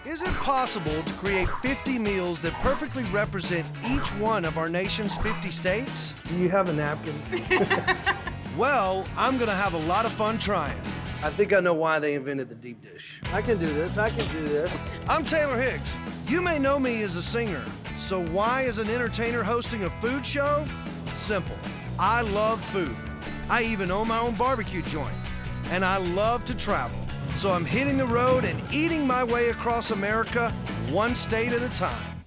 Is it possible to create 50 meals that perfectly represent each one of our nation's 50 states? Do you have a napkin? Well, I'm gonna have a lot of fun trying. I think I know why they invented the deep dish. I can do this, I can do this. I'm Taylor Hicks. You may know me as a singer. So why is an entertainer hosting a food show? Simple. I love food. I even own my own barbecue joint. And I love to travel. So I'm hitting the road and eating my way across America, one state at a time.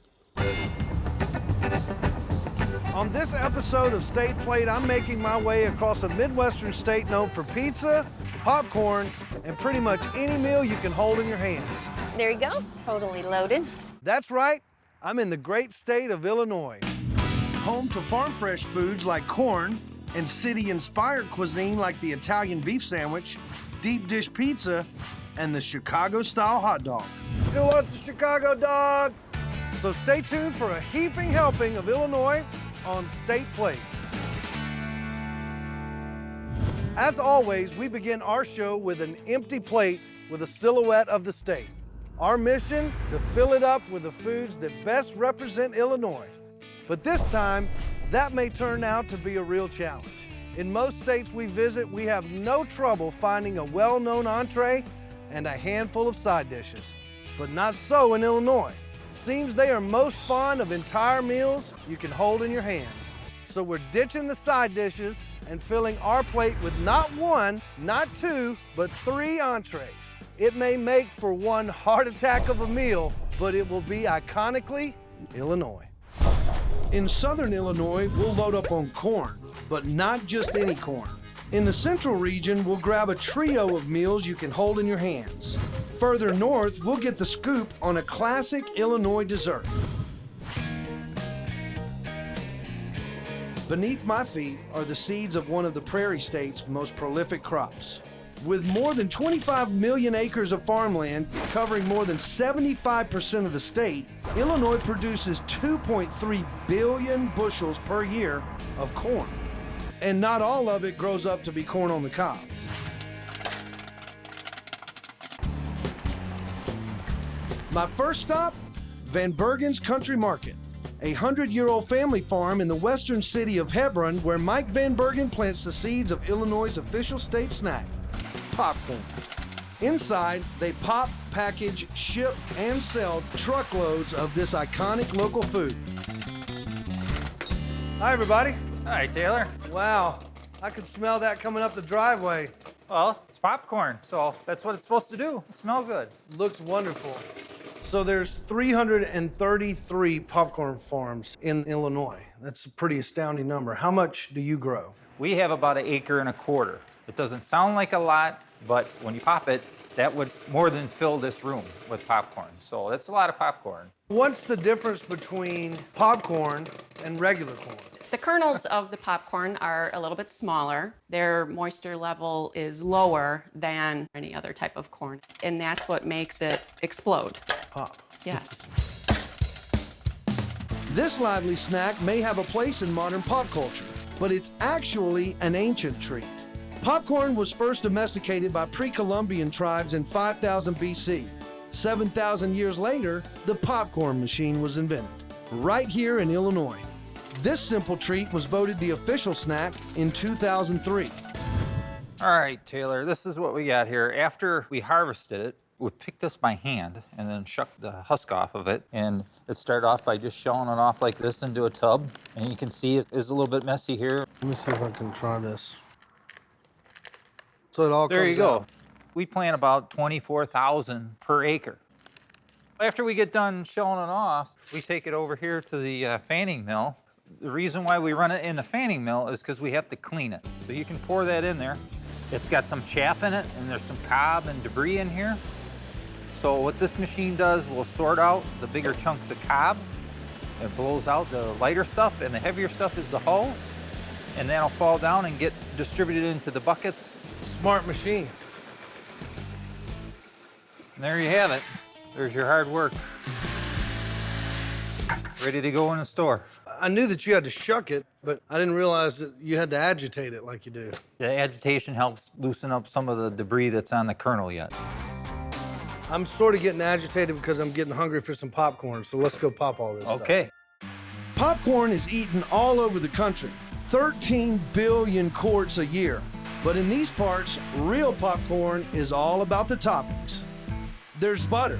On this episode of State Plate, I'm making my way across a Midwestern state known for pizza, popcorn, and pretty much any meal you can hold in your hands. There you go, totally loaded. That's right, I'm in the great state of Illinois, home to farm fresh foods like corn and city-inspired cuisine like the Italian beef sandwich, deep dish pizza, and the Chicago-style hot dog. Who wants a Chicago dog? So stay tuned for a heaping helping of Illinois on State Plate. As always, we begin our show with an empty plate with a silhouette of the state. Our mission, to fill it up with the foods that best represent Illinois. But this time, that may turn out to be a real challenge. In most states we visit, we have no trouble finding a well-known entree and a handful of side dishes. But not so in Illinois. Seems they are most fond of entire meals you can hold in your hands. So we're ditching the side dishes and filling our plate with not one, not two, but 3 entrees. It may make for one heart attack of a meal, but it will be iconically Illinois. In southern Illinois, we'll load up on corn, but not just any corn. In the central region, we'll grab a trio of meals you can hold in your hands. Further north, we'll get the scoop on a classic Illinois dessert. Beneath my feet are the seeds of one of the Prairie State's most prolific crops. With more than 25 million acres of farmland covering more than 75% of the state, Illinois produces 2.3 billion bushels per year of corn. And not all of it grows up to be corn on the cob. My first stop, Van Bergen's Country Market, a 100-year-old family farm in the western city of Hebron where Mike Van Bergen plants the seeds of Illinois' official state snack, popcorn. Inside, they pop, package, ship, and sell truckloads of this iconic local food. Hi, everybody. Hi, Taylor. Wow, I can smell that coming up the driveway. Well, it's popcorn, so that's what it's supposed to do. Smell good. Looks wonderful. So there's 333 popcorn farms in Illinois. That's a pretty astounding number. How much do you grow? We have about 1.25 acres. It doesn't sound like a lot, but when you pop it, that would more than fill this room with popcorn. So that's a lot of popcorn. What's the difference between popcorn and regular corn? The kernels of the popcorn are a little bit smaller. Their moisture level is lower than any other type of corn, and that's what makes it explode. Pop. Yes. This lively snack may have a place in modern pop culture, but it's actually an ancient treat. Popcorn was first domesticated by pre-Columbian tribes in 5000 BC. 7,000 years later, the popcorn machine was invented, right here in Illinois. This simple treat was voted the official snack in 2003. All right, Taylor, this is what we got here. After we harvested it, we pick this by hand and then shuck the husk off of it. And it started off by just shelling it off like this into a tub. And you can see it is a little bit messy here. Let me see if I can try this. So it all There comes you go. out. We plant about 24,000 per acre. After we get done shelling it off, we take it over here to the fanning mill. The reason why we run it in the fanning mill is because we have to clean it. So you can pour that in there. It's got some chaff in it, and there's some cob and debris in here. So what this machine does, will sort out the bigger chunks of cob. It blows out the lighter stuff, and the heavier stuff is the hulls. And that'll fall down and get distributed into the buckets. Smart machine. And there you have it. There's your hard work. Ready to go in the store. I knew that you had to shuck it, but I didn't realize that you had to agitate it like you do. The agitation helps loosen up some of the debris that's on the kernel yet. I'm sort of getting agitated because I'm getting hungry for some popcorn, so let's go pop all this stuff. Okay. Popcorn is eaten all over the country, 13 billion quarts a year. But in these parts, real popcorn is all about the toppings. There's butter,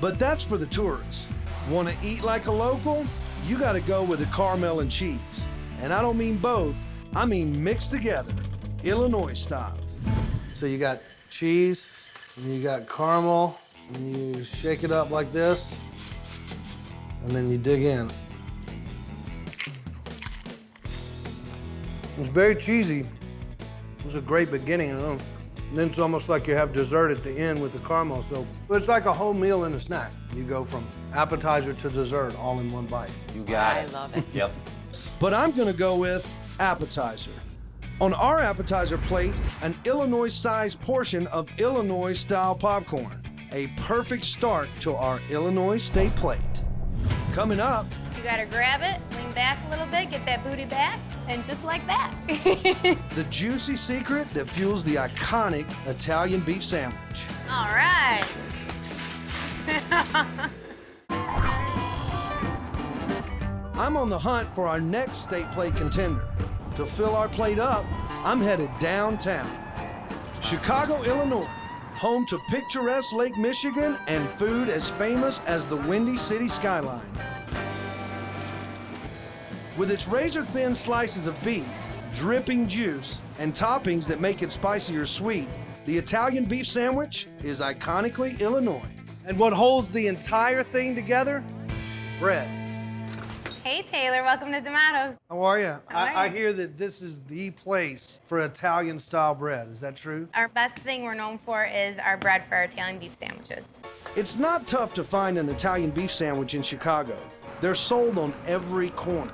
but that's for the tourists. Want to eat like a local? You got to go with the caramel and cheese. And I don't mean both, I mean mixed together, Illinois style. So you got cheese, and you got caramel, and you shake it up like this, and then you dig in. It's very cheesy. It was a great beginning, and then it's almost like you have dessert at the end with the caramel. So it's like a whole meal and a snack. You go from appetizer to dessert all in one bite. You got I it. love it. Yep. But I'm gonna go with appetizer. On our appetizer plate, an Illinois-sized portion of Illinois-style popcorn. A perfect start to our Illinois state plate. Coming up, You gotta grab it, lean back a little bit, get that booty back, and just like that. the juicy secret that fuels the iconic Italian beef sandwich. All right. I'm on the hunt for our next state plate contender. To fill our plate up, I'm headed downtown. Chicago, Illinois, home to picturesque Lake Michigan and food as famous as the Windy City skyline. With its razor-thin slices of beef, dripping juice, and toppings that make it spicy or sweet, the Italian beef sandwich is iconically Illinois. And what holds the entire thing together? Bread. Hey, Taylor, welcome to D'Amato's. How are you? How are I you? hear that this is the place for Italian-style bread. Is that true? Our best thing we're known for is our bread for our Italian beef sandwiches. It's not tough to find an Italian beef sandwich in Chicago. They're sold on every corner.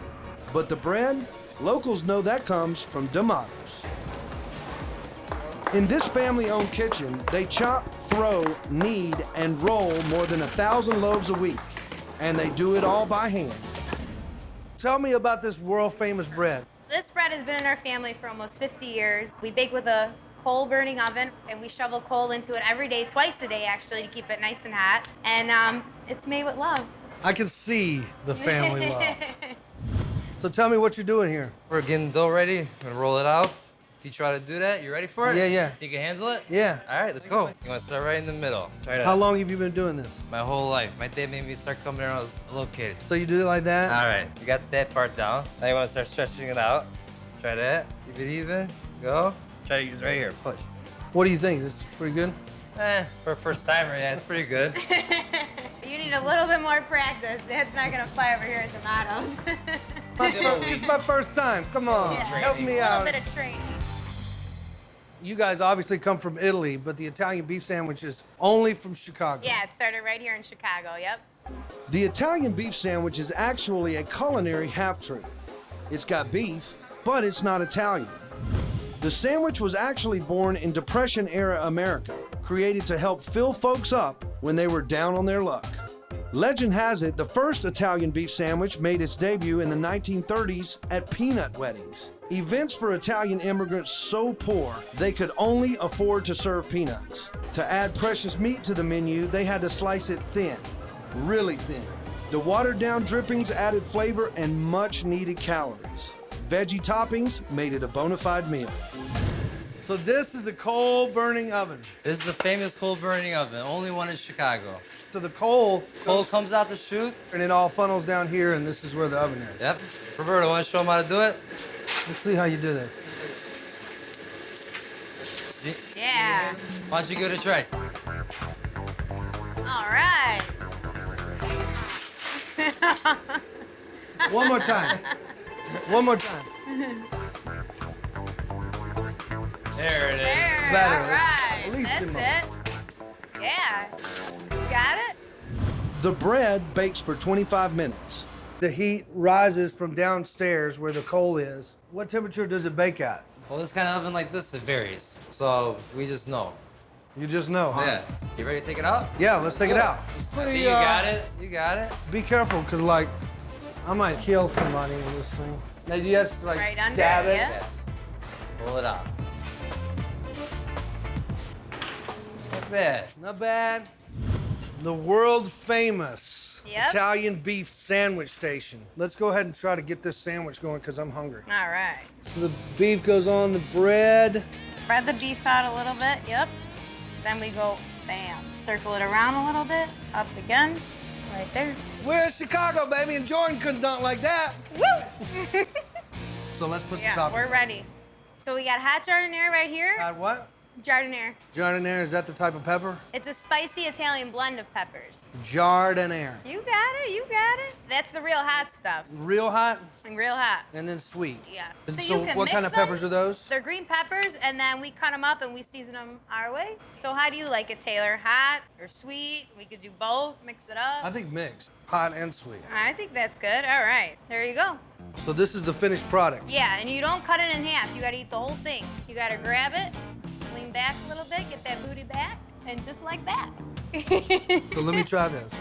But the bread, locals know that comes from D'Amato's. In this family-owned kitchen, they chop, throw, knead, and roll more than 1,000 loaves a week. And they do it all by hand. Tell me about this world-famous bread. This bread has been in our family for almost 50 years. We bake with a coal-burning oven, and we shovel coal into it every day, twice a day actually, to keep it nice and hot. And it's made with love. I can see the family love. So tell me what you're doing here. We're getting dough ready. I'm gonna roll it out. Teach you how to do that. You ready for it? Yeah. You can handle it? Yeah. All right, let's go. You wanna start right in the middle. Try that. How long have you been doing this? My whole life. My dad made me start coming here when I was a little kid. So you do it like that? All right, you got that part down. Now you wanna start stretching it out. Try that. Keep it even. Go. Try to use right here. Push. What do you think? This is pretty good? For a first timer, yeah, it's pretty good. You need a little bit more practice. That's not gonna fly over here at D'Amato's. It's my first time. Come on, Yeah. help me A little out. bit of training. You guys obviously come from Italy, but the Italian beef sandwich is only from Chicago. Yeah, it started right here in Chicago, yep. The Italian beef sandwich is actually a culinary half-truth. It's got beef, but it's not Italian. The sandwich was actually born in Depression-era America, created to help fill folks up when they were down on their luck. Legend has it the first Italian beef sandwich made its debut in the 1930s at peanut weddings. Events for Italian immigrants so poor they could only afford to serve peanuts. To add precious meat to the menu, they had to slice it thin, really thin. The watered-down drippings added flavor and much-needed calories. Veggie toppings made it a bona fide meal. So this is the coal-burning oven. This is the famous coal burning oven, only one in Chicago. So the coal, Coal comes out the chute. and it all funnels down here, and this is where the oven is. Yep. Roberto, wanna show them how to do it? Let's see how you do this. Yeah. Why don't you give it a try? All right. One more time. One more time. There it is. There, better. all right. At least in That's it. Yeah. Got it? The bread bakes for 25 minutes. The heat rises from downstairs where the coal is. What temperature does it bake at? Well, this kind of oven like this, it varies. So we just know. You just know, huh? Yeah. You ready to take it out? Yeah, let's take it out. It's I pretty, think you got it. You got it. Be careful, because, like, I might kill somebody with this thing. Now, you just, like, Right under stab it, it. yeah. Yeah. Pull it out. Not bad. Not bad. The world famous Yep. Italian beef sandwich station. Let's go ahead and try to get this sandwich going because I'm hungry. All right. So the beef goes on the bread. Spread the beef out a little bit. Yep. Then we go, bam, circle it around a little bit. Up again. Right there. We're in Chicago, baby, and Jordan couldn't dunk like that. Woo! So let's put some Yeah, toppings we're on. ready. So we got hot jardinere right here. Add what? Jardinere. Jardinere, is that the type of pepper? It's a spicy Italian blend of peppers. Jardinere. You got it, you got it. That's the real hot stuff. Real hot And real hot. and then sweet. Yeah. And So so you can what mix kind of them. peppers are those? They're green peppers, and then we cut them up and we season them our way. So how do you like it, Taylor? Hot or sweet? We could do both, mix it up. I think mixed. Hot and sweet. I think that's good. All right, there you go. So this is the finished product. Yeah, and you don't cut it in half. You gotta eat the whole thing. You gotta grab it, lean back a little bit, get that booty back, and just like that. So let me try this.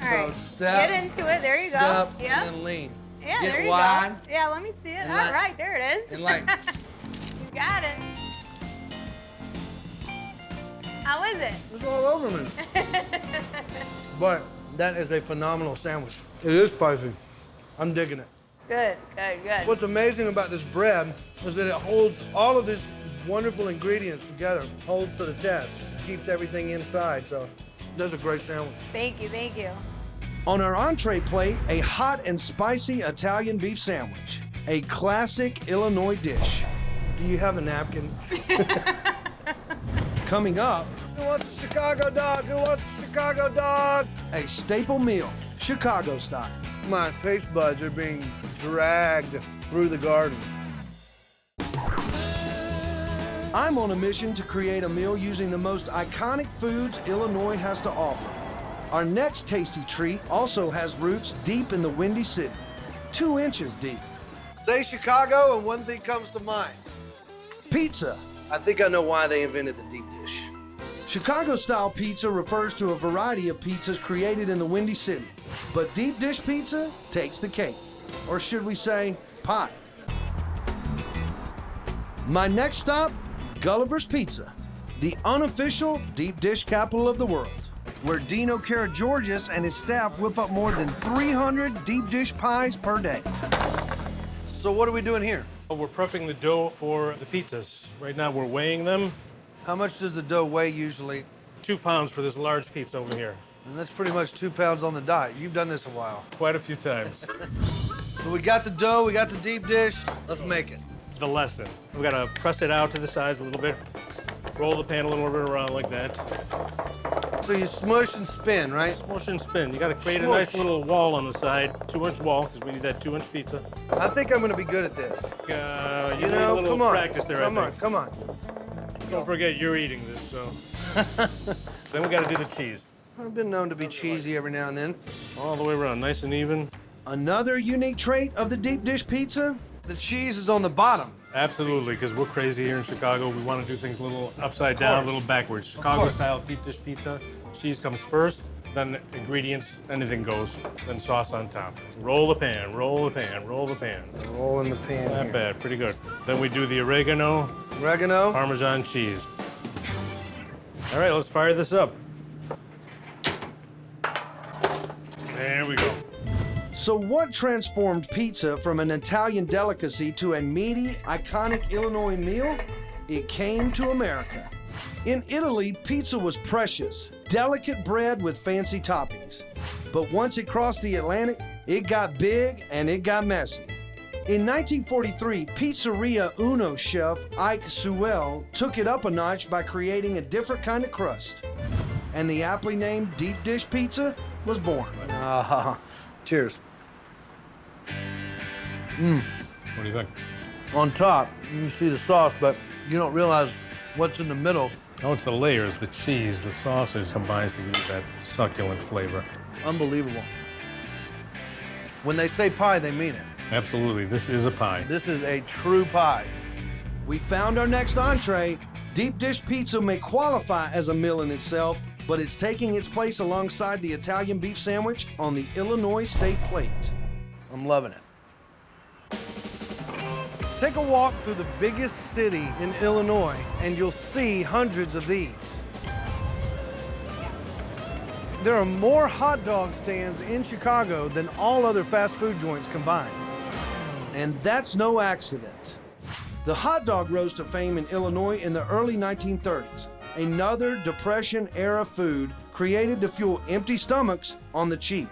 All right, step, get into it. There you go. Step, Yeah, and then lean. yeah, get there you wide, go. Yeah, let me see it. and All like- right, there it is. and like- You got it. How is it? It's all over me. But that is a phenomenal sandwich. It is spicy. I'm digging it. Good, good, good. What's amazing about this bread is that it holds all of these wonderful ingredients together, holds to the test, keeps everything inside. So that's a great sandwich. Thank you, thank you. On our entree plate, a hot and spicy Italian beef sandwich, a classic Illinois dish. Do you have a napkin? Coming up, who wants a Chicago dog? Who wants a Chicago dog? A staple meal, Chicago style. My taste buds are being dragged through the garden. I'm on a mission to create a meal using the most iconic foods Illinois has to offer. Our next tasty treat also has roots deep in the Windy City, 2 inches deep. Say Chicago and one thing comes to mind. Pizza. I think I know why they invented the deep dish. Chicago-style pizza refers to a variety of pizzas created in the Windy City, but deep dish pizza takes the cake. Or should we say, pie. My next stop, Gulliver's Pizza, the unofficial deep dish capital of the world, where Dino Karageorgis and his staff whip up more than 300 deep dish pies per day. So what are we doing here? We're prepping the dough for the pizzas. Right now we're weighing them. How much does the dough weigh usually? 2 pounds for this large pizza over here. And that's pretty much 2 pounds on the diet. You've done this a while. Quite a few times. So we got the dough, we got the deep dish. Let's make it. The lesson. We gotta press it out to the sides a little bit. Roll the pan a little bit around like that. So you smush and spin, right? Smush and spin. You gotta create a Smush. nice little wall on the side. 2-inch wall, because we need that 2-inch pizza. I think I'm gonna be good at this. You need a little come on. practice there, Come I on, think. come on. Don't forget, you're eating this, so. Then we gotta do the cheese. I've been known to be cheesy every now and then. All the way around, nice and even. Another unique trait of the deep dish pizza, the cheese is on the bottom. Absolutely, because we're crazy here in Chicago. We want to do things a little upside down, a little backwards. Chicago-style deep dish pizza. Cheese comes first, then ingredients, anything goes, then sauce on top. Roll the pan, roll the pan, roll the pan. Roll in the pan Not here. bad, pretty good. Then we do the oregano, Oregano. Parmesan cheese. All right, let's fire this up. There we go. So what transformed pizza from an Italian delicacy to a meaty, iconic Illinois meal? It came to America. In Italy, pizza was precious, delicate bread with fancy toppings. But once it crossed the Atlantic, it got big and it got messy. In 1943, Pizzeria Uno chef Ike Sewell took it up a notch by creating a different kind of crust. And the aptly named deep dish pizza was born. Cheers. What do you think? On top, you see the sauce, but you don't realize what's in the middle. Oh, it's the layers, the cheese, the sausage combines to give you that succulent flavor. Unbelievable. When they say pie, they mean it. Absolutely, this is a pie. This is a true pie. We found our next entree. Deep dish pizza may qualify as a meal in itself, but it's taking its place alongside the Italian beef sandwich on the Illinois state plate. I'm loving it. Take a walk through the biggest city in Illinois, and you'll see hundreds of these. There are more hot dog stands in Chicago than all other fast food joints combined. And that's no accident. The hot dog rose to fame in Illinois in the early 1930s, another Depression-era food created to fuel empty stomachs on the cheap.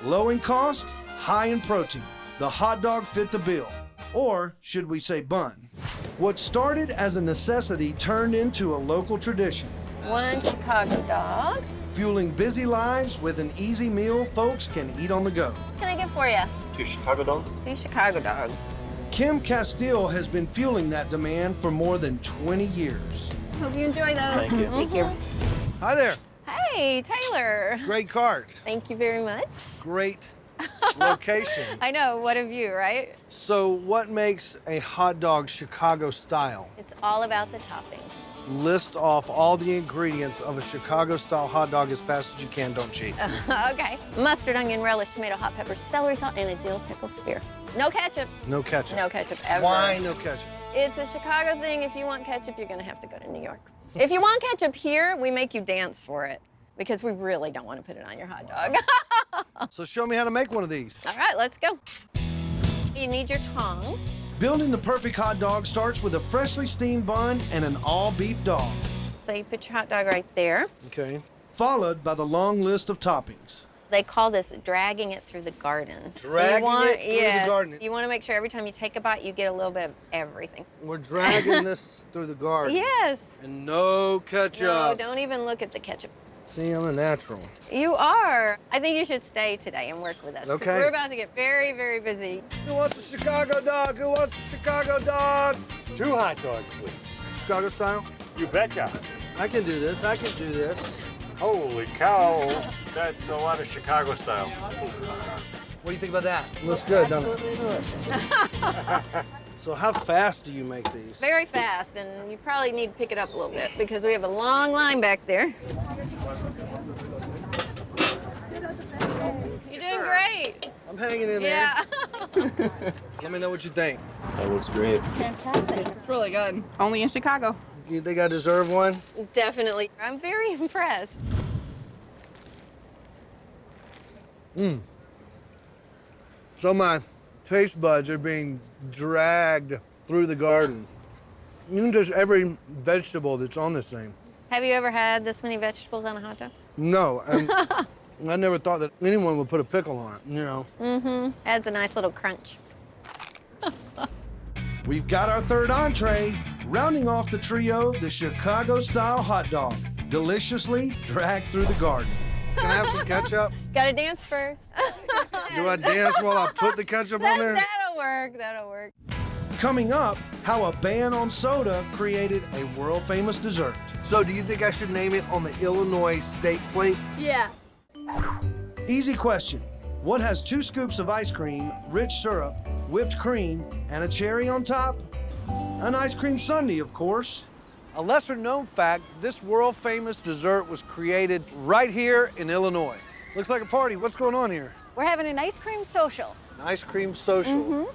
Low in cost, high in protein. The hot dog fit the bill. Or should we say bun? What started as a necessity turned into a local tradition, One Chicago dog. fueling busy lives with an easy meal folks can eat on the go. What can I get for you? 2 Chicago dogs. 2 Chicago dogs. Kim Castile has been fueling that demand for more than 20 years. Hope you enjoy those. Thank you. Thank you. Hi there. Hey, Taylor. Great cart. Thank you very much. Great location. I know, what a view, right? So what makes a hot dog Chicago style? It's all about the toppings. List off all the ingredients of a Chicago style hot dog as fast as you can, don't cheat. Okay. Mustard, onion, relish, tomato, hot pepper, celery salt, and a dill pickle spear. No ketchup. No ketchup. No ketchup ever. Why no ketchup? It's a Chicago thing. If you want ketchup, you're gonna have to go to New York. If you want ketchup here, we make you dance for it because we really don't want to put it on your hot dog. So show me how to make one of these. All right, let's go. You need your tongs. Building the perfect hot dog starts with a freshly steamed bun and an all-beef dog. So you put your hot dog right there. Okay. Followed by the long list of toppings. They call this dragging it through the garden. Dragging it through the yes, garden. You want to make sure every time you take a bite, you get a little bit of everything. We're dragging this through the garden. Yes. And no ketchup. No, don't even look at the ketchup. See, I'm a natural. You are. I think you should stay today and work with us. 'cause Okay. We're about to get very, very busy. Who wants a Chicago dog? Who wants a Chicago dog? 2 hot dogs, please. Chicago style? You betcha. I can do this. I can do this. Holy cow, that's a lot of Chicago style. What do you think about that? Looks good, doesn't it? So how fast do you make these? Very fast, and you probably need to pick it up a little bit because we have a long line back there. You're doing great. I'm hanging in there. Yeah. Let me know what you think. That looks great. Fantastic. It's really good. Only in Chicago. You think I deserve one? Definitely. I'm very impressed. So my taste buds are being dragged through the garden. Even just every vegetable that's on this thing. Have you ever had this many vegetables on a hot dog? No, and I never thought that anyone would put a pickle on it, you know. Mm-hmm. Adds a nice little crunch. We've got our third entree, rounding off the trio, the Chicago-style hot dog, deliciously dragged through the garden. Can I have some ketchup? Gotta dance first. Do I dance while I put the ketchup on there? That'll work, that'll work. Coming up, how a ban on soda created a world-famous dessert. So do you think I should name it on the Illinois state plate? Yeah. Easy question. What has 2 scoops of ice cream, rich syrup, whipped cream, and a cherry on top? An ice cream sundae, of course. A lesser-known fact, this world-famous dessert was created right here in Illinois. Looks like a party. What's going on here? We're having an ice cream social. An ice cream social.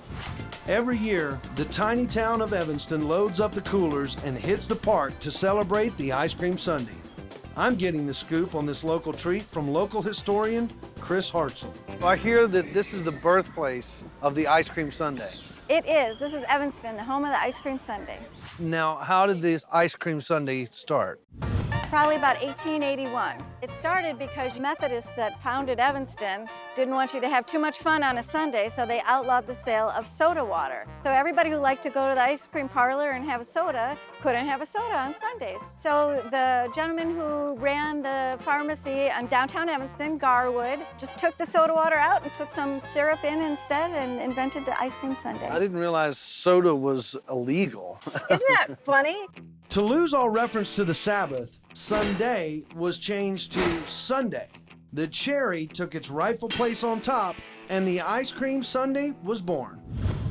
Every year, the tiny town of Evanston loads up the coolers and hits the park to celebrate the ice cream sundae. I'm getting the scoop on this local treat from local historian Chris Hartzell. I hear that this is the birthplace of the ice cream sundae. It is. This is Evanston, the home of the ice cream sundae. Now, how did this ice cream sundae start? Probably about 1881. It started because Methodists that founded Evanston didn't want you to have too much fun on a Sunday, so they outlawed the sale of soda water. So everybody who liked to go to the ice cream parlor and have a soda couldn't have a soda on Sundays. So the gentleman who ran the pharmacy in downtown Evanston, Garwood, just took the soda water out and put some syrup in instead and invented the ice cream sundae. I didn't realize soda was illegal. Isn't that funny? To lose all reference to the Sabbath, Sunday was changed to Sunday. The cherry took its rightful place on top, and the ice cream sundae was born.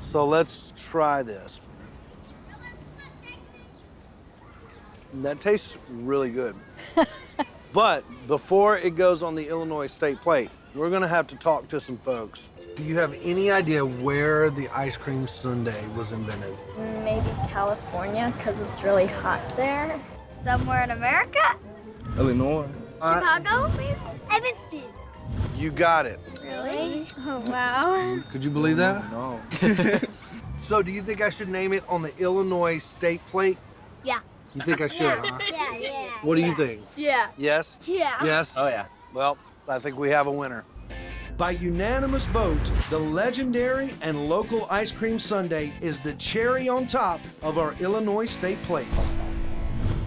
So let's try this. That tastes really good. But before it goes on the Illinois state plate, we're gonna have to talk to some folks. Do you have any idea where the ice cream sundae was invented? Maybe California, because it's really hot there. Somewhere in America? Illinois. Chicago, maybe? Evanston. You got it. Really? Oh, wow. Could you believe that? No. So do you think I should name it on the Illinois state plate? Yeah. You think I should, huh? Yeah. What do you think? Yeah. Yes? Yeah. Yes? Oh yeah. Well, I think we have a winner. By unanimous vote, the legendary and local ice cream sundae is the cherry on top of our Illinois state plate.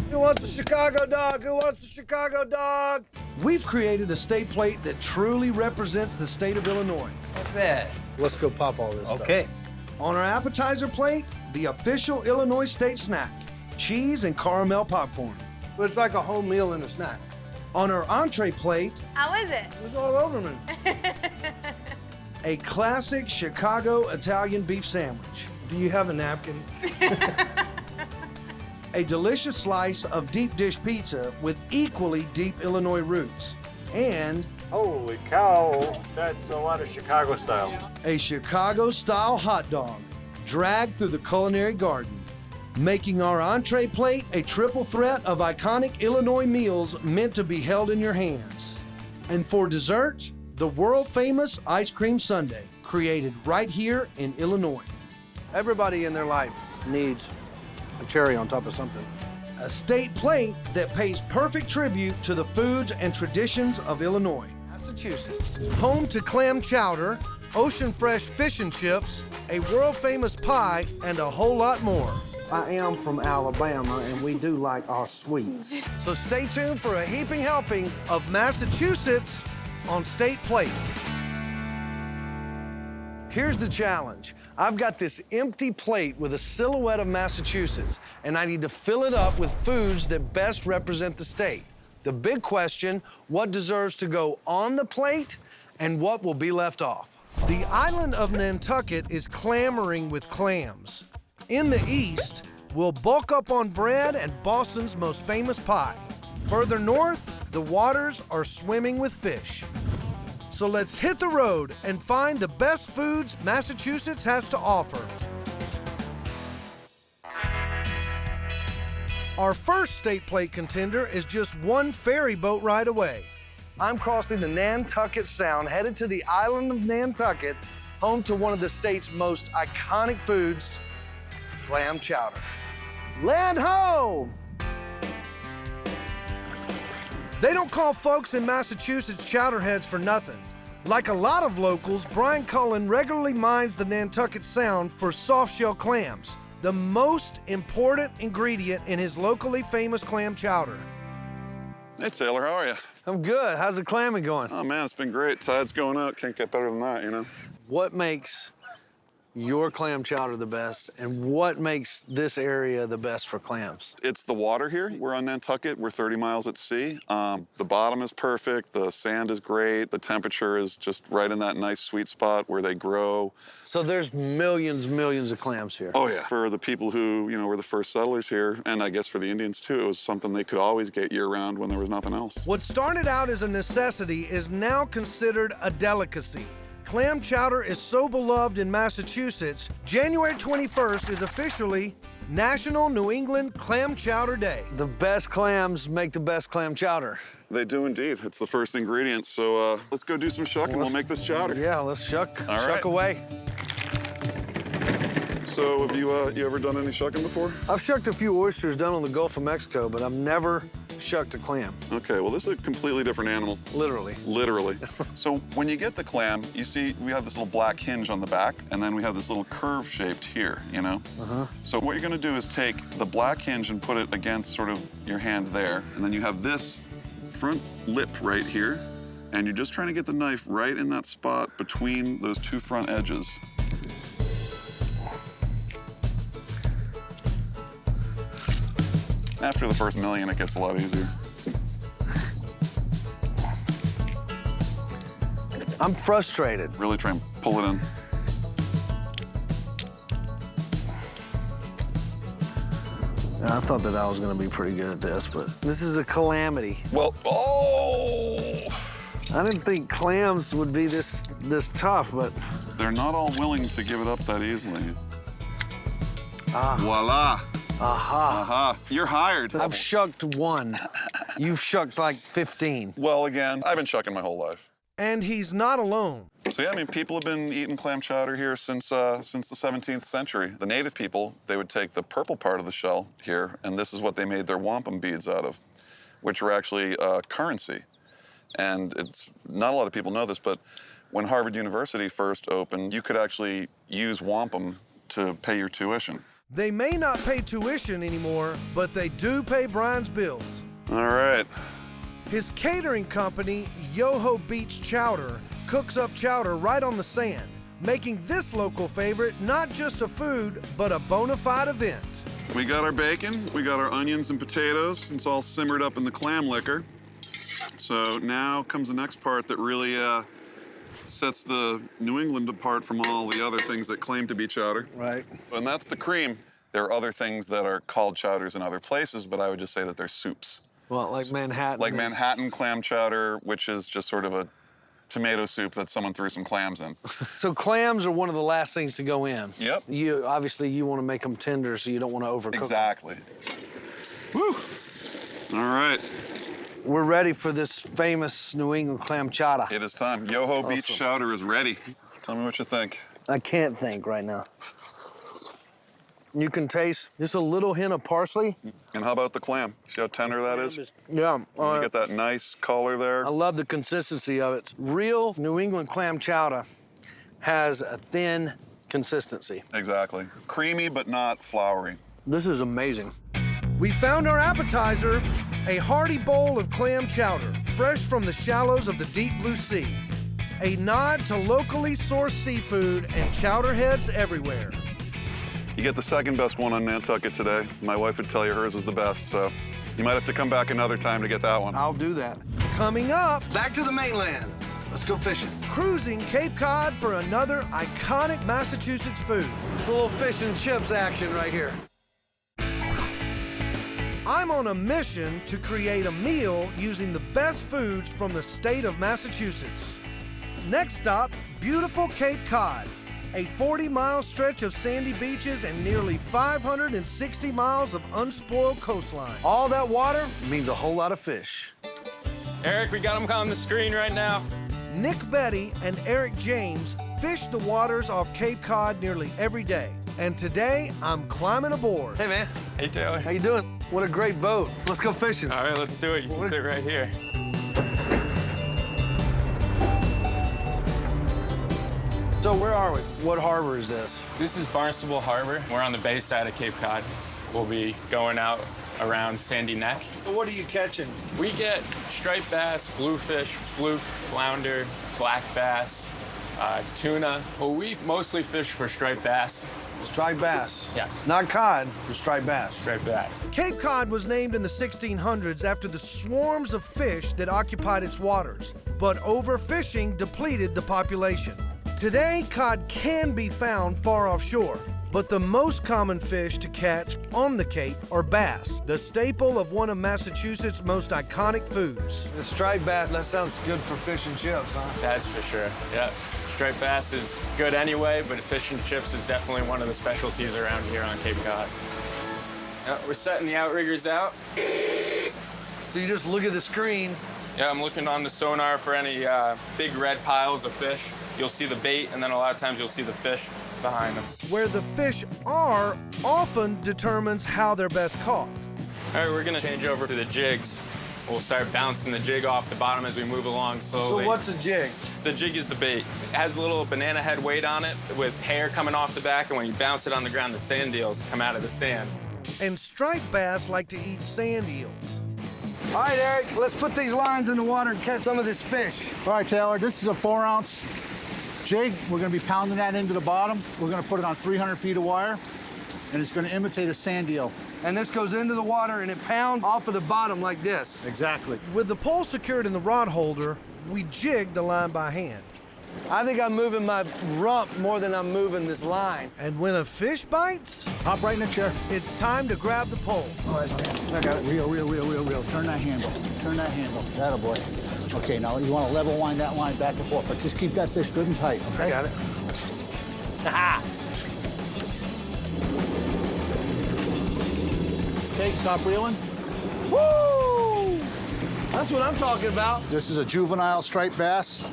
Who wants a Chicago dog? Who wants a Chicago dog? We've created a state plate that truly represents the state of Illinois. I bet. Let's go pop all this stuff. Okay. On our appetizer plate, the official Illinois state snack, cheese and caramel popcorn. It's like a home meal and a snack. On our entree plate, How is it? it's all over me. A classic Chicago Italian beef sandwich. Do you have a napkin? A delicious slice of deep dish pizza with equally deep Illinois roots. And Holy cow, that's a lot of Chicago style. a Chicago-style hot dog dragged through the culinary garden, making our entree plate a triple threat of iconic Illinois meals meant to be held in your hands. And for dessert, the world-famous ice cream sundae, created right here in Illinois. Everybody in their life needs a cherry on top of something. A state plate that pays perfect tribute to the foods and traditions of Illinois. Massachusetts, home to clam chowder, ocean fresh fish and chips, a world-famous pie, and a whole lot more. I am from Alabama, and we do like our sweets. So stay tuned for a heaping helping of Massachusetts on State Plate. Here's the challenge. I've got this empty plate with a silhouette of Massachusetts, and I need to fill it up with foods that best represent the state. The big question, what deserves to go on the plate and what will be left off? The island of Nantucket is clamoring with clams. In the east, we'll bulk up on bread and Boston's most famous pie. Further north, the waters are swimming with fish. So let's hit the road and find the best foods Massachusetts has to offer. Our first state plate contender is just one ferry boat ride away. I'm crossing the Nantucket Sound, headed to the island of Nantucket, home to one of the state's most iconic foods, clam chowder. Land ho! They don't call folks in Massachusetts chowderheads for nothing. Like a lot of locals, Brian Cullen regularly mines the Nantucket Sound for soft-shell clams, the most important ingredient in his locally famous clam chowder. Hey, Taylor, how are you? I'm good. How's the clamming going? Oh, man, it's been great. Tide's going up. Can't get better than that, you know? What makes your clam chowder the best, and what makes this area the best for clams? It's the water here. We're on Nantucket. We're 30 miles at sea. The bottom is perfect. The sand is great. The temperature is just right in that nice sweet spot where they grow. So there's millions of clams here. Oh, yeah. For the people who, were the first settlers here, and I guess for the Indians, too, it was something they could always get year-round when there was nothing else. What started out as a necessity is now considered a delicacy. Clam chowder is so beloved in Massachusetts, January 21st is officially National New England Clam Chowder Day. The best clams make the best clam chowder. They do indeed. It's the first ingredient. So let's go do some shucking. We'll make this chowder. Yeah, let's shuck. All shuck right. away. So have you ever done any shucking before? I've shucked a few oysters down on the Gulf of Mexico, but I've never shucked a clam. Okay, well, this is a completely different animal. Literally. Literally. So when you get the clam, you see we have this little black hinge on the back, and then we have this little curve shaped here, So what you're gonna do is take the black hinge and put it against sort of your hand there, and then you have this front lip right here, and you're just trying to get the knife right in that spot between those two front edges. After the first million, it gets a lot easier. I'm frustrated. Really try and pull it in. I thought that I was gonna be pretty good at this, but this is a calamity. Well, oh! I didn't think clams would be this tough, but... They're not all willing to give it up that easily. Voila. Aha. You're hired. I've shucked one. You've shucked like 15. Well, again, I've been shucking my whole life. And he's not alone. So yeah, I mean, people have been eating clam chowder here since the 17th century. The native people, they would take the purple part of the shell here, and this is what they made their wampum beads out of, which are actually currency. And it's not a lot of people know this, but when Harvard University first opened, you could actually use wampum to pay your tuition. They may not pay tuition anymore, but they do pay Brian's bills. All right. His catering company, Yoho Beach Chowder, cooks up chowder right on the sand, making this local favorite not just a food, but a bona fide event. We got our bacon, we got our onions and potatoes. It's all simmered up in the clam liquor. So now comes the next part that really sets the New England apart from all the other things that claim to be chowder. Right. And that's the cream. There are other things that are called chowders in other places, but I would just say that they're soups. Well, like Manhattan. Like Manhattan clam chowder, which is just sort of a tomato soup that someone threw some clams in. So clams are one of the last things to go in. Yep. Obviously, you want to make them tender, so you don't want to overcook them. Exactly. Woo! All right. We're ready for this famous New England clam chowder. It is time. Yoho Beach Chowder is ready. Tell me what you think. I can't think right now. You can taste just a little hint of parsley. And how about the clam? See how tender that is? Yeah. You get that nice color there. I love the consistency of it. Real New England clam chowder has a thin consistency. Exactly. Creamy, but not floury. This is amazing. We found our appetizer, a hearty bowl of clam chowder, fresh from the shallows of the deep blue sea. A nod to locally sourced seafood and chowder heads everywhere. You get the second best one on Nantucket today. My wife would tell you hers is the best, so you might have to come back another time to get that one. I'll do that. Coming up, back to the mainland. Let's go fishing. Cruising Cape Cod for another iconic Massachusetts food. It's a little fish and chips action right here. I'm on a mission to create a meal using the best foods from the state of Massachusetts. Next stop, beautiful Cape Cod. A 40-mile stretch of sandy beaches and nearly 560 miles of unspoiled coastline. All that water means a whole lot of fish. Eric, we got them on the screen right now. Nick Betty and Eric James fish the waters off Cape Cod nearly every day. And today, I'm climbing aboard. Hey, man. Hey, Taylor. How you doing? What a great boat. Let's go fishing. All right, let's do it. You can sit right here. So where are we? What harbor is this? This is Barnstable Harbor. We're on the bay side of Cape Cod. We'll be going out around Sandy Neck. So what are you catching? We get striped bass, bluefish, fluke, flounder, black bass, tuna. Well, we mostly fish for striped bass. Striped bass? Yes. Not cod, but striped bass. Striped bass. Cape Cod was named in the 1600s after the swarms of fish that occupied its waters, but overfishing depleted the population. Today, cod can be found far offshore, but the most common fish to catch on the Cape are bass, the staple of one of Massachusetts' most iconic foods. The striped bass, that sounds good for fish and chips, huh? That's for sure, yeah. Striped bass is good anyway, but fish and chips is definitely one of the specialties around here on Cape Cod. We're setting the outriggers out. So you just look at the screen. Yeah, I'm looking on the sonar for any big red piles of fish. You'll see the bait, and then a lot of times you'll see the fish behind them. Where the fish are often determines how they're best caught. All right, we're gonna change over to the jigs. We'll start bouncing the jig off the bottom as we move along slowly. So what's a jig? The jig is the bait. It has a little banana head weight on it with hair coming off the back, and when you bounce it on the ground, the sand eels come out of the sand. And striped bass like to eat sand eels. All right, Eric, let's put these lines in the water and catch some of this fish. All right, Taylor, this is a 4-ounce jig. We're going to be pounding that into the bottom. We're going to put it on 300 feet of wire, and it's going to imitate a sand eel. And this goes into the water and it pounds off of the bottom like this. Exactly. With the pole secured in the rod holder, we jig the line by hand. I think I'm moving my rump more than I'm moving this line. And when a fish bites, hop right in the chair. It's time to grab the pole. Oh, that's good. I got it. Reel. Turn that handle. Turn that handle. That'll boy. Okay, now you want to level wind that line back and forth, but just keep that fish good and tight, okay? I got it. Ha! Okay, stop reeling. Woo! That's what I'm talking about. This is a juvenile striped bass.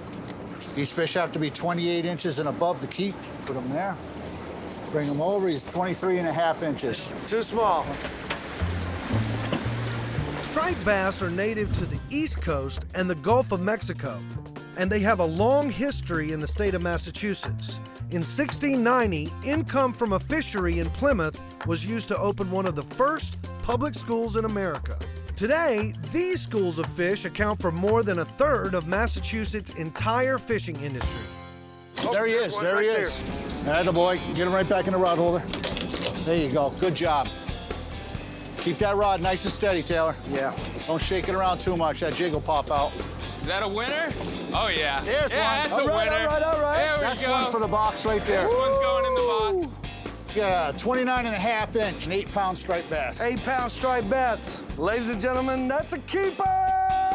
These fish have to be 28 inches and above to keep. Put them there. Bring him over. He's 23.5 inches. Too small. Striped bass are native to the East Coast and the Gulf of Mexico, and they have a long history in the state of Massachusetts. In 1690, income from a fishery in Plymouth was used to open one of the first public schools in America. Today, these schools of fish account for more than 1/3 of Massachusetts' entire fishing industry. There he is. There he is. Attaboy. Get him right back in the rod holder. There you go. Good job. Keep that rod nice and steady, Taylor. Yeah. Don't shake it around too much. That jig will pop out. Is that a winner? Oh, yeah. There's yeah, one. that's a winner. All right. There we That's go. one for the box right there. This one's going in the box. Yeah, 29.5 inch, an 8-pound striped bass. 8-pound striped bass. Ladies and gentlemen, that's a keeper!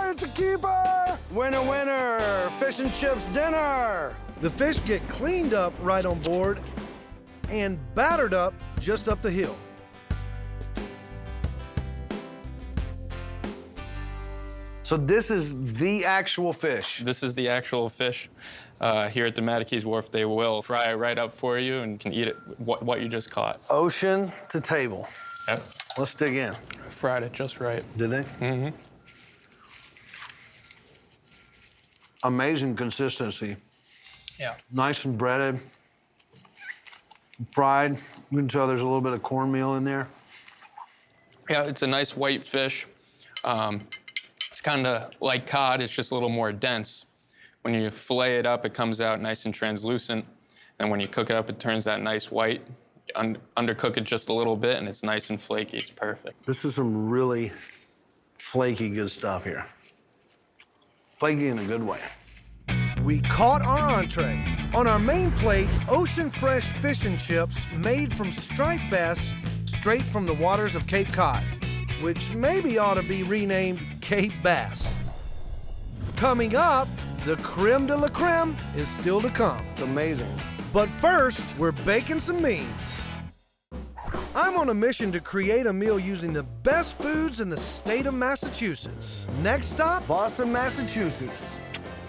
It's a keeper! Winner, winner! Fish and chips dinner! The fish get cleaned up right on board and battered up just up the hill. So this is the actual fish. This is the actual fish. Here at the Matakees Wharf, they will fry it right up for you and can eat it what you just caught. Ocean to table. Yep. Let's dig in. Fried it just right. Did they? Mm-hmm. Amazing consistency. Yeah. Nice and breaded. Fried. You can tell there's a little bit of cornmeal in there. Yeah, it's a nice white fish. It's kind of like cod, it's just a little more dense. When you fillet it up, it comes out nice and translucent. And when you cook it up, it turns that nice white. Undercook it just a little bit, and it's nice and flaky. It's perfect. This is some really flaky good stuff here. Flaky in a good way. We caught our entree. On our main plate, ocean fresh fish and chips made from striped bass straight from the waters of Cape Cod, which maybe ought to be renamed Cape Bass. Coming up, the creme de la creme is still to come. It's amazing. But first, we're baking some beans. I'm on a mission to create a meal using the best foods in the state of Massachusetts. Next stop, Boston, Massachusetts.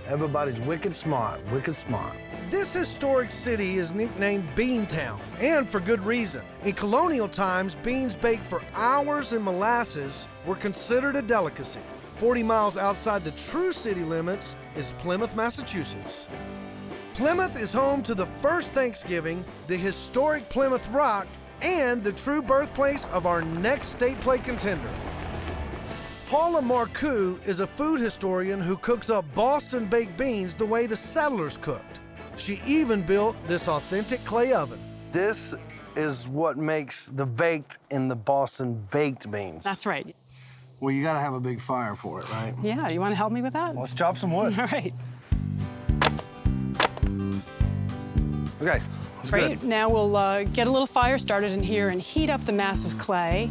Everybody's wicked smart, wicked smart. This historic city is nicknamed Beantown, and for good reason. In colonial times, beans baked for hours in molasses were considered a delicacy. 40 miles outside the true city limits is Plymouth, Massachusetts. Plymouth is home to the first Thanksgiving, the historic Plymouth Rock, and the true birthplace of our next state plate contender. Paula Marcoux is a food historian who cooks up Boston baked beans the way the settlers cooked. She even built this authentic clay oven. This is what makes the baked in the Boston baked beans. That's right. Well, you gotta have a big fire for it, right? Yeah, you want to help me with that? Let's chop some wood. All right. Okay, that's Great. good. Now we'll get a little fire started in here and heat up the mass of clay.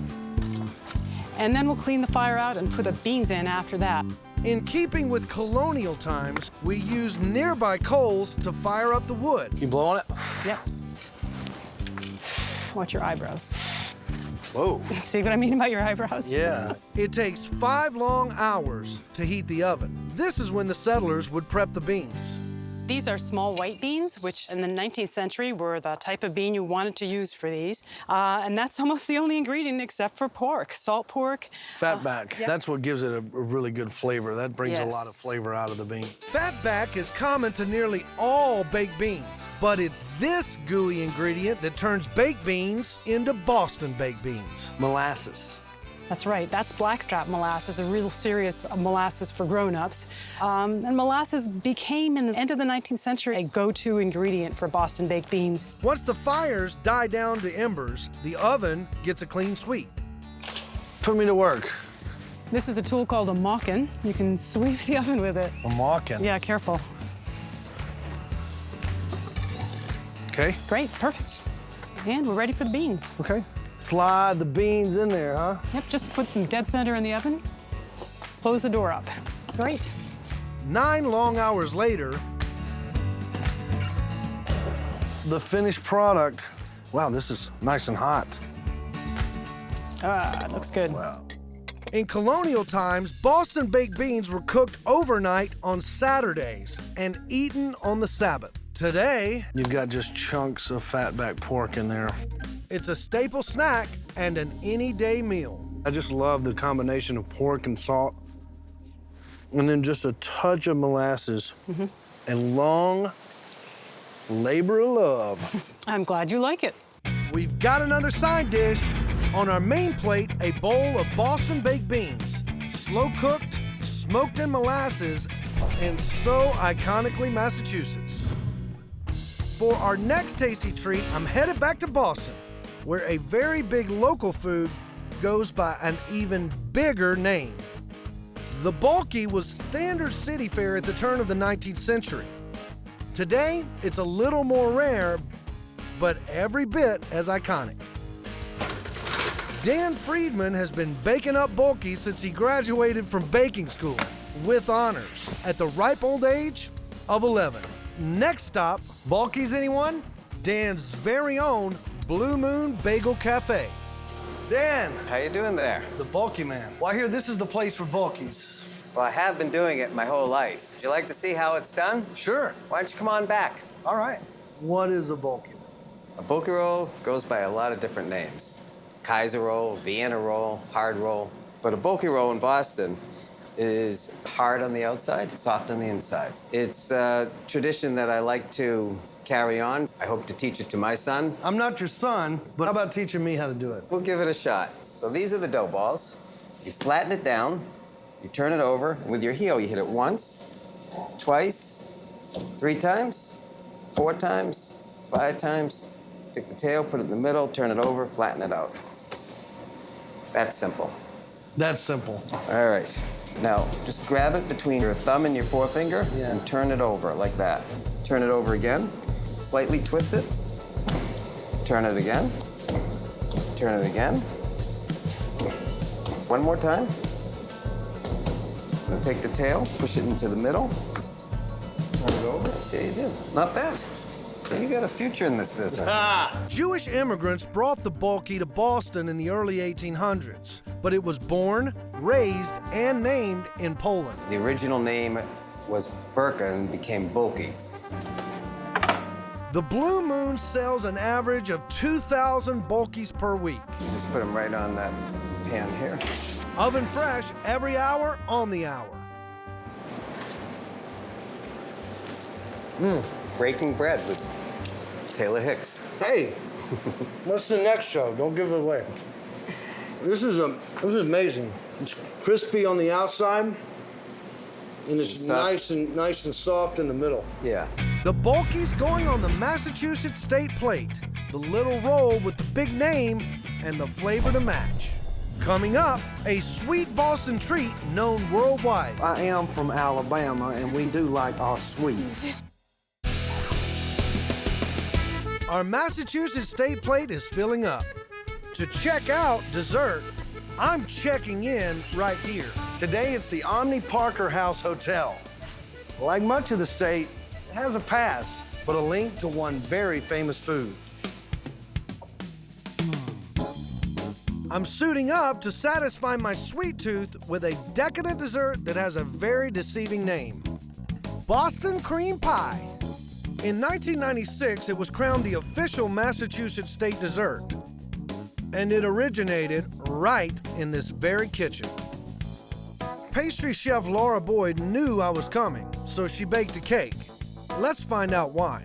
And then we'll clean the fire out and put the beans in after that. In keeping with colonial times, we used nearby coals to fire up the wood. You blow on it? Yep. Watch your eyebrows. Whoa. See what I mean about your eyebrows? Yeah. It takes 5 long hours to heat the oven. This is when the settlers would prep the beans. These are small white beans, which in the 19th century were the type of bean you wanted to use for these. And that's almost the only ingredient except for pork, salt pork. Fatback. Yep. That's what gives it a really good flavor. That brings a lot of Yes. flavor out of the bean. Fatback is common to nearly all baked beans, but it's this gooey ingredient that turns baked beans into Boston baked beans. Molasses. That's right, that's blackstrap molasses, a real serious molasses for grown-ups. And molasses became, in the end of the 19th century, a go-to ingredient for Boston baked beans. Once the fires die down to embers, the oven gets a clean sweep. Put me to work. This is a tool called a mockin. You can sweep the oven with it. A mockin. Yeah, careful. Okay. Great, perfect. And we're ready for the beans. Okay. Slide the beans in there, huh? Yep, just put them dead center in the oven. Close the door up. Great. 9 long hours later, the finished product. Wow, this is nice and hot. Ah, it looks good. Wow. In colonial times, Boston baked beans were cooked overnight on Saturdays and eaten on the Sabbath. Today, you've got just chunks of fatback pork in there. It's a staple snack and an any day meal. I just love the combination of pork and salt, and then just a touch of molasses and long labor of love. I'm glad you like it. We've got another side dish. On our main plate, a bowl of Boston baked beans, slow-cooked, smoked in molasses, and so iconically Massachusetts. For our next tasty treat, I'm headed back to Boston, where a very big local food goes by an even bigger name. The Bulky was standard city fare at the turn of the 19th century. Today, it's a little more rare, but every bit as iconic. Dan Friedman has been baking up Bulky since he graduated from baking school with honors at the ripe old age of 11. Next stop, Bulky's anyone? Dan's very own Blue Moon Bagel Cafe. Dan. How you doing there? The Bulky man. Well, I hear this is the place for Bulkies. Well, I have been doing it my whole life. Would you like to see how it's done? Sure. Why don't you come on back? All right. What is a Bulky? A Bulky roll goes by a lot of different names. Kaiser roll, Vienna roll, hard roll. But a Bulky roll in Boston is hard on the outside, soft on the inside. It's a tradition that I like to carry on. I hope to teach it to my son. I'm not your son, but how about teaching me how to do it? We'll give it a shot. So these are the dough balls. You flatten it down, you turn it over, and with your heel you hit it once, twice, 3 times, 4 times, 5 times. Take the tail, put it in the middle, turn it over, flatten it out. That's simple. That's simple. All right. Now, just grab it between your thumb and your forefinger and turn it over like that. Turn it over again. Slightly twist it. Turn it again. Turn it again. One more time. Now take the tail, push it into the middle. Turn it over. Let's see how you did. Not bad. You got a future in this business. Jewish immigrants brought the Bulky to Boston in the early 1800s, but it was born, raised, and named in Poland. The original name was Burka and became Bulky. The Blue Moon sells an average of 2,000 Bulkies per week. You just put them right on that pan here. Oven fresh every hour on the hour. Breaking bread with Taylor Hicks. Hey, what's the next show? Don't give it away. This is amazing. It's crispy on the outside, and it's nice and soft in the middle. Yeah. The Bulky's going on the Massachusetts state plate. The little roll with the big name and the flavor to match. Coming up, a sweet Boston treat known worldwide. I am from Alabama, and we do like our sweets. Our Massachusetts state plate is filling up. To check out dessert, I'm checking in right here. Today it's the Omni Parker House Hotel. Like much of the state, it has a past, but a link to one very famous food. I'm suiting up to satisfy my sweet tooth with a decadent dessert that has a very deceiving name. Boston Cream Pie. In 1996, it was crowned the official Massachusetts state dessert. And it originated right in this very kitchen. Pastry chef Laura Boyd knew I was coming, so she baked a cake. Let's find out why.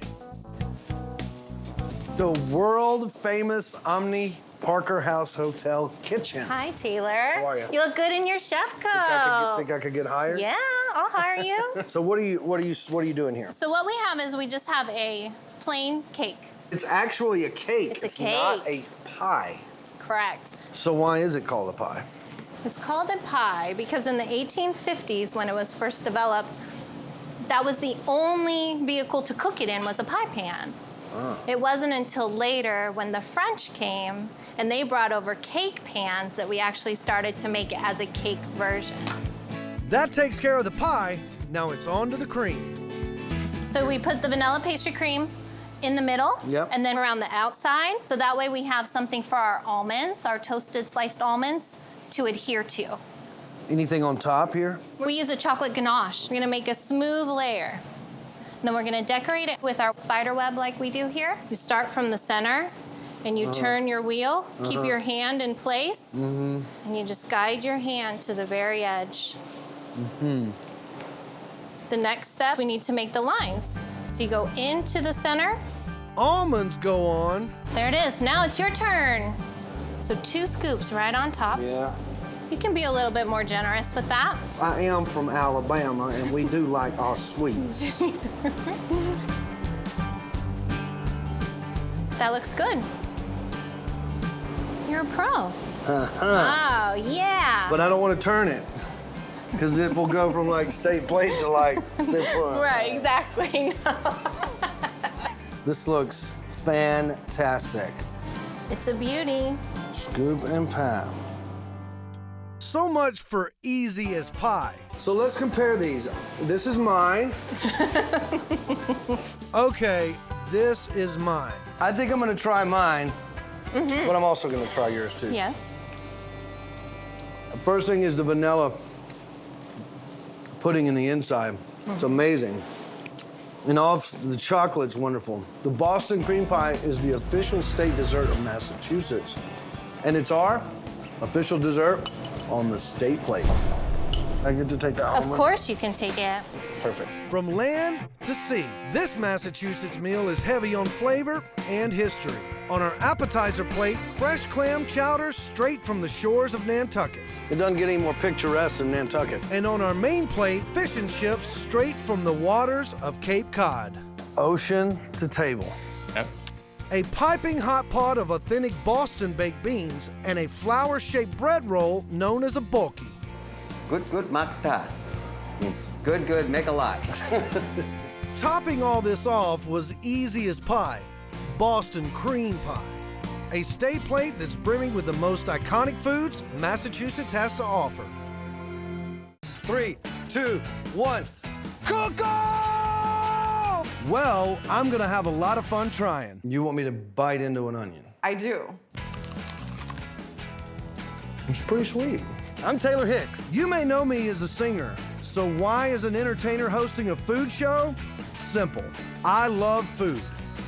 The world-famous Omni Parker House Hotel kitchen. Hi, Taylor. How are you? You look good in your chef coat. Think I could get hired? Yeah, I'll hire you. So what are you doing here? So what we have is we just have a plain cake. It's actually a cake. It's a cake. Not a pie. Correct. So why is it called a pie? It's called a pie because in the 1850s, when it was first developed, that was the only vehicle to cook it in was a pie pan. Oh. It wasn't until later when the French came and they brought over cake pans that we actually started to make it as a cake version. That takes care of the pie. Now it's on to the cream. So we put the vanilla pastry cream in the middle and then around the outside. So that way we have something for our almonds, our toasted sliced almonds, to adhere to. Anything on top here? We use a chocolate ganache. We're gonna make a smooth layer. Then we're gonna decorate it with our spider web like we do here. You start from the center and you turn your wheel, keep your hand in place, and you just guide your hand to the very edge. The next step, we need to make the lines. So you go into the center. Almonds go on. There it is, now it's your turn. So 2 scoops right on top. Yeah. You can be a little bit more generous with that. I am from Alabama, and we do like our sweets. That looks good. You're a pro. Oh, yeah. But I don't want to turn it, because it will go from like state plate to like state front. Right, exactly. This looks fantastic. It's a beauty. Scoop and pat. So much for easy as pie. So let's compare these. This is mine. Okay, this is mine. I think I'm gonna try mine, but I'm also gonna try yours too. Yes. First thing is the vanilla pudding in the inside. It's amazing. And all of the chocolate's wonderful. The Boston cream pie is the official state dessert of Massachusetts. And it's our official dessert on the state plate. I get to take that home. Of course you can take it. Perfect. From land to sea, this Massachusetts meal is heavy on flavor and history. On our appetizer plate, fresh clam chowder straight from the shores of Nantucket. It doesn't get any more picturesque than Nantucket. And on our main plate, fish and chips straight from the waters of Cape Cod. Ocean to table. Yep. A piping hot pot of authentic Boston baked beans and a flower-shaped bread roll known as a bulky. Good makta. Means good, make a lot. Topping all this off was easy as pie, Boston cream pie. A state plate that's brimming with the most iconic foods Massachusetts has to offer. 3, 2, 1, cook off! Well, I'm gonna have a lot of fun trying. You want me to bite into an onion? I do. It's pretty sweet. I'm Taylor Hicks. You may know me as a singer, so why as an entertainer hosting a food show? Simple. I love food.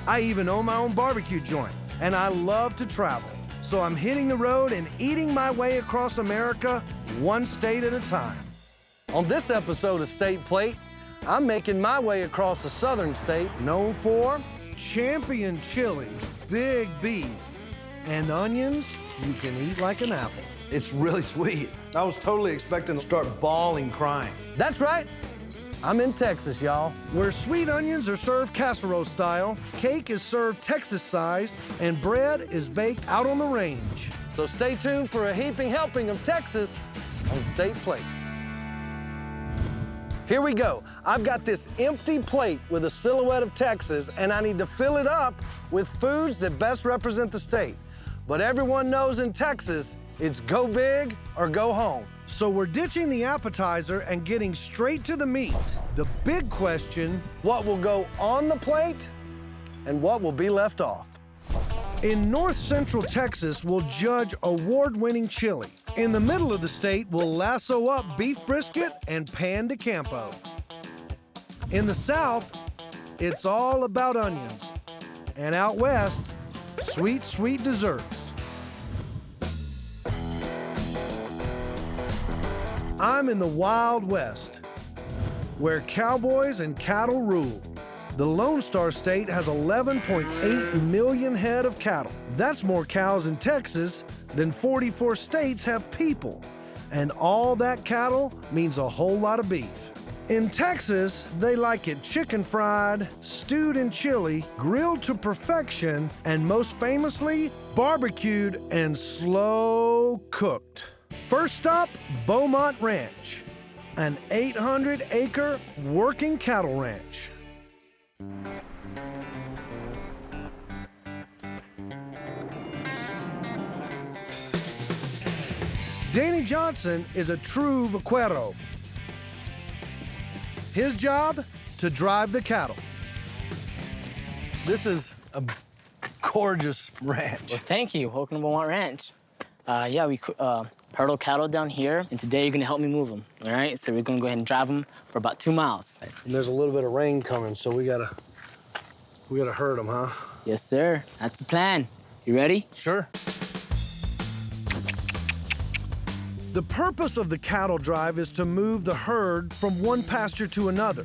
I even own my own barbecue joint, and I love to travel. So I'm hitting the road and eating my way across America, one state at a time. On this episode of State Plate, I'm making my way across a southern state known for champion chili, big beef, and onions you can eat like an apple. It's really sweet. I was totally expecting to start bawling crying. That's right. I'm in Texas, y'all. Where sweet onions are served casserole style, cake is served Texas-sized, and bread is baked out on the range. So stay tuned for a heaping helping of Texas on State Plate. Here we go. I've got this empty plate with a silhouette of Texas, and I need to fill it up with foods that best represent the state. But everyone knows in Texas, it's go big or go home. So we're ditching the appetizer and getting straight to the meat. The big question, what will go on the plate and what will be left off? In north central Texas, we'll judge award-winning chili. In the middle of the state, we'll lasso up beef brisket and pan de campo. In the south, it's all about onions. And out west, sweet, sweet desserts. I'm in the Wild West, where cowboys and cattle rule. The Lone Star State has 11.8 million head of cattle. That's more cows in Texas than 44 states have people. And all that cattle means a whole lot of beef. In Texas, they like it chicken fried, stewed in chili, grilled to perfection, and most famously, barbecued and slow cooked. First stop, Beaumont Ranch, an 800-acre working cattle ranch. Danny Johnson is a true vaquero. His job, to drive the cattle. This is a gorgeous ranch. Well, thank you. Welcome to Beaumont Ranch. Yeah, hurdle cattle down here, and today you're gonna help me move them, all right? So we're gonna go ahead and drive them for about 2 miles. And there's a little bit of rain coming, so we gotta herd them, huh? Yes, sir. That's the plan. You ready? Sure. The purpose of the cattle drive is to move the herd from one pasture to another.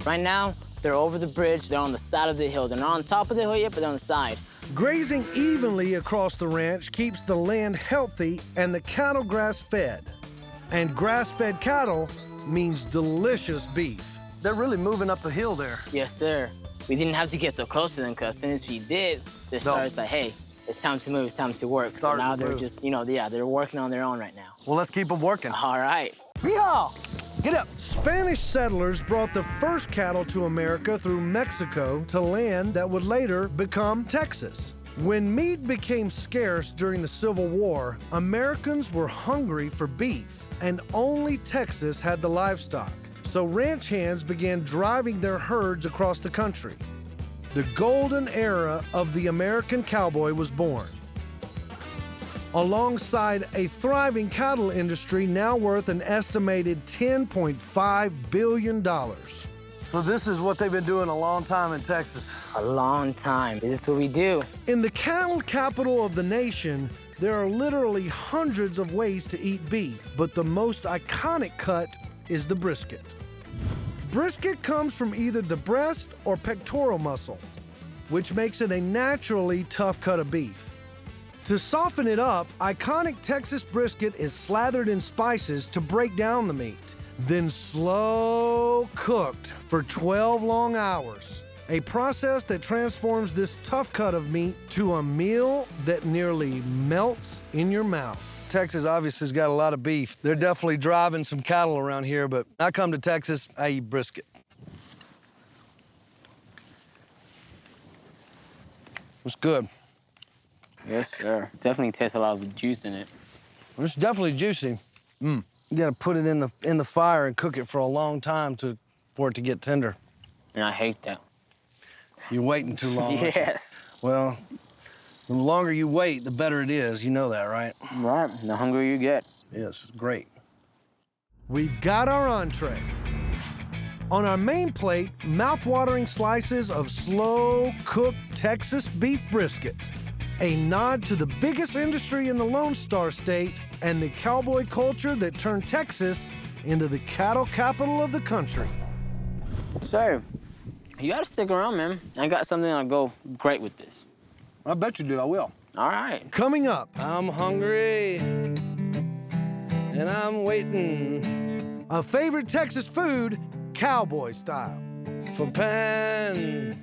Right now, they're over the bridge. They're on the side of the hill. They're not on top of the hill yet, but they're on the side. Grazing evenly across the ranch keeps the land healthy and the cattle grass-fed. And grass-fed cattle means delicious beef. They're really moving up the hill there. Yes, sir. We didn't have to get so close to them, because as soon as we did, they started like, hey, it's time to move, it's time to work. So now they're just, they're working on their own right now. Well, let's keep them working. All right. Yeehaw! Get up! Spanish settlers brought the first cattle to America through Mexico to land that would later become Texas. When meat became scarce during the Civil War, Americans were hungry for beef, and only Texas had the livestock. So ranch hands began driving their herds across the country. The golden era of the American cowboy was born, alongside a thriving cattle industry now worth an estimated $10.5 billion. So this is what they've been doing a long time in Texas. A long time. This is what we do. In the cattle capital of the nation, there are literally hundreds of ways to eat beef, but the most iconic cut is the brisket. Brisket comes from either the breast or pectoral muscle, which makes it a naturally tough cut of beef. To soften it up, iconic Texas brisket is slathered in spices to break down the meat, then slow cooked for 12 long hours, a process that transforms this tough cut of meat to a meal that nearly melts in your mouth. Texas obviously has got a lot of beef. They're definitely driving some cattle around here, but I come to Texas, I eat brisket. It's good. Yes, sir. Definitely tastes a lot of the juice in it. It's definitely juicy. You gotta put it in the fire and cook it for a long time for it to get tender. And I hate that. You're waiting too long. Yes. Well, the longer you wait, the better it is. You know that, right? Right. The hungrier you get. Yes, it's great. We've got our entree. On our main plate, mouth-watering slices of slow-cooked Texas beef brisket, a nod to the biggest industry in the Lone Star State and the cowboy culture that turned Texas into the cattle capital of the country. Sir, you gotta stick around, man. I got something that'll go great with this. I bet you do, I will. All right. Coming up. I'm hungry, and I'm waiting. A favorite Texas food, cowboy style. For pan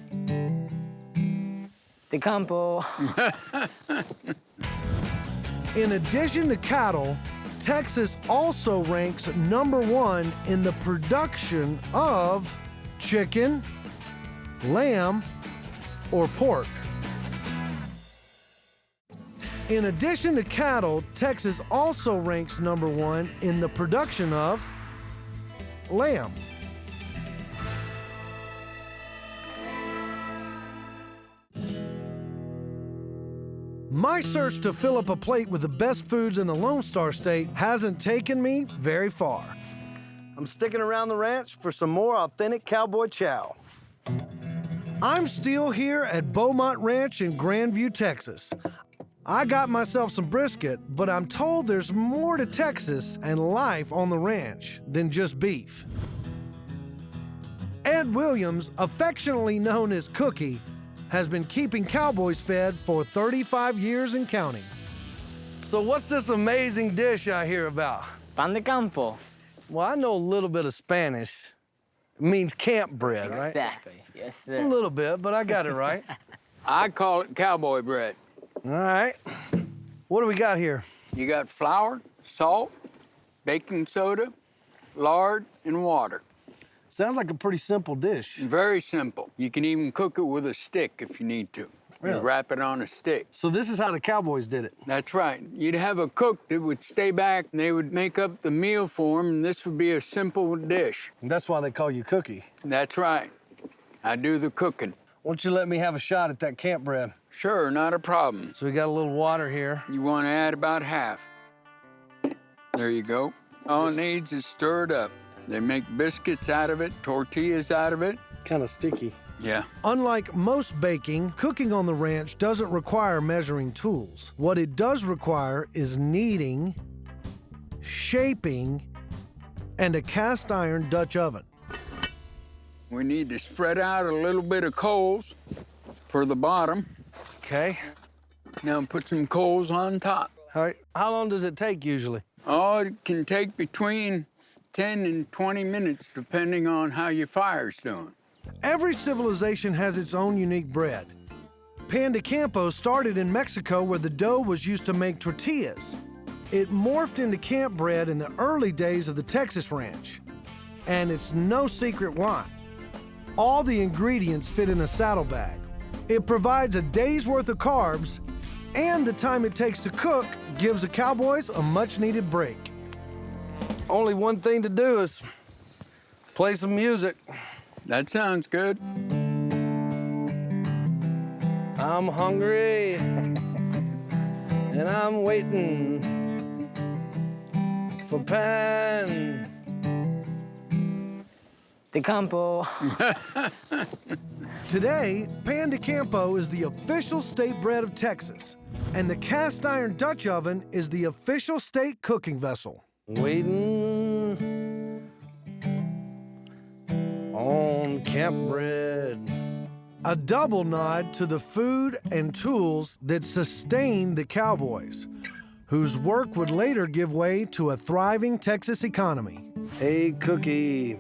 de campo. In addition to cattle, Texas also ranks #1 in the production of chicken, lamb, or pork. In addition to cattle, Texas also ranks #1 in the production of lamb. My search to fill up a plate with the best foods in the Lone Star State hasn't taken me very far. I'm sticking around the ranch for some more authentic cowboy chow. I'm still here at Beaumont Ranch in Grandview, Texas. I got myself some brisket, but I'm told there's more to Texas and life on the ranch than just beef. Ed Williams, affectionately known as Cookie, has been keeping cowboys fed for 35 years and counting. So what's this amazing dish I hear about? Pan de campo. Well, I know a little bit of Spanish. It means camp bread, right? Exactly. Yes, sir. A little bit, but I got it right. I call it cowboy bread. All right. What do we got here? You got flour, salt, baking soda, lard, and water. Sounds like a pretty simple dish. Very simple. You can even cook it with a stick if you need to. Really? You wrap it on a stick. So this is how the cowboys did it? That's right. You'd have a cook that would stay back, and they would make up the meal for them, and this would be a simple dish. And that's why they call you Cookie. That's right. I do the cooking. Why don't you let me have a shot at that camp bread? Sure, not a problem. So we got a little water here. You want to add about half. There you go. All it needs is stirred up. They make biscuits out of it, tortillas out of it. Kind of sticky. Yeah. Unlike most baking, cooking on the ranch doesn't require measuring tools. What it does require is kneading, shaping, and a cast iron Dutch oven. We need to spread out a little bit of coals for the bottom. Okay. Now put some coals on top. All right. How long does it take usually? Oh, it can take between 10 and 20 minutes, depending on how your fire's doing. Every civilization has its own unique bread. Pan de Campo started in Mexico where the dough was used to make tortillas. It morphed into camp bread in the early days of the Texas ranch. And it's no secret why. All the ingredients fit in a saddlebag. It provides a day's worth of carbs, and the time it takes to cook gives the cowboys a much-needed break. Only one thing to do is play some music. That sounds good. I'm hungry, and I'm waiting for Pan de Campo. Today, Pan de Campo is the official state bread of Texas, and the cast iron Dutch oven is the official state cooking vessel. Waiting on camp bread. A double nod to the food and tools that sustained the cowboys, whose work would later give way to a thriving Texas economy. Hey, Cookie,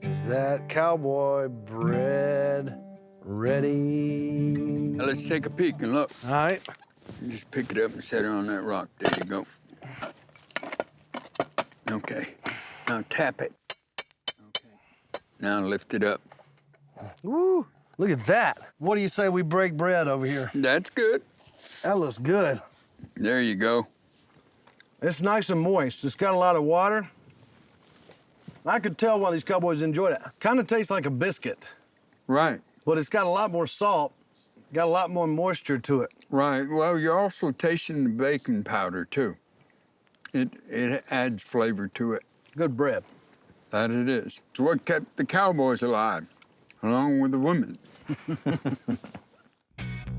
is that cowboy bread ready? Now let's take a peek and look. All right. You just pick it up and set it on that rock. There you go. Okay. Now tap it. Okay. Now lift it up. Woo, look at that. What do you say we break bread over here? That's good. That looks good. There you go. It's nice and moist. It's got a lot of water. I could tell why these cowboys enjoyed it. Kind of tastes like a biscuit. Right. But it's got a lot more salt, got a lot more moisture to it. Right. Well, you're also tasting the baking powder, too. It adds flavor to it. Good bread. That it is. It's what kept the cowboys alive, along with the women.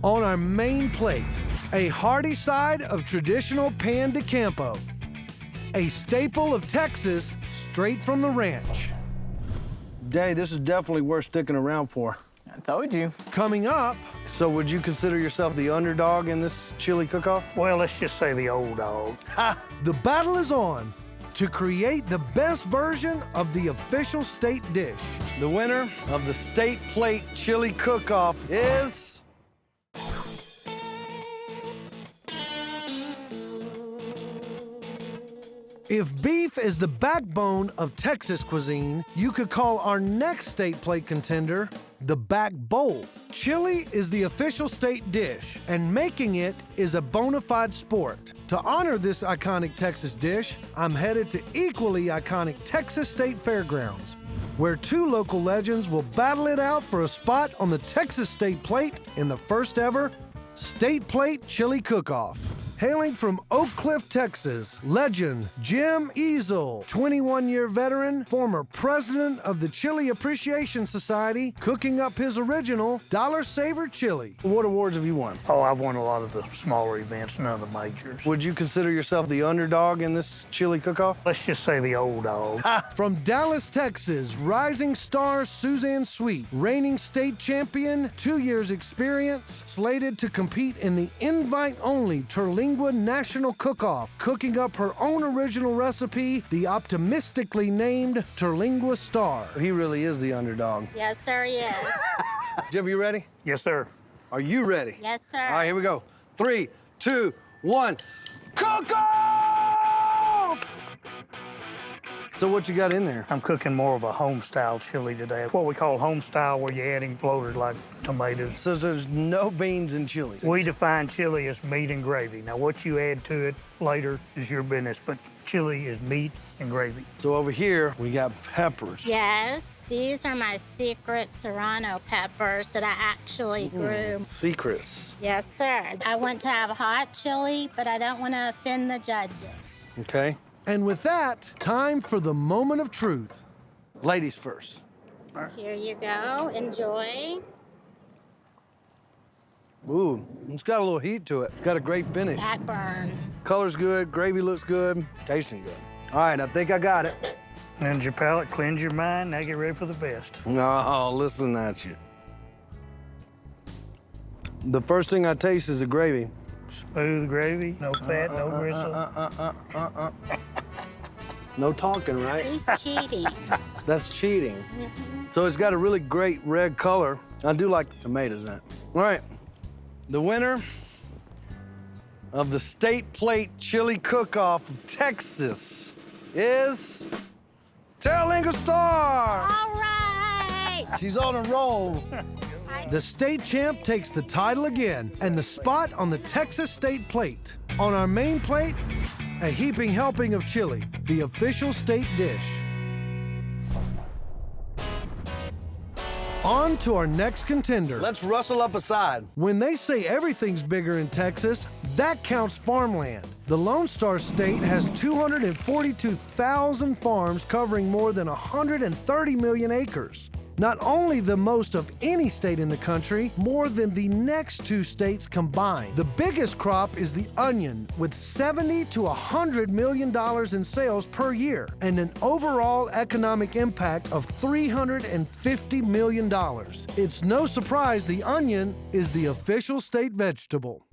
On our main plate, a hearty side of traditional Pan de Campo, a staple of Texas straight from the ranch. Day, this is definitely worth sticking around for. I told you. Coming up, so would you consider yourself the underdog in this chili cook-off? Well, let's just say the old dog. The battle is on to create the best version of the official state dish. The winner of the state plate chili cook-off is... If beef is the backbone of Texas cuisine, you could call our next state plate contender the back bowl. Chili is the official state dish, and making it is a bona fide sport. To honor this iconic Texas dish, I'm headed to equally iconic Texas State Fairgrounds, where two local legends will battle it out for a spot on the Texas State Plate in the first ever State Plate Chili Cook-Off. Hailing from Oak Cliff, Texas, legend Jim Easel, 21-year veteran, former president of the Chili Appreciation Society, cooking up his original Dollar Saver chili. What awards have you won? Oh, I've won a lot of the smaller events, none of the majors. Would you consider yourself the underdog in this chili cook-off? Let's just say the old dog. From Dallas, Texas, rising star Suzanne Sweet, reigning state champion, 2 years experience, slated to compete in the invite-only Terlingua National Cook-Off, cooking up her own original recipe, the optimistically named Terlingua Star. He really is the underdog. Yes, sir, he is. Jim, you ready? Yes, sir. Are you ready? Yes, sir. All right, here we go. 3, 2, 1. Cook-off! So what you got in there? I'm cooking more of a home-style chili today. What we call home-style, where you're adding floaters like tomatoes. So there's no beans in chili? We define chili as meat and gravy. Now, what you add to it later is your business, but chili is meat and gravy. So over here, we got peppers. Yes, these are my secret serrano peppers that I actually grew. Secrets. Yes, sir. I want to have hot chili, but I don't want to offend the judges. Okay. And with that, time for the moment of truth. Ladies first. Here you go. Enjoy. Ooh, it's got a little heat to it. It's got a great finish. Back burn. Color's good, gravy looks good, tasting good. All right, I think I got it. Cleanse your palate, cleanse your mind, now get ready for the best. Oh, listen at you. The first thing I taste is the gravy. Smooth gravy, no fat, no gristle. No talking, right? He's cheating. That's cheating. So it's got a really great red color. I do like the tomatoes in it. All right, the winner of the State Plate Chili Cook-Off of Texas is Terralinga Star. All right. She's on a roll. The state champ takes the title again and the spot on the Texas State Plate. On our main plate, a heaping helping of chili, the official state dish. On to our next contender. Let's rustle up a side. When they say everything's bigger in Texas, that counts farmland. The Lone Star State has 242,000 farms covering more than 130 million acres. Not only the most of any state in the country, more than the next two states combined. The biggest crop is the onion, with $70 to $100 million in sales per year, and an overall economic impact of $350 million. It's no surprise the onion is the official state vegetable.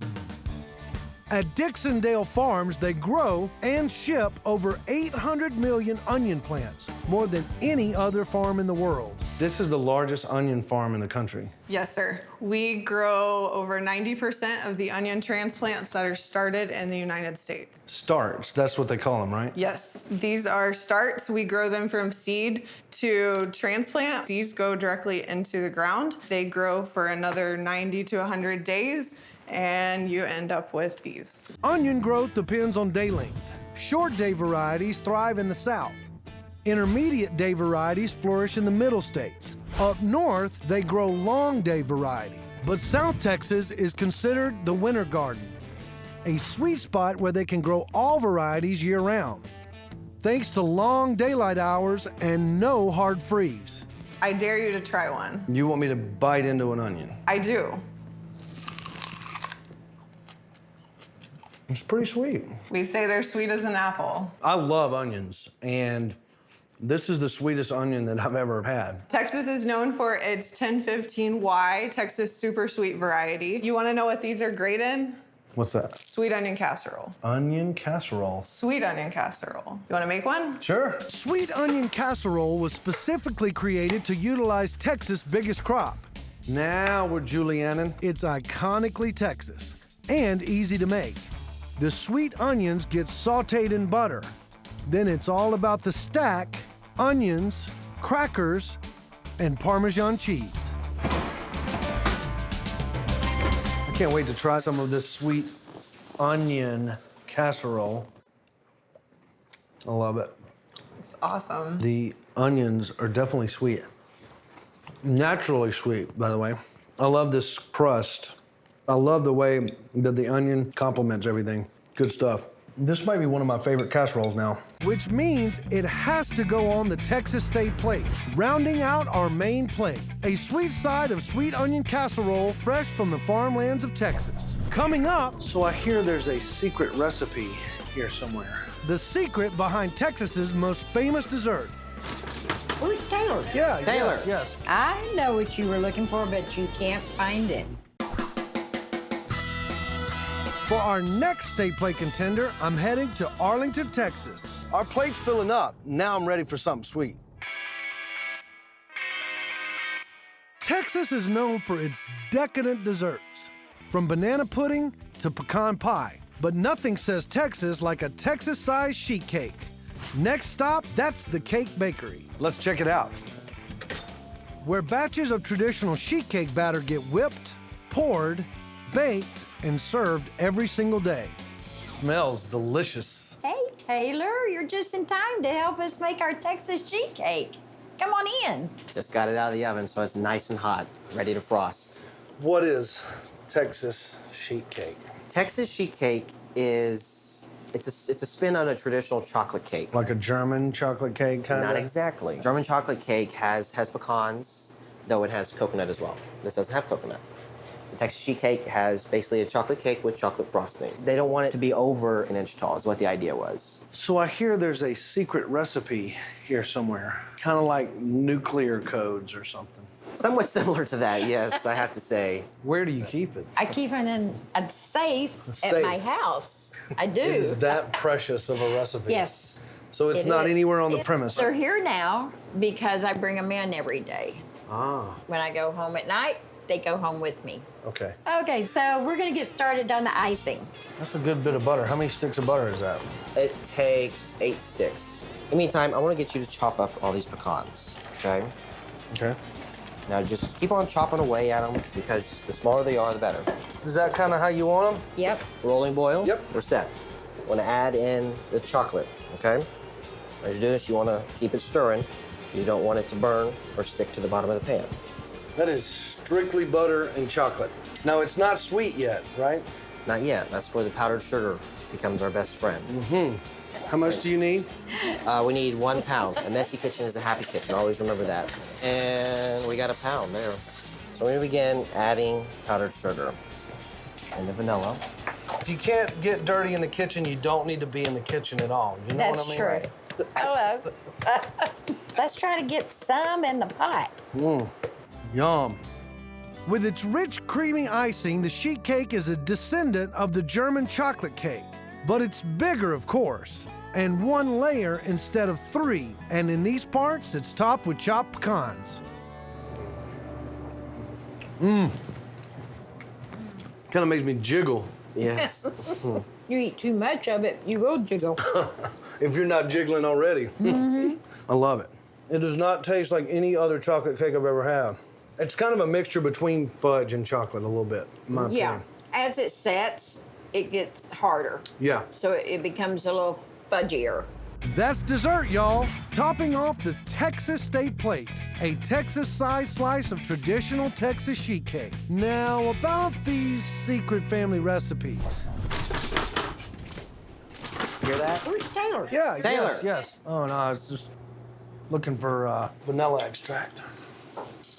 At Dixondale Farms, they grow and ship over 800 million onion plants, more than any other farm in the world. This is the largest onion farm in the country. Yes, sir. We grow over 90% of the onion transplants that are started in the United States. Starts, that's what they call them, right? Yes, these are starts. We grow them from seed to transplant. These go directly into the ground. They grow for another 90 to 100 days, and you end up with these. Onion growth depends on day length. Short day varieties thrive in the south. Intermediate day varieties flourish in the middle states. Up north, they grow long day variety. But South Texas is considered the winter garden, a sweet spot where they can grow all varieties year round, thanks to long daylight hours and no hard freeze. I dare you to try one. You want me to bite into an onion? I do. It's pretty sweet. We say they're sweet as an apple. I love onions, and this is the sweetest onion that I've ever had. Texas is known for its 1015Y Texas super sweet variety. You want to know what these are great in? What's that? Sweet onion casserole. Onion casserole. Sweet onion casserole. You want to make one? Sure. Sweet onion casserole was specifically created to utilize Texas' biggest crop. Now we're Julianin. It's iconically Texas and easy to make. The sweet onions get sauteed in butter. Then it's all about the stack, onions, crackers, and Parmesan cheese. I can't wait to try some of this sweet onion casserole. I love it. It's awesome. The onions are definitely sweet. Naturally sweet, by the way. I love this crust. I love the way that the onion complements everything. Good stuff. This might be one of my favorite casseroles now. Which means it has to go on the Texas State Plate, rounding out our main plate. A sweet side of sweet onion casserole fresh from the farmlands of Texas. Coming up... So I hear there's a secret recipe here somewhere. The secret behind Texas's most famous dessert. Where's Taylor? Yeah, Taylor. Yes. I know what you were looking for, but you can't find it. For our next State Plate contender, I'm heading to Arlington, Texas. Our plate's filling up. Now I'm ready for something sweet. Texas is known for its decadent desserts, from banana pudding to pecan pie. But nothing says Texas like a Texas-sized sheet cake. Next stop, that's the Cake Bakery. Let's check it out. Where batches of traditional sheet cake batter get whipped, poured, baked, and served every single day. Smells delicious. Hey, Taylor, you're just in time to help us make our Texas sheet cake. Come on in. Just got it out of the oven, so it's nice and hot, ready to frost. What is Texas sheet cake? Texas sheet cake is It's a spin on a traditional chocolate cake. Like a German chocolate cake, kind of? Not exactly. German chocolate cake has pecans, though it has coconut as well. This doesn't have coconut. The Texas sheet cake has basically a chocolate cake with chocolate frosting. They don't want it to be over an inch tall, is what the idea was. So I hear there's a secret recipe here somewhere, kind of like nuclear codes or something. Somewhat similar to that, yes, I have to say. Where do you keep it? I keep it in a safe, safe. at my house. I do. It is that precious of a recipe? Yes. So it's It not is. anywhere on the premise? They're here now because I bring them in every day. Ah, When I go home at night, they go home with me. okay. Okay, so we're gonna get started on the icing. That's a good bit of butter. How many sticks of butter is that? It takes 8 sticks. In the meantime, I want to get you to chop up all these pecans, okay? Okay. Now just keep on chopping away at them because the smaller they are, the better. Is that kind of how you want them? Yep. Rolling boil? Yep. We're set. Want to add in the chocolate, okay? As you do this, you want to keep it stirring. You don't want it to burn or stick to the bottom of the pan. That is strictly butter and chocolate. Now, it's not sweet yet, right? Not yet. That's where the powdered sugar becomes our best friend. Mm-hmm. How much do you need? We need 1 pound. A messy kitchen is a happy kitchen. Always remember that. And we got 1 pound there. So we're going to begin adding powdered sugar and the vanilla. If you can't get dirty in the kitchen, you don't need to be in the kitchen at all. You know That's what I mean? true. Hello. Let's try to get some in the pot. Yum. With its rich, creamy icing, the sheet cake is a descendant of the German chocolate cake. But it's bigger, of course, and 1 layer instead of 3. And in these parts, it's topped with chopped pecans. Mmm. Kind of makes me jiggle. Yes. You eat too much of it, you will jiggle. If you're not jiggling already. I love it. It does not taste like any other chocolate cake I've ever had. It's kind of a mixture between fudge and chocolate a little bit, in my opinion. As it sets, it gets harder. Yeah. So it becomes a little fudgier. That's dessert, y'all. Topping off the Texas State Plate, a Texas-sized slice of traditional Texas sheet cake. Now, about these secret family recipes. Hear that? Where's Taylor? Yeah, Taylor. Yes. Oh, no, I was just looking for vanilla extract.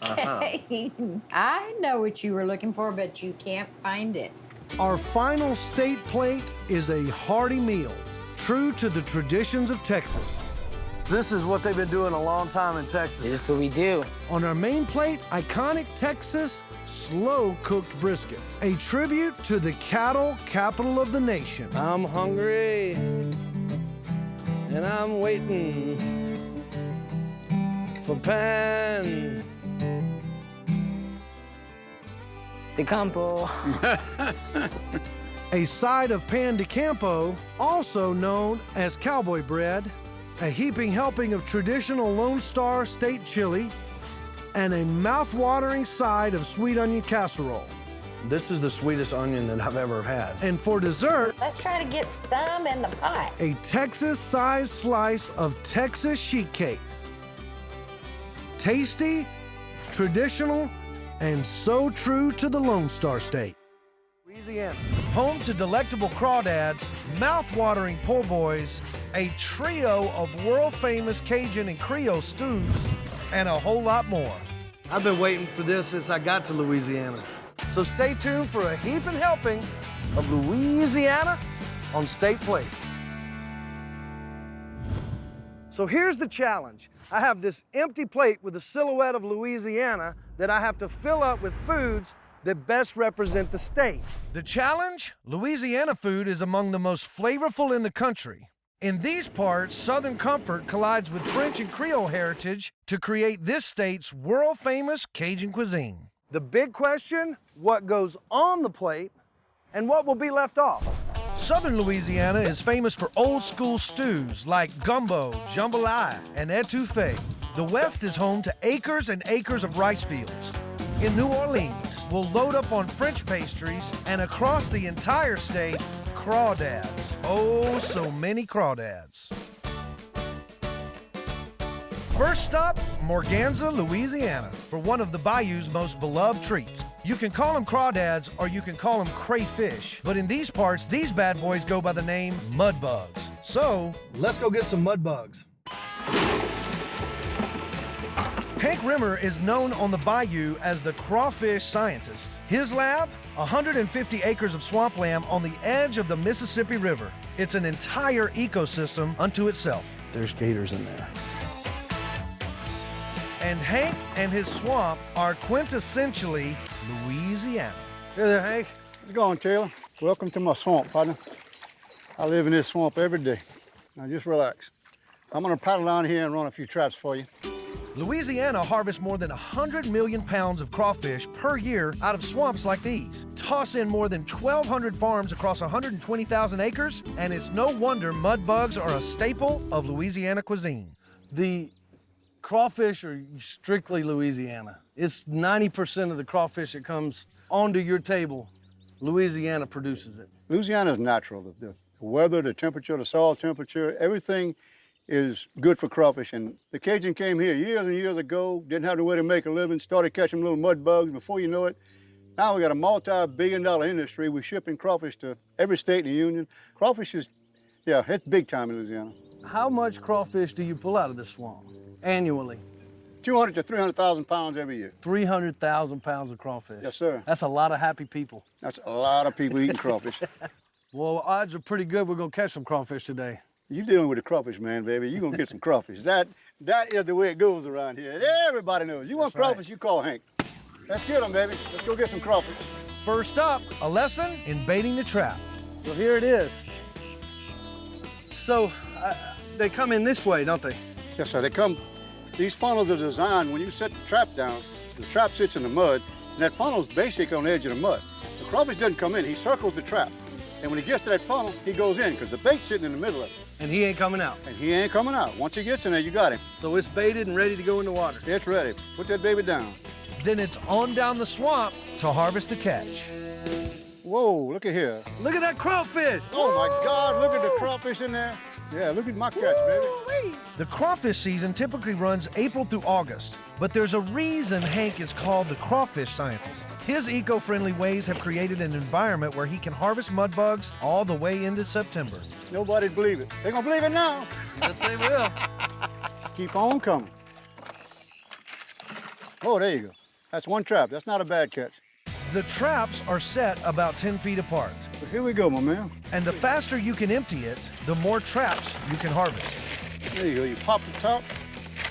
I know what you were looking for, but you can't find it. Our final state plate is a hearty meal, true to the traditions of Texas. This is what they've been doing a long time in Texas. This is what we do. On our main plate, iconic Texas slow-cooked brisket, a tribute to the cattle capital of the nation. I'm hungry, and I'm waiting for pan. De Campo. A side of pan de campo, also known as cowboy bread, a heaping helping of traditional Lone Star State chili, and a mouth-watering side of sweet onion casserole. This is the sweetest onion that I've ever had. And for dessert, Let's try to get some in the pot. a Texas-sized slice of Texas sheet cake. Tasty, traditional, and so true to the Lone Star State. Louisiana, home to delectable crawdads, mouth-watering po' boys, a trio of world-famous Cajun and Creole stews, and a whole lot more. I've been waiting for this since I got to Louisiana. So stay tuned for a heaping helping of Louisiana on State Plate. So here's the challenge. I have this empty plate with a silhouette of Louisiana that I have to fill up with foods that best represent the state. The challenge? Louisiana food is among the most flavorful in the country. In these parts, Southern comfort collides with French and Creole heritage to create this state's world-famous Cajun cuisine. The big question, what goes on the plate and what will be left off? Southern Louisiana is famous for old-school stews like gumbo, jambalaya, and etouffee. The West is home to acres and acres of rice fields. In New Orleans, we'll load up on French pastries, and across the entire state, crawdads. Oh, so many crawdads. First stop, Morganza, Louisiana, for one of the bayou's most beloved treats. You can call them crawdads or you can call them crayfish, but in these parts, these bad boys go by the name mud bugs. So, let's go get some mud bugs. Hank Rimmer is known on the bayou as the crawfish scientist. His lab, 150 acres of swampland on the edge of the Mississippi River. It's an entire ecosystem unto itself. There's gators in there. And Hank and his swamp are quintessentially Louisiana. Hey there, Hank. How's it going, Taylor? Welcome to my swamp, partner. I live in this swamp every day. Now just relax. I'm gonna paddle down here and run a few traps for you. Louisiana harvests more than 100 million pounds of crawfish per year out of swamps like these. Toss in more than 1,200 farms across 120,000 acres, and it's no wonder mud bugs are a staple of Louisiana cuisine. The crawfish are strictly Louisiana. It's 90% of the crawfish that comes onto your table, Louisiana produces it. Louisiana is natural. The weather, the temperature, the soil temperature, everything is good for crawfish. And the Cajun came here years and years ago, didn't have no way to make a living, started catching little mud bugs. Before you know it, now we got a multi-billion-dollar industry. We're shipping crawfish to every state in the union. Crawfish is, yeah, it's big time in Louisiana. How much crawfish do you pull out of this swamp annually? 200 to 300,000 pounds every year. 300,000 pounds of crawfish. Yes, sir. That's a lot of happy people. That's a lot of people eating crawfish. Well, odds are pretty good we're gonna catch some crawfish today. You're dealing with the crawfish, man, baby. You're gonna get some crawfish. That is the way it goes around here. Everybody knows. You want crawfish, you call Hank. Let's get them, baby. Let's go get some crawfish. First up, a lesson in baiting the trap. So here it is. So they come in this way, don't they? Yes, sir. They come. These funnels are designed when you set the trap down. The trap sits in the mud, and that funnel's basically on the edge of the mud. The crawfish doesn't come in. He circles the trap, and when he gets to that funnel, he goes in because the bait's sitting in the middle of it. And he ain't coming out. And he ain't coming out. Once he gets in there, you got him. So it's baited and ready to go in the water. It's ready. Put that baby down. Then it's on down the swamp to harvest the catch. Whoa, look at here. Look at that crawfish. Oh my God, look at the crawfish in there. Yeah, look at my catch, baby. The crawfish season typically runs April through August, but there's a reason Hank is called the crawfish scientist. His eco-friendly ways have created an environment where he can harvest mud bugs all the way into September. Nobody'd believe it. They're gonna believe it now. Yes, they will. Keep on coming. Oh, there you go. That's one trap. That's not a bad catch. The traps are set about 10 feet apart. But here we go, my man. And the faster you can empty it, the more traps you can harvest. There you go. You pop the top.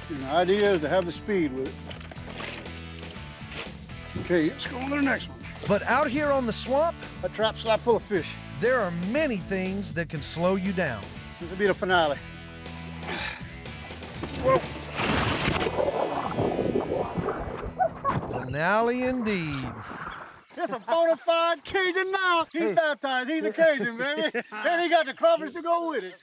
And the idea is to have the speed with it. Okay, let's go on to the next one. But out here on the swamp, a trap slap full of fish. There are many things that can slow you down. This will be the finale. Whoa. Finale indeed. It's a bona fide Cajun now. He's baptized. He's a Cajun, baby. And he got the crawfish to go with it.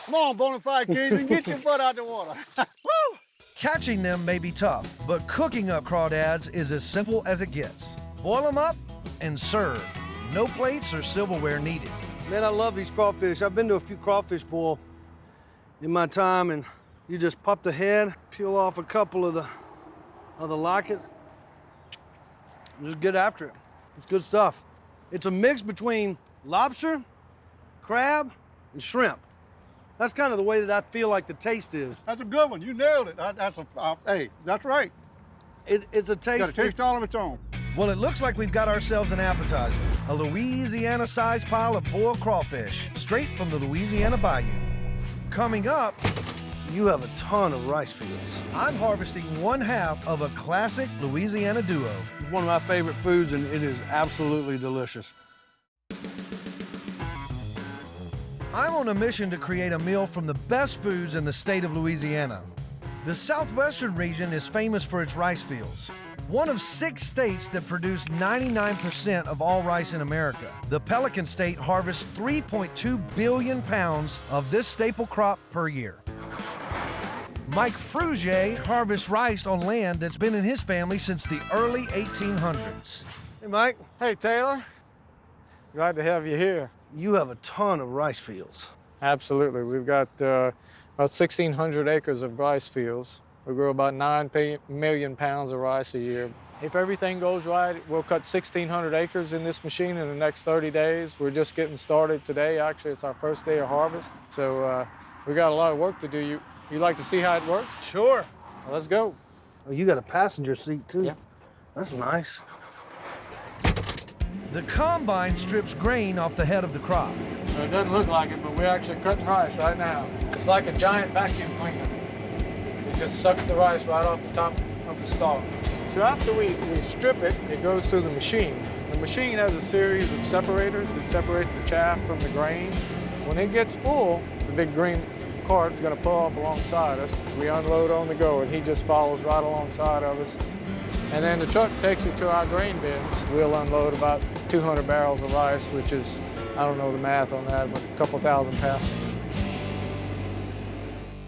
Come on, bona fide Cajun, get your butt out the water. Woo! Catching them may be tough, but cooking up crawdads is as simple as it gets. Boil them up and serve. No plates or silverware needed. Man, I love these crawfish. I've been to a few crawfish boil in my time, and you just pop the head, peel off a couple of the locket, and just get after it. It's good stuff. It's a mix between lobster, crab, and shrimp. That's kind of the way that I feel like the taste is. That's a good one. You nailed it. Hey, that's right. It's a taste. Got a taste all of its own. Well, it looks like we've got ourselves an appetizer. A Louisiana-sized pile of boiled crawfish, straight from the Louisiana Bayou. Coming up, you have a ton of rice fields. I'm harvesting 1/2 of a classic Louisiana duo. It's one of my favorite foods, and it is absolutely delicious. I'm on a mission to create a meal from the best foods in the state of Louisiana. The southwestern region is famous for its rice fields. One of 6 states that produce 99% of all rice in America. The Pelican State harvests 3.2 billion pounds of this staple crop per year. Mike Frugier harvests rice on land that's been in his family since the early 1800s. Hey, Mike. Hey, Taylor. Glad to have you here. You have a ton of rice fields. Absolutely. We've got about 1,600 acres of rice fields. We grow about 9 million pounds of rice a year. If everything goes right, we'll cut 1,600 acres in this machine in the next 30 days. We're just getting started today. Actually, it's our first day of harvest. So we got a lot of work to do. You like to see how it works? Sure. Well, let's go. Oh, you got a passenger seat too. Yeah. That's nice. The combine strips grain off the head of the crop. So it doesn't look like it, but we're actually cutting rice right now. It's like a giant vacuum cleaner. It just sucks the rice right off the top of the stalk. So after we strip it, it goes through the machine. The machine has a series of separators that separates the chaff from the grain. When it gets full, the big green cart's gonna pull up alongside us. We unload on the go, and he just follows right alongside of us. And then the truck takes it to our grain bins. We'll unload about 200 barrels of rice, which is, I don't know the math on that, but a couple thousand pounds.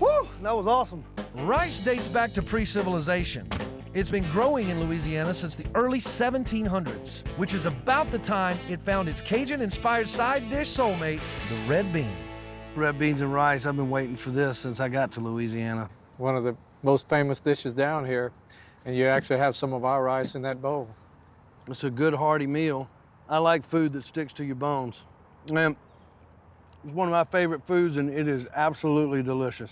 Woo, that was awesome. Rice dates back to pre-civilization. It's been growing in Louisiana since the early 1700s, which is about the time it found its Cajun-inspired side dish soulmate, the red bean. Red beans and rice, I've been waiting for this since I got to Louisiana. One of the most famous dishes down here, and you actually have some of our rice in that bowl. It's a good, hearty meal. I like food that sticks to your bones. And it's one of my favorite foods, and it is absolutely delicious.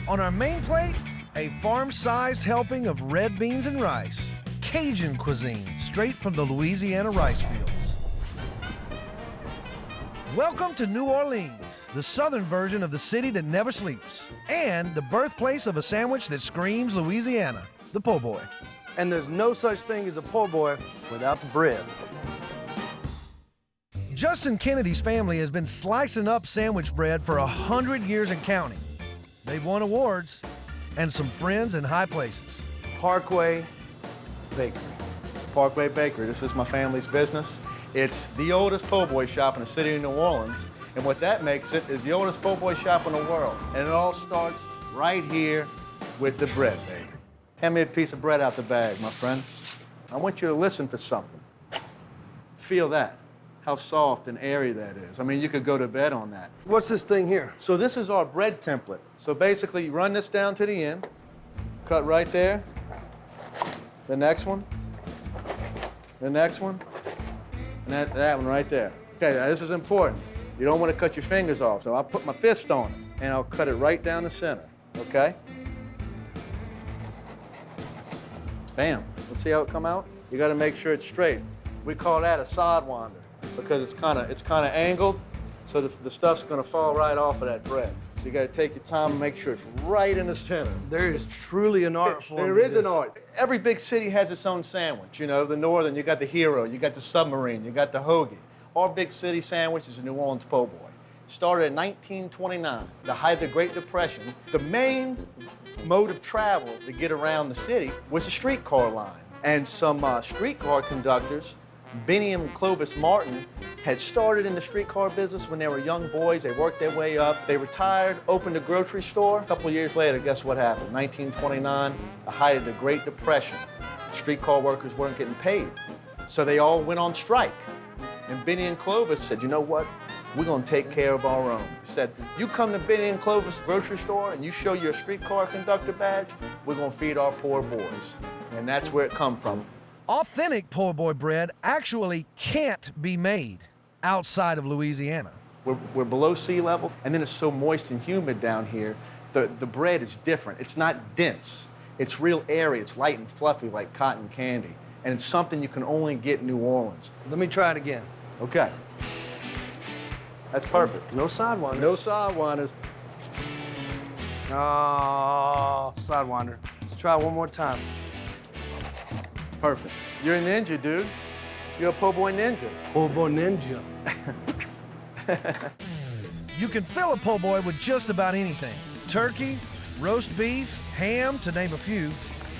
On our main plate, a farm-sized helping of red beans and rice. Cajun cuisine, straight from the Louisiana rice fields. Welcome to New Orleans, the southern version of the city that never sleeps, and the birthplace of a sandwich that screams Louisiana, the po' boy. And there's no such thing as a po' boy without the bread. Justin Kennedy's family has been slicing up sandwich bread for 100 years and counting. They've won awards and some friends in high places. Parkway Bakery. Parkway Bakery, this is my family's business. It's the oldest po' boy shop in the city of New Orleans, and what that makes it is the oldest po' boy shop in the world. And it all starts right here with the bread, baby. Hand me a piece of bread out the bag, my friend. I want you to listen for something. Feel that, how soft and airy that is. I mean, you could go to bed on that. What's this thing here? So this is our bread template. So basically, you run this down to the end, cut right there, the next one, the next one, and that one right there. Okay, now this is important. You don't want to cut your fingers off, so I'll put my fist on it, and I'll cut it right down the center, okay? Bam. Let's see how it come out. You got to make sure it's straight. We call that a sidewinder because it's kind of angled, so the stuff's going to fall right off of that bread. So you got to take your time and make sure it's right in the center. There is truly an art form. There is an art. Every big city has its own sandwich. You know, the northern, you got the Hero, you got the Submarine, you got the Hoagie. Our big city sandwich is the New Orleans po' boy. Started in 1929, the height of the Great Depression. The main mode of travel to get around the city was the streetcar line. And some streetcar conductors, Benny and Clovis Martin, had started in the streetcar business when they were young boys. They worked their way up. They retired, opened a grocery store. A couple of years later, guess what happened? 1929, the height of the Great Depression. Streetcar workers weren't getting paid. So they all went on strike. And Benny and Clovis said, you know what? We're gonna take care of our own. He said, you come to Benny and Clovis grocery store and you show your streetcar conductor badge, we're gonna feed our poor boys. And that's where it come from. Authentic po' boy bread actually can't be made outside of Louisiana. We're below sea level, and then it's so moist and humid down here, the bread is different. It's not dense. It's real airy. It's light and fluffy like cotton candy. And it's something you can only get in New Orleans. Let me try it again. Okay. That's perfect. No sidewinders. No sidewinders. Oh, sidewinder. Let's try it one more time. Perfect. You're a ninja, dude. You're a po' boy ninja. Po' boy ninja. You can fill a po' boy with just about anything. Turkey, roast beef, ham, to name a few.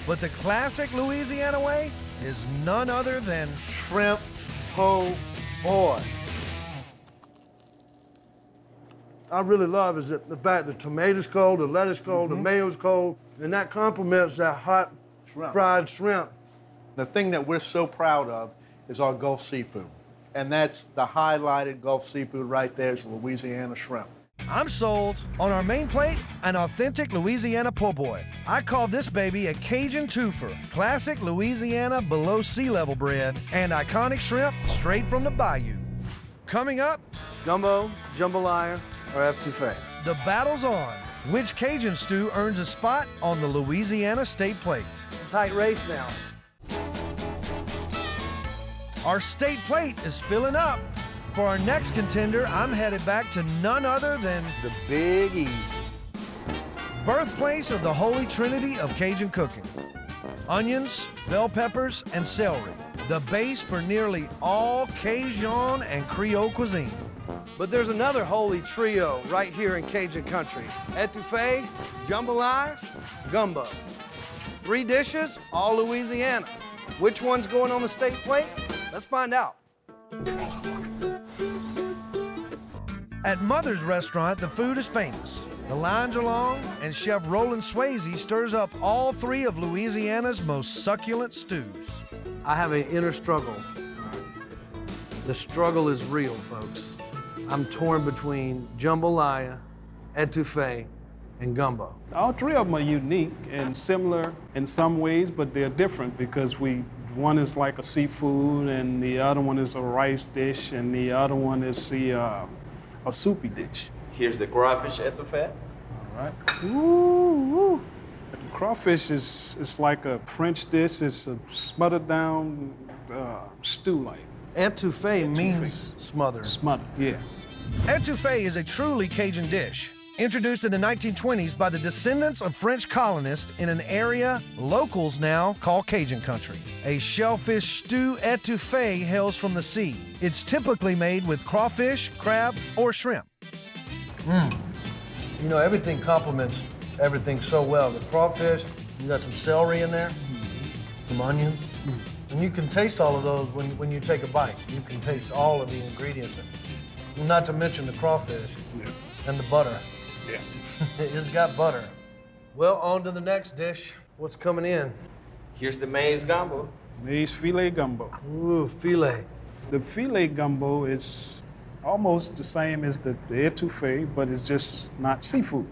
But the classic Louisiana way is none other than shrimp po' boy. I really love is that the fact the tomato's cold, the lettuce cold, the mayo's cold, and that complements that hot fried shrimp. The thing that we're so proud of is our Gulf seafood. And that's the highlighted Gulf seafood right there is Louisiana shrimp. I'm sold. On our main plate, an authentic Louisiana po' boy. I call this baby a Cajun twofer. Classic Louisiana below sea level bread and iconic shrimp straight from the bayou. Coming up, Gumbo, jambalaya, or etouffee? the battle's on. Which Cajun stew earns a spot on the Louisiana state plate? Tight race now. Our state plate is filling up. For our next contender, I'm headed back to none other than the Big Easy. Birthplace of the holy trinity of Cajun cooking. Onions, bell peppers, and celery. The base for nearly all Cajun and Creole cuisine. But there's another holy trio right here in Cajun country. Etouffee, jambalaya, gumbo. 3 dishes, all Louisiana. Which one's going on the state plate? Let's find out. At Mother's Restaurant, the food is famous. The lines are long, and Chef Roland Swayze stirs up all 3 of Louisiana's most succulent stews. I have an inner struggle. The struggle is real, folks. I'm torn between jambalaya, etouffee, and gumbo. All 3 of them are unique and similar in some ways, but they're different because one is like a seafood, and the other one is a rice dish, and the other one is a soupy dish. Here's the crawfish etouffee. All right. Ooh. The crawfish is like a French dish. It's a smothered down stew-like. Etouffee means smothered. Smothered, yeah. Etouffee is a truly Cajun dish, introduced in the 1920s by the descendants of French colonists in an area locals now call Cajun country. A shellfish stew etouffee hails from the sea. It's typically made with crawfish, crab, or shrimp. You know, everything complements everything so well. The crawfish, you got some celery in there, some onions, and you can taste all of those when you take a bite. You can taste all of the ingredients. Not to mention the crawfish and the butter. Yeah. It's got butter. Well, on to the next dish. What's coming in? Here's the maize gumbo. Maize filet gumbo. Ooh, filet. The filet gumbo is almost the same as the etouffee, but it's just not seafood.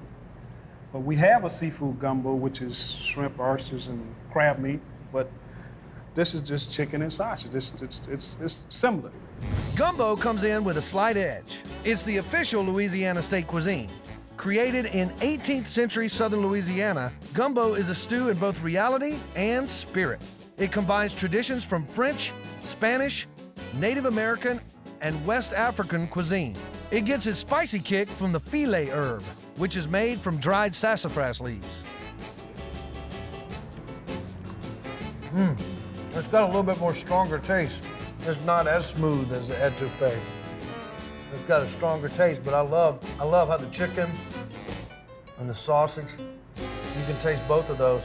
But we have a seafood gumbo, which is shrimp, oysters, and crab meat, but this is just chicken and sausage. It's similar. Gumbo comes in with a slight edge. It's the official Louisiana state cuisine. Created in 18th century southern Louisiana, gumbo is a stew in both reality and spirit. It combines traditions from French, Spanish, Native American, and West African cuisine. It gets its spicy kick from the filet herb, which is made from dried sassafras leaves. It's got a little bit more stronger taste. It's not as smooth as the etouffee. It's got a stronger taste, but I love how the chicken and the sausage, you can taste both of those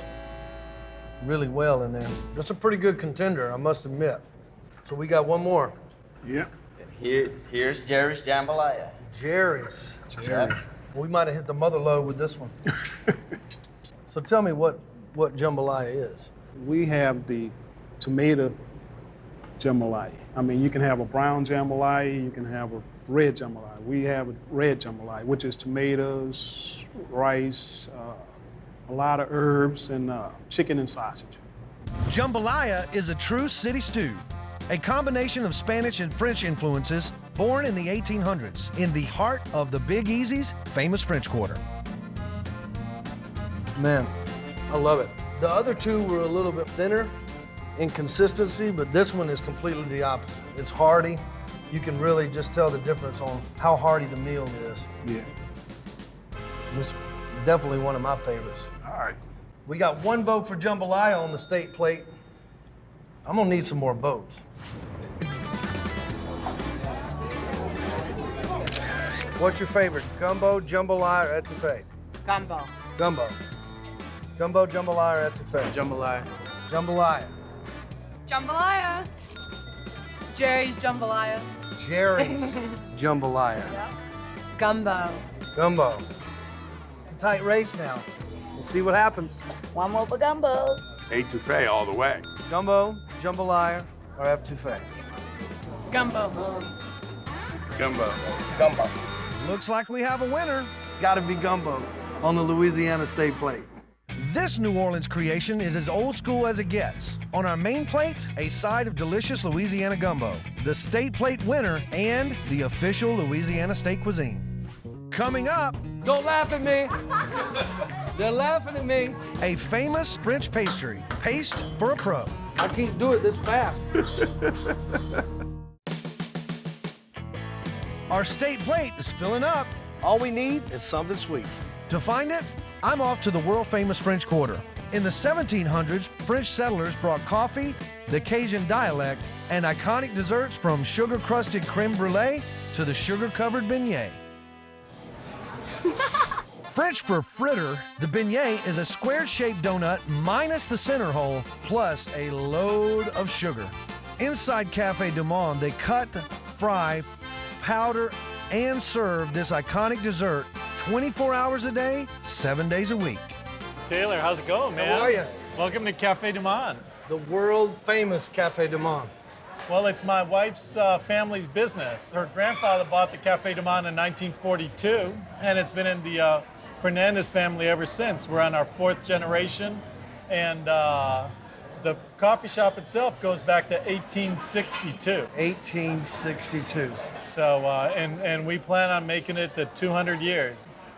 really well in there. That's a pretty good contender, I must admit. So we got one more. Yeah. Here's Jerry's jambalaya. Jerry's. Jerry. We might have hit the mother lode with this one. So tell me what jambalaya is. We have the tomato jambalaya. I mean, you can have a brown jambalaya, you can have a red jambalaya. We have a red jambalaya, which is tomatoes, rice, a lot of herbs, and chicken and sausage. Jambalaya is a true city stew, a combination of Spanish and French influences, born in the 1800s in the heart of the Big Easy's famous French Quarter. Man, I love it. The other two were a little bit thinner in consistency, but this one is completely the opposite. It's hearty. You can really just tell the difference on how hearty the meal is. Yeah. This is definitely one of my favorites. All right. We got one boat for jambalaya on the state plate. I'm gonna need some more boats. What's your favorite? Gumbo, jambalaya, or etouffee? Gumbo. Gumbo. Gumbo, jambalaya, or etouffee? Jambalaya. Jambalaya. Jambalaya. Jerry's jambalaya. Jerry's jambalaya. Gumbo. Gumbo. It's a tight race now. We'll see what happens. One more for gumbo. Etouffee all the way. Gumbo, jambalaya, or etouffee? Gumbo. Gumbo. Gumbo. Looks like we have a winner. It's gotta be gumbo on the Louisiana State Plate. This New Orleans creation is as old school as it gets. On our main plate, a side of delicious Louisiana gumbo, the State Plate winner, and the official Louisiana state cuisine. Coming up, Don't laugh at me. They're laughing at me. a famous French pastry, paste for a pro. I can't do it this fast. Our State Plate is filling up. All we need is something sweet. To find it, I'm off to the world-famous French Quarter. In the 1700s, French settlers brought coffee, the Cajun dialect, and iconic desserts from sugar-crusted creme brulee to the sugar-covered beignet. French for fritter, the beignet is a square-shaped donut minus the center hole, plus a load of sugar. Inside Café du Monde, they cut, fry, powder, and serve this iconic dessert 24 hours a day, 7 days a week. Taylor, how's it going, man? How are you? Welcome to Café du Monde. The world-famous Café du Monde. Well, it's my wife's family's business. Her grandfather bought the Café du Monde in 1942, and it's been in the Fernandez family ever since. We're on our 4th generation, and the coffee shop itself goes back to 1862. 1862. So, and we plan on making it to 200 years,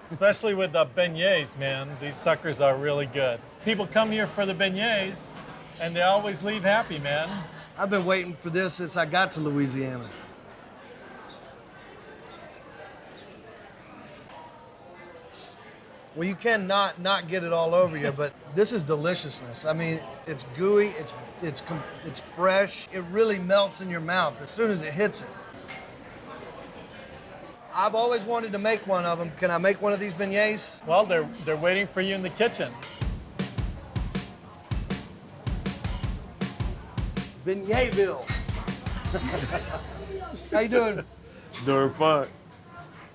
especially with the beignets, man. These suckers are really good. People come here for the beignets, and they always leave happy, man. I've been waiting for this since I got to Louisiana. Well, you cannot not get it all over you, but this is deliciousness. I mean, it's gooey, it's fresh. It really melts in your mouth as soon as it hits it. I've always wanted to make one of them. Can I make one of these beignets? Well, they're waiting for you in the kitchen. Beignetville. How you doing? Doing fine.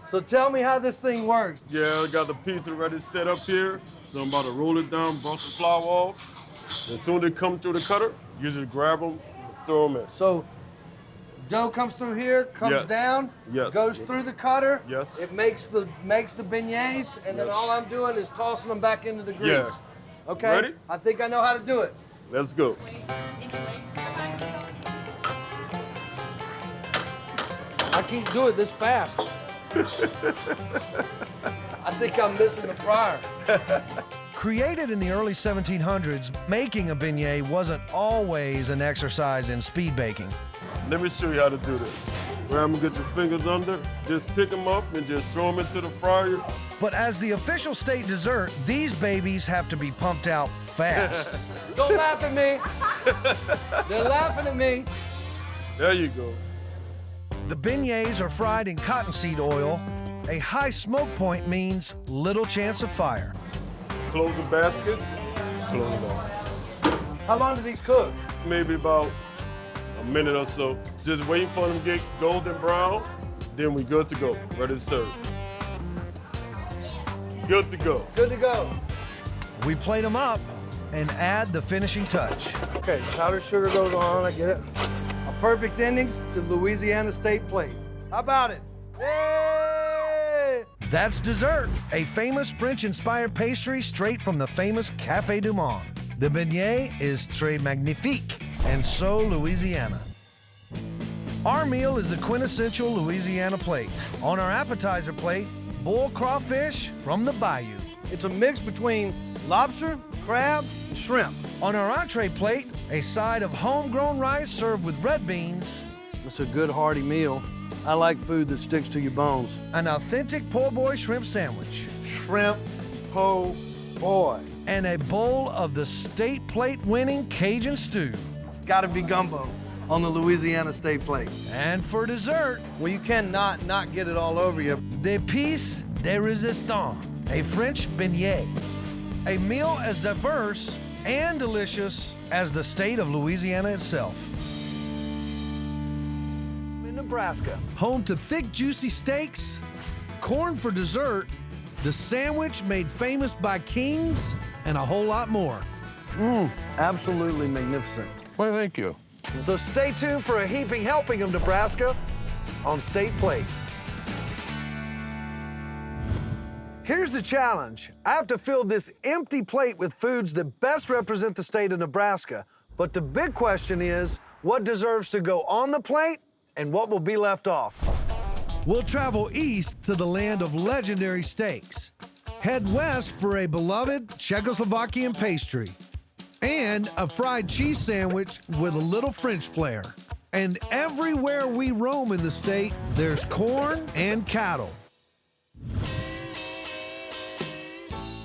So tell me how this thing works. Yeah, I got the pizza ready set up here. So I'm about to roll it down, brush the flour off. As soon as they come through the cutter, you just grab them, throw them in. So dough comes through here, comes Yes. down, Yes. goes through the cutter. Yes. It makes the beignets, and then all I'm doing is tossing them back into the grease. Yeah. Okay. Ready? I think I know how to do it. Let's go. I can't do it this fast. I think I'm missing the fryer. Created in the early 1700s, making a beignet wasn't always an exercise in speed baking. Let me show you how to do this. Grab them, get your fingers under, just pick them up and just throw them into the fryer. But as the official state dessert, these babies have to be pumped out fast. Don't laugh at me. They're laughing at me. There you go. The beignets are fried in cottonseed oil. A high smoke point means little chance of fire. Close the basket, close it off. How long do these cook? Maybe about a minute or so. Just waiting for them to get golden brown, then we good to go, ready to serve. Good to go. Good to go. We plate them up and add the finishing touch. Okay, powdered sugar goes on, I get it. A perfect ending to Louisiana State Plate. How about it? Yay! That's dessert, a famous French-inspired pastry straight from the famous Café du Monde. The beignet is très magnifique, and so Louisiana. Our meal is the quintessential Louisiana plate. On our appetizer plate, boiled crawfish from the bayou. It's a mix between lobster, crab, and shrimp. On our entree plate, a side of homegrown rice served with red beans. It's a good hearty meal. I like food that sticks to your bones. An authentic po' boy shrimp sandwich. Shrimp po' boy. And a bowl of the State Plate winning Cajun stew. It's gotta be gumbo on the Louisiana State Plate. And for dessert, well, you cannot not get it all over you. Des pièces de résistance, a French beignet. A meal as diverse and delicious as the state of Louisiana itself. In Nebraska. Home to thick, juicy steaks, corn for dessert, the sandwich made famous by kings, and a whole lot more. Absolutely magnificent. Well, thank you. So stay tuned for a heaping helping of Nebraska on State Plate. Here's the challenge. I have to fill this empty plate with foods that best represent the state of Nebraska. But the big question is, what deserves to go on the plate and what will be left off? We'll travel east to the land of legendary steaks. Head west for a beloved Czechoslovakian pastry and a fried cheese sandwich with a little French flair. And everywhere we roam in the state, there's corn and cattle.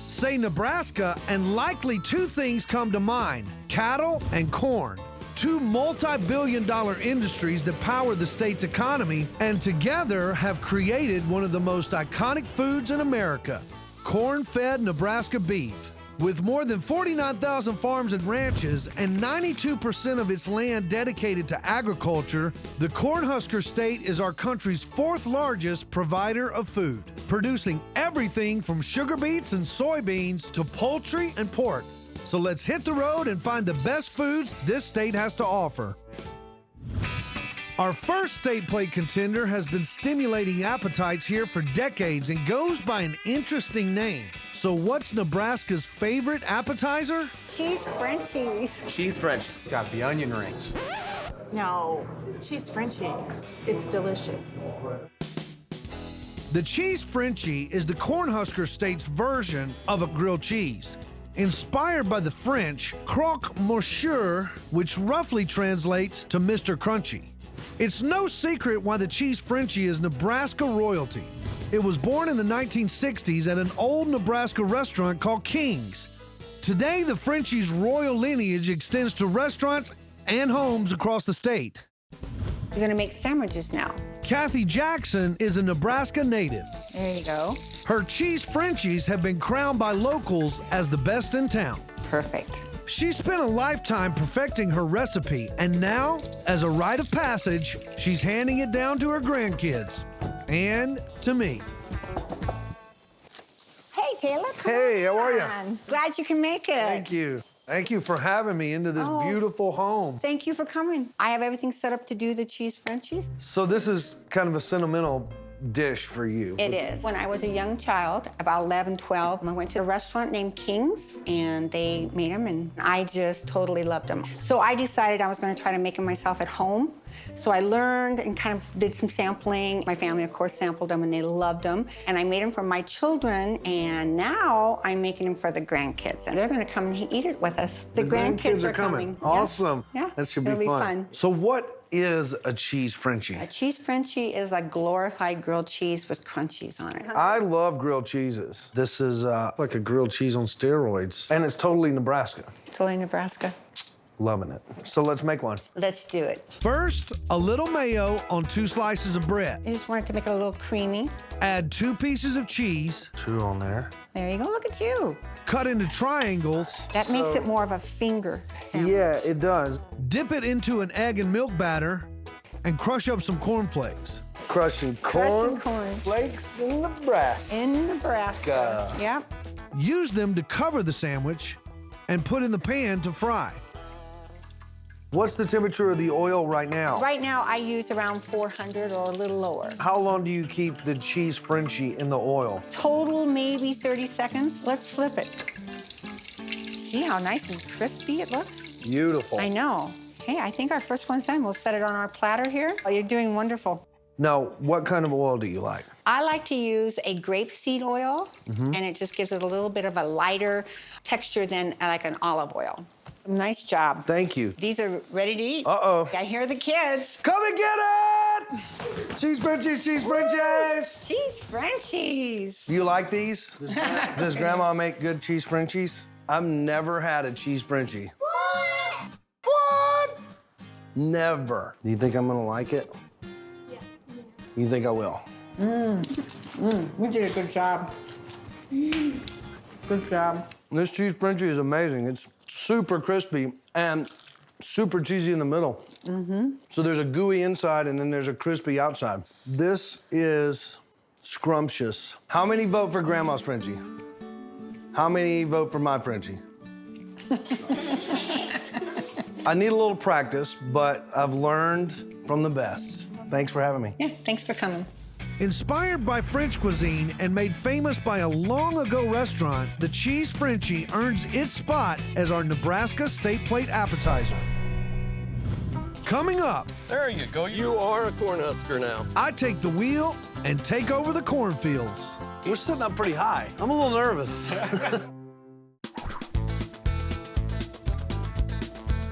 Say Nebraska, and likely two things come to mind: cattle and corn. Two multi-billion-dollar industries that power the state's economy and together have created one of the most iconic foods in America, corn-fed Nebraska beef. With more than 49,000 farms and ranches and 92% of its land dedicated to agriculture, the Cornhusker State is our country's fourth largest provider of food, producing everything from sugar beets and soybeans to poultry and pork. So let's hit the road and find the best foods this state has to offer. Our first state plate contender has been stimulating appetites here for decades and goes by an interesting name. So what's Nebraska's favorite appetizer? Cheese Frenchies. Cheese French. Got the onion rings. No, cheese Frenchie. It's delicious. The Cheese Frenchie is the Cornhusker State's version of a grilled cheese. Inspired by the French croque monsieur, which roughly translates to Mr. Crunchy. It's no secret why the Cheese Frenchie is Nebraska royalty. It was born in the 1960s at an old Nebraska restaurant called King's. Today, the Frenchie's royal lineage extends to restaurants and homes across the state. You're gonna make sandwiches now. Kathy Jackson is a Nebraska native. There you go. Her Cheese Frenchies have been crowned by locals as the best in town. Perfect. She spent a lifetime perfecting her recipe, and now, as a rite of passage, she's handing it down to her grandkids and to me. Hey, Taylor. Hey, how are you? you? Glad you can make it. Thank you. Thank you for having me into this beautiful home. Thank you for coming. I have everything set up to do the cheese Frenchies. So this is kind of a sentimental dish for you. It is. When I was a young child, about 11, 12, I went to a restaurant named King's, and they made them, and I just totally loved them. So I decided I was going to try to make them myself at home. So I learned and kind of did some sampling. My family, of course, sampled them, and they loved them. And I made them for my children, and now I'm making them for the grandkids. And they're going to come and eat it with us. The grandkids are coming. Awesome. Yeah. That should It'll be be fun. fun. So what is a Cheese Frenchie? A cheese Frenchie is a glorified grilled cheese with crunchies on it. I love grilled cheeses. This is like a grilled cheese on steroids, and it's totally Nebraska. Totally Nebraska. Loving it. So let's make one. Let's do it. First, a little mayo on 2 slices of bread. I just wanted to make it a little creamy. Add 2 pieces of cheese. 2 on there. There you go, look at you. Cut into triangles. That makes it more of a finger sandwich. Yeah, it does. Dip it into an egg and milk batter and crush up some cornflakes. Crushing corn flakes in Nebraska. In Nebraska. Yep. Use them to cover the sandwich and put in the pan to fry. What's the temperature of the oil right now? Right now, I use around 400 or a little lower. How long do you keep the Cheese Frenchie in the oil? Total, maybe 30 seconds. Let's flip it. See how nice and crispy it looks? Beautiful. I know. Okay, I think our first one's done. We'll set it on our platter here. Oh, you're doing wonderful. Now, what kind of oil do you like? I like to use a grapeseed oil, and it just gives it a little bit of a lighter texture than like an olive oil. Nice job. Thank you. These are ready to eat. Uh-oh. I hear the kids. Come and get it! Cheese Frenchies, Cheese Frenchies! Cheese Frenchies. Do you like these? Does Grandma make good Cheese Frenchies? I've never had a Cheese Frenchie. What? Never. Do you think I'm gonna like it? Yeah. You think I will? We did a good job. Good job. This Cheese Frenchie is amazing. It's super crispy and super cheesy in the middle. So there's a gooey inside and then there's a crispy outside. This is scrumptious. How many vote for Grandma's Frenchie? How many vote for my Frenchie? I need a little practice, but I've learned from the best. Thanks for having me. Yeah, thanks for coming. Inspired by French cuisine and made famous by a long-ago restaurant, the Cheese Frenchie earns its spot as our Nebraska State Plate appetizer. Coming up. There you go. You are a Cornhusker now. I take the wheel and take over the cornfields. We're sitting up pretty high. I'm a little nervous.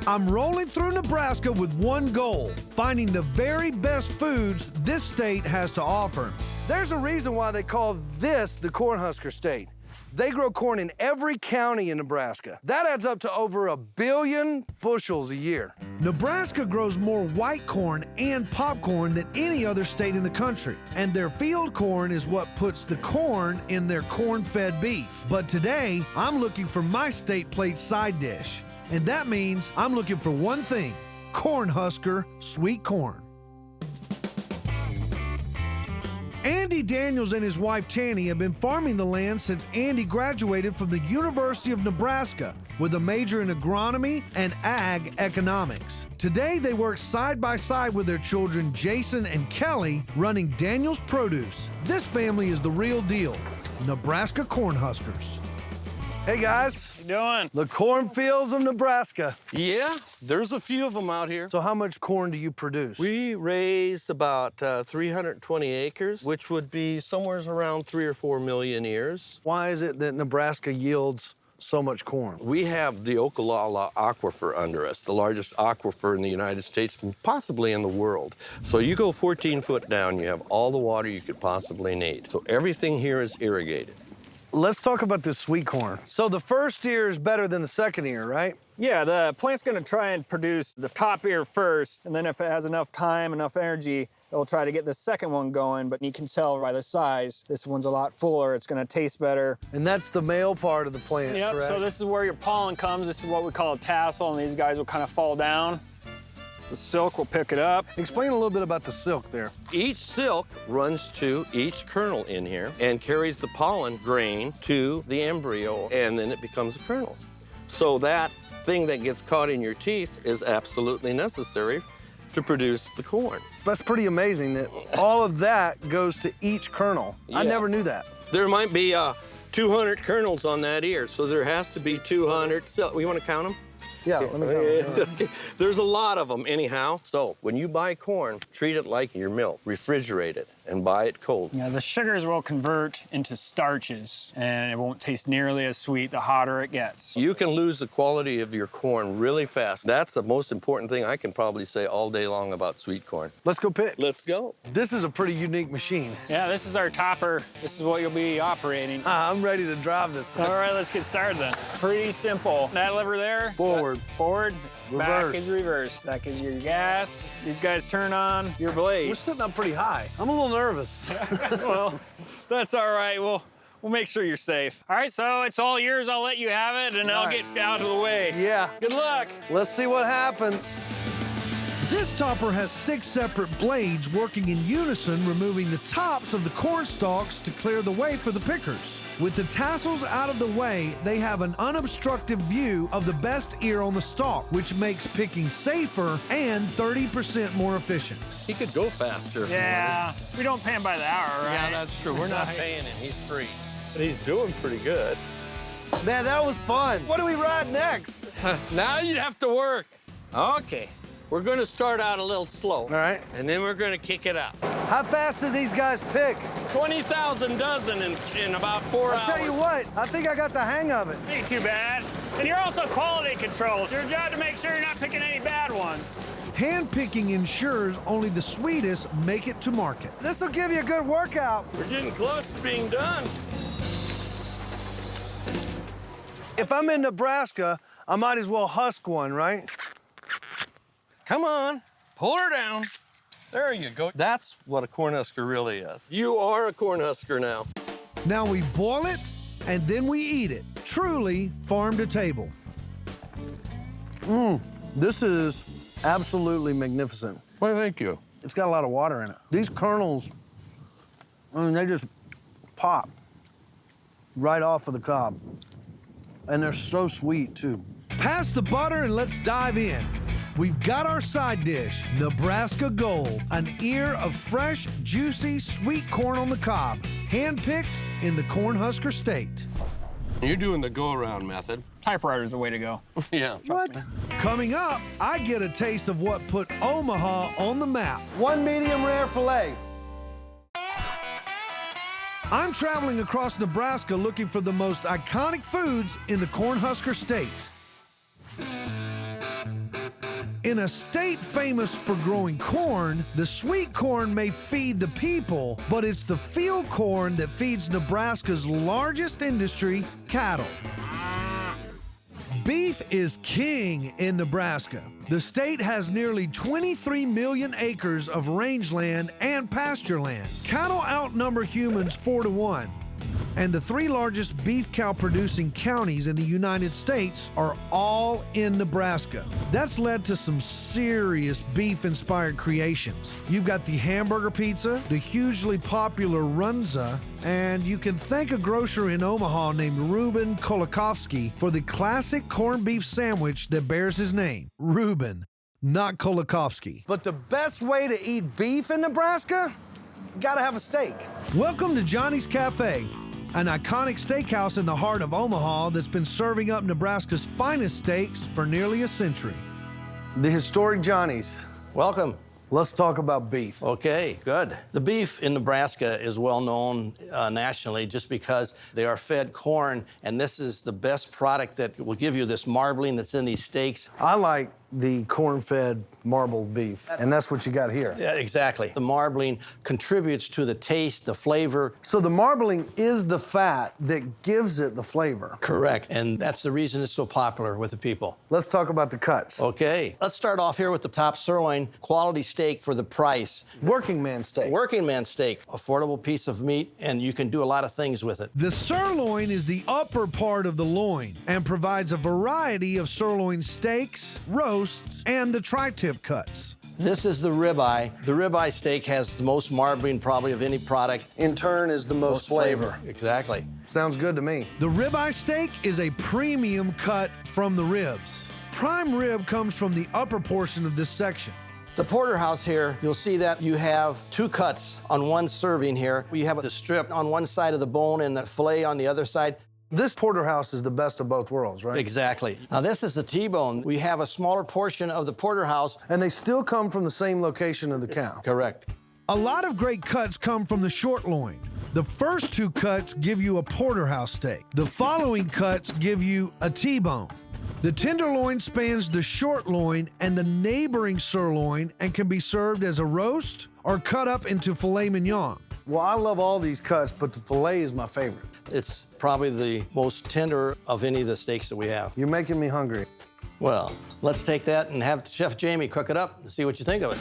I'm rolling through Nebraska with one goal, finding the very best foods this state has to offer. There's a reason why they call this the Cornhusker State. They grow corn in every county in Nebraska. That adds up to over 1 billion bushels a year. Nebraska grows more white corn and popcorn than any other state in the country. And their field corn is what puts the corn in their corn-fed beef. But today, I'm looking for my State Plate side dish. And that means I'm looking for one thing: Cornhusker sweet corn. Andy Daniels and his wife Tanny have been farming the land since Andy graduated from the University of Nebraska with a major in agronomy and ag economics. Today they work side by side with their children Jason and Kelly, running Daniels Produce. This family is the real deal, Nebraska Cornhuskers. Hey guys. How you doing? The cornfields of Nebraska. Yeah, there's a few of them out here. So how much corn do you produce? We raise about 320 acres, which would be somewhere around 3 or 4 million ears. Why is it that Nebraska yields so much corn? We have the Okalala Aquifer under us, the largest aquifer in the United States, possibly in the world. So you go 14 foot down, you have all the water you could possibly need. So everything here is irrigated. Let's talk about this sweet corn. So the first ear is better than the second ear, right? Yeah, the plant's gonna try and produce the top ear first, and then if it has enough time, enough energy, it'll try to get the second one going, but you can tell by the size, this one's a lot fuller, it's gonna taste better. And that's the male part of the plant, Yep, correct? so this is where your pollen comes. This is what we call a tassel, and these guys will kind of fall down. The silk will pick it up. Explain a little bit about the silk there. Each silk runs to each kernel in here and carries the pollen grain to the embryo, and then it becomes a kernel. So that thing that gets caught in your teeth is absolutely necessary to produce the corn. That's pretty amazing that all of that goes to each kernel. I Yes. never knew that. There might be 200 kernels on that ear, so there has to be 200 silk. You want to count them? Yeah, let me go. There's a lot of them anyhow. So when you buy corn, treat it like your milk. Refrigerate it and buy it cold. Yeah, the sugars will convert into starches, and it won't taste nearly as sweet the hotter it gets. You can lose the quality of your corn really fast. That's the most important thing I can probably say all day long about sweet corn. Let's go pick. Let's go. This is a pretty unique machine. Yeah, this is our topper. This is what you'll be operating. I'm ready to drive this thing. All right, let's get started then. Pretty simple. That lever there. Forward. Forward. Reverse. Back is reverse. That gives you your gas. These guys turn on your blades. We're sitting up pretty high. I'm a little nervous. Well, that's all right. We'll make sure you're safe. All right, so it's all yours. I'll let you have it, and I'll get out of the way. Yeah. Good luck. Let's see what happens. This topper has 6 separate blades working in unison, removing the tops of the corn stalks to clear the way for the pickers. With the tassels out of the way, they have an unobstructed view of the best ear on the stalk, which makes picking safer and 30% more efficient. He could go faster. Yeah, we don't pay him by the hour, right? Yeah, that's true. We're not paying him. He's free. But he's doing pretty good. Man, that was fun. What do we ride next? Now you'd have to work. Okay. We're going to start out a little slow. All right. And then we're going to kick it up. How fast do these guys pick? 20,000 dozen in about 4 hours. I'll tell you what, I think I got the hang of it. Ain't too bad. And you're also quality control. It's your job to make sure you're not picking any bad ones. Hand picking ensures only the sweetest make it to market. This will give you a good workout. We're getting close to being done. If I'm in Nebraska, I might as well husk one, right? Come on, pull her down. There you go. That's what a Cornhusker really is. You are a Cornhusker now. Now we boil it, and then we eat it. Truly farm to table. This is absolutely magnificent. Well, thank you. It's got a lot of water in it. These kernels, I mean, they just pop right off of the cob. And they're so sweet, too. Pass the butter and let's dive in. We've got our side dish, Nebraska Gold, an ear of fresh, juicy, sweet corn on the cob, hand-picked in the Cornhusker State. You're doing the go-around method. Typewriter's the way to go. Yeah. What? Coming up, I get a taste of what put Omaha on the map. 1 medium rare filet. I'm traveling across Nebraska looking for the most iconic foods in the Cornhusker State. In a state famous for growing corn, the sweet corn may feed the people, but it's the field corn that feeds Nebraska's largest industry, cattle. Beef is king in Nebraska. The state has nearly 23 million acres of rangeland and pasture land. Cattle outnumber humans 4-1. And the 3 largest beef cow producing counties in the United States are all in Nebraska. That's led to some serious beef inspired creations. You've got the hamburger pizza, the hugely popular Runza, and you can thank a grocer in Omaha named Reuben Kolakowski for the classic corned beef sandwich that bears his name, Reuben, not Kolakowski. But the best way to eat beef in Nebraska? You gotta have a steak. Welcome to Johnny's Cafe, an iconic steakhouse in the heart of Omaha that's been serving up Nebraska's finest steaks for nearly a century. The historic Johnny's. Welcome. Let's talk about beef. Okay, good. The beef in Nebraska is well known nationally just because they are fed corn, and this is the best product that will give you this marbling that's in these steaks. I like the corn-fed marbled beef, and that's what you got here. Yeah, exactly. The marbling contributes to the taste, the flavor. So the marbling is the fat that gives it the flavor. Correct, and that's the reason it's so popular with the people. Let's talk about the cuts. Okay, let's start off here with the top sirloin, quality steak for the price. Working man steak. Working man steak, affordable piece of meat, and you can do a lot of things with it. The sirloin is the upper part of the loin and provides a variety of sirloin steaks, roasts, and the tri-tip cuts. This is the ribeye. The ribeye steak has the most marbling probably of any product. In turn is the most flavor. Exactly. Sounds good to me. The ribeye steak is a premium cut from the ribs. Prime rib comes from the upper portion of this section. The porterhouse here, you'll see that you have 2 cuts on one serving here. You have the strip on one side of the bone and the filet on the other side. This porterhouse is the best of both worlds, right? Exactly. Now this is the T-bone. We have a smaller portion of the porterhouse. And they still come from the same location of the cow. Correct. A lot of great cuts come from the short loin. The first 2 cuts give you a porterhouse steak. The following cuts give you a T-bone. The tenderloin spans the short loin and the neighboring sirloin and can be served as a roast or cut up into filet mignon. Well, I love all these cuts, but the filet is my favorite. It's probably the most tender of any of the steaks that we have. You're making me hungry. Well, let's take that and have Chef Jamie cook it up and see what you think of it.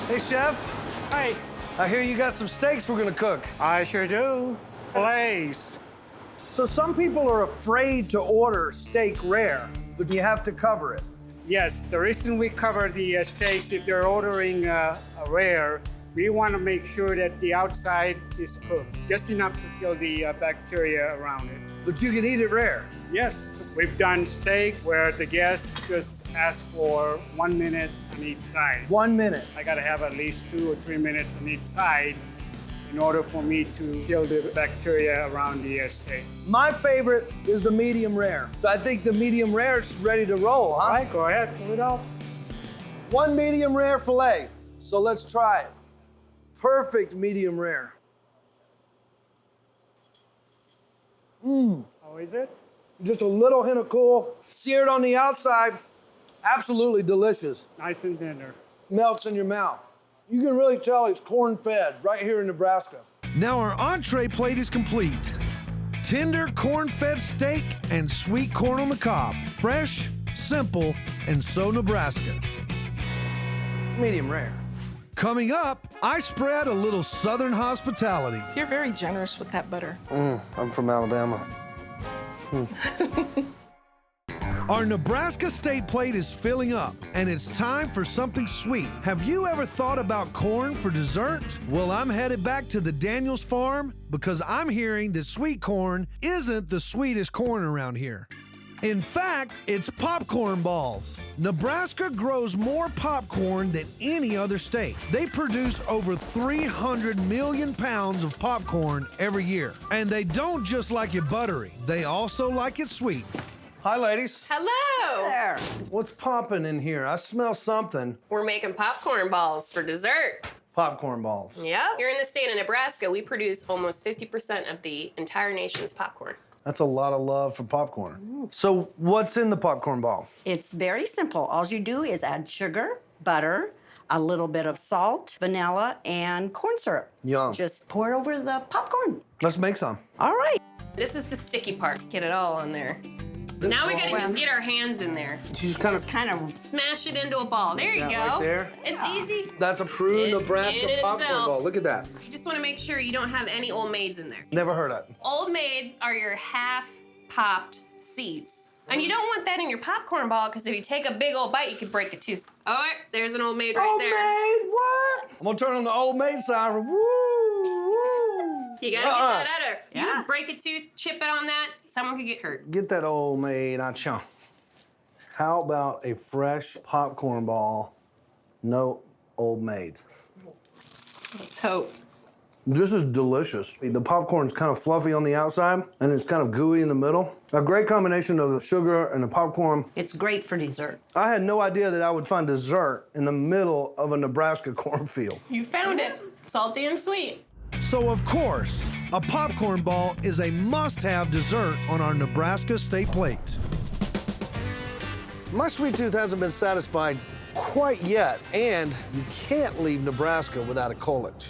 Hey, Chef. Hi. I hear you got some steaks we're gonna cook. I sure do. Fillets. So some people are afraid to order steak rare, but you have to cover it. Yes, the reason we cover the steaks, if they're ordering a rare, we want to make sure that the outside is cooked, just enough to kill the bacteria around it. But you can eat it rare. Yes, we've done steak where the guests just ask for 1 minute on each side. 1 minute. I gotta have at least 2 or 3 minutes on each side in order for me to kill the bacteria around the steak. My favorite is the medium rare. So I think the medium rare is ready to roll, huh? All right, go ahead, pull it off. 1 medium rare filet. So let's try it. Perfect medium rare. How is it? Just a little hint of cool. Seared on the outside. Absolutely delicious. Nice and tender. Melts in your mouth. You can really tell it's corn-fed right here in Nebraska. Now our entree plate is complete. Tender corn-fed steak and sweet corn on the cob. Fresh, simple, and so Nebraska. Medium rare. Coming up, I spread a little Southern hospitality. You're very generous with that butter. I'm from Alabama. Our Nebraska state plate is filling up, and it's time for something sweet. Have you ever thought about corn for dessert? Well, I'm headed back to the Daniels farm because I'm hearing that sweet corn isn't the sweetest corn around here. In fact, it's popcorn balls. Nebraska grows more popcorn than any other state. They produce over 300 million pounds of popcorn every year. And they don't just like it buttery, they also like it sweet. Hi, ladies. Hello. There. What's popping in here? I smell something. We're making popcorn balls for dessert. Popcorn balls. Yep. Here in the state of Nebraska, we produce almost 50% of the entire nation's popcorn. That's a lot of love for popcorn. So what's in the popcorn ball? It's very simple. All you do is add sugar, butter, a little bit of salt, vanilla, and corn syrup. Yum. Just pour it over the popcorn. Let's make some. All right. This is the sticky part. Get it all on there. Now we gotta just get our hands in there. Just kind of smash it into a ball. There you go. Right there. It's easy. That's a true Nebraska in popcorn itself. ball. Look at that. You just wanna make sure you don't have any Old Maids in there. Never heard of it. Old Maids are your half-popped seeds. And you don't want that in your popcorn ball because if you take a big old bite, you could break a tooth. Oh, there's an Old Maid right there. Old Maid, what? I'm gonna turn on the Old Maid siren. Woo, woo. You gotta get that out of there. You break a tooth, chip it on that, someone could get hurt. Get that Old Maid on chum. How about a fresh popcorn ball, no Old Maids? Let's hope. This is delicious. The popcorn's kind of fluffy on the outside, and it's kind of gooey in the middle. A great combination of the sugar and the popcorn. It's great for dessert. I had no idea that I would find dessert in the middle of a Nebraska cornfield. You found it. Salty and sweet. So, of course, a popcorn ball is a must-have dessert on our Nebraska state plate. My sweet tooth hasn't been satisfied quite yet, and you can't leave Nebraska without a Kolach.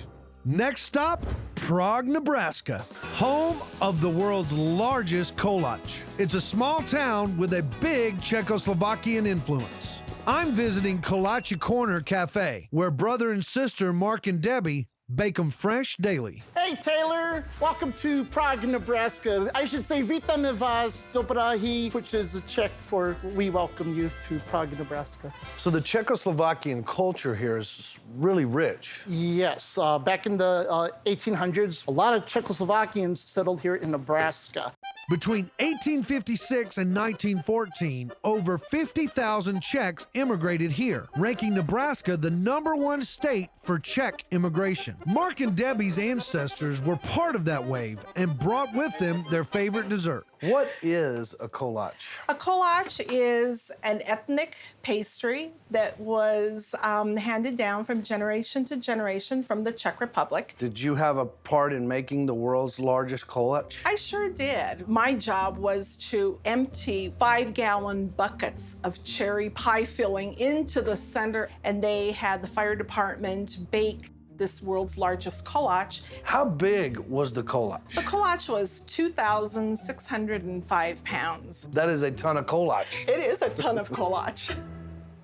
Next stop, Prague, Nebraska, home of the world's largest Kolach. It's a small town with a big Czechoslovakian influence. I'm visiting Kolache Corner Cafe, where brother and sister Mark and Debbie bake them fresh daily. Hey, Taylor. Welcome to Prague, Nebraska. I should say Vítame vás do Prahy, which is a Czech for we welcome you to Prague, Nebraska. So the Czechoslovakian culture here is really rich. Yes. Back in the 1800s, a lot of Czechoslovakians settled here in Nebraska. Between 1856 and 1914, over 50,000 Czechs immigrated here, ranking Nebraska the #1 state for Czech immigration. Mark and Debbie's ancestors were part of that wave and brought with them their favorite dessert. What is a Kolach? A Kolach is an ethnic pastry that was handed down from generation to generation from the Czech Republic. Did you have a part in making the world's largest Kolach? I sure did. My job was to empty 5-gallon buckets of cherry pie filling into the center, and they had the fire department bake this world's largest Kolach. How big was the Kolach? The Kolach was 2,605 pounds. That is a ton of Kolach. It is a ton of Kolach.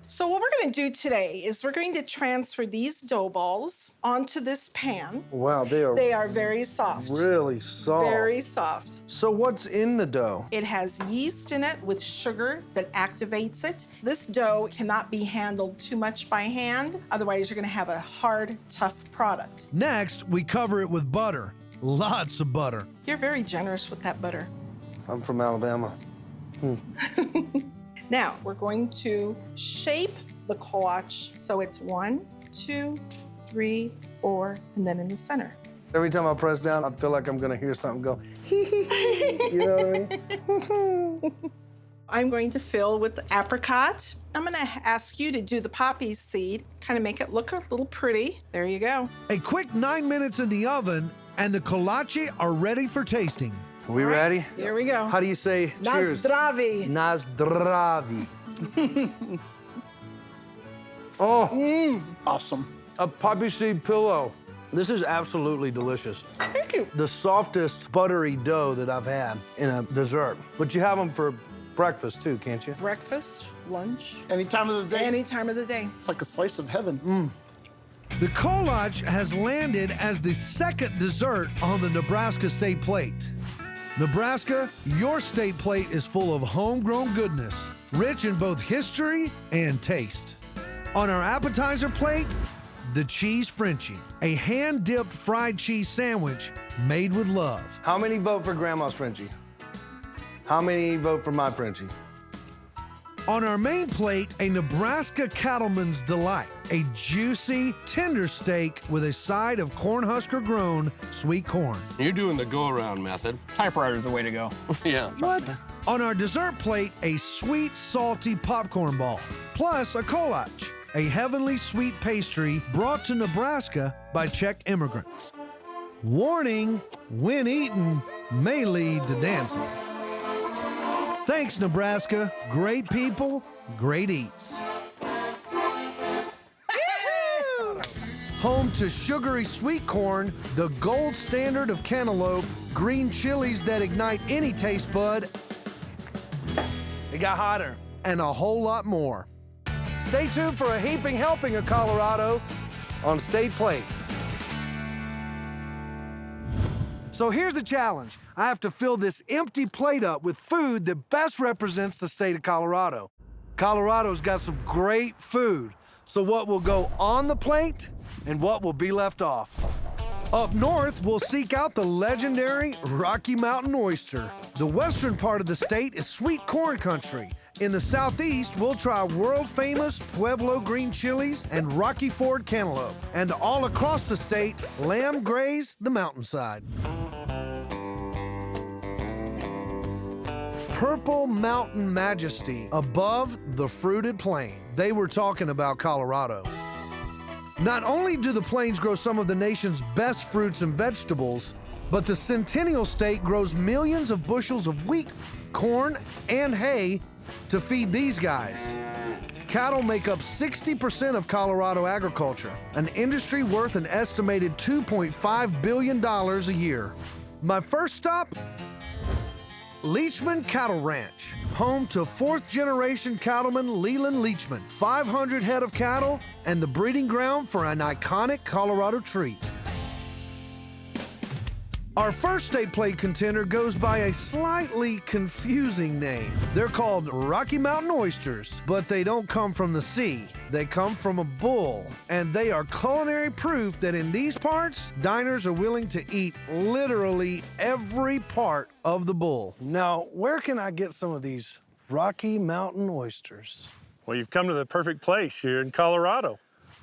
So what we're going to do today is we're going to transfer these dough balls onto this pan. Wow, they are very soft. really soft. Very soft. So what's in the dough? It has yeast in it with sugar that activates it. This dough cannot be handled too much by hand, otherwise you're going to have a hard, tough product. Next, we cover it with butter. Lots of butter. You're very generous with that butter. I'm from Alabama. Now, we're going to shape the Kolach so it's 1, 2, 3, 4, and then in the center. Every time I press down, I feel like I'm gonna hear something go, hee hee hee. You know what I mean? I'm going to fill with apricot. I'm gonna ask you to do the poppy seed, kind of make it look a little pretty. There you go. A quick 9 minutes in the oven, and the kolache are ready for tasting. Are we ready? Here we go. How do you say cheers? Nazdravi. Nazdravi. Oh, awesome. A poppy seed pillow. This is absolutely delicious. Thank you. The softest buttery dough that I've had in a dessert. But you have them for breakfast too, can't you? Breakfast, lunch. Any time of the day? Any time of the day. It's like a slice of heaven. The Kolach has landed as the second dessert on the Nebraska state plate. Nebraska, your state plate is full of homegrown goodness, rich in both history and taste. On our appetizer plate, the Cheese Frenchie, a hand-dipped fried cheese sandwich made with love. How many vote for Grandma's Frenchie? How many vote for my Frenchie? On our main plate, a Nebraska cattleman's delight, a juicy, tender steak with a side of Cornhusker grown sweet corn. You're doing the go-around method. Typewriter's the way to go. Yeah. What? On our dessert plate, a sweet, salty popcorn ball, plus a kolache, a heavenly sweet pastry brought to Nebraska by Czech immigrants. Warning, when eaten, may lead to dancing. Thanks, Nebraska. Great people, great eats. Home to sugary sweet corn, the gold standard of cantaloupe, green chilies that ignite any taste bud. It got hotter. And a whole lot more. Stay tuned for a heaping helping of Colorado on State Plate. So here's the challenge. I have to fill this empty plate up with food that best represents the state of Colorado. Colorado's got some great food. So what will go on the plate and what will be left off? Up north, we'll seek out the legendary Rocky Mountain oyster. The western part of the state is sweet corn country. In the southeast, we'll try world-famous Pueblo green chilies and Rocky Ford cantaloupe. And all across the state, lamb graze the mountainside. Purple Mountain Majesty above the fruited plain. They were talking about Colorado. Not only do the plains grow some of the nation's best fruits and vegetables, but the Centennial State grows millions of bushels of wheat, corn, and hay to feed these guys. Cattle make up 60% of Colorado agriculture, an industry worth an estimated $2.5 billion a year. My first stop? Leachman Cattle Ranch, home to fourth-generation cattleman Leland Leachman. 500 head of cattle and the breeding ground for an iconic Colorado treat. Our first State Plate contender goes by a slightly confusing name. They're called Rocky Mountain oysters, but they don't come from the sea. They come from a bull, and they are culinary proof that in these parts, diners are willing to eat literally every part of the bull. Now, where can I get some of these Rocky Mountain oysters? Well, you've come to the perfect place here in Colorado.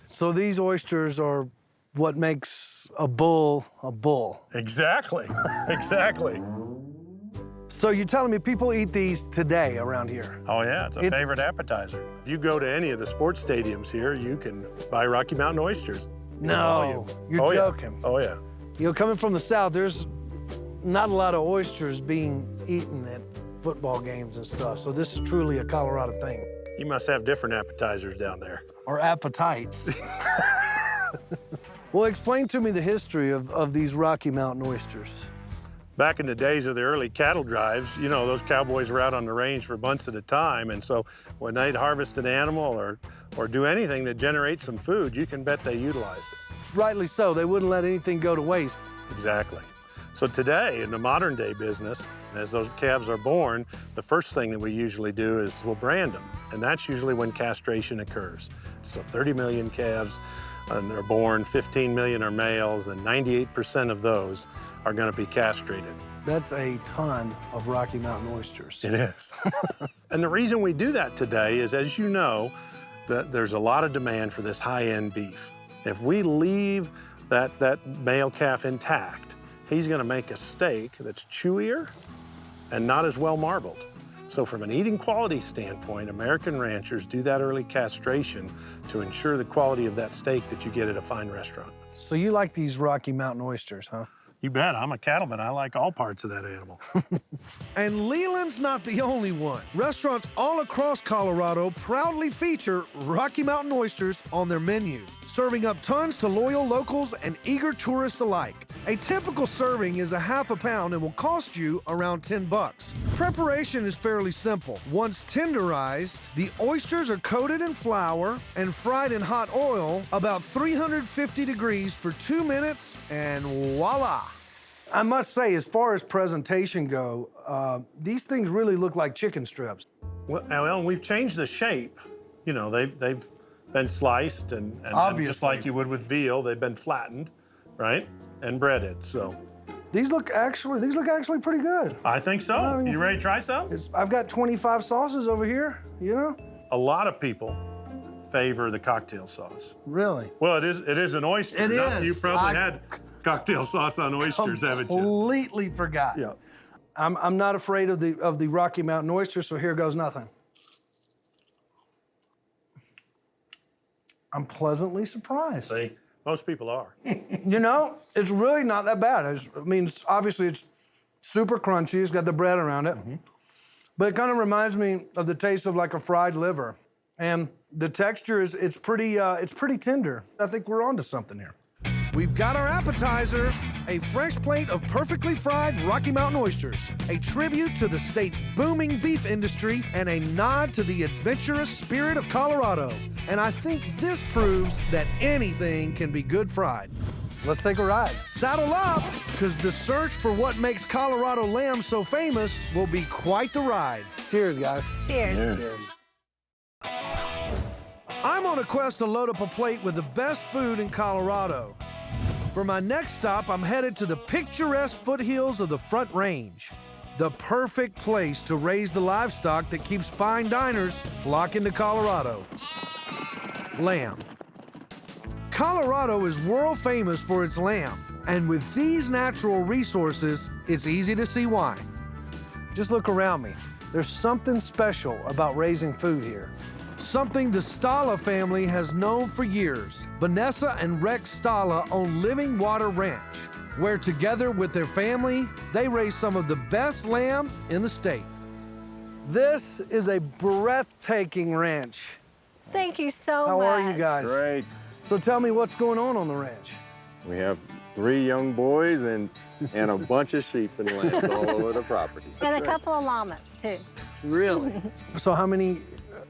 So these oysters are what makes a bull a bull. Exactly, exactly. So you're telling me people eat these today around here? Oh yeah, it's a favorite appetizer. If you go to any of the sports stadiums here, you can buy Rocky Mountain oysters. No, you're joking. Yeah. Oh yeah. You know, coming from the South, there's not a lot of oysters being eaten at football games and stuff. So this is truly a Colorado thing. You must have different appetizers down there. Or appetites. Well, explain to me the history of these Rocky Mountain oysters. Back in the days of the early cattle drives, you know, those cowboys were out on the range for months at a time. And so when they'd harvest an animal or do anything that generates some food, you can bet they utilized it. Rightly so. They wouldn't let anything go to waste. Exactly. So today, in the modern day business, as those calves are born, the first thing that we usually do is we'll brand them. And that's usually when castration occurs. So 30 million calves, and they're born, 15 million are males, and 98% of those are going to be castrated. That's a ton of Rocky Mountain oysters. It is. And the reason we do that today is, as you know, that there's a lot of demand for this high-end beef. If we leave that male calf intact, he's going to make a steak that's chewier and not as well marbled. So from an eating quality standpoint, American ranchers do that early castration to ensure the quality of that steak that you get at a fine restaurant. So you like these Rocky Mountain oysters, huh? You bet. I'm a cattleman. I like all parts of that animal. And Leland's not the only one. Restaurants all across Colorado proudly feature Rocky Mountain oysters on their menu, serving up tons to loyal locals and eager tourists alike. A typical serving is a half a pound and will cost you around $10. Preparation is fairly simple. Once tenderized, the oysters are coated in flour and fried in hot oil about 350 degrees for 2 minutes, and voila. I must say, as far as presentation go, these things really look like chicken strips. Well, we've changed the shape. You know, they've been sliced and just like you would with veal, they've been flattened, right? And breaded. So These look actually pretty good. I think so. I mean, You ready to try some? I've got 25 sauces over here, you know? A lot of people favor the cocktail sauce. Really? Well, it is an oyster. It is. You probably had cocktail sauce on oysters, haven't you? Completely forgot. Yeah. I'm not afraid of the Rocky Mountain oyster, so here goes nothing. I'm pleasantly surprised. See, most people are. You know, it's really not that bad. Obviously it's super crunchy. It's got the bread around it. But it kind of reminds me of the taste of like a fried liver. And the texture it's pretty tender. I think we're onto something here. We've got our appetizer, a fresh plate of perfectly fried Rocky Mountain oysters, a tribute to the state's booming beef industry, and a nod to the adventurous spirit of Colorado. And I think this proves that anything can be good fried. Let's take a ride. Saddle up, because the search for what makes Colorado lamb so famous will be quite the ride. Cheers, guys. Cheers. Cheers. I'm on a quest to load up a plate with the best food in Colorado. For my next stop, I'm headed to the picturesque foothills of the Front Range, the perfect place to raise the livestock that keeps fine diners flocking to Colorado. Lamb. Colorado is world famous for its lamb, and with these natural resources, it's easy to see why. Just look around me. There's something special about raising food here. Something the Stala family has known for years. Vanessa and Rex Stala own Living Water Ranch, where together with their family, they raise some of the best lamb in the state. This is a breathtaking ranch. Thank you so much. How are you guys? Great. So tell me what's going on the ranch. We have 3 young boys and a bunch of sheep and lambs all over the property. And a couple of llamas, too. Really? So how many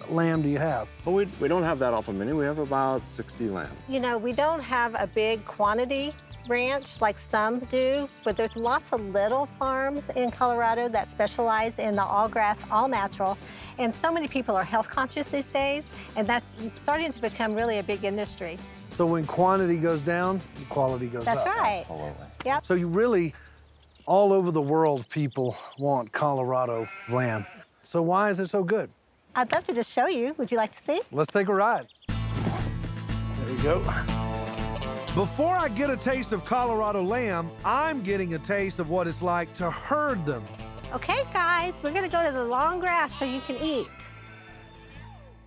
lamb do you have? Well, we don't have that awful many. We have about 60 lambs. You know, we don't have a big quantity ranch like some do, but there's lots of little farms in Colorado that specialize in the all grass, all natural. And so many people are health conscious these days, and that's starting to become really a big industry. So when quantity goes down, quality goes That's up. right. Absolutely. Yep. So you really, all over the world, people want Colorado lamb. So why is it so good? I'd love to just show you. Would you like to see? Let's take a ride. There you go. Before I get a taste of Colorado lamb, I'm getting a taste of what it's like to herd them. Okay, guys, we're gonna go to the long grass so you can eat.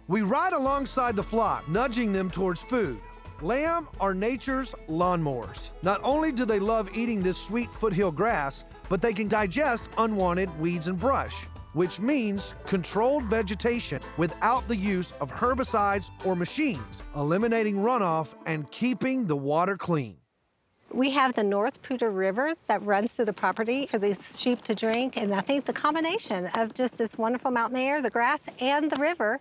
We ride alongside the flock, nudging them towards food. Lamb are nature's lawnmowers. Not only do they love eating this sweet foothill grass, but they can digest unwanted weeds and brush, which means controlled vegetation without the use of herbicides or machines, eliminating runoff and keeping the water clean. We have the North Poudre River that runs through the property for these sheep to drink, and I think the combination of just this wonderful mountain air, the grass, and the river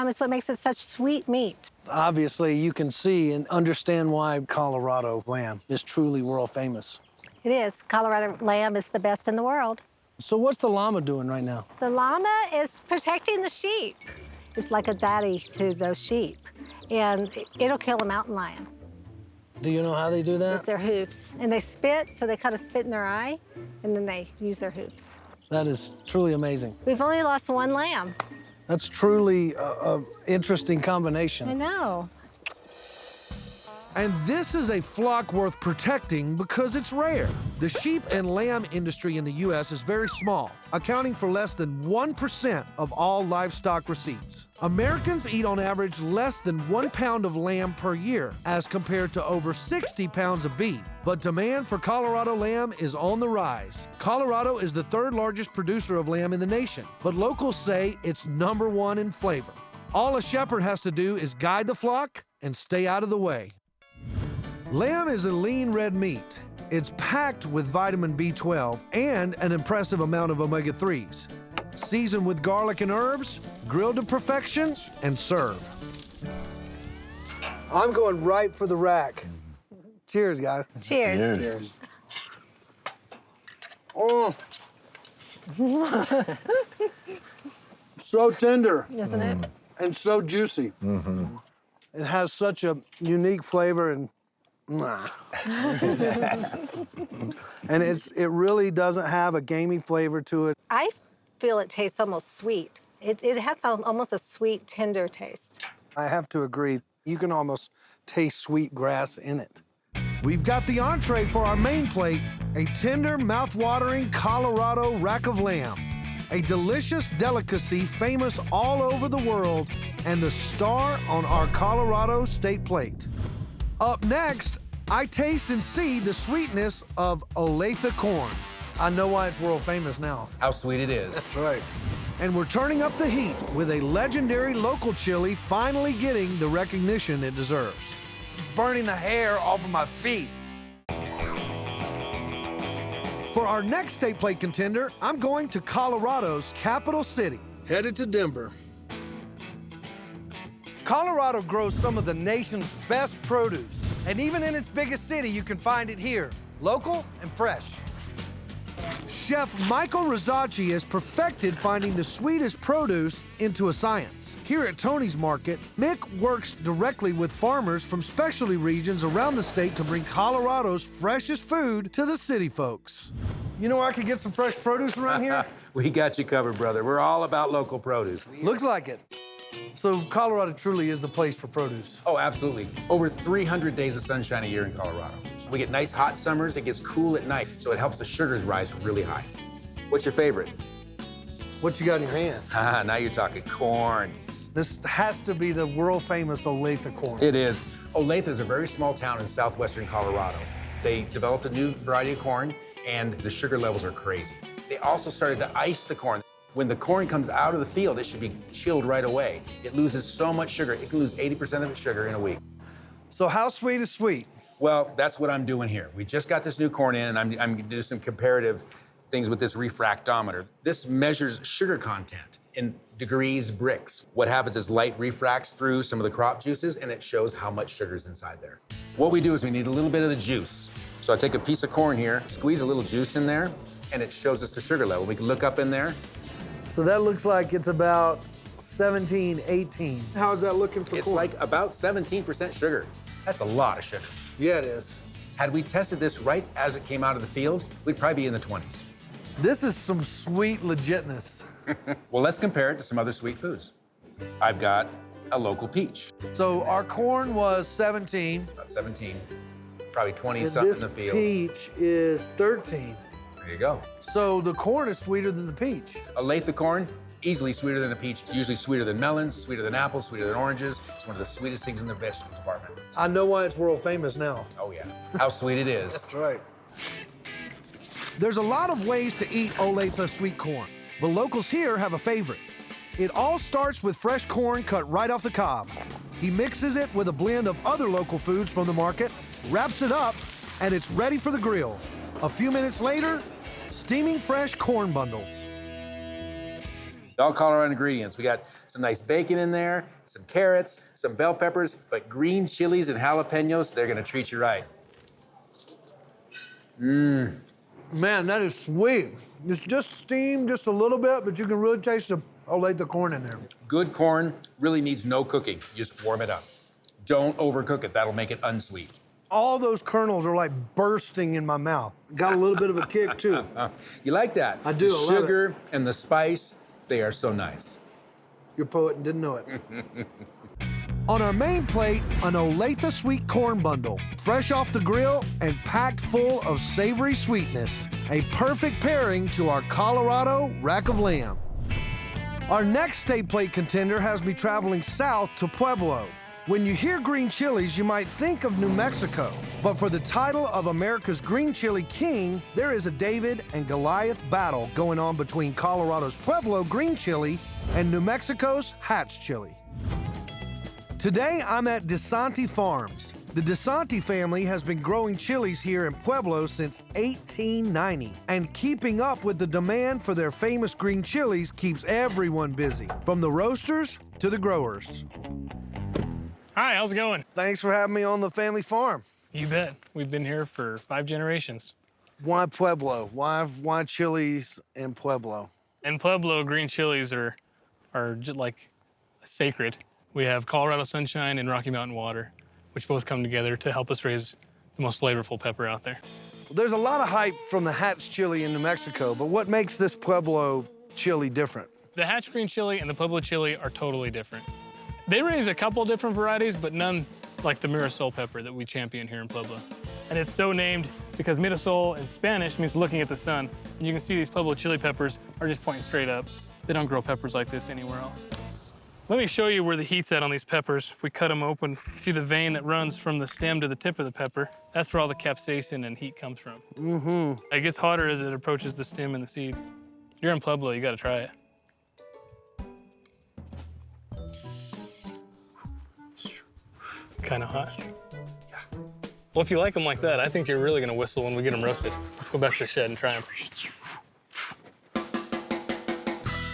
is what makes it such sweet meat. Obviously, you can see and understand why Colorado lamb is truly world famous. It is. Colorado lamb is the best in the world. So what's the llama doing right now? The llama is protecting the sheep. It's like a daddy to those sheep, and it'll kill a mountain lion. Do you know how they do that? With their hoofs. And they spit, so they kind of spit in their eye, and then they use their hooves. That is truly amazing. We've only lost 1 lamb. That's truly an interesting I combination. know. And this is a flock worth protecting because it's rare. The sheep and lamb industry in the U.S. is very small, accounting for less than 1% of all livestock receipts. Americans eat on average less than 1 pound of lamb per year, as compared to over 60 pounds of beef. But demand for Colorado lamb is on the rise. Colorado is the 3rd largest producer of lamb in the nation, but locals say it's #1 in flavor. All a shepherd has to do is guide the flock and stay out of the way. Lamb is a lean red meat. It's packed with vitamin B12 and an impressive amount of omega-3s. Season with garlic and herbs, grilled to perfection, and serve. I'm going right for the rack. Cheers, guys. Cheers. Cheers. Oh. So tender. Isn't it? And so juicy. It has such a unique flavor, and Nah. And it really doesn't have a gamey flavor to it. I feel it tastes almost sweet. It has almost a sweet, tender taste. I have to agree. You can almost taste sweet grass in it. We've got the entree for our main plate, a tender, mouth-watering Colorado rack of lamb, a delicious delicacy famous all over the world and the star on our Colorado state plate. Up next, I taste and see the sweetness of Olathe corn. I know why it's world famous now. How sweet it is. That's right. And we're turning up the heat with a legendary local chili finally getting the recognition it deserves. It's burning the hair off of my feet. For our next state plate contender, I'm going to Colorado's capital city. Headed to Denver. Colorado grows some of the nation's best produce, and even in its biggest city, you can find it here, local and fresh. Chef Michael Rosacci has perfected finding the sweetest produce into a science. Here at Tony's Market, Mick works directly with farmers from specialty regions around the state to bring Colorado's freshest food to the city folks. You know where I could get some fresh produce around here? We got you covered, brother. We're all about local produce. Looks like it. So Colorado truly is the place for produce. Oh, absolutely. Over 300 days of sunshine a year in Colorado. We get nice hot summers, it gets cool at night, so it helps the sugars rise really high. What's your favorite? What you got in your hand? Now you're talking corn. This has to be the world-famous Olathe corn. It is. Olathe is a very small town in southwestern Colorado. They developed a new variety of corn, and the sugar levels are crazy. They also started to ice the corn. When the corn comes out of the field, it should be chilled right away. It loses so much sugar. It can lose 80% of its sugar in a week. So how sweet is sweet? Well, that's what I'm doing here. We just got this new corn in, and I'm going to do some comparative things with this refractometer. This measures sugar content in degrees Brix. What happens is light refracts through some of the crop juices, and it shows how much sugar's inside there. What we do is we need a little bit of the juice. So I take a piece of corn here, squeeze a little juice in there, and it shows us the sugar level. We can look up in there. So that looks like it's about 17, 18. How's that looking for corn? It's like about 17% sugar. That's a lot of sugar. Yeah, it is. Had we tested this right as it came out of the field, we'd probably be in the 20s. This is some sweet legitness. Well, let's compare it to some other sweet foods. I've got a local peach. So our corn was 17. About 17, probably 20-something in the field. This peach is 13. There you go. So the corn is sweeter than the peach. Olathe corn, easily sweeter than a peach. It's usually sweeter than melons, sweeter than apples, sweeter than oranges. It's one of the sweetest things in the vegetable department. I know why it's world famous now. Oh, yeah. How sweet it is. That's right. There's a lot of ways to eat Olathe sweet corn, but locals here have a favorite. It all starts with fresh corn cut right off the cob. He mixes it with a blend of other local foods from the market, wraps it up, and it's ready for the grill. A few minutes later, steaming fresh corn bundles. All Colorado ingredients. We got some nice bacon in there, some carrots, some bell peppers, but green chilies and jalapenos, they're gonna treat you right. Mmm. Man, that is sweet. It's just steamed just a little bit, but you can really taste the Olathe corn in there. Good corn really needs no cooking. You just warm it up. Don't overcook it. That'll make it unsweet. All those kernels are like bursting in my mouth. Got a little bit of a kick, too. You like that? I do, The I love it. sugar and the spice, they are so nice. You're a poet and didn't know it. On our main plate, an Olathe sweet corn bundle, fresh off the grill and packed full of savory sweetness. A perfect pairing to our Colorado rack of lamb. Our next state plate contender has me traveling south to Pueblo. When you hear green chilies, you might think of New Mexico. But for the title of America's Green Chili King, there is a David and Goliath battle going on between Colorado's Pueblo green chili and New Mexico's Hatch chili. Today, I'm at DeSanti Farms. The DeSanti family has been growing chilies here in Pueblo since 1890, and keeping up with the demand for their famous green chilies keeps everyone busy, from the roasters to the growers. Hi, how's it going? Thanks for having me on the family farm. You bet. We've been here for 5 generations. Why Pueblo? Why chilies in Pueblo? In Pueblo, green chilies are just like sacred. We have Colorado sunshine and Rocky Mountain water, which both come together to help us raise the most flavorful pepper out there. There's a lot of hype from the Hatch chili in New Mexico, but what makes this Pueblo chili different? The Hatch green chili and the Pueblo chili are totally different. They raise a couple different varieties, but none like the Mirasol pepper that we champion here in Pueblo. And it's so named because Mirasol in Spanish means looking at the sun. And you can see these Pueblo chili peppers are just pointing straight up. They don't grow peppers like this anywhere else. Let me show you where the heat's at on these peppers. If we cut them open, see the vein that runs from the stem to the tip of the pepper? That's where all the capsaicin and heat comes from. Mm-hmm. It gets hotter as it approaches the stem and the seeds. You're in Pueblo, you gotta try it. Kind of hot. Yeah. Well, if you like them like that, I think you're really gonna whistle when we get them roasted. Let's go back to the shed and try them.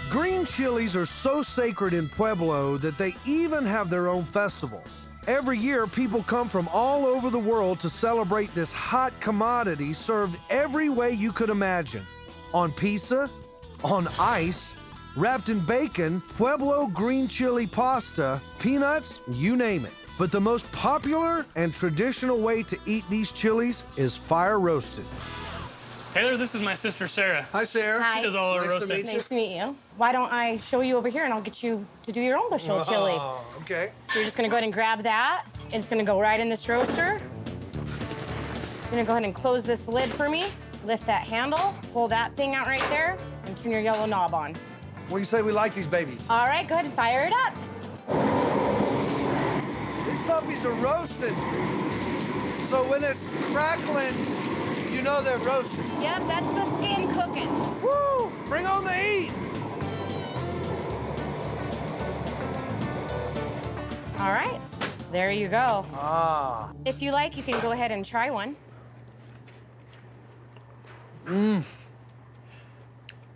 Green chilies are so sacred in Pueblo that they even have their own festival. Every year, people come from all over the world to celebrate this hot commodity served every way you could imagine. On pizza, on ice, wrapped in bacon, Pueblo green chili pasta, peanuts, you name it. But the most popular and traditional way to eat these chilies is fire roasted. Taylor, this is my sister, Sarah. Hi, Sarah. She does all our roasting. Nice to meet you. Why don't I show you over here and I'll get you to do your own bushel chili. Oh, okay. So you're just gonna go ahead and grab that. It's gonna go right in this roaster. You're gonna go ahead and close this lid for me. Lift that handle, pull that thing out right there, and turn your yellow knob on. What do you say we like these babies? All right, go ahead and fire it up. These puppies are roasted. So when it's crackling, you know they're roasted. Yep, that's the skin cooking. Woo! Bring on the heat! All right, there you go. Ah. If you like, you can go ahead and try one. Mmm.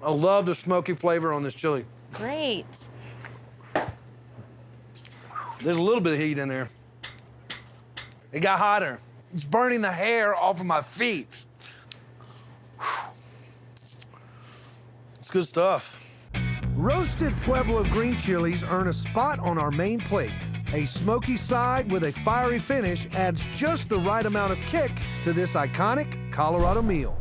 I love the smoky flavor on this chili. Great. There's a little bit of heat in there. It got hotter. It's burning the hair off of my feet. It's good stuff. Roasted Pueblo green chilies earn a spot on our main plate. A smoky side with a fiery finish adds just the right amount of kick to this iconic Colorado meal.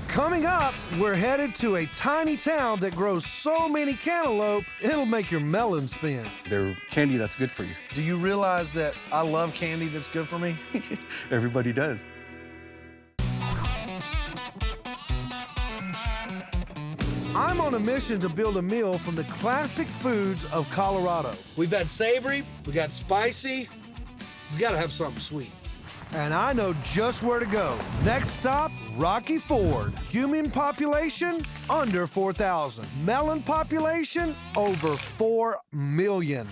Coming up, we're headed to a tiny town that grows so many cantaloupe, it'll make your melon spin. They're candy that's good for you. Do you realize that I love candy that's good for me? Everybody does. I'm on a mission to build a meal from the classic foods of Colorado. We've had savory, we got spicy, we gotta have something sweet. And I know just where to go. Next stop, Rocky Ford. Human population, under 4,000. Melon population, over 4 million.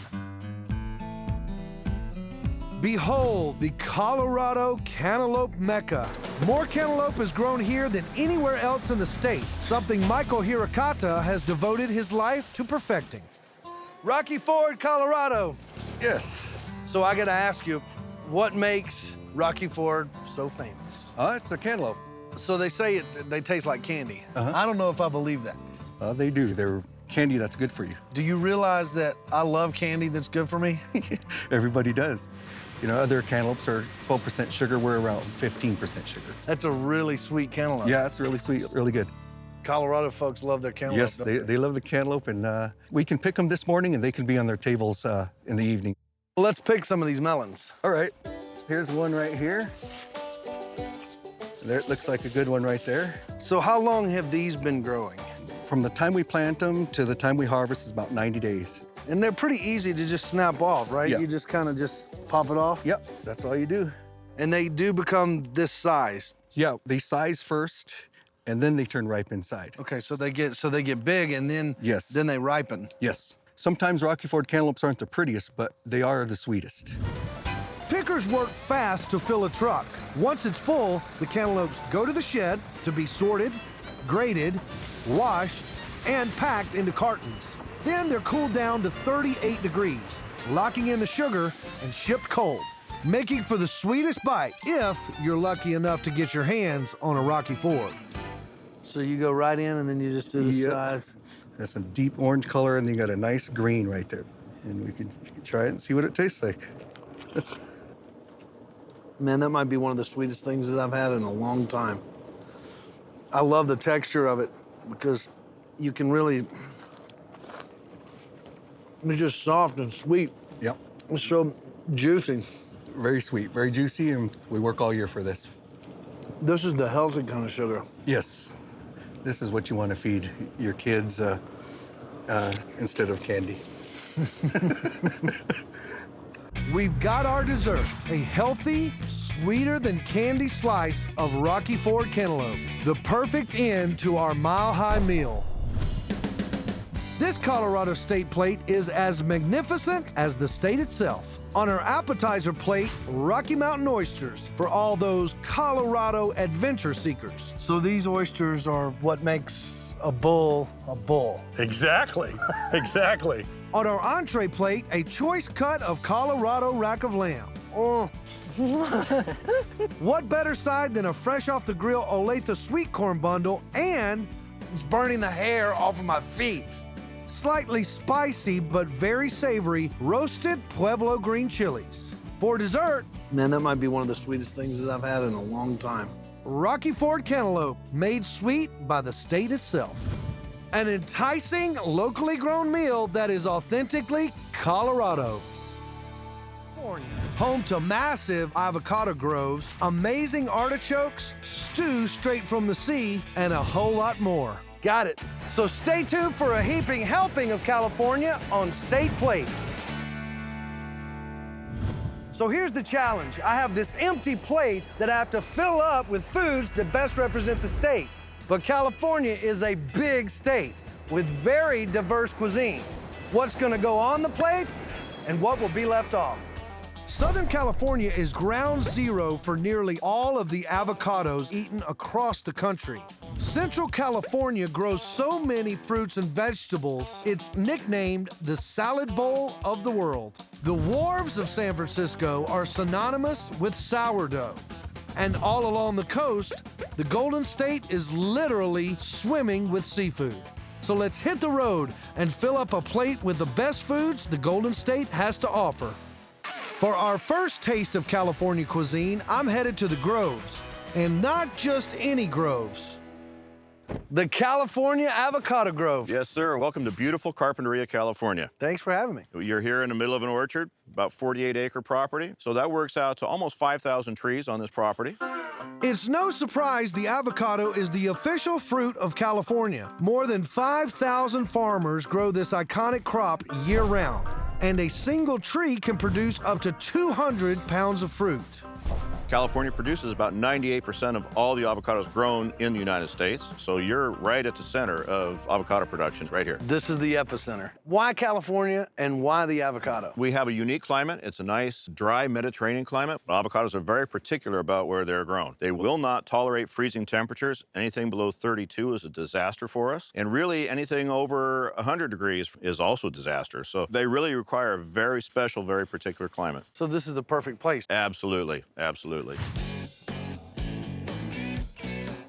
Behold the Colorado cantaloupe mecca. More cantaloupe is grown here than anywhere else in the state, something Michael Hirokata has devoted his life to perfecting. Rocky Ford, Colorado. Yes. So I gotta ask you, what makes Rocky Ford so famous? It's the cantaloupe. So they say they taste like candy. I don't know if I believe that. They do. They're candy that's good for you. Do you realize that I love candy that's good for me? Everybody does. You know, other cantaloupes are 12% sugar. We're around 15% sugar. That's a really sweet cantaloupe. Yeah, it's really sweet, really good. Colorado folks love their cantaloupe. Yes, they love the cantaloupe, and we can pick them this morning, and they can be on their tables in the evening. Let's pick some of these melons. All right. Here's one right here. There, it looks like a good one right there. So how long have these been growing? From the time we plant them to the time we harvest is about 90 days. And they're pretty easy to just snap off, right? Yeah. You just kind of just pop it off? Yep, that's all you do. And they do become this size? Yeah, they size first, and then they turn ripe inside. Okay, so they get big, and then then they ripen. Yes. Sometimes Rocky Ford cantaloupes aren't the prettiest, but they are the sweetest. Pickers work fast to fill a truck. Once it's full, the cantaloupes go to the shed to be sorted, graded, washed, and packed into cartons. Then they're cooled down to 38 degrees, locking in the sugar and shipped cold, making for the sweetest bite if you're lucky enough to get your hands on a Rocky Ford. So you go right in and then you just do the sides. That's a deep orange color, and then you got a nice green right there. And you can try it and see what it tastes like. Man, that might be one of the sweetest things that I've had in a long time. I love the texture of it because you can really, it's just soft and sweet. Yep. It's so juicy. Very sweet, very juicy, and we work all year for this. This is the healthy kind of sugar. Yes. This is what you want to feed your kids instead of candy. We've got our dessert, a healthy, sweeter than candy slice of Rocky Ford cantaloupe, the perfect end to our mile-high meal. This Colorado State plate is as magnificent as the state itself. On our appetizer plate, Rocky Mountain oysters for all those Colorado adventure seekers. So these oysters are what makes a bull a bull. Exactly, exactly. On our entree plate, a choice cut of Colorado rack of lamb. Oh. What better side than a fresh off the grill Olathe sweet corn bundle, and it's burning the hair off of my feet. Slightly spicy but very savory roasted Pueblo green chilies. For dessert, Man, that might be one of the sweetest things that I've had in a long time. Rocky Ford cantaloupe, made sweet by the state itself. An enticing, locally grown meal that is authentically Colorado. Home to massive avocado groves, amazing artichokes, stew straight from the sea, and a whole lot more. Got it. So stay tuned for a heaping helping of California on State Plate. So here's the challenge. I have this empty plate that I have to fill up with foods that best represent the state. But California is a big state with very diverse cuisine. What's gonna go on the plate and what will be left off? Southern California is ground zero for nearly all of the avocados eaten across the country. Central California grows so many fruits and vegetables, it's nicknamed the salad bowl of the world. The wharves of San Francisco are synonymous with sourdough. And all along the coast, the Golden State is literally swimming with seafood. So let's hit the road and fill up a plate with the best foods the Golden State has to offer. For our first taste of California cuisine, I'm headed to the Groves. And not just any Groves. The California Avocado Grove. Yes, sir. Welcome to beautiful Carpinteria, California. Thanks for having me. You're here in the middle of an orchard, about 48-acre property. So that works out to almost 5,000 trees on this property. It's no surprise the avocado is the official fruit of California. More than 5,000 farmers grow this iconic crop year-round, and a single tree can produce up to 200 pounds of fruit. California produces about 98% of all the avocados grown in the United States. So you're right at the center of avocado production right here. This is the epicenter. Why California and why the avocado? We have a unique climate. It's a nice, dry Mediterranean climate. Avocados are very particular about where they're grown. They will not tolerate freezing temperatures. Anything below 32 is a disaster for us. And really, anything over 100 degrees is also a disaster. So they really require a very special, very particular climate. So this is the perfect place. Absolutely, absolutely.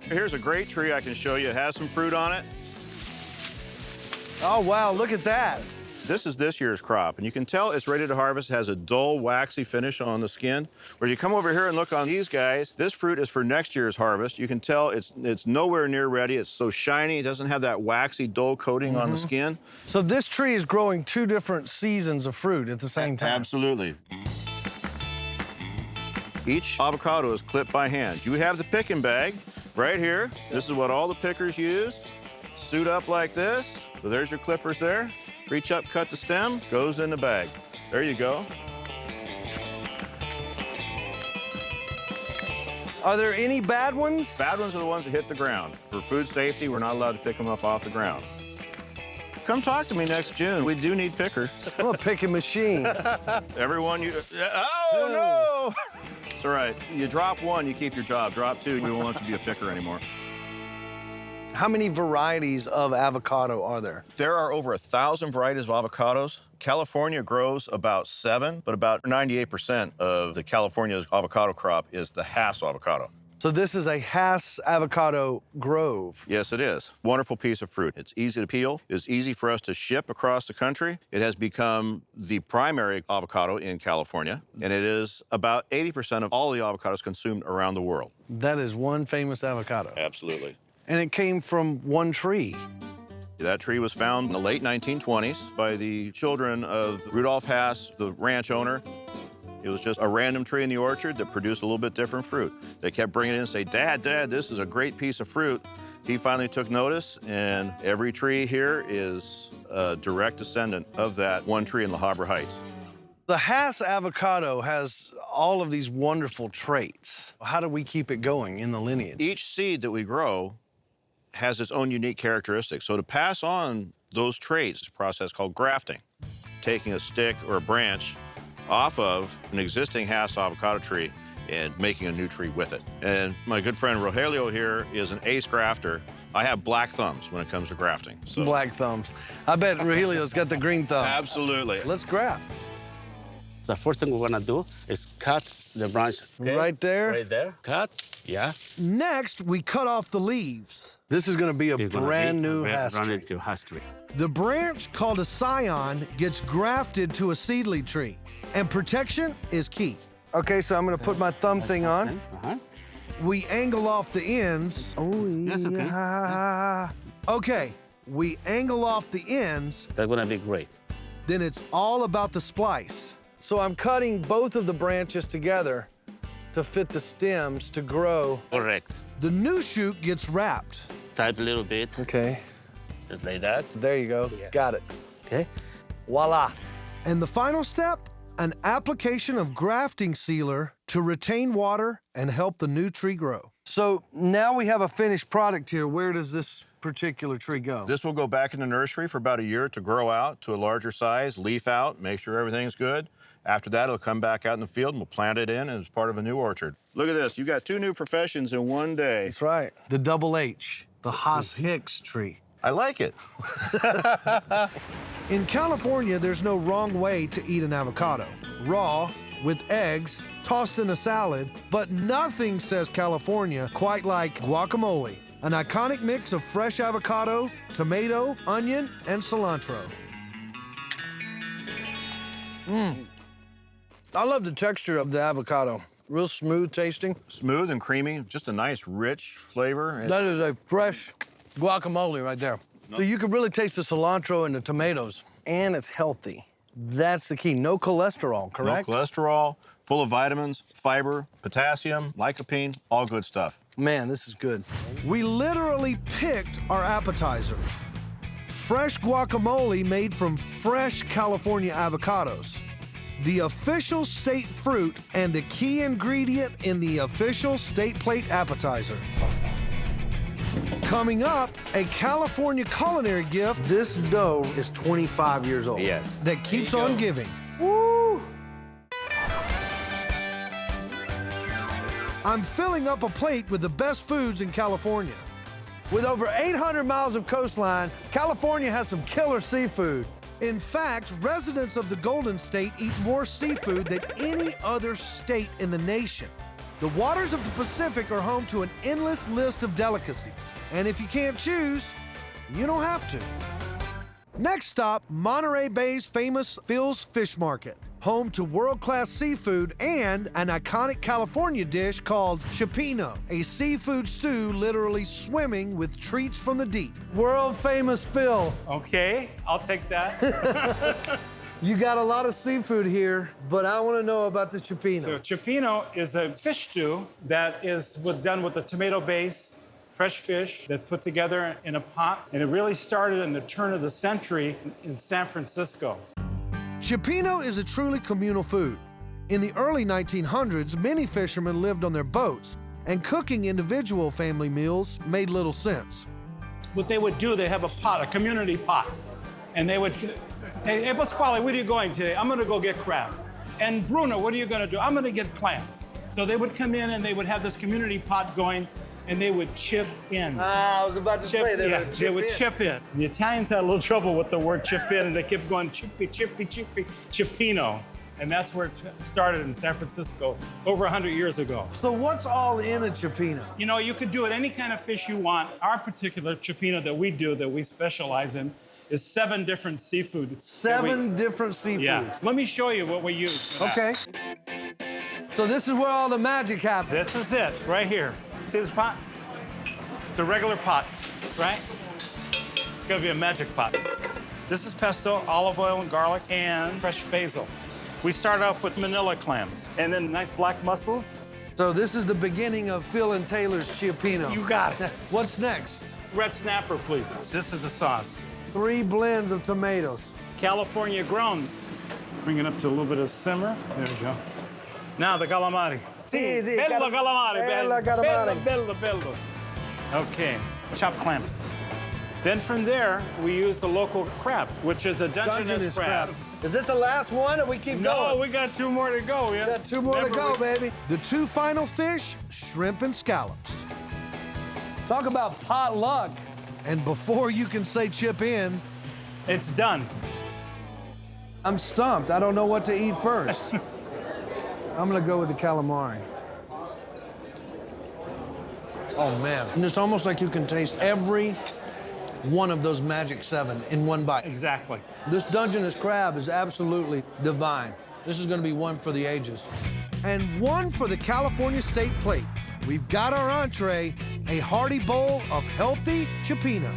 Here's a great tree I can show you. It has some fruit on it. Oh, wow, look at that. This is this year's crop, and you can tell it's ready to harvest. It has a dull, waxy finish on the skin. Whereas you come over here and look on these guys, this fruit is for next year's harvest. You can tell it's nowhere near ready. It's so shiny. It doesn't have that waxy, dull coating on the skin. So this tree is growing two different seasons of fruit at the same time. Absolutely. Each avocado is clipped by hand. You have the picking bag right here. This is what all the pickers use. Suit up like this. So there's your clippers there. Reach up, cut the stem, goes in the bag. There you go. Are there any bad ones? Bad ones are the ones that hit the ground. For food safety, we're not allowed to pick them up off the ground. Come talk to me next June. We do need pickers. I'm a picking machine. Everyone, oh no! It's all right. You drop one, you keep your job. Drop two, we won't let you be a picker anymore. How many varieties of avocado are there? There are over 1,000 varieties of avocados. California grows about 7, but about 98% of the California's avocado crop is the Hass avocado. So this is a Hass avocado grove. Yes, it is. Wonderful piece of fruit. It's easy to peel. It's easy for us to ship across the country. It has become the primary avocado in California, and it is about 80% of all the avocados consumed around the world. That is one famous avocado. Absolutely. And it came from one tree. That tree was found in the late 1920s by the children of Rudolph Hass, the ranch owner. It was just a random tree in the orchard that produced a little bit different fruit. They kept bringing it in and say, Dad, this is a great piece of fruit. He finally took notice, and every tree here is a direct descendant of that one tree in La Habra Heights. The Hass avocado has all of these wonderful traits. How do we keep it going in the lineage? Each seed that we grow has its own unique characteristics. So to pass on those traits is a process called grafting, taking a stick or a branch off of an existing Hass avocado tree and making a new tree with it. And my good friend Rogelio here is an ace grafter. I have black thumbs when it comes to grafting. So. Black thumbs. I bet Rogelio's got the green thumb. Absolutely. Let's graft. The first thing we're gonna do is cut the branch. Okay? Right there? Right there. Cut, yeah. Next, we cut off the leaves. This is gonna be a brand new Hass tree. The branch, called a scion, gets grafted to a seedling tree, and protection is key. Okay, so I'm gonna put my thumb thing on. We angle off the ends. Oh, That's okay. yeah. Okay, we angle off the ends. That's gonna be great. Then it's all about the splice. So I'm cutting both of the branches together to fit the stems to grow. Correct. The new shoot gets wrapped. Type a little bit. Okay. Just like that. There you go. Yeah. Got it. Okay. Voila. And the final step, an application of grafting sealer to retain water and help the new tree grow. So now we have a finished product here. Where does this particular tree go? This will go back in the nursery for about a year to grow out to a larger size, leaf out, make sure everything's good. After that, it'll come back out in the field and we'll plant it in as part of a new orchard. Look at this, you got 2 new professions in one day. That's right. The double H, the Haas Hicks tree. I like it. In California, there's no wrong way to eat an avocado. Raw, with eggs, tossed in a salad, but nothing says California quite like guacamole, an iconic mix of fresh avocado, tomato, onion, and cilantro. I love the texture of the avocado. Real smooth tasting. Smooth and creamy, just a nice, rich flavor. That is a fresh guacamole right there. So you can really taste the cilantro and the tomatoes, and it's healthy. That's the key. No cholesterol, correct? No cholesterol, full of vitamins, fiber, potassium, lycopene, all good stuff. Man, this is good. We literally picked our appetizer. Fresh guacamole made from fresh California avocados. The official state fruit and the key ingredient in the official state plate appetizer. Coming up, a California culinary gift. This dough is 25 years old. Yes. That keeps on giving. Woo! I'm filling up a plate with the best foods in California. With over 800 miles of coastline, California has some killer seafood. In fact, residents of the Golden State eat more seafood than any other state in the nation. The waters of the Pacific are home to an endless list of delicacies. And if you can't choose, you don't have to. Next stop, Monterey Bay's famous Phil's Fish Market, home to world-class seafood and an iconic California dish called chipino, a seafood stew literally swimming with treats from the deep. World-famous Phil. Okay, I'll take that. You got a lot of seafood here, but I want to know about the chipino. So chipino is a fish stew that is done with a tomato base, fresh fish that's put together in a pot. And it really started in the turn of the century in San Francisco. Chipino is a truly communal food. In the early 1900s, many fishermen lived on their boats, and cooking individual family meals made little sense. What they would do, they have a pot, a community pot, and they would, hey, Pasquale, where are you going today? I'm gonna go get crab. And Bruno, what are you gonna do? I'm gonna get clams. So they would come in and they would have this community pot going, and they would chip in. I was about to say they would chip in. The Italians had a little trouble with the word chip in, and they kept going chippy, chippy, chippy, chipino. And that's where it started in San Francisco over 100 years ago. So what's all in a cioppino? You know, you could do it any kind of fish you want. Our particular cioppino that we do, that we specialize in, is 7 different seafood. 7 different seafoods. Yeah. Let me show you what we use for that. Okay. So this is where all the magic happens. This is it, right here. See this pot? It's a regular pot, right? It's gonna be a magic pot. This is pesto, olive oil, and garlic, and fresh basil. We start off with manila clams, and then nice black mussels. So this is the beginning of Phil and Taylor's cioppino. You got it. What's next? Red snapper, please. This is the sauce. 3 blends of tomatoes. California grown. Bring it up to a little bit of simmer. There we go. Now the calamari. Sì, Bello calamari, bella bello. calamari. Bello, bello. Okay, chopped clams. Then from there, we use the local crab, which is a Dungeness crab. Is this the last one, or we keep going? No, we got 2 more to go. We got 2 more to go, baby. The 2 final fish, shrimp and scallops. Talk about potluck. And before you can say chip in, it's done. I'm stumped. I don't know what to eat first. I'm gonna go with the calamari. Oh man, and it's almost like you can taste every one of those magic 7 in one bite. Exactly. This Dungeness crab is absolutely divine. This is gonna be one for the ages. And one for the California State Plate. We've got our entree, a hearty bowl of healthy cioppino.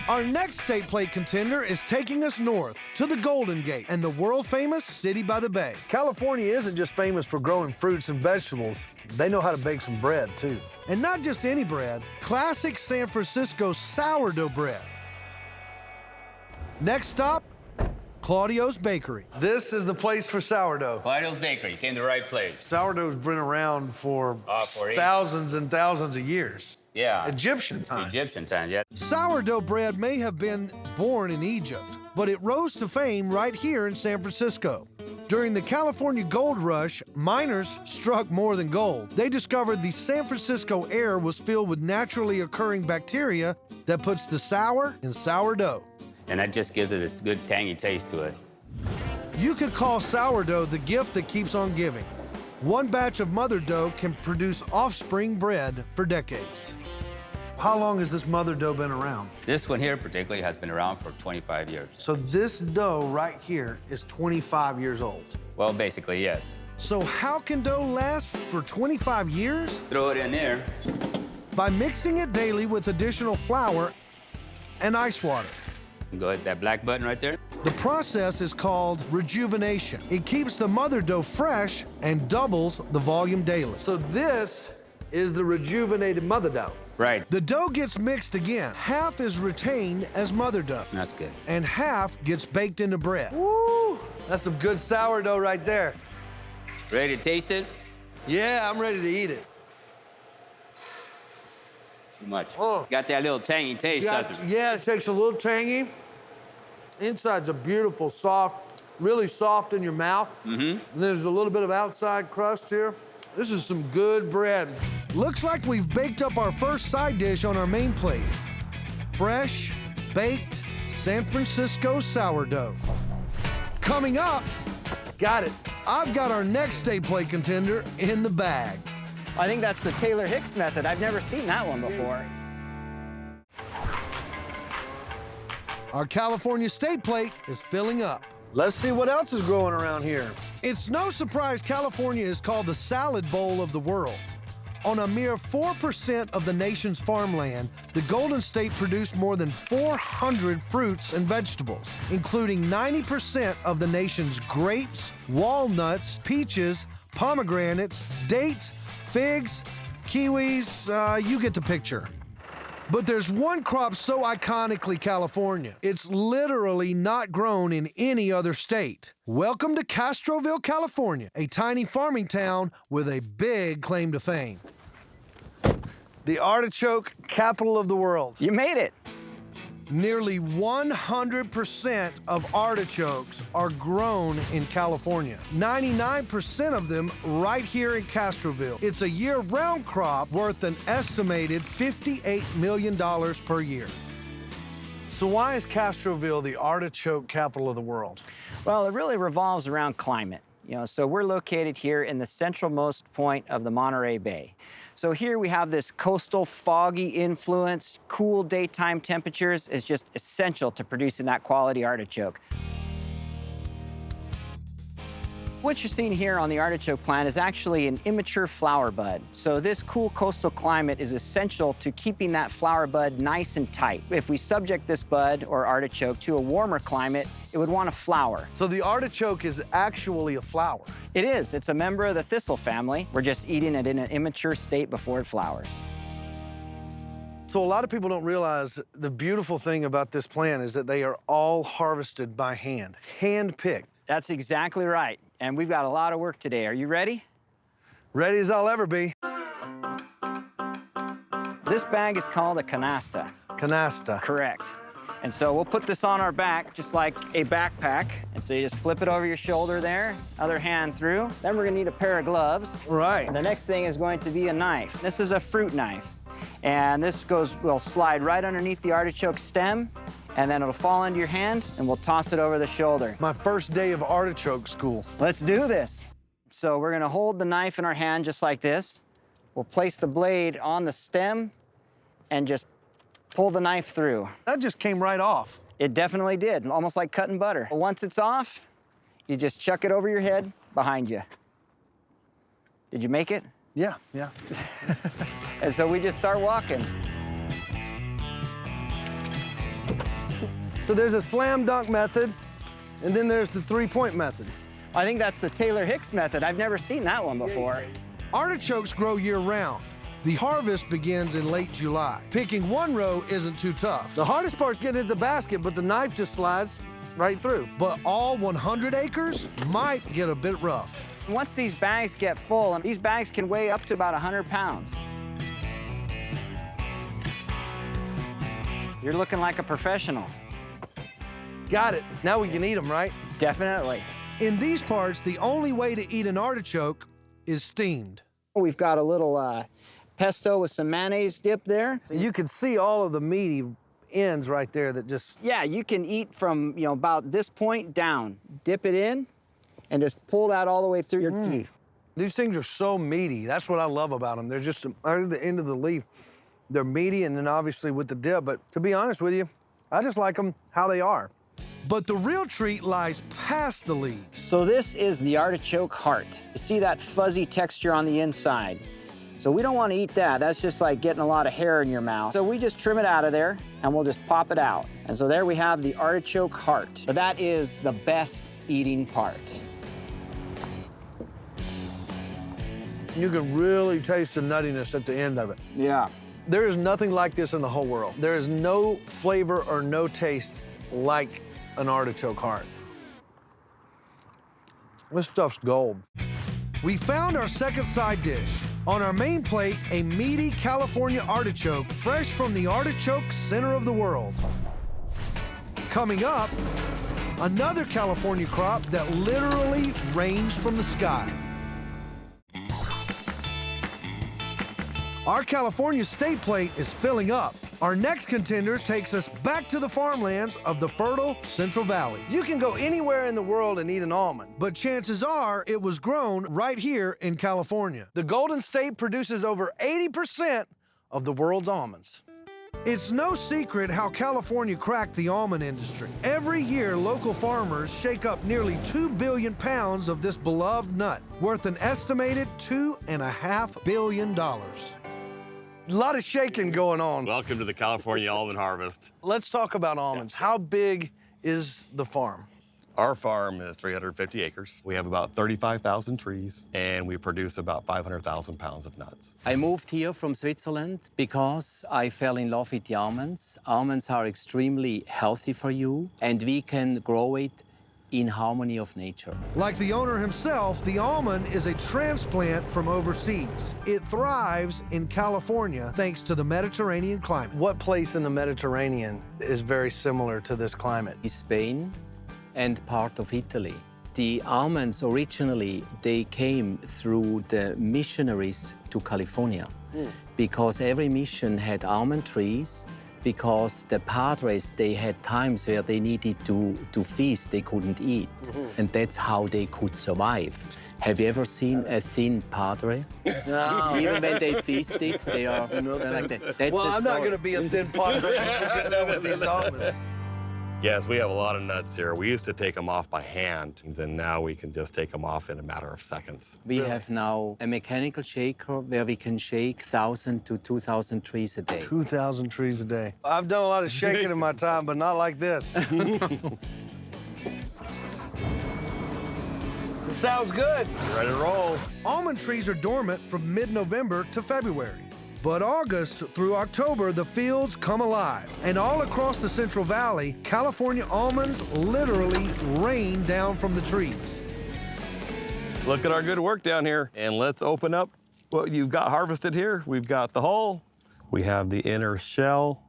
Our next State Plate contender is taking us north to the Golden Gate and the world-famous City by the Bay. California isn't just famous for growing fruits and vegetables. They know how to bake some bread, too. And not just any bread, classic San Francisco sourdough bread. Next stop, Claudio's Bakery. This is the place for sourdough. Claudio's Bakery, you came to the right place. Sourdough's been around for for thousands and thousands of years. Yeah. Egyptian time. Egyptian time, yeah. Sourdough bread may have been born in Egypt, but it rose to fame right here in San Francisco. During the California Gold Rush, miners struck more than gold. They discovered the San Francisco air was filled with naturally occurring bacteria that puts the sour in sourdough. And that just gives it this good tangy taste to it. You could call sourdough the gift that keeps on giving. One batch of mother dough can produce offspring bread for decades. How long has this mother dough been around? This one here particularly has been around for 25 years. So this dough right here is 25 years old. Well, basically, yes. So how can dough last for 25 years? Throw it in there. By mixing it daily with additional flour and ice water. Go ahead, that black button right there. The process is called rejuvenation. It keeps the mother dough fresh and doubles the volume daily. So this is the rejuvenated mother dough. Right. The dough gets mixed again. Half is retained as mother dough. That's good. And half gets baked into bread. Woo! That's some good sourdough right there. Ready to taste it? Yeah, I'm ready to eat it. Too much. Oh. Got that little tangy taste, doesn't it? Yeah, it takes a little tangy. Inside's a beautiful, soft, really soft in your mouth. Mm-hmm. And there's a little bit of outside crust here. This is some good bread. Looks like we've baked up our first side dish on our main plate. Fresh, baked San Francisco sourdough. Coming up, got it. I've got our next State Plate contender in the bag. I think that's the Taylor Hicks method. I've never seen that one before. Our California State Plate is filling up. Let's see what else is growing around here. It's no surprise California is called the salad bowl of the world. On a mere 4% of the nation's farmland, the Golden State produced more than 400 fruits and vegetables, including 90% of the nation's grapes, walnuts, peaches, pomegranates, dates, figs, kiwis, you get the picture. But there's one crop so iconically California, it's literally not grown in any other state. Welcome to Castroville, California, a tiny farming town with a big claim to fame. The artichoke capital of the world. You made it. Nearly 100% of artichokes are grown in California. 99% of them right here in Castroville. It's a year-round crop worth an estimated $58 million per year. So why is Castroville the artichoke capital of the world? Well, it really revolves around climate. So we're located here in the centralmost point of the Monterey Bay. So here we have this coastal, foggy influence. Cool daytime temperatures is just essential to producing that quality artichoke. What you're seeing here on the artichoke plant is actually an immature flower bud. So this cool coastal climate is essential to keeping that flower bud nice and tight. If we subject this bud or artichoke to a warmer climate, it would want to flower. So the artichoke is actually a flower? It is. It's a member of the thistle family. We're just eating it in an immature state before it flowers. So a lot of people don't realize the beautiful thing about this plant is that they are all harvested by hand, hand-picked. That's exactly right. And we've got a lot of work today. Are you ready? Ready as I'll ever be. This bag is called a canasta. Canasta. Correct. And so we'll put this on our back, just like a backpack. And so you just flip it over your shoulder there, other hand through. Then we're gonna need a pair of gloves. Right. And the next thing is going to be a knife. This is a fruit knife. And this will slide right underneath the artichoke stem, and then it'll fall into your hand, and we'll toss it over the shoulder. My first day of artichoke school. Let's do this. So we're gonna hold the knife in our hand just like this. We'll place the blade on the stem and just pull the knife through. That just came right off. It definitely did, almost like cutting butter. Once it's off, you just chuck it over your head behind you. Did you make it? Yeah. And so we just start walking. So there's a slam dunk method, and then there's the three-point method. I think that's the Taylor Hicks method. I've never seen that one before. Artichokes grow year-round. The harvest begins in late July. Picking one row isn't too tough. The hardest part's getting into the basket, but the knife just slides right through. But all 100 acres might get a bit rough. Once these bags get full, and these bags can weigh up to about 100 pounds. You're looking like a professional. Got it. Now we can eat them, right? Definitely. In these parts, the only way to eat an artichoke is steamed. We've got a little pesto with some mayonnaise dip there. So you can see all of the meaty ends right there that just... Yeah, you can eat from, about this point down. Dip it in and just pull that all the way through your teeth. These things are so meaty. That's what I love about them. They're just at the end of the leaf. They're meaty, and then obviously with the dip. But to be honest with you, I just like them how they are. But the real treat lies past the leaves. So this is the artichoke heart. You see that fuzzy texture on the inside. So we don't want to eat that. That's just like getting a lot of hair in your mouth. So we just trim it out of there, and we'll just pop it out. And so there we have the artichoke heart. So that is the best eating part. You can really taste the nuttiness at the end of it. Yeah. There is nothing like this in the whole world. There is no flavor or no taste like an artichoke heart. This stuff's gold. We found our second side dish. On our main plate, a meaty California artichoke, fresh from the artichoke center of the world. Coming up, another California crop that literally rains from the sky. Our California state plate is filling up. Our next contender takes us back to the farmlands of the fertile Central Valley. You can go anywhere in the world and eat an almond, but chances are it was grown right here in California. The Golden State produces over 80% of the world's almonds. It's no secret how California cracked the almond industry. Every year, local farmers shake up nearly 2 billion pounds of this beloved nut, worth an estimated $2.5 billion. A lot of shaking going on. Welcome to the California almond harvest. Let's talk about almonds. How big is the farm? Our farm is 350 acres. We have about 35,000 trees, and we produce about 500,000 pounds of nuts. I moved here from Switzerland because I fell in love with the almonds. Almonds are extremely healthy for you, and we can grow it in harmony of nature. Like the owner himself, the almond is a transplant from overseas. It thrives in California thanks to the Mediterranean climate. What place in the Mediterranean is very similar to this climate? Spain and part of Italy. The almonds originally, they came through the missionaries to California because every mission had almond trees because the Padres, they had times where they needed to feast, they couldn't eat. And that's how they could survive. Have you ever seen a thin Padre? No. Even when they feasted, they're like that. That's Well, the I'm not story. going to be a thin Padre when we get done with these almonds. Yes, we have a lot of nuts here. We used to take them off by hand, and now we can just take them off in a matter of seconds. We have now a mechanical shaker where we can shake 1,000 to 2,000 trees a day. 2,000 trees a day. I've done a lot of shaking in my time, but not like this. Sounds good. Ready to roll. Almond trees are dormant from mid-November to February. But August through October, the fields come alive. And all across the Central Valley, California almonds literally rain down from the trees. Look at our good work down here. And let's open up what you've got harvested here. We've got the hull, we have the inner shell,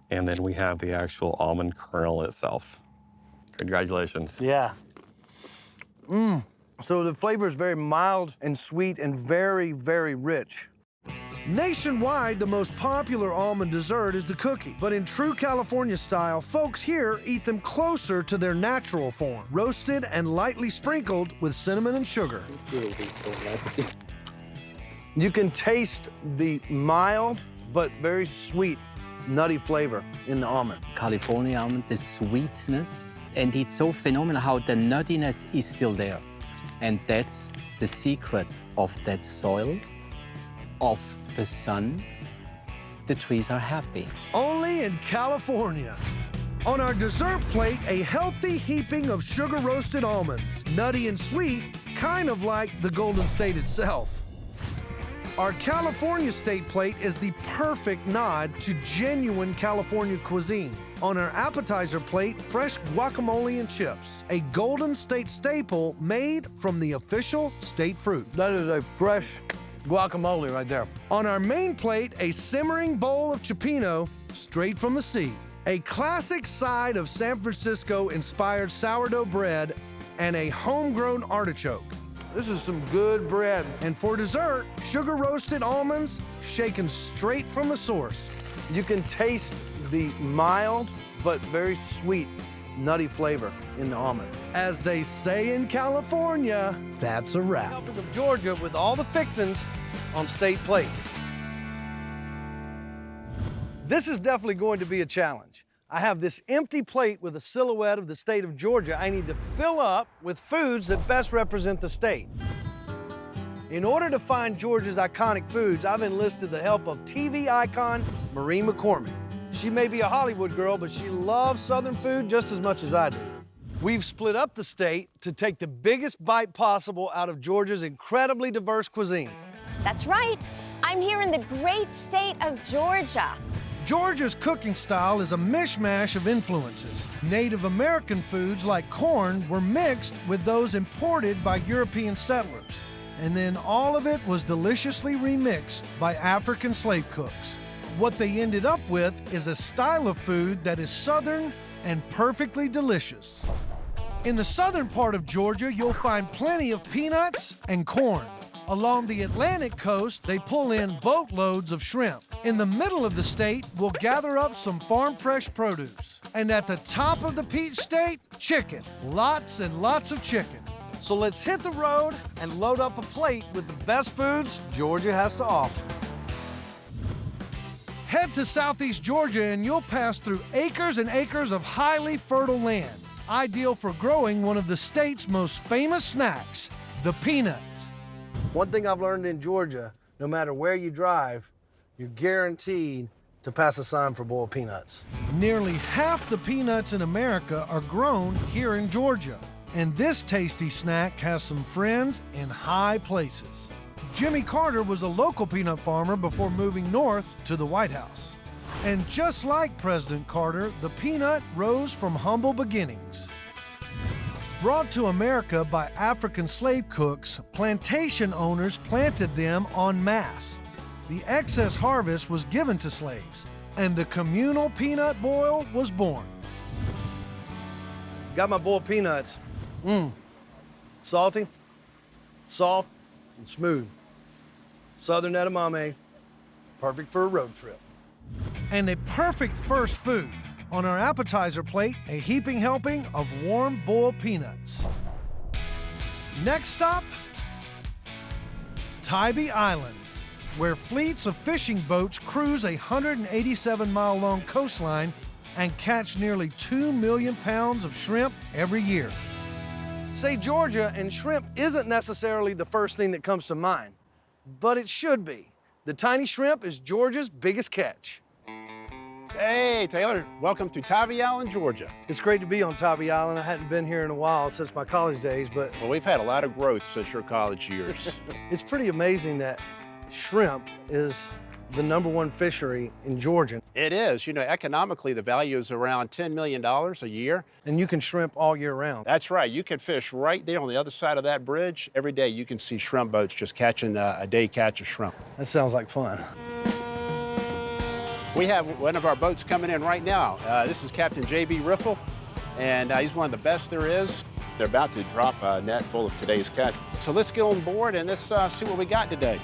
and then we have the actual almond kernel itself. Congratulations. Yeah. So the flavor is very mild and sweet and very, very rich. Nationwide, the most popular almond dessert is the cookie. But in true California style, folks here eat them closer to their natural form, roasted and lightly sprinkled with cinnamon and sugar. You can taste the mild but very sweet, nutty flavor in the almond. California almond, the sweetness, and it's so phenomenal how the nuttiness is still there. And that's the secret of that soil, of the sun. The trees are happy. Only in California. On our dessert plate, a healthy heaping of sugar-roasted almonds, nutty and sweet, kind of like the Golden State itself. Our California State plate is the perfect nod to genuine California cuisine. On our appetizer plate, fresh guacamole and chips, a Golden State staple made from the official state fruit. That is a fresh guacamole right there. On our main plate, a simmering bowl of cioppino straight from the sea, a classic side of San Francisco-inspired sourdough bread, and a homegrown artichoke. This is some good bread. And for dessert, sugar-roasted almonds shaken straight from the source. You can taste the mild but very sweet, nutty flavor in the almond. As they say in California, that's a wrap. Republic of Georgia with all the fixins on state plate. This is definitely going to be a challenge. I have this empty plate with a silhouette of the state of Georgia I need to fill up with foods that best represent the state. In order to find Georgia's iconic foods, I've enlisted the help of TV icon Marie McCormick. She may be a Hollywood girl, but she loves Southern food just as much as I do. We've split up the state to take the biggest bite possible out of Georgia's incredibly diverse cuisine. That's right. I'm here in the great state of Georgia. Georgia's cooking style is a mishmash of influences. Native American foods like corn were mixed with those imported by European settlers. And then all of it was deliciously remixed by African slave cooks. What they ended up with is a style of food that is Southern and perfectly delicious. In the southern part of Georgia, you'll find plenty of peanuts and corn. Along the Atlantic coast, they pull in boatloads of shrimp. In the middle of the state, we'll gather up some farm-fresh produce. And at the top of the Peach State, chicken. Lots and lots of chicken. So let's hit the road and load up a plate with the best foods Georgia has to offer. Head to southeast Georgia and you'll pass through acres and acres of highly fertile land, ideal for growing one of the state's most famous snacks, the peanut. One thing I've learned in Georgia, no matter where you drive, you're guaranteed to pass a sign for boiled peanuts. Nearly half the peanuts in America are grown here in Georgia. And this tasty snack has some friends in high places. Jimmy Carter was a local peanut farmer before moving north to the White House. And just like President Carter, the peanut rose from humble beginnings. Brought to America by African slave cooks, plantation owners planted them en masse. The excess harvest was given to slaves, and the communal peanut boil was born. Got my boiled peanuts. Salty, soft, and smooth. Southern edamame, perfect for a road trip. And a perfect first food. On our appetizer plate, a heaping helping of warm boiled peanuts. Next stop, Tybee Island, where fleets of fishing boats cruise a 187-mile-long coastline and catch nearly 2 million pounds of shrimp every year. Say Georgia and shrimp isn't necessarily the first thing that comes to mind, but it should be. The tiny shrimp is Georgia's biggest catch. Hey, Taylor, welcome to Tybee Island, Georgia. It's great to be on Tybee Island. I hadn't been here in a while since my college days, but... Well, we've had a lot of growth since your college years. It's pretty amazing that shrimp is the #1 fishery in Georgia. It is. You know, economically, the value is around $10 million a year. And you can shrimp all year round. That's right. You can fish right there on the other side of that bridge. Every day you can see shrimp boats just catching a day catch of shrimp. That sounds like fun. We have one of our boats coming in right now. This is Captain J.B. Riffle, and he's one of the best there is. They're about to drop a net full of today's catch. So let's get on board and let's see what we got today.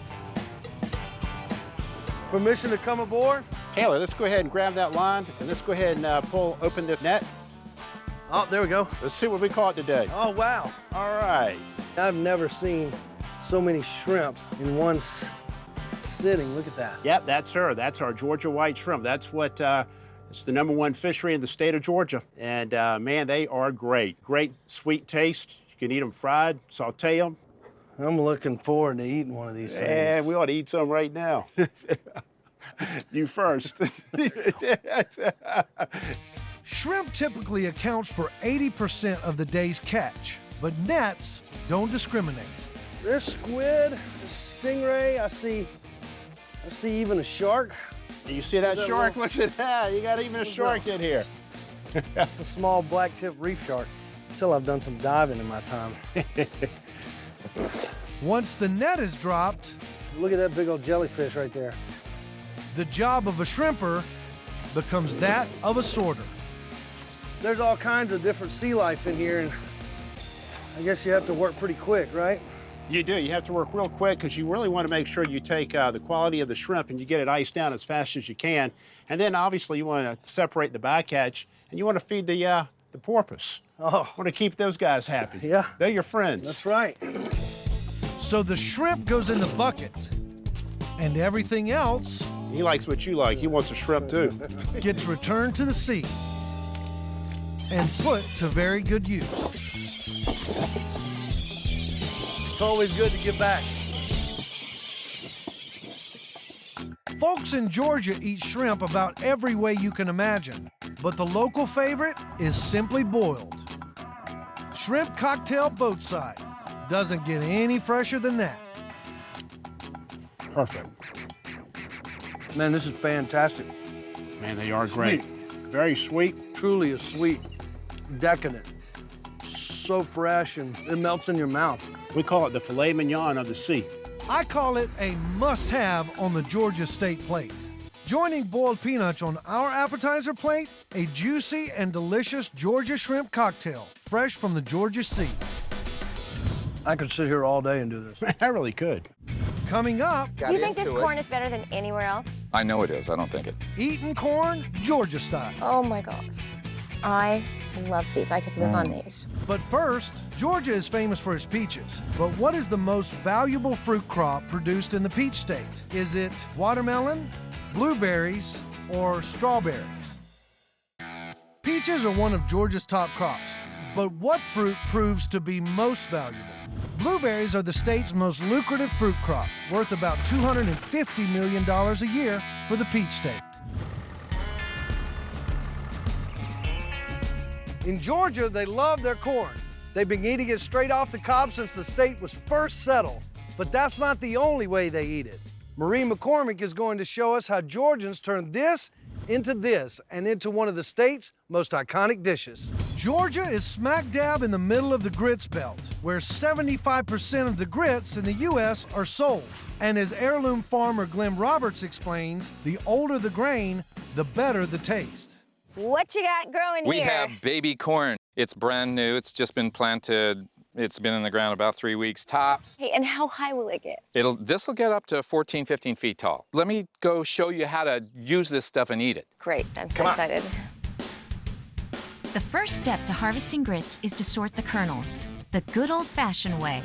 Permission to come aboard? Taylor, let's go ahead and grab that line, and let's go ahead and open the net. Oh, there we go. Let's see what we caught today. Oh, wow. All right. I've never seen so many shrimp in one sitting. Look at that. Yep, that's her. That's our Georgia white shrimp. That's what, it's the #1 fishery in the state of Georgia. And man, they are great. Great sweet taste. You can eat them fried, saute them. I'm looking forward to eating one of these things. Yeah, we ought to eat some right now. You first. Shrimp typically accounts for 80% of the day's catch, but nets don't discriminate. There's squid, there's stingray, I see even a shark. You see that shark? Look at that. You got even a shark in here. It's a small black-tip reef shark. Until I've done some diving in my time. Once the net is dropped, look at that big old jellyfish right there. The job of a shrimper becomes that of a sorter. There's all kinds of different sea life in here, and I guess you have to work pretty quick, right? You do. You have to work real quick because you really want to make sure you take the quality of the shrimp and you get it iced down as fast as you can. And then obviously you want to separate the bycatch and you want to feed the porpoise. Oh. Want to keep those guys happy. Yeah. They're your friends. That's right. So the shrimp goes in the bucket, and everything else... He likes what you like. He wants a shrimp too. ...gets returned to the sea and put to very good use. It's always good to give back. Folks in Georgia eat shrimp about every way you can imagine, but the local favorite is simply boiled. Shrimp cocktail boatside. Doesn't get any fresher than that. Perfect. Man, this is fantastic. Man, they are great. Very sweet. Truly a sweet, decadent. So fresh and it melts in your mouth. We call it the filet mignon of the sea. I call it a must-have on the Georgia State plate. Joining boiled peanuts on our appetizer plate, a juicy and delicious Georgia shrimp cocktail, fresh from the Georgia Sea. I could sit here all day and do this. I really could. Coming up... Do you think this corn is better than anywhere else? I know it is. I don't think it. Eating corn, Georgia style. Oh my gosh. I love these. I could live on these. But first, Georgia is famous for its peaches. But what is the most valuable fruit crop produced in the peach state? Is it watermelon, blueberries, or strawberries? Peaches are one of Georgia's top crops. But what fruit proves to be most valuable? Blueberries are the state's most lucrative fruit crop, worth about $250 million a year for the peach state. In Georgia, they love their corn. They've been eating it straight off the cob since the state was first settled. But that's not the only way they eat it. Marie McCormick is going to show us how Georgians turn this into this and into one of the state's most iconic dishes. Georgia is smack dab in the middle of the grits belt, where 75% of the grits in the U.S. are sold. And as heirloom farmer Glenn Roberts explains, the older the grain, the better the taste. What you got growing We here? have baby corn. It's brand new. It's just been planted It's been in the ground about 3 weeks tops. Hey, and how high will it get? This will get up to 14, 15 feet tall. Let me go show you how to use this stuff and eat it. Great, I'm so excited. The first step to harvesting grits is to sort the kernels, the good old-fashioned way,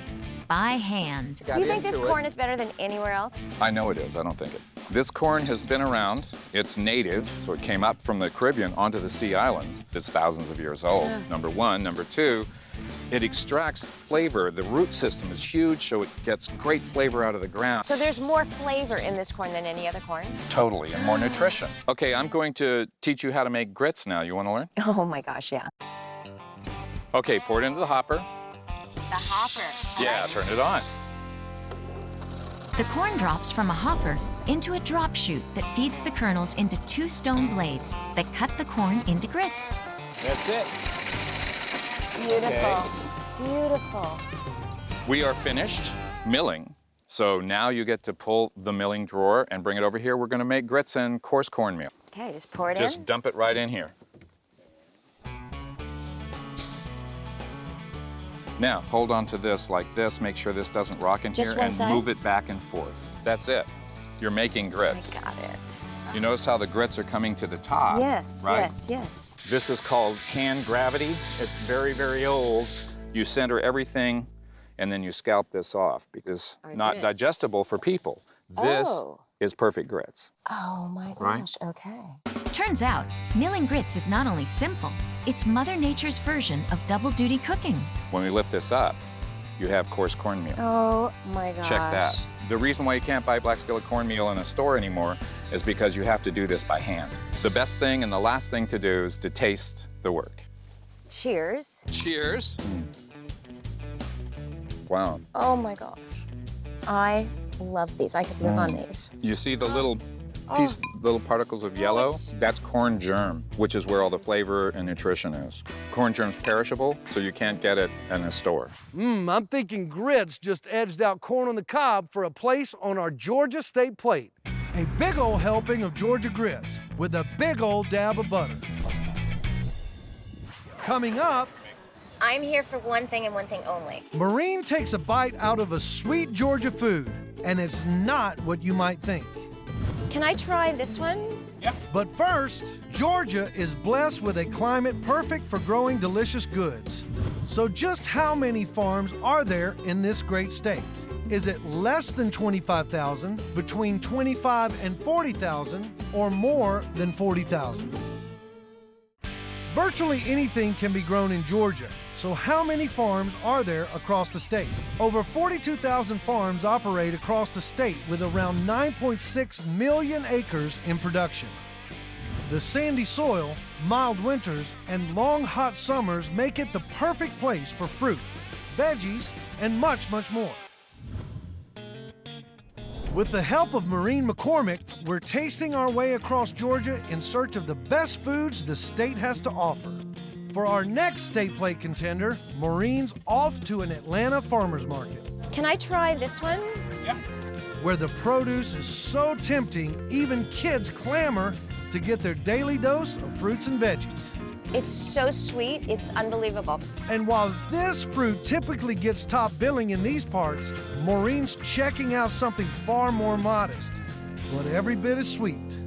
by hand. Do you think this corn is better than anywhere else? I know it is, I don't think it. This corn has been around, it's native, so it came up from the Caribbean onto the Sea Islands. It's thousands of years old, number one. Number two, it extracts flavor. The root system is huge, so it gets great flavor out of the ground. So there's more flavor in this corn than any other corn? Totally, and more nutrition. Okay, I'm going to teach you how to make grits now. You want to learn? Oh my gosh, yeah. Okay, pour it into the hopper. The hopper. Yeah, turn it on. The corn drops from a hopper into a drop chute that feeds the kernels into 2 stone blades that cut the corn into grits. That's it. Beautiful, beautiful. We are finished milling. So now you get to pull the milling drawer and bring it over here. We're gonna make grits and coarse cornmeal. Okay, just pour it in. Just dump it right in here. Now, hold on to this like this. Make sure this doesn't rock in Just here one and side? move it back and forth. That's it. You're making grits. I got it. You notice how the grits are coming to the top, Yes, right? yes, yes. This is called hand gravity. It's very, very old. You center everything and then you scalp this off because Our not grits. digestible for people. This Oh. is perfect grits. Oh my Right? gosh, okay. Turns out, milling grits is not only simple, it's Mother Nature's version of double-duty cooking. When we lift this up, you have coarse cornmeal. Oh my gosh. Check that. The reason why you can't buy black skillet cornmeal in a store anymore is because you have to do this by hand. The best thing and the last thing to do is to taste the work. Cheers. Cheers. Wow. Oh my gosh. I love these. I could live on these. You see the little little particles of yellow? That's corn germ, which is where all the flavor and nutrition is. Corn germ's perishable, so you can't get it in a store. I'm thinking grits just edged out corn on the cob for a place on our Georgia state plate. A big old helping of Georgia grits with a big old dab of butter. Coming up, I'm here for one thing and one thing only. Maureen takes a bite out of a sweet Georgia food, and it's not what you might think. Can I try this one? But first, Georgia is blessed with a climate perfect for growing delicious goods. So just how many farms are there in this great state? Is it less than 25,000, between 25 and 40,000, or more than 40,000? Virtually anything can be grown in Georgia, so how many farms are there across the state? Over 42,000 farms operate across the state with around 9.6 million acres in production. The sandy soil, mild winters, and long hot summers make it the perfect place for fruit, veggies, and much, much more. With the help of Maureen McCormick, we're tasting our way across Georgia in search of the best foods the state has to offer. For our next state plate contender, Maureen's off to an Atlanta farmer's market. Can I try this one? Where the produce is so tempting, even kids clamor to get their daily dose of fruits and veggies. It's so sweet, it's unbelievable. And while this fruit typically gets top billing in these parts, Maureen's checking out something far more modest, but every bit as sweet.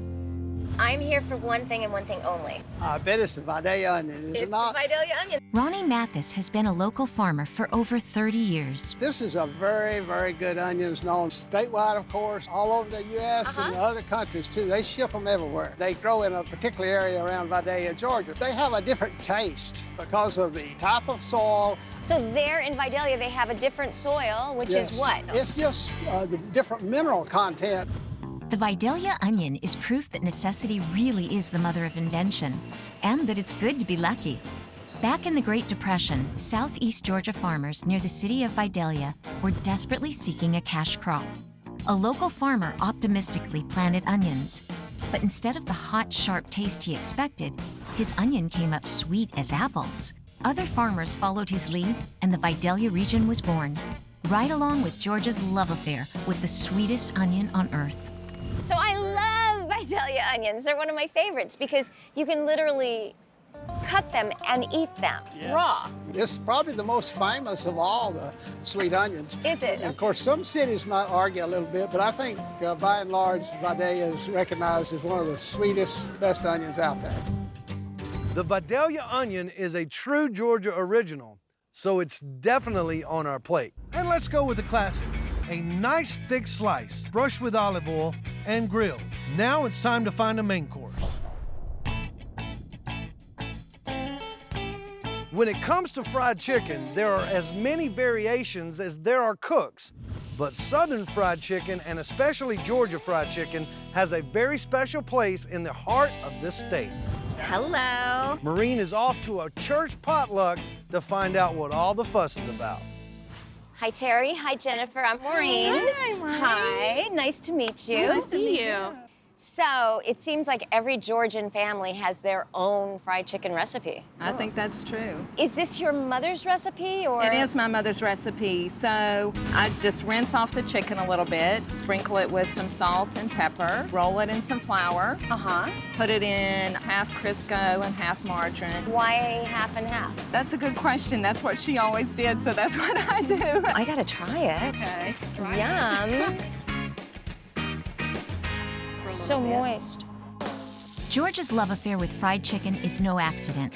I'm here for one thing and one thing only. I bet it's the Vidalia onion, is It's it not? the Vidalia onion. Ronnie Mathis has been a local farmer for over 30 years. This is a very, very good onion. It's known statewide, of course, all over the U.S. and other countries, too. They ship them everywhere. They grow in a particular area around Vidalia, Georgia. They have a different taste because of the type of soil. So there in Vidalia, they have a different soil, which is what? It's just the different mineral content. The Vidalia onion is proof that necessity really is the mother of invention, and that it's good to be lucky. Back in the Great Depression, southeast Georgia farmers near the city of Vidalia were desperately seeking a cash crop. A local farmer optimistically planted onions, but instead of the hot, sharp taste he expected, his onion came up sweet as apples. Other farmers followed his lead, and the Vidalia region was born, right along with Georgia's love affair with the sweetest onion on earth. So I love Vidalia onions. They're one of my favorites because you can literally cut them and eat them raw. This is probably the most famous of all the sweet onions. Is it? And of course, some cities might argue a little bit, but I think by and large, Vidalia is recognized as one of the sweetest, best onions out there. The Vidalia onion is a true Georgia original, so it's definitely on our plate. And let's go with the classic. A nice thick slice, brushed with olive oil, and grilled. Now it's time to find a main course. When it comes to fried chicken, there are as many variations as there are cooks. But Southern fried chicken, and especially Georgia fried chicken, has a very special place in the heart of this state. Hello. Maureen is off to a church potluck to find out what all the fuss is about. Hi, Terry. Hi, Jennifer. I'm Maureen. Hi, Maureen. Hi. Nice to meet you. Nice to meet you. So, it seems like every Georgian family has their own fried chicken recipe. I think that's true. Is this your mother's recipe, or? It is my mother's recipe. So I just rinse off the chicken a little bit, sprinkle it with some salt and pepper, roll it in some flour. Put it in half Crisco and half margarine. Why half and half? That's a good question. That's what she always did, so that's what I do. I gotta try it. Okay. Yum. So moist. Georgia's love affair with fried chicken is no accident.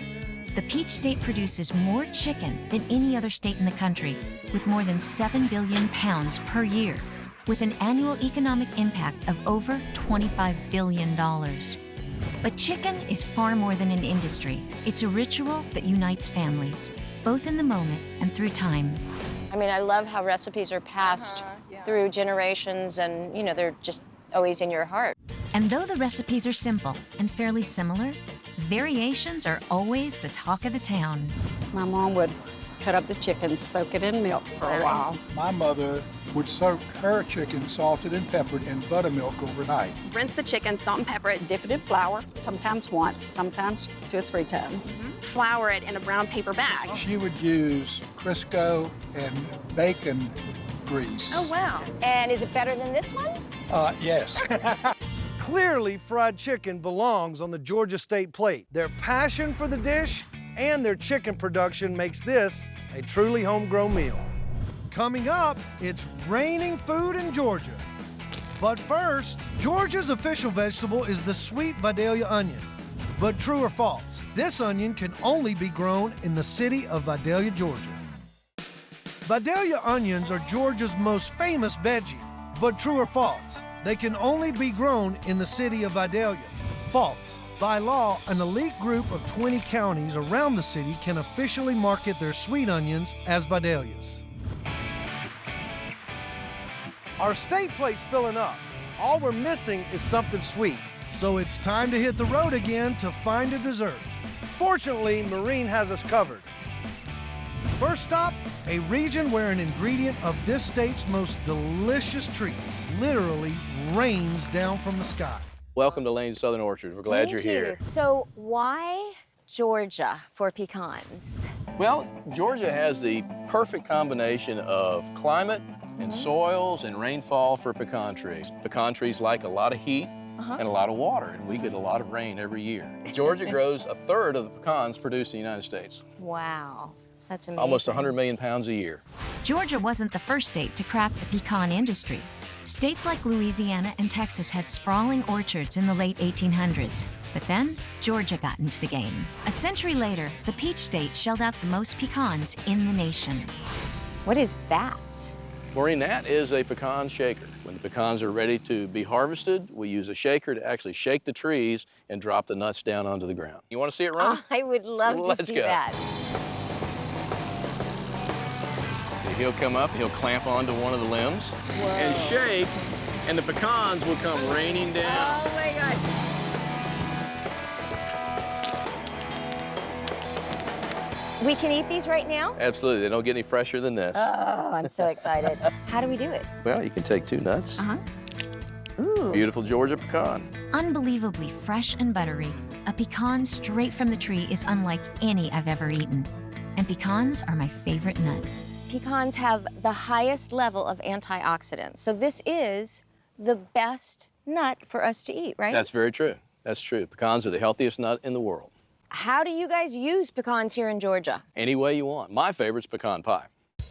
The Peach State produces more chicken than any other state in the country, with more than 7 billion pounds per year, with an annual economic impact of over $25 billion. But chicken is far more than an industry. It's a ritual that unites families, both in the moment and through time. I mean, I love how recipes are passed through generations, and, you know, they're just always in your heart. And though the recipes are simple and fairly similar, variations are always the talk of the town. My mom would cut up the chicken, soak it in milk for a while. My mother would soak her chicken salted and peppered in buttermilk overnight. Rinse the chicken, salt and pepper it, dip it in flour, sometimes once, sometimes 2 or 3 times. Flour it in a brown paper bag. She would use Crisco and bacon grease. Oh, wow. And is it better than this one? Yes. Clearly, fried chicken belongs on the Georgia State plate. Their passion for the dish and their chicken production makes this a truly homegrown meal. Coming up, it's raining food in Georgia. But first, Georgia's official vegetable is the sweet Vidalia onion. But true or false, this onion can only be grown in the city of Vidalia, Georgia. Vidalia onions are Georgia's most famous veggie. But true or false, they can only be grown in the city of Vidalia. False. By law, an elite group of 20 counties around the city can officially market their sweet onions as Vidalias. Our state plate's filling up. All we're missing is something sweet. So it's time to hit the road again to find a dessert. Fortunately, Maureen has us covered. First stop, a region where an ingredient of this state's most delicious treats literally rains down from the sky. Welcome to Lane's Southern Orchard. We're glad you're here. So why Georgia for pecans? Well, Georgia has the perfect combination of climate and soils and rainfall for pecan trees. Pecan trees like a lot of heat and a lot of water, and we get a lot of rain every year. Georgia grows 1/3 of the pecans produced in the United States. Wow, that's amazing. Almost 100 million pounds a year. Georgia wasn't the first state to crack the pecan industry. States like Louisiana and Texas had sprawling orchards in the late 1800s. But then, Georgia got into the game. A century later, the Peach State shelled out the most pecans in the nation. What is that? Maureen, that is a pecan shaker. When the pecans are ready to be harvested, we use a shaker to actually shake the trees and drop the nuts down onto the ground. You want to see it run? I would love to see that. So he'll come up, he'll clamp onto one of the limbs and shake, and the pecans will come raining down. Oh my God. We can eat these right now? Absolutely, they don't get any fresher than this. Oh, I'm so excited. How do we do it? Well, you can take 2 nuts. Ooh. Beautiful Georgia pecan. Unbelievably fresh and buttery, a pecan straight from the tree is unlike any I've ever eaten. And pecans are my favorite nut. Pecans have the highest level of antioxidants. So this is the best nut for us to eat, right? That's very true. That's true. Pecans are the healthiest nut in the world. How do you guys use pecans here in Georgia? Any way you want. My favorite's pecan pie.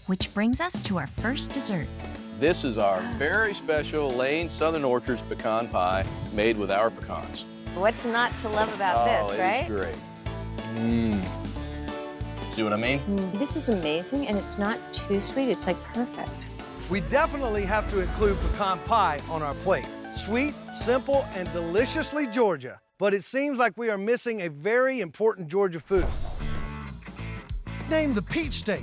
Which brings us to our first dessert. This is our very special Lane Southern Orchards pecan pie made with our pecans. What's not to love about this, right? It's great. Mmm. See what I mean? This is amazing, and it's not too sweet. It's like perfect. We definitely have to include pecan pie on our plate. Sweet, simple, and deliciously Georgia. But it seems like we are missing a very important Georgia food. Named the Peach State,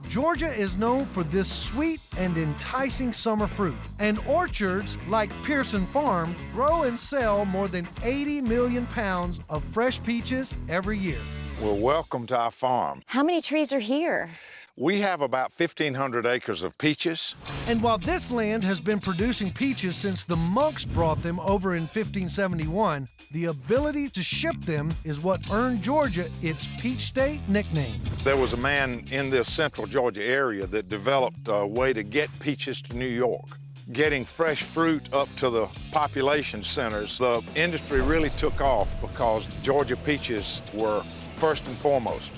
Georgia is known for this sweet and enticing summer fruit. And orchards like Pearson Farm grow and sell more than 80 million pounds of fresh peaches every year. Well, welcome to our farm. How many trees are here? We have about 1,500 acres of peaches. And while this land has been producing peaches since the monks brought them over in 1571, the ability to ship them is what earned Georgia its Peach State nickname. There was a man in this central Georgia area that developed a way to get peaches to New York. Getting fresh fruit up to the population centers, the industry really took off because Georgia peaches were first and foremost.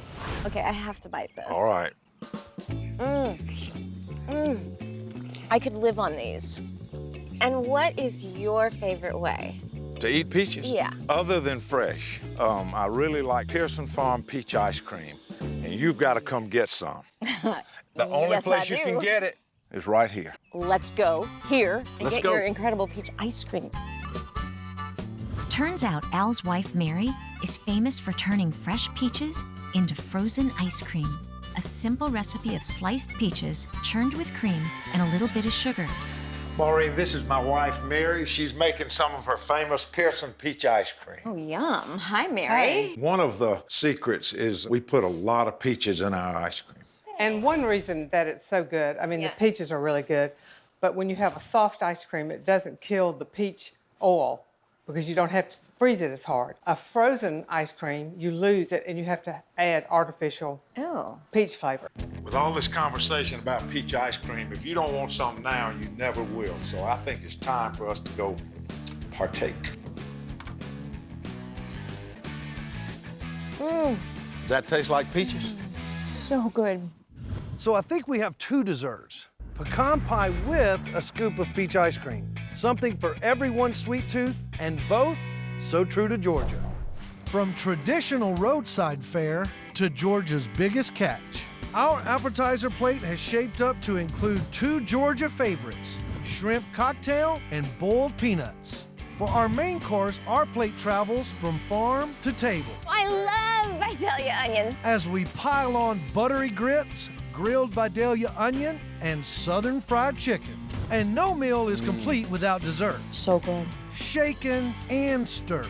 Okay, I have to bite this. All right. I could live on these. And what is your favorite way? To eat peaches? Yeah. Other than fresh, I really like Pearson Farm peach ice cream, and you've got to come get some. The only Yes, place I you do. can get it is right here. Let's go here and Let's get go. your incredible peach ice cream. Turns out Al's wife, Mary, is famous for turning fresh peaches into frozen ice cream. A simple recipe of sliced peaches churned with cream and a little bit of sugar. Maureen, this is my wife, Mary. She's making some of her famous Pearson peach ice cream. Oh, yum. Hi, Mary. One of the secrets is we put a lot of peaches in our ice cream. And one reason that it's so good, I mean, the peaches are really good, but when you have a soft ice cream, it doesn't kill the peach oil because you don't have to freeze it as hard. A frozen ice cream, you lose it and you have to add artificial peach flavor. With all this conversation about peach ice cream, if you don't want some now, you never will. So I think it's time for us to go partake. Does that taste like peaches? So good. So I think we have two desserts. Pecan pie with a scoop of peach ice cream. Something for everyone's sweet tooth, and both so true to Georgia. From traditional roadside fare to Georgia's biggest catch, our appetizer plate has shaped up to include two Georgia favorites, shrimp cocktail and boiled peanuts. For our main course, our plate travels from farm to table. I love Vidalia onions. As we pile on buttery grits, grilled Vidalia onion, and southern fried chicken. And no meal is complete without dessert. So good. Shaken and stirred.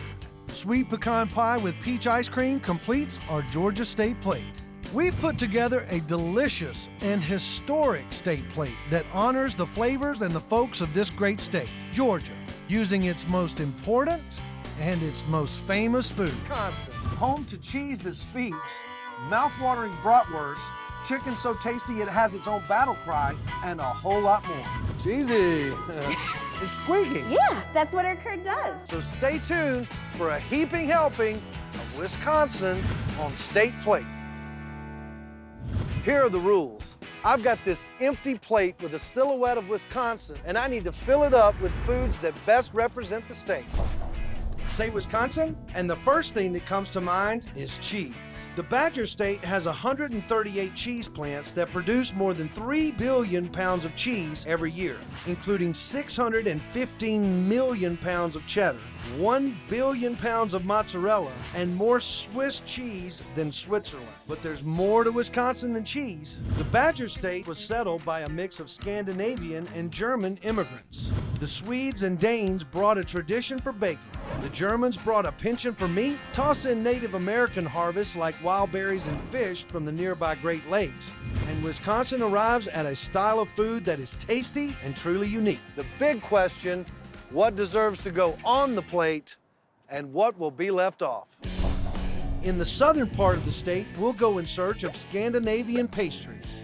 Sweet pecan pie with peach ice cream completes our Georgia State plate. We've put together a delicious and historic state plate that honors the flavors and the folks of this great state, Georgia, using its most important and its most famous food. Wisconsin, home to cheese that speaks, mouth-watering bratwurst, chicken so tasty it has its own battle cry, and a whole lot more. Cheesy. It's squeaky. Yeah, that's what our curd does. So stay tuned for a heaping helping of Wisconsin on State Plate. Here are the rules. I've got this empty plate with a silhouette of Wisconsin, and I need to fill it up with foods that best represent the state. Say Wisconsin, and the first thing that comes to mind is cheese. The Badger State has 138 cheese plants that produce more than 3 billion pounds of cheese every year, including 615 million pounds of cheddar, 1 billion pounds of mozzarella, and more Swiss cheese than Switzerland. But there's more to Wisconsin than cheese. The Badger State was settled by a mix of Scandinavian and German immigrants. The Swedes and Danes brought a tradition for baking. The Germans brought a penchant for meat. Toss in Native American harvests like wild berries and fish from the nearby Great Lakes. And Wisconsin arrives at a style of food that is tasty and truly unique. The big question, what deserves to go on the plate and what will be left off? In the southern part of the state, we'll go in search of Scandinavian pastries.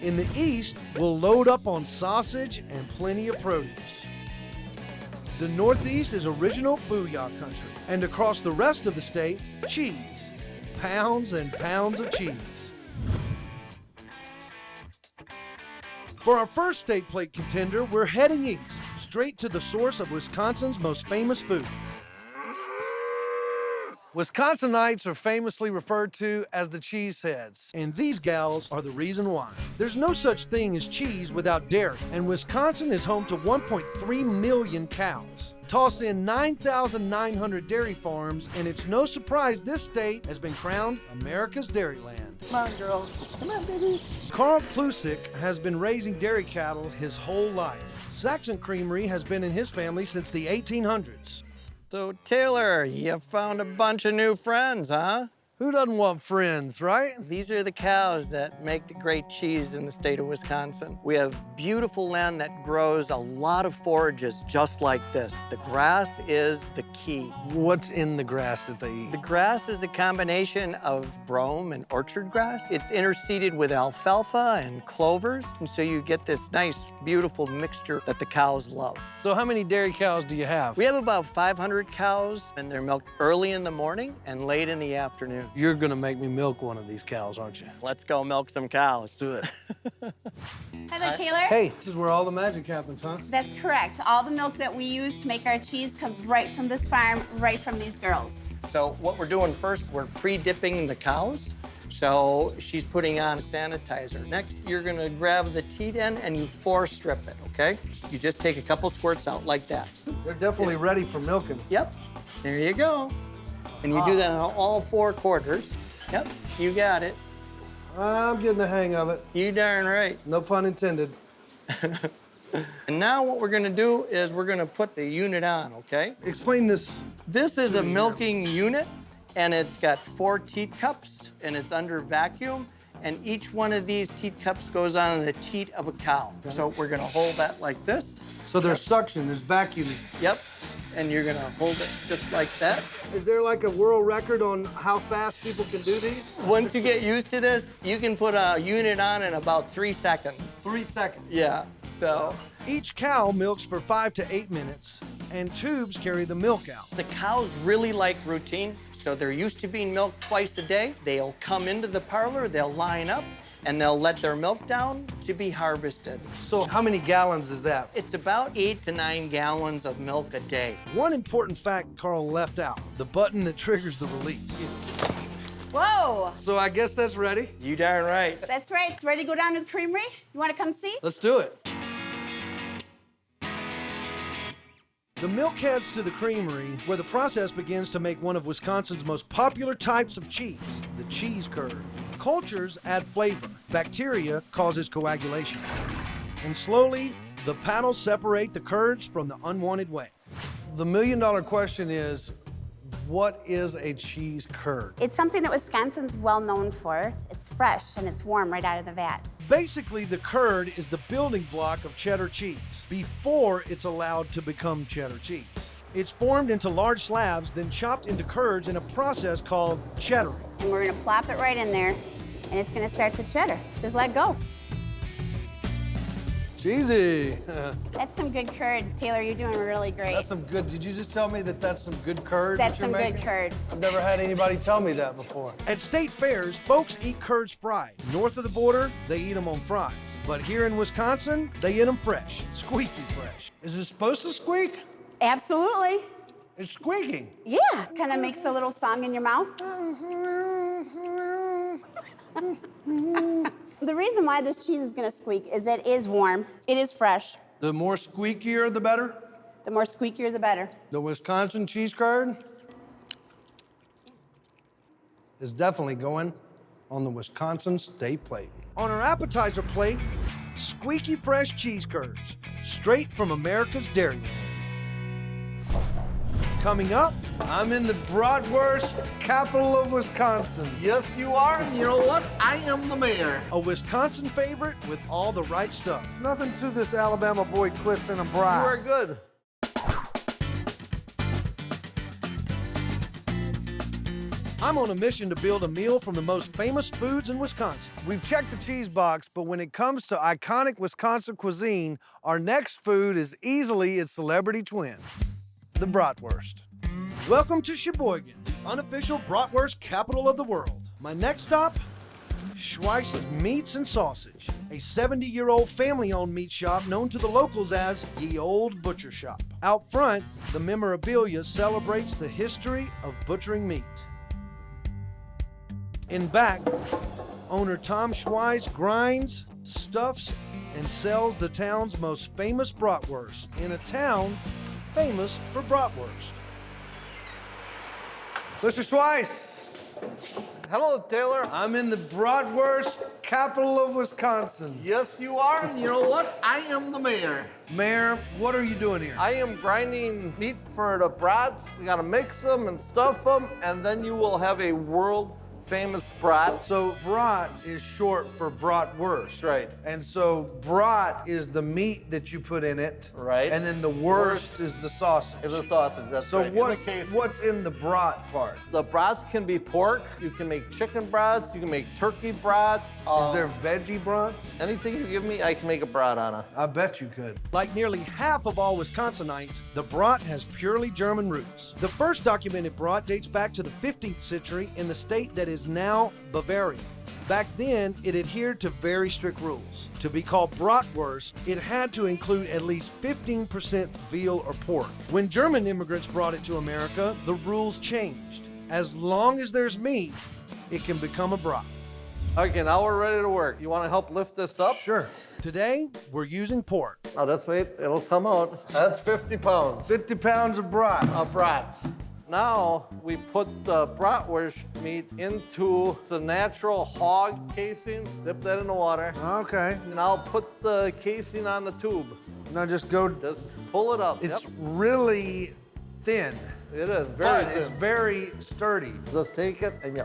In the east, we'll load up on sausage and plenty of produce. The Northeast is original booyah country, and across the rest of the state, cheese. Pounds and pounds of cheese. For our first state plate contender, we're heading east, straight to the source of Wisconsin's most famous food. Wisconsinites are famously referred to as the cheeseheads, and these gals are the reason why. There's no such thing as cheese without dairy, and Wisconsin is home to 1.3 million cows. Toss in 9,900 dairy farms, and it's no surprise this state has been crowned America's Dairyland. Come on, girls. Come on, baby. Carl Klusick has been raising dairy cattle his whole life. Saxon Creamery has been in his family since the 1800s. So, Taylor, you found a bunch of new friends, huh? Who doesn't want friends, right? These are the cows that make the great cheese in the state of Wisconsin. We have beautiful land that grows a lot of forages just like this. The grass is the key. What's in the grass that they eat? The grass is a combination of brome and orchard grass. It's interseeded with alfalfa and clovers, and so you get this nice, beautiful mixture that the cows love. So how many dairy cows do you have? We have about 500 cows, and they're milked early in the morning and late in the afternoon. You're gonna make me milk one of these cows, aren't you? Let's go milk some cows. Let's do it. Hi there, Taylor. Hey, this is where all the magic happens, huh? That's correct. All the milk that we use to make our cheese comes right from this farm, right from these girls. So what we're doing first, we're pre-dipping the cows. So she's putting on sanitizer. Next, you're gonna grab the teat end and you strip it, okay? You just take a couple squirts out like that. They're definitely ready for milking. Yep, there you go. And you do that on all 4 quarters. Yep, you got it. I'm getting the hang of it. You darn right. No pun intended. And now what we're gonna do is we're gonna put the unit on, okay? Explain this. This is a milking unit, and it's got 4 teat cups, and it's under vacuum, and each one of these teat cups goes on the teat of a cow. So we're gonna hold that like this. So there's suction, there's vacuuming. Yep, and you're gonna hold it just like that. Is there like a world record on how fast people can do these? Once you get used to this, you can put a unit on in about 3 seconds. 3 seconds? Yeah, so. Each cow milks for 5 to 8 minutes, and tubes carry the milk out. The cows really like routine, so they're used to being milked twice a day. They'll come into the parlor, they'll line up, and they'll let their milk down to be harvested. So how many gallons is that? It's about 8 to 9 gallons of milk a day. One important fact Carl left out, the button that triggers the release. Whoa! So I guess that's ready? You darn right. That's right. It's ready to go down to the creamery. You want to come see? Let's do it. The milk heads to the creamery, where the process begins to make one of Wisconsin's most popular types of cheese, the cheese curd. Cultures add flavor. Bacteria causes coagulation. And slowly, the paddles separate the curds from the unwanted whey. The million-dollar question is, what is a cheese curd? It's something that Wisconsin's well known for. It's fresh and it's warm right out of the vat. Basically, the curd is the building block of cheddar cheese before it's allowed to become cheddar cheese. It's formed into large slabs, then chopped into curds in a process called cheddaring. And we're gonna plop it right in there, and it's gonna start to cheddar. Just let go. Cheesy. That's some good curd. Taylor, you're doing really great. That's some good, did you just tell me that that's some good curd? That's that you're some good making? curd. I've never had anybody tell me that before. At state fairs, folks eat curds fried. North of the border, they eat them on fries. But here in Wisconsin, they eat them fresh, squeaky fresh. Is it supposed to squeak? Absolutely. It's squeaking. Yeah, kind of makes a little song in your mouth. The reason why this cheese is gonna squeak is it is warm, it is fresh. The more squeakier, the better? The more squeakier, the better. The Wisconsin cheese curd is definitely going on the Wisconsin state plate. On our appetizer plate, squeaky fresh cheese curds, straight from America's Dairyland. Coming up, I'm in the bratwurst capital of Wisconsin. Yes, you are, and you know what? I am the mayor. A Wisconsin favorite with all the right stuff. Nothing to this Alabama boy twisting a brat. You are good. I'm on a mission to build a meal from the most famous foods in Wisconsin. We've checked the cheese box, but when it comes to iconic Wisconsin cuisine, our next food is easily its celebrity twin, the bratwurst. Welcome to Sheboygan, unofficial bratwurst capital of the world. My next stop, Schweiss's Meats and Sausage, a 70-year-old family-owned meat shop known to the locals as Ye Old Butcher Shop. Out front, the memorabilia celebrates the history of butchering meat. In back, owner Tom Schweiss grinds, stuffs, and sells the town's most famous bratwurst in a town famous for bratwurst. Mr. Schweiss. Hello, Taylor. I'm in the bratwurst capital of Wisconsin. Yes, you are, and you know what? I am the mayor. Mayor, what are you doing here? I am grinding meat for the brats. You gotta mix them and stuff them, and then you will have a world-famous brat. So brat is short for bratwurst. Right. And so brat is the meat that you put in it. Right. And then the wurst is the sausage. It's a sausage, that's so right. what's in the brat part? The brats can be pork. You can make chicken brats. You can make turkey brats. Is there veggie brats? Anything you give me, I can make a brat on it. I bet you could. Like nearly half of all Wisconsinites, the brat has purely German roots. The first documented brat dates back to the 15th century in the state that is now Bavaria. Back then, it adhered to very strict rules. To be called bratwurst, it had to include at least 15% veal or pork. When German immigrants brought it to America, the rules changed. As long as there's meat, it can become a brat. Okay, now we're ready to work. You want to help lift this up? Sure. Today, we're using pork. Oh, this way, it'll come out. That's 50 pounds. 50 pounds of brat. Of brats. Now, we put the bratwurst meat into the natural hog casing. Dip that in the water. Okay. And I'll put the casing on the tube. Now just pull it up. It's really thin. It is very but thin. It's very sturdy. Just take it and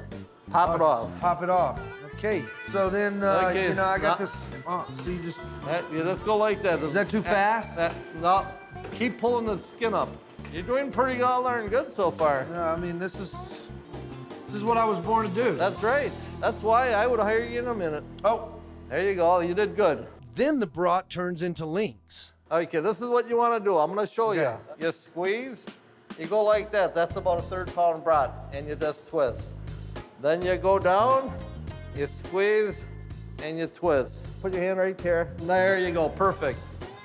pop it off. Pop it off. Okay. So then, Okay, you know, I got now- this. So you just. You just go like that. Is that too fast? No. Keep pulling the skin up. You're doing pretty darn good so far. Yeah, I mean, this is what I was born to do. That's right. That's why I would hire you in a minute. Oh. There you go. You did good. Then the brat turns into links. Okay, this is what you want to do. I'm going to show you. You squeeze. You go like that. That's about a 1/3 pound brat. And you just twist. Then you go down. You squeeze. And you twist. Put your hand right here. There you go. Perfect.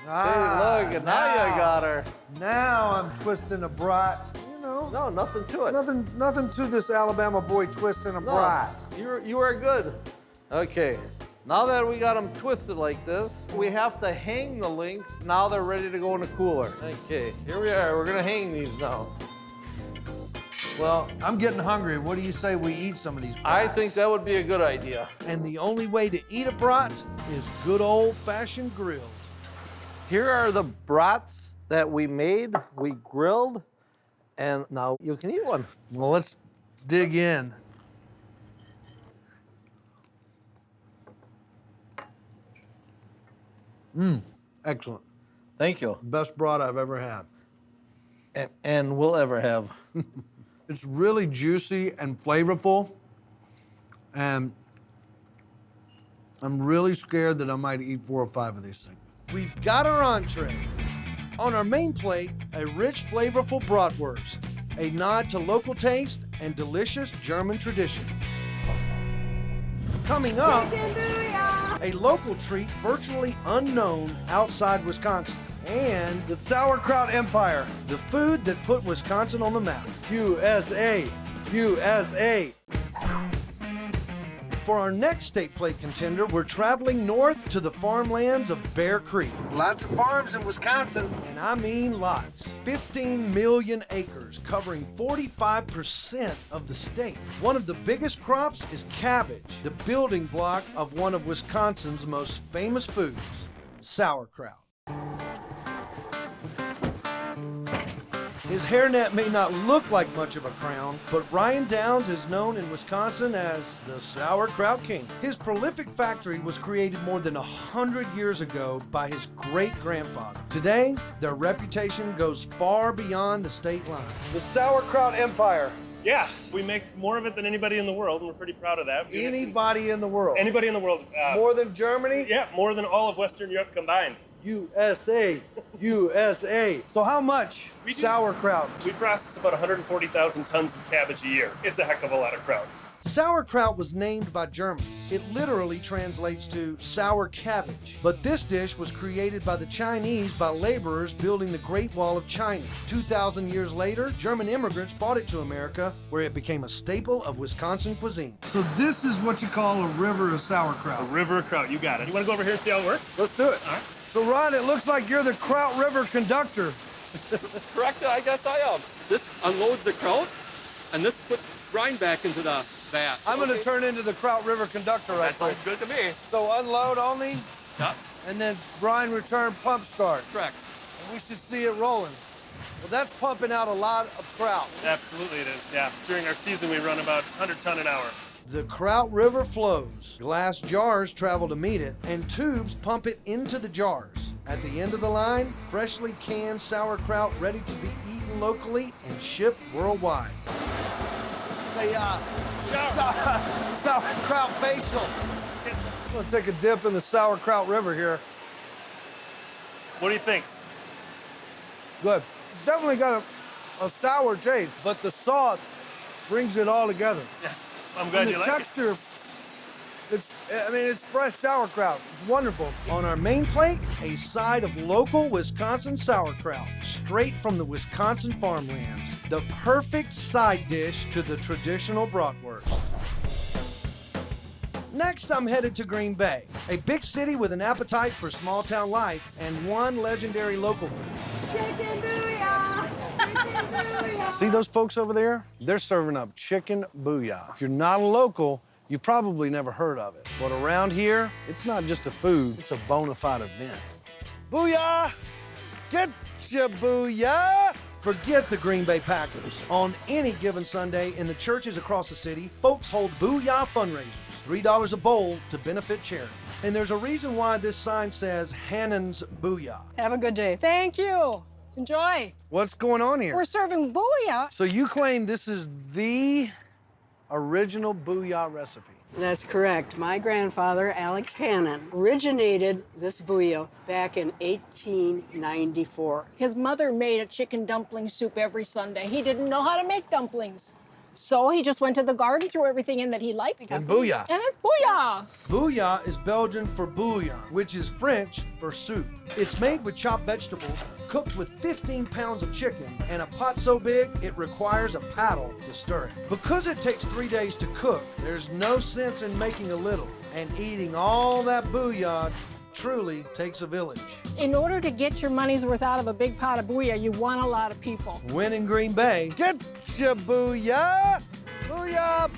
See, look, and now you got her. Now I'm twisting a brat. You know. No, nothing to it. Nothing to this Alabama boy twisting a brat. You are good. Okay. Now that we got them twisted like this, we have to hang the links. Now they're ready to go in the cooler. Okay, here we are. We're gonna hang these now. Well, I'm getting hungry. What do you say we eat some of these brats? I think that would be a good idea. And the only way to eat a brat is good old-fashioned grilled. Here are the brats that we made, we grilled, and now you can eat one. Well, let's dig in. Excellent. Thank you. Best brat I've ever had. And will ever have. It's really juicy and flavorful, and I'm really scared that I might eat 4 or 5 of these things. We've got our entree. On our main plate, a rich, flavorful bratwurst, a nod to local taste and delicious German tradition. Coming up, a local treat virtually unknown outside Wisconsin, and the sauerkraut empire, the food that put Wisconsin on the map. USA, USA. For our next state plate contender, we're traveling north to the farmlands of Bear Creek. Lots of farms in Wisconsin, and I mean lots. 15 million acres, covering 45% of the state. One of the biggest crops is cabbage, the building block of one of Wisconsin's most famous foods, sauerkraut. His hairnet may not look like much of a crown, but Ryan Downs is known in Wisconsin as the Sauerkraut King. His prolific factory was created more than 100 years ago by his great-grandfather. Today, their reputation goes far beyond the state line. The Sauerkraut Empire, Yeah, we make more of it than anybody in the world, and we're pretty proud of that. Anybody in the world? Anybody in the world. More than Germany? Yeah, more than all of Western Europe combined. USA, USA. So how much sauerkraut? We process about 140,000 tons of cabbage a year. It's a heck of a lot of kraut. Sauerkraut was named by Germans. It literally translates to sour cabbage. But this dish was created by the Chinese by laborers building the Great Wall of China. 2,000 years later, German immigrants brought it to America, where it became a staple of Wisconsin cuisine. So this is what you call a river of sauerkraut. A river of kraut, you got it. You want to go over here and see how it works? Let's do it. All right. So Ron, it looks like you're the Kraut River conductor. Correct, I guess I am. This unloads the kraut, and this puts brine back into the vat. I'm going to turn into the Kraut River conductor right That sounds good to me. So unload only, Yep, and then brine return pump start. correct. And we should see it rolling. Well, that's pumping out a lot of kraut. Absolutely it is, yeah. During our season, we run about 100 ton an hour. The Kraut River flows. Glass jars travel to meet it, and tubes pump it into the jars. At the end of the line, freshly canned sauerkraut ready to be eaten locally and shipped worldwide. Sauerkraut facial. I'm gonna take a dip in the Sauerkraut River here. What do you think? Good. Definitely got a sour taste, but the sauce brings it all together. Yeah, I'm glad And you the like texture, it's fresh sauerkraut. It's wonderful. On our main plate, a side of local Wisconsin sauerkraut, straight from the Wisconsin farmlands. The perfect side dish to the traditional bratwurst. Next, I'm headed to Green Bay, a big city with an appetite for small town life and one legendary local food. Chicken booyah! Chicken booyah! See those folks over there? They're serving up chicken booyah. If you're not a local, you've probably never heard of it. But around here, it's not just a food, it's a bona fide event. Booyah! Get ya booyah! Forget the Green Bay Packers. On any given Sunday in the churches across the city, folks hold booyah fundraisers. $3 a bowl to benefit charity. And there's a reason why this sign says Hannon's Booyah. Have a good day. Thank you. Enjoy. What's going on here? We're serving booyah. So you claim this is the original booyah recipe? That's correct. My grandfather, Alex Hannon, originated this booyah back in 1894. His mother made a chicken dumpling soup every Sunday. He didn't know how to make dumplings. So he just went to the garden, threw everything in that he liked. And booyah. And it's booyah. Booyah is Belgian for bouillon, which is French for soup. It's made with chopped vegetables, cooked with 15 pounds of chicken, and a pot so big it requires a paddle to stir it. Because it takes 3 days to cook, there's no sense in making a little, and eating all that booyah truly takes a village. In order to get your money's worth out of a big pot of booyah, you want a lot of people. When in Green Bay, get ya booyah! Booyah!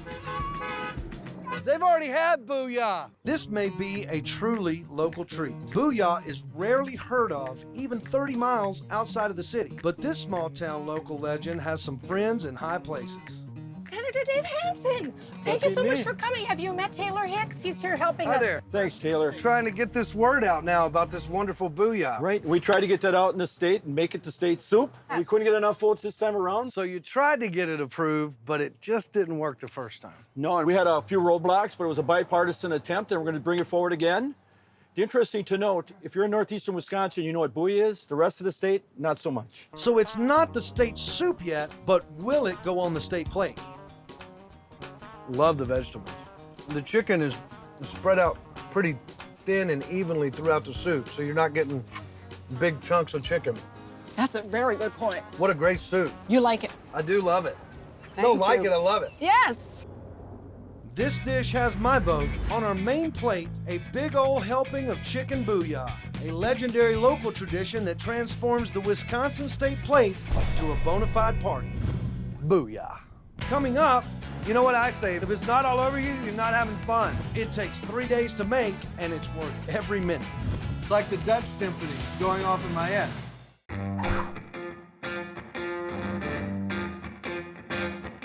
They've already had booyah. This may be a truly local treat. Booyah is rarely heard of, even 30 miles outside of the city. But this small town local legend has some friends in high places. Senator Dave Hansen, thank you so much for coming. Have you met Taylor Hicks? He's here helping us. Hi there. Thanks, Taylor. Trying to get this word out now about this wonderful booyah. Right, we tried to get that out in the state and make it the state soup. Yes. We couldn't get enough votes this time around. So you tried to get it approved, but it just didn't work the first time. No, and we had a few roadblocks, but it was a bipartisan attempt, and we're going to bring it forward again. Interesting to note, if you're in northeastern Wisconsin, you know what bouillon is. The rest of the state, not so much. So it's not the state soup yet, but will it go on the state plate? Love the vegetables. The chicken is spread out pretty thin and evenly throughout the soup, so you're not getting big chunks of chicken. That's a very good point. What a great soup. You like it? I do love it. I Thank don't like you. it, I love it. Yes. This dish has my vote. On our main plate, a big old helping of chicken booyah, a legendary local tradition that transforms the Wisconsin state plate to a bona fide party. Booyah. Coming up, you know what I say, if it's not all over you, you're not having fun. It takes 3 days to make, and it's worth every minute. It's like the Dutch symphony going off in my head.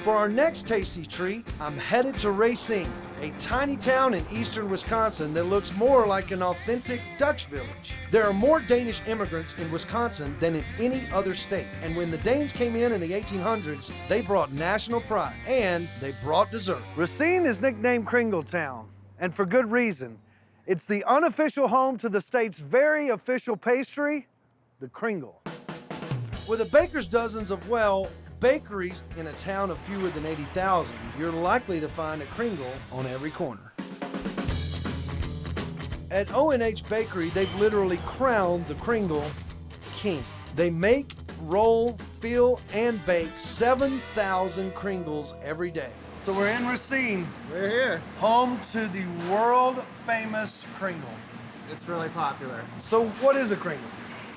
For our next tasty treat, I'm headed to Racine, a tiny town in eastern Wisconsin that looks more like an authentic Dutch village. There are more Danish immigrants in Wisconsin than in any other state. And when the Danes came in the 1800s, they brought national pride and they brought dessert. Racine is nicknamed Kringletown, and for good reason. It's the unofficial home to the state's very official pastry, the Kringle. With a baker's dozens of, well, bakeries in a town of fewer than 80,000, you're likely to find a Kringle on every corner. At O&H Bakery, they've literally crowned the Kringle king. They make, roll, fill, and bake 7,000 Kringles every day. So we're in Racine. We're here. Home to the world-famous Kringle. It's really popular. So what is a Kringle?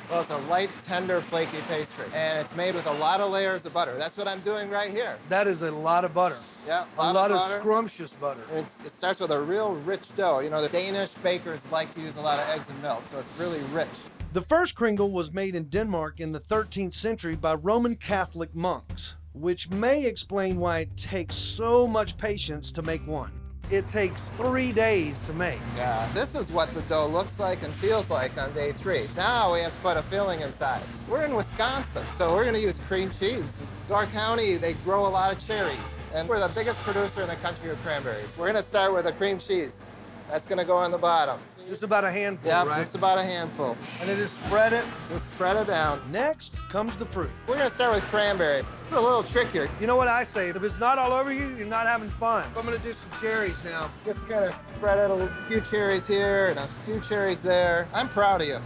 Well, it's a light, tender, flaky pastry, and it's made with a lot of layers of butter. That's what I'm doing right here. That is a lot of butter. Yeah, a lot of butter. scrumptious butter. It starts with a real rich dough. You know, the Danish bakers like to use a lot of eggs and milk, so it's really rich. The first Kringle was made in Denmark in the 13th century by Roman Catholic monks, which may explain why it takes so much patience to make one. It takes 3 days to make. Yeah, this is what the dough looks like and feels like on day 3. Now we have to put a filling inside. We're in Wisconsin, so we're gonna use cream cheese. Door County, they grow a lot of cherries, and we're the biggest producer in the country of cranberries. We're gonna start with a cream cheese. That's gonna go on the bottom. Just about a handful, yeah, right? just about a handful. And then just spread it? Just spread it down. Next comes the fruit. We're gonna start with cranberry. It's a little trickier. You know what I say, if it's not all over you, you're not having fun. I'm gonna do some cherries now. Just gonna spread it a few cherries here and a few cherries there. I'm proud of you.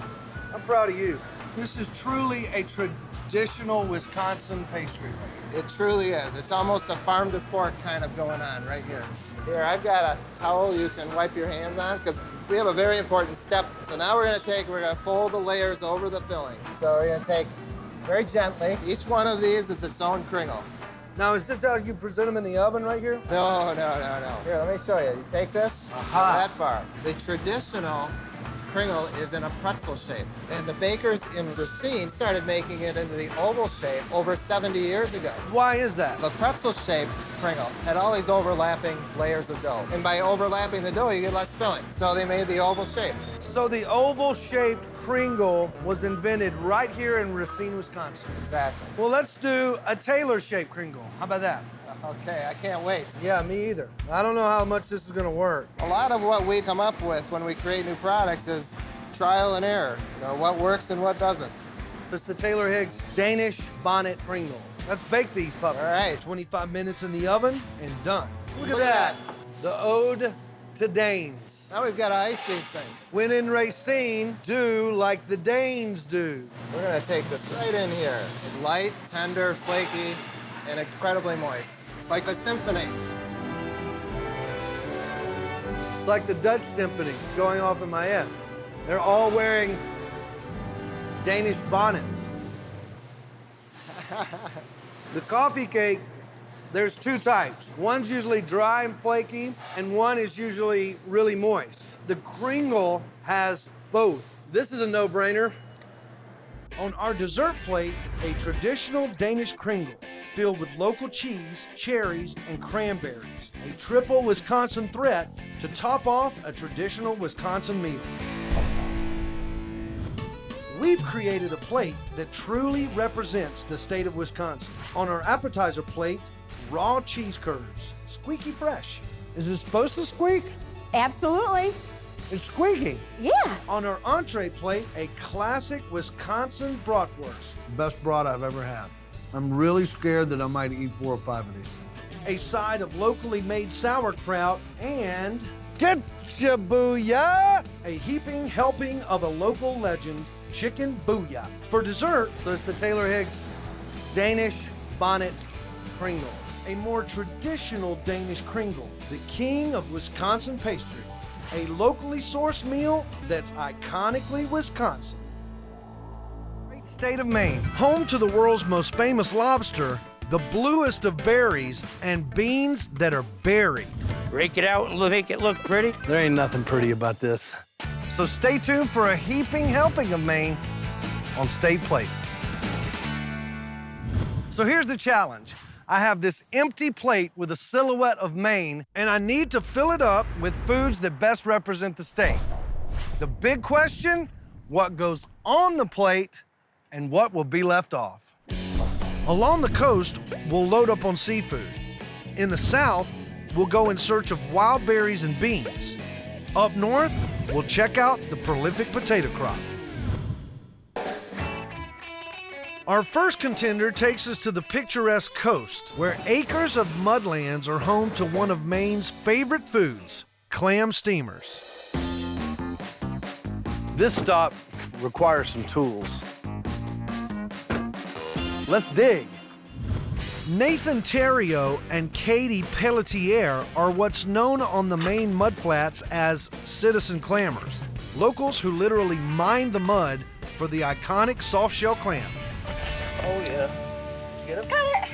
I'm proud of you. This is truly a traditional Wisconsin pastry. It truly is. It's almost a farm to fork kind of going on right here. Here, I've got a towel you can wipe your hands on because we have a very important step. So now we're gonna fold the layers over the filling. So we're gonna take very gently. Each one of these is its own Kringle. Now, is this how you present them in the oven right here? No. Here, let me show you. You take this, that far. The traditional Kringle is in a pretzel shape. And the bakers in Racine started making it into the oval shape over 70 years ago. Why is that? The pretzel-shaped Kringle had all these overlapping layers of dough. And by overlapping the dough, you get less filling. So they made the oval shape. So the oval-shaped Kringle was invented right here in Racine, Wisconsin. Exactly. Well, let's do a Taylor-shaped Kringle. How about that? Okay, I can't wait. Yeah, me either. I don't know how much this is gonna work. A lot of what we come up with when we create new products is trial and error. You know, what works and what doesn't. It's the Taylor Higgs Danish Bonnet Kringle. Let's bake these puppies. All right. 25 minutes in the oven and done. Look at that. The ode to Danes. Now we've got to ice these things. When in Racine, do like the Danes do. We're gonna take this right in here. Light, tender, flaky, and incredibly moist. It's like a symphony. It's like the Dutch symphony going off in my head. They're all wearing Danish bonnets. The coffee cake, there's 2 types. One's usually dry and flaky, and one is usually really moist. The Kringle has both. This is a no-brainer. On our dessert plate, a traditional Danish Kringle filled with local cheese, cherries, and cranberries. A triple Wisconsin threat to top off a traditional Wisconsin meal. We've created a plate that truly represents the state of Wisconsin. On our appetizer plate, raw cheese curds, squeaky fresh. Is it supposed to squeak? Absolutely. It's squeaking. Yeah. On our entree plate, a classic Wisconsin bratwurst. Best brat I've ever had. I'm really scared that I might eat 4 or 5 of these things. A side of locally made sauerkraut and getcha booyah! A heaping helping of a local legend, chicken booyah. For dessert, so it's the Taylor Higgs Danish Bonnet Kringle. A more traditional Danish Kringle, the king of Wisconsin pastry. A locally sourced meal that's iconically Wisconsin. Great state of Maine, home to the world's most famous lobster, the bluest of berries, and beans that are buried. Rake it out and make it look pretty. There ain't nothing pretty about this. So stay tuned for a heaping helping of Maine on State Plate. So here's the challenge. I have this empty plate with a silhouette of Maine, and I need to fill it up with foods that best represent the state. The big question, what goes on the plate and what will be left off? Along the coast, we'll load up on seafood. In the south, we'll go in search of wild berries and beans. Up north, we'll check out the prolific potato crop. Our first contender takes us to the picturesque coast, where acres of mudlands are home to one of Maine's favorite foods, clam steamers. This stop requires some tools. Let's dig. Nathan Terrio and Katie Pelletier are what's known on the Maine mudflats as citizen clammers, locals who literally mine the mud for the iconic soft-shell clam. Oh, yeah. Get him? Got it.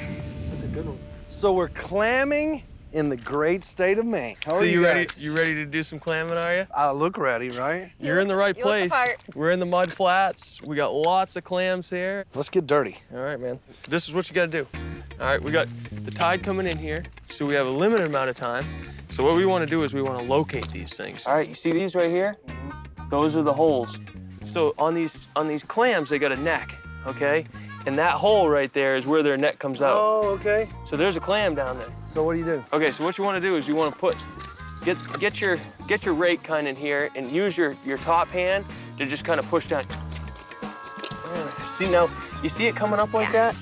That's a good one. So we're clamming in the great state of Maine. How are you ready? guys? You ready to do some clamming, are you? I look ready, right? You're in the right You look the place. part. We're in the mud flats. We got lots of clams here. Let's get dirty. All right, man. This is what you got to do. All right, we got the tide coming in here, so we have a limited amount of time. So what we want to do is we want to locate these things. All right, you see these right here? Those are the holes. So on these clams, they got a neck, okay? And that hole right there is where their neck comes out. Oh, okay. So there's a clam down there. So what do you do? Okay, so what you want to do is you want to get your rake kind of in here and use your top hand to just kind of push down. See now, you see it coming up like that?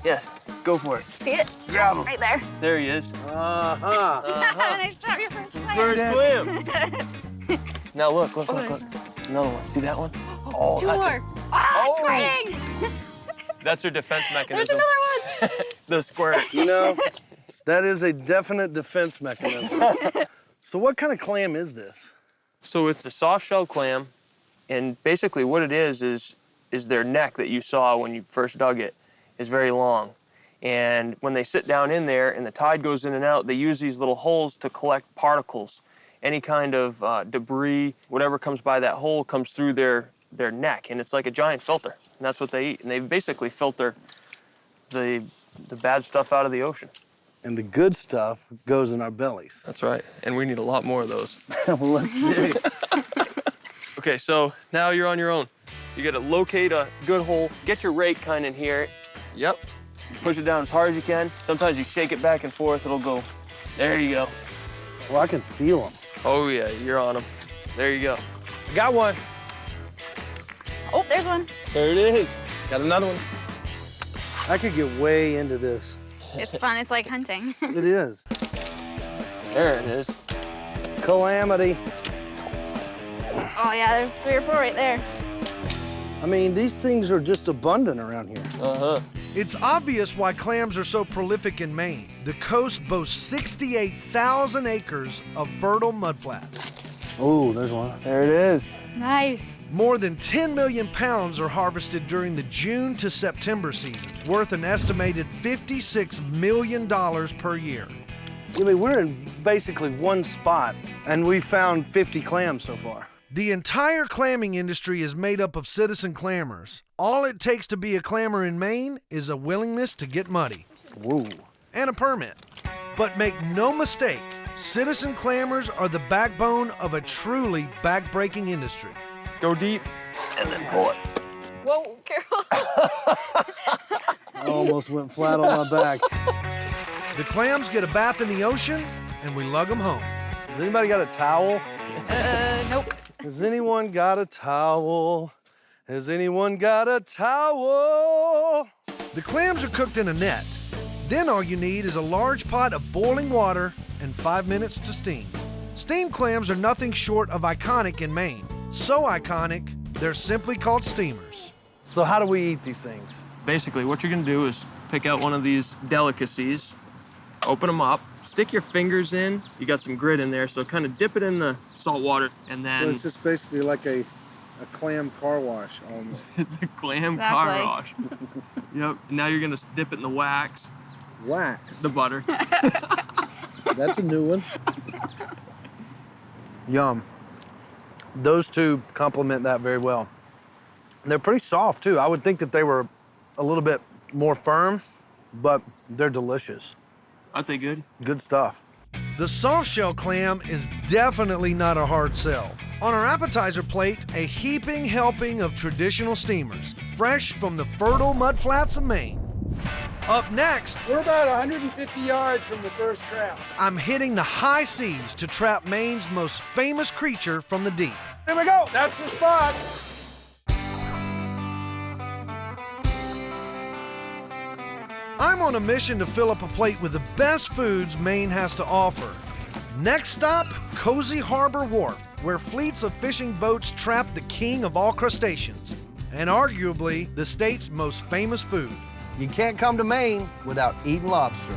Yes, go for it. See it? Grab him. Right there. There he is. Nice job, your first clam. First clam. Now look. Another one. See that one? Oh, Two that's more. Oh, it's fighting. That's their defense mechanism. There's another one. The squirt. You know, that is a definite defense mechanism. So what kind of clam is this? So it's a soft-shell clam, and basically what it is their neck that you saw when you first dug it is very long. And when they sit down in there and the tide goes in and out, they use these little holes to collect particles. Any kind of debris, whatever comes by that hole comes through their neck, and it's like a giant filter, and that's what they eat. And they basically filter the bad stuff out of the ocean. And the good stuff goes in our bellies. That's right, and we need a lot more of those. Well, let's dig. Okay, so now you're on your own. You gotta locate a good hole, get your rake kind of in here. Yep, push it down as hard as you can. Sometimes you shake it back and forth, it'll go. There you go. Well, I can feel them. Oh yeah, you're on them. There you go. Got one. Oh, there's one. There it is. Got another one. I could get way into this. It's fun. It's like hunting. It is. There it is. Calamity. Oh yeah, there's 3 or 4 right there. I mean, these things are just abundant around here. Uh-huh. It's obvious why clams are so prolific in Maine. The coast boasts 68,000 acres of fertile mudflats. Oh, there's one. There it is. Nice. More than 10 million pounds are harvested during the June to September season, worth an estimated $56 million per year. I mean, we're in basically one spot, and we found 50 clams so far. The entire clamming industry is made up of citizen clammers. All it takes to be a clammer in Maine is a willingness to get muddy. Whoa. And a permit. But make no mistake, citizen clammers are the backbone of a truly back-breaking industry. Go deep and then pull it. Whoa, careful. I almost went flat on my back. The clams get a bath in the ocean, and we lug them home. Has anybody got a towel? Nope. Has anyone got a towel? Has anyone got a towel? The clams are cooked in a net. Then all you need is a large pot of boiling water and 5 minutes to steam. Steamed clams are nothing short of iconic in Maine. So iconic, they're simply called steamers. So how do we eat these things? Basically, what you're gonna do is pick out one of these delicacies, open them up, stick your fingers in. You got some grit in there, so kind of dip it in the salt water, and then... So it's just basically like a clam car wash almost. It's a clam car wash. Yep, and now you're gonna dip it in the wax. Wax? The butter. That's a new one. Yum. Those two complement that very well. They're pretty soft, too. I would think that they were a little bit more firm. but they're delicious. Aren't they good? Good stuff. The soft shell clam is definitely not a hard sell. On our appetizer plate, a heaping helping of traditional steamers, fresh from the fertile mudflats of Maine. Up next, We're about 150 yards from the first trap. I'm hitting the high seas to trap Maine's most famous creature from the deep. Here we go. That's the spot. I'm on a mission to fill up a plate with the best foods Maine has to offer. Next stop, Cozy Harbor Wharf, where fleets of fishing boats trap the king of all crustaceans, and arguably the state's most famous food. You can't come to Maine without eating lobster.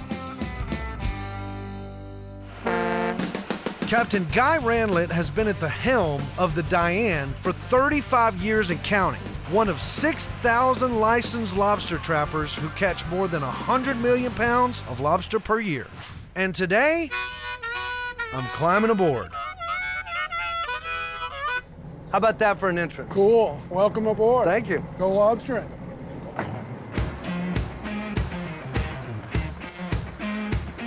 Captain Guy Ranlett has been at the helm of the Diane for 35 years and counting. One of 6,000 licensed lobster trappers who catch more than 100 million pounds of lobster per year. And today, I'm climbing aboard. How about that for an entrance? Cool. Welcome aboard. Thank you. Go lobstering.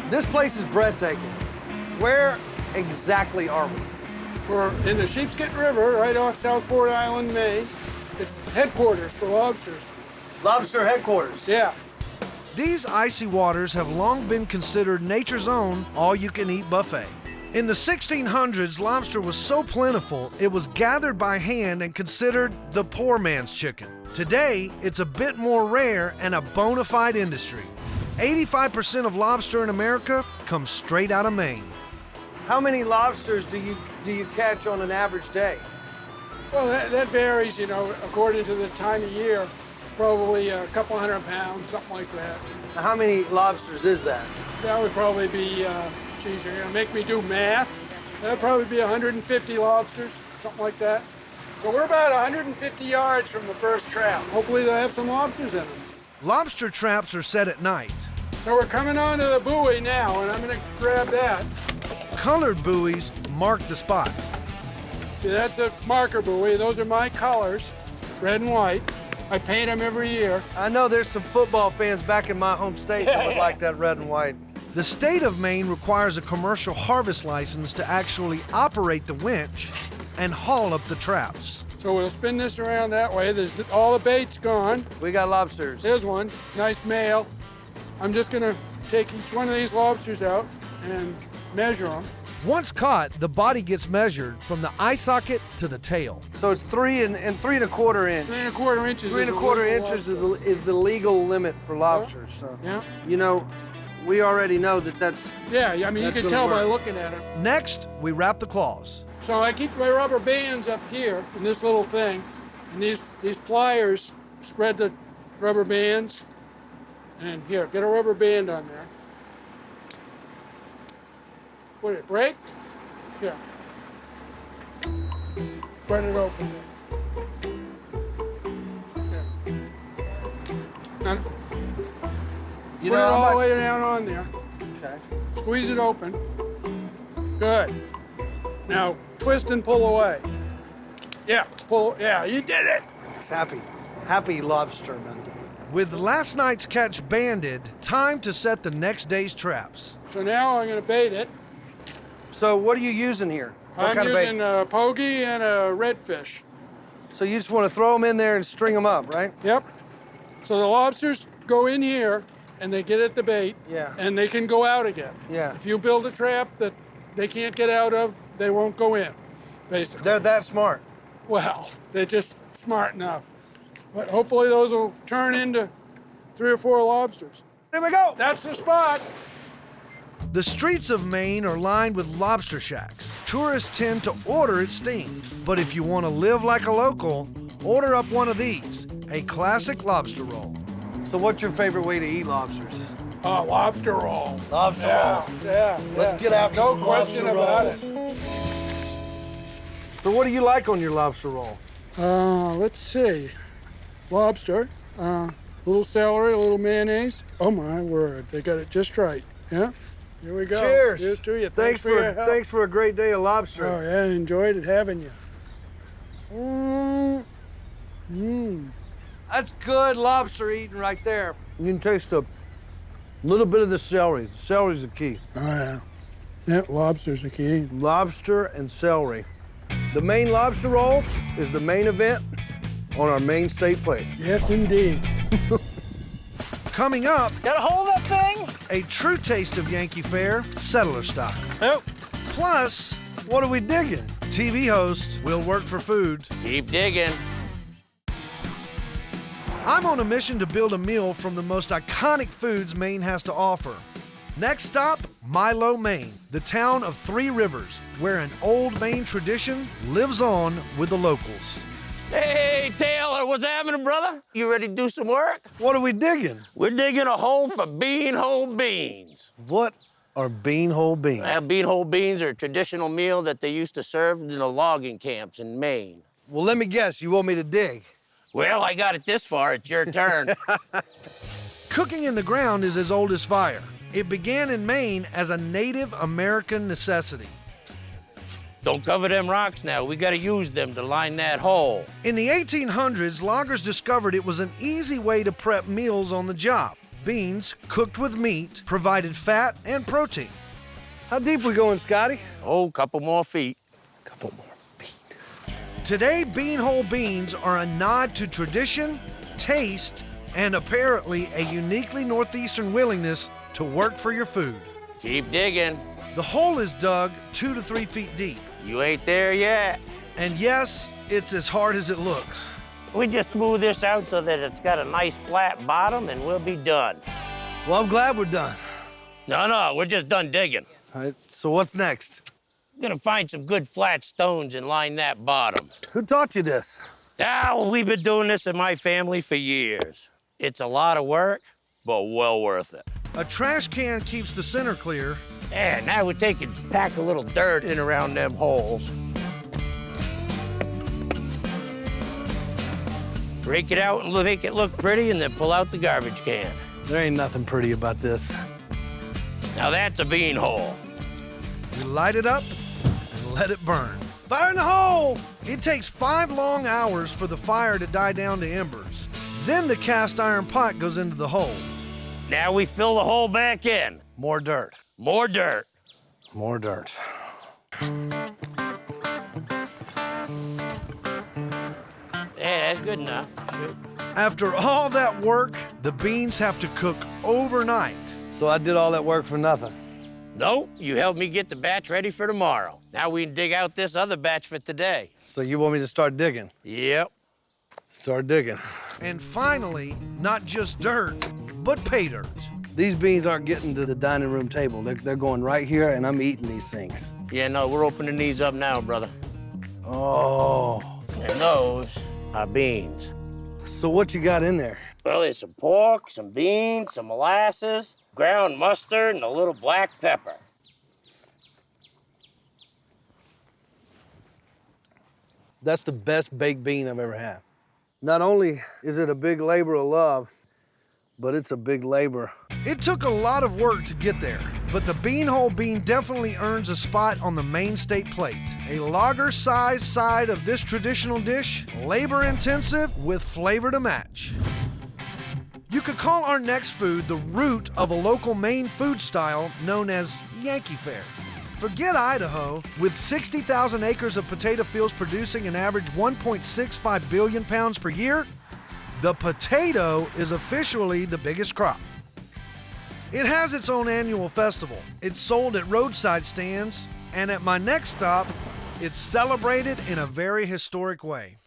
This place is breathtaking. Where exactly are we? We're in the Sheepskin River, right off Southport Island, Maine. It's headquarters for lobsters. Lobster headquarters? Yeah. These icy waters have long been considered nature's own all-you-can-eat buffet. In the 1600s, lobster was so plentiful, it was gathered by hand and considered the poor man's chicken. Today, it's a bit more rare and a bona fide industry. 85% of lobster in America comes straight out of Maine. How many lobsters do you catch on an average day? Well, that varies, you know, according to the time of year. Probably a couple 100 pounds, something like that. Now, how many lobsters is that? That would probably be, geez, you're gonna make me do math. That'd probably be 150 lobsters, something like that. So we're about 150 yards from the first trap. Hopefully they'll have some lobsters in them. Lobster traps are set at night. So we're coming onto the buoy now, and I'm gonna grab that. Colored buoys mark the spot. See, that's a marker buoy. Those are my colors, red and white. I paint them every year. I know there's some football fans back in my home state that would like that red and white. The state of Maine requires a commercial harvest license to actually operate the winch and haul up the traps. So we'll spin this around that way. There's all the bait's gone. We got lobsters. There's one, nice male. I'm just gonna take each one of these lobsters out and measure them. Once caught, the body gets measured from the eye socket to the tail. So it's 3 and 3 1/4 inch. 3 1/4 inches. 3 1/4 inches is the legal limit for lobsters. So, yeah. You know, we already know that's. Yeah, I mean, you can tell by looking at them. Next, we wrap the claws. So I keep my rubber bands up here in this little thing, and these pliers spread the rubber bands. And here, get a rubber band on there. Would it break? Here. Spread it open. There. Now, put it all the way down on there. Okay. Squeeze it open. Good. Now, twist and pull away. Yeah, pull. Yeah, you did it. It's happy lobsterman. With last night's catch banded, time to set the next day's traps. So now I'm going to bait it. So what are you using here? What I'm using a pokey and a redfish. So you just want to throw them in there and string them up, right? Yep. So the lobsters go in here and they get at the bait. Yeah. And they can go out again. Yeah. If you build a trap that they can't get out of, they won't go in, basically. They're that smart. Well, they're just smart enough. But hopefully those will turn into 3 or 4 lobsters. There we go. That's the spot. The streets of Maine are lined with lobster shacks. Tourists tend to order it steamed. But if you want to live like a local, order up one of these, a classic lobster roll. So what's your favorite way to eat lobsters? Lobster roll. Lobster roll. Yeah. Let's get after no some question lobster about rolls. it. So what do you like on your lobster roll? Let's see. Lobster, little celery, a little mayonnaise. Oh my word, they got it just right. Yeah. Here we go. Cheers. Cheers to you. Thanks for your help. thanks for a great day of lobster. Oh yeah, enjoyed it having you. That's good lobster eating right there. You can taste the A little bit of the celery. Celery's the key. Oh, yeah. Yeah, lobster's the key. Lobster and celery. The Maine lobster roll is the main event on our Maine state plate. Yes, indeed. Coming up, Gotta hold that thing. a true taste of Yankee fare, settler style. Oh. Plus, what are we digging? TV host will work for food. Keep digging. I'm on a mission to build a meal from the most iconic foods Maine has to offer. Next stop, Milo, Maine, the town of Three Rivers, where an old Maine tradition lives on with the locals. Hey, Taylor, what's happening, brother? You ready to do some work? What are we digging? We're digging a hole for bean-hole beans. What are bean-hole beans? Bean-hole beans are a traditional meal that they used to serve in the logging camps in Maine. Well, let me guess, you want me to dig? Well, I got it this far. It's your turn. Cooking in the ground is as old as fire. It began in Maine as a Native American necessity. Don't cover them rocks now. We gotta use them to line that hole. In the 1800s, loggers discovered it was an easy way to prep meals on the job. Beans, cooked with meat, provided fat and protein. How deep we going, Scotty? Oh, couple more feet. Couple more feet. Today, bean-hole beans are a nod to tradition, taste, and apparently a uniquely Northeastern willingness to work for your food. Keep digging. The hole is dug 2 to 3 feet deep. You ain't there yet. And yes, it's as hard as it looks. We just smooth this out so that it's got a nice flat bottom and we'll be done. Well, I'm glad we're done. No, we're just done digging. All right, so what's next? We're gonna find some good flat stones and line that bottom. Who taught you this? Well, we've been doing this in my family for years. It's a lot of work, but well worth it. A trash can keeps the center clear. Yeah, now we take and pack a little dirt in around them holes. Rake it out and make it look pretty, and then pull out the garbage can. There ain't nothing pretty about this. Now that's a bean hole. You light it up and let it burn. Fire in the hole! It takes 5 long hours for the fire to die down to embers. Then the cast iron pot goes into the hole. Now we fill the hole back in. More dirt. More dirt. More dirt. Yeah, that's good enough. Shoot. After all that work, the beans have to cook overnight. So I did all that work for nothing. No, you helped me get the batch ready for tomorrow. Now we can dig out this other batch for today. So you want me to start digging? Yep. Start digging. And finally, not just dirt, but pay dirt. These beans aren't getting to the dining room table. They're going right here, and I'm eating these things. Yeah, no, we're opening these up now, brother. Oh. And those are beans. So what you got in there? Well, there's some pork, some beans, some molasses, ground mustard, and a little black pepper. That's the best baked bean I've ever had. Not only is it a big labor of love, but it's a big labor. It took a lot of work to get there, but the bean-hole bean definitely earns a spot on the Maine state plate. A lager-sized side of this traditional dish, labor-intensive with flavor to match. You could call our next food the root of a local Maine food style known as Yankee fare. Forget Idaho, with 60,000 acres of potato fields producing an average 1.65 billion pounds per year, the potato is officially the biggest crop. It has its own annual festival. It's sold at roadside stands, and at my next stop, it's celebrated in a very historic way.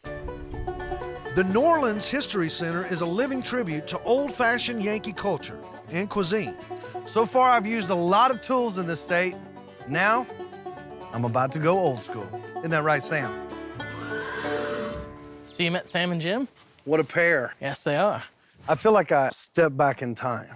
The New Orleans History Center is a living tribute to old-fashioned Yankee culture and cuisine. So far, I've used a lot of tools in this state. Now, I'm about to go old school. Isn't that right, Sam? So you met Sam and Jim? What a pair. Yes, they are. I feel like I stepped back in time.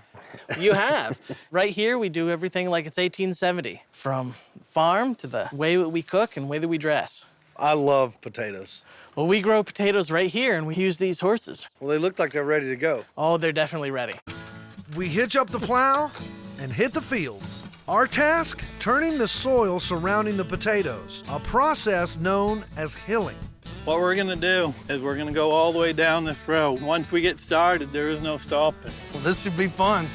You have. Right here, we do everything like it's 1870, from farm to the way that we cook and way that we dress. I love potatoes. Well, we grow potatoes right here, and we use these horses. Well, they look like they're ready to go. Oh, they're definitely ready. We hitch up the plow and hit the fields. Our task, turning the soil surrounding the potatoes, a process known as hilling. What we're gonna do is we're gonna go all the way down this row. Once we get started, there is no stopping. Well, this should be fun.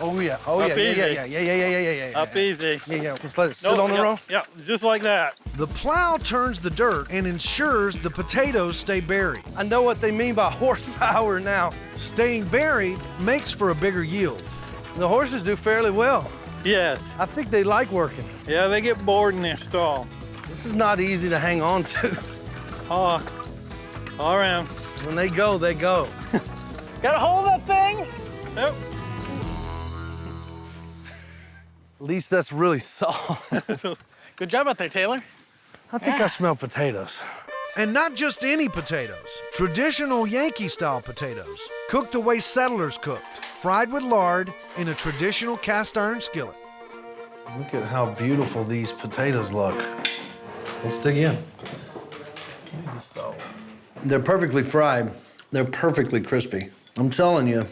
Oh yeah. Oh yeah. Up Yeah, easy. yeah. Up easy. Yeah. Let's let it sit Nope, on the yep, roll. Yep, just like that. The plow turns the dirt and ensures the potatoes stay buried. I know what they mean by horsepower now. Staying buried makes for a bigger yield. The horses do fairly well. Yes. I think they like working. Yeah, they get bored in their stall. This is not easy to hang on to. Oh, all around. When they go, they go. Gotta hold that thing. Yep. At least that's really soft. Good job out there, Taylor. I think I smell potatoes. And not just any potatoes. Traditional Yankee-style potatoes, cooked the way settlers cooked, fried with lard in a traditional cast iron skillet. Look at how beautiful these potatoes look. Let's dig in. Maybe so. They're perfectly fried. They're perfectly crispy. I'm telling you,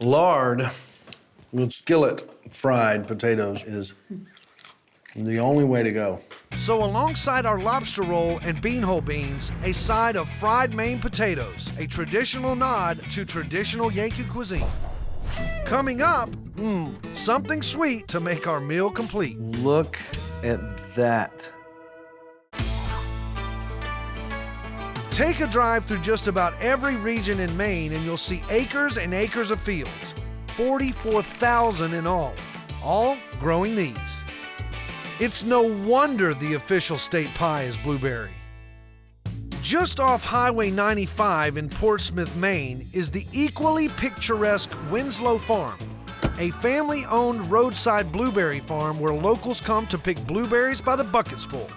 lard with skillet fried potatoes is the only way to go. So alongside our lobster roll and beanhole beans, a side of fried Maine potatoes, a traditional nod to traditional Yankee cuisine. Coming up, something sweet to make our meal complete. Look at that. Take a drive through just about every region in Maine and you'll see acres and acres of fields. 44,000 in all growing these. It's no wonder the official state pie is blueberry. Just off Highway 95 in Portsmouth, Maine, is the equally picturesque Winslow Farm, a family-owned roadside blueberry farm where locals come to pick blueberries by the buckets full.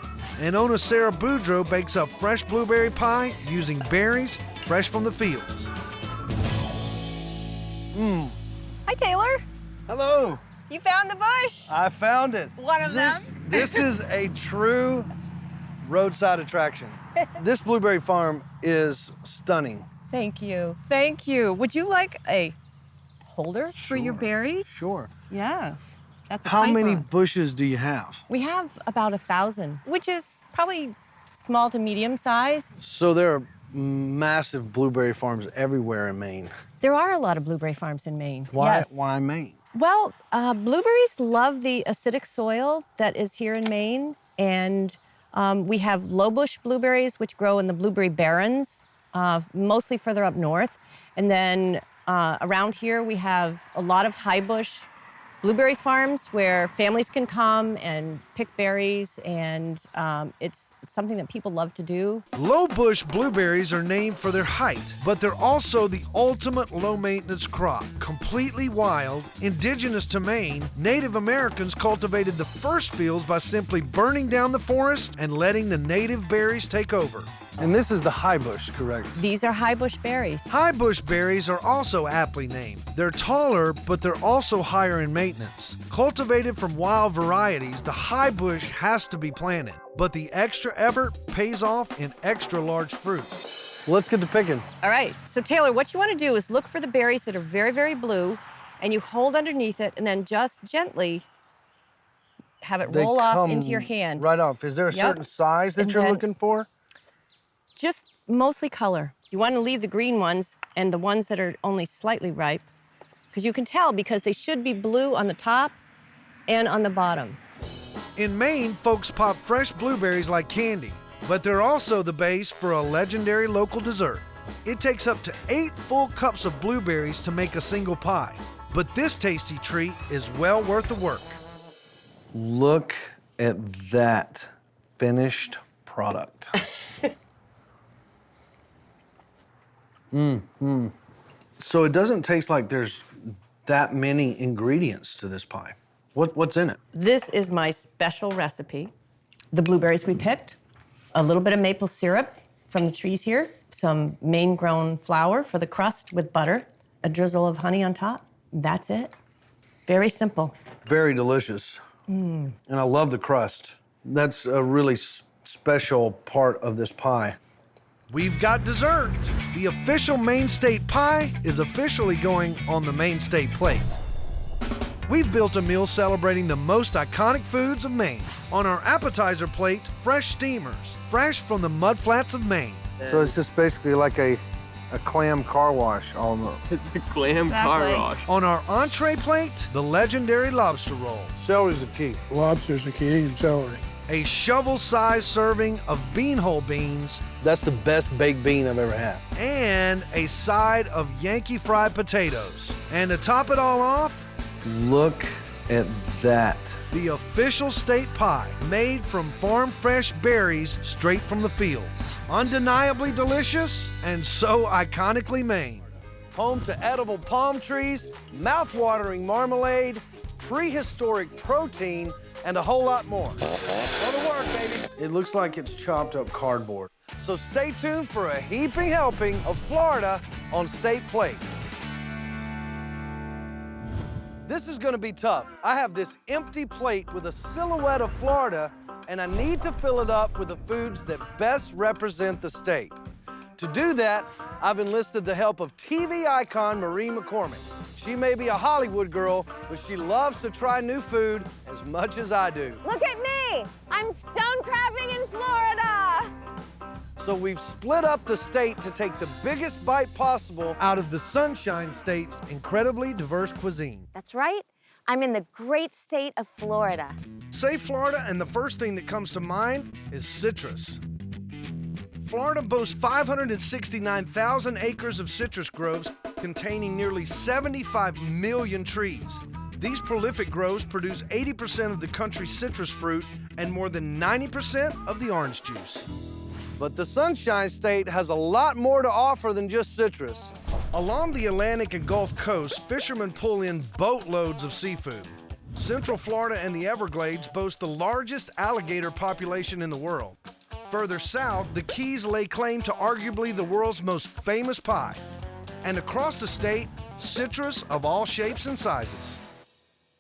And owner Sarah Boudreau bakes up fresh blueberry pie using berries fresh from the fields. Hi, Taylor. Hello. You found the bush. I found it. One of them. This is a true roadside attraction. This blueberry farm is stunning. Thank you. Thank you. Would you like a holder for your berries? Sure. Yeah. That's a How pine many bone. bushes do you have? We have about 1,000, which is probably small to medium sized. So there are massive blueberry farms everywhere in Maine. There are a lot of blueberry farms in Maine. Why? Yes. Why Maine? Well, blueberries love the acidic soil that is here in Maine, and we have low bush blueberries, which grow in the blueberry barrens, mostly further up north. And then around here, we have a lot of high bush blueberry farms where families can come and pick berries, and it's something that people love to do. Low bush blueberries are named for their height, but they're also the ultimate low maintenance crop. Completely wild, indigenous to Maine, Native Americans cultivated the first fields by simply burning down the forest and letting the native berries take over. And this is the high bush, correct? These are high bush berries. High bush berries are also aptly named. They're taller, but they're also higher in maintenance. Cultivated from wild varieties, the high bush has to be planted, but the extra effort pays off in extra large fruit. Let's get to picking. All right, so Taylor, what you want to do is look for the berries that are very, very blue, and you hold underneath it, and then just gently have it roll off into your hand. Right off. Is there a certain size that And you're then- looking for? Just mostly color. You want to leave the green ones and the ones that are only slightly ripe, because you can tell because they should be blue on the top and on the bottom. In Maine, folks pop fresh blueberries like candy, but they're also the base for a legendary local dessert. It takes up to 8 full cups of blueberries to make a single pie, but this tasty treat is well worth the work. Look at that finished product. So it doesn't taste like there's that many ingredients to this pie. What's in it? This is my special recipe. The blueberries we picked, a little bit of maple syrup from the trees here, some Maine-grown flour for the crust with butter, a drizzle of honey on top. That's it. Very simple. Very delicious. And I love the crust. That's a really special part of this pie. We've got dessert. The official Maine State Pie is officially going on the Maine State Plate. We've built a meal celebrating the most iconic foods of Maine. On our appetizer plate, fresh steamers, fresh from the mudflats of Maine. So it's just basically like a a clam car wash almost. It's a clam car wash. On our entree plate, the legendary lobster roll. Celery's the key. Lobster's the key and celery. A shovel-sized serving of beanhole beans. That's the best baked bean I've ever had. And a side of Yankee fried potatoes. And to top it all off, look at that. The official state pie, made from farm-fresh berries straight from the fields. Undeniably delicious and so iconically Maine. Home to edible palm trees, mouth-watering marmalade, prehistoric protein, and a whole lot more. Go to work, baby. It looks like it's chopped up cardboard. So stay tuned for a heaping helping of Florida on State Plate. This is gonna be tough. I have this empty plate with a silhouette of Florida, and I need to fill it up with the foods that best represent the state. To do that, I've enlisted the help of TV icon Marie McCormick. She may be a Hollywood girl, but she loves to try new food as much as I do. Look at me! I'm stone crabbing in Florida! So we've split up the state to take the biggest bite possible out of the Sunshine State's incredibly diverse cuisine. That's right. I'm in the great state of Florida. Say Florida, and the first thing that comes to mind is citrus. Florida boasts 569,000 acres of citrus groves containing nearly 75 million trees. These prolific groves produce 80% of the country's citrus fruit and more than 90% of the orange juice. But the Sunshine State has a lot more to offer than just citrus. Along the Atlantic and Gulf Coast, fishermen pull in boatloads of seafood. Central Florida and the Everglades boast the largest alligator population in the world. Further south, the Keys lay claim to arguably the world's most famous pie. And across the state, citrus of all shapes and sizes.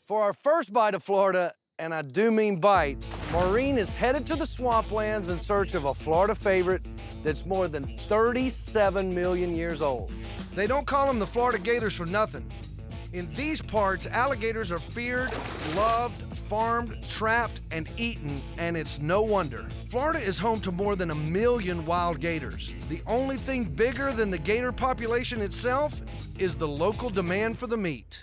For our first bite of Florida, and I do mean bite, Maureen is headed to the swamplands in search of a Florida favorite that's more than 37 million years old. They don't call them the Florida Gators for nothing. In these parts, alligators are feared, loved, farmed, trapped, and eaten, and it's no wonder. Florida is home to more than 1 million wild gators. The only thing bigger than the gator population itself is the local demand for the meat.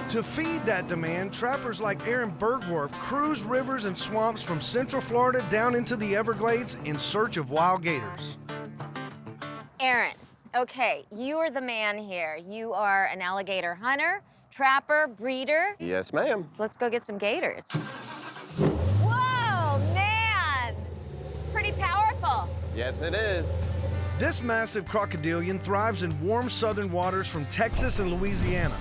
To feed that demand, trappers like Aaron Bergwerf cruise rivers and swamps from Central Florida down into the Everglades in search of wild gators. Aaron, okay, you are the man here. You are an alligator hunter, trapper, breeder. Yes, ma'am. So let's go get some gators. Whoa, man! It's pretty powerful. Yes, it is. This massive crocodilian thrives in warm southern waters from Texas and Louisiana,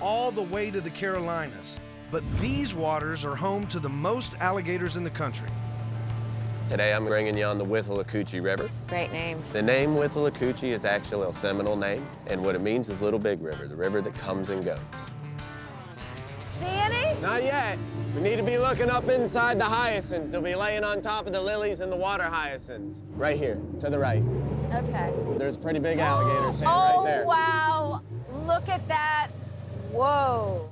all the way to the Carolinas. But these waters are home to the most alligators in the country. Today I'm bringing you on the Withlacoochee River. Great name. The name Withlacoochee is actually a Seminole name, and what it means is Little Big River, the river that comes and goes. See any? Not yet. We need to be looking up inside the hyacinths. They'll be laying on top of the lilies and the water hyacinths. Right here, to the right. Okay. There's a pretty big alligator sitting right there. Oh, wow. Look at that. Whoa.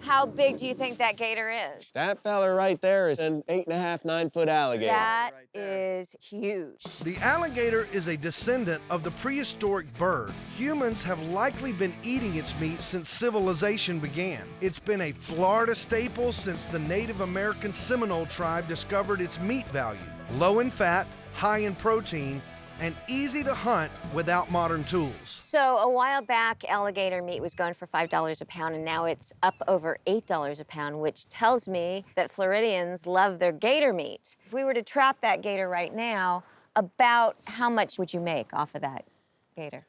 How big do you think that gator is? That fella right there is an 8.5, 9-foot alligator. That is huge. The alligator is a descendant of the prehistoric bird. Humans have likely been eating its meat since civilization began. It's been a Florida staple since the Native American Seminole tribe discovered its meat value. Low in fat, high in protein, and easy to hunt without modern tools. So a while back, alligator meat was going for $5 a pound, and now it's up over $8 a pound, which tells me that Floridians love their gator meat. If we were to trap that gator right now, about how much would you make off of that gator?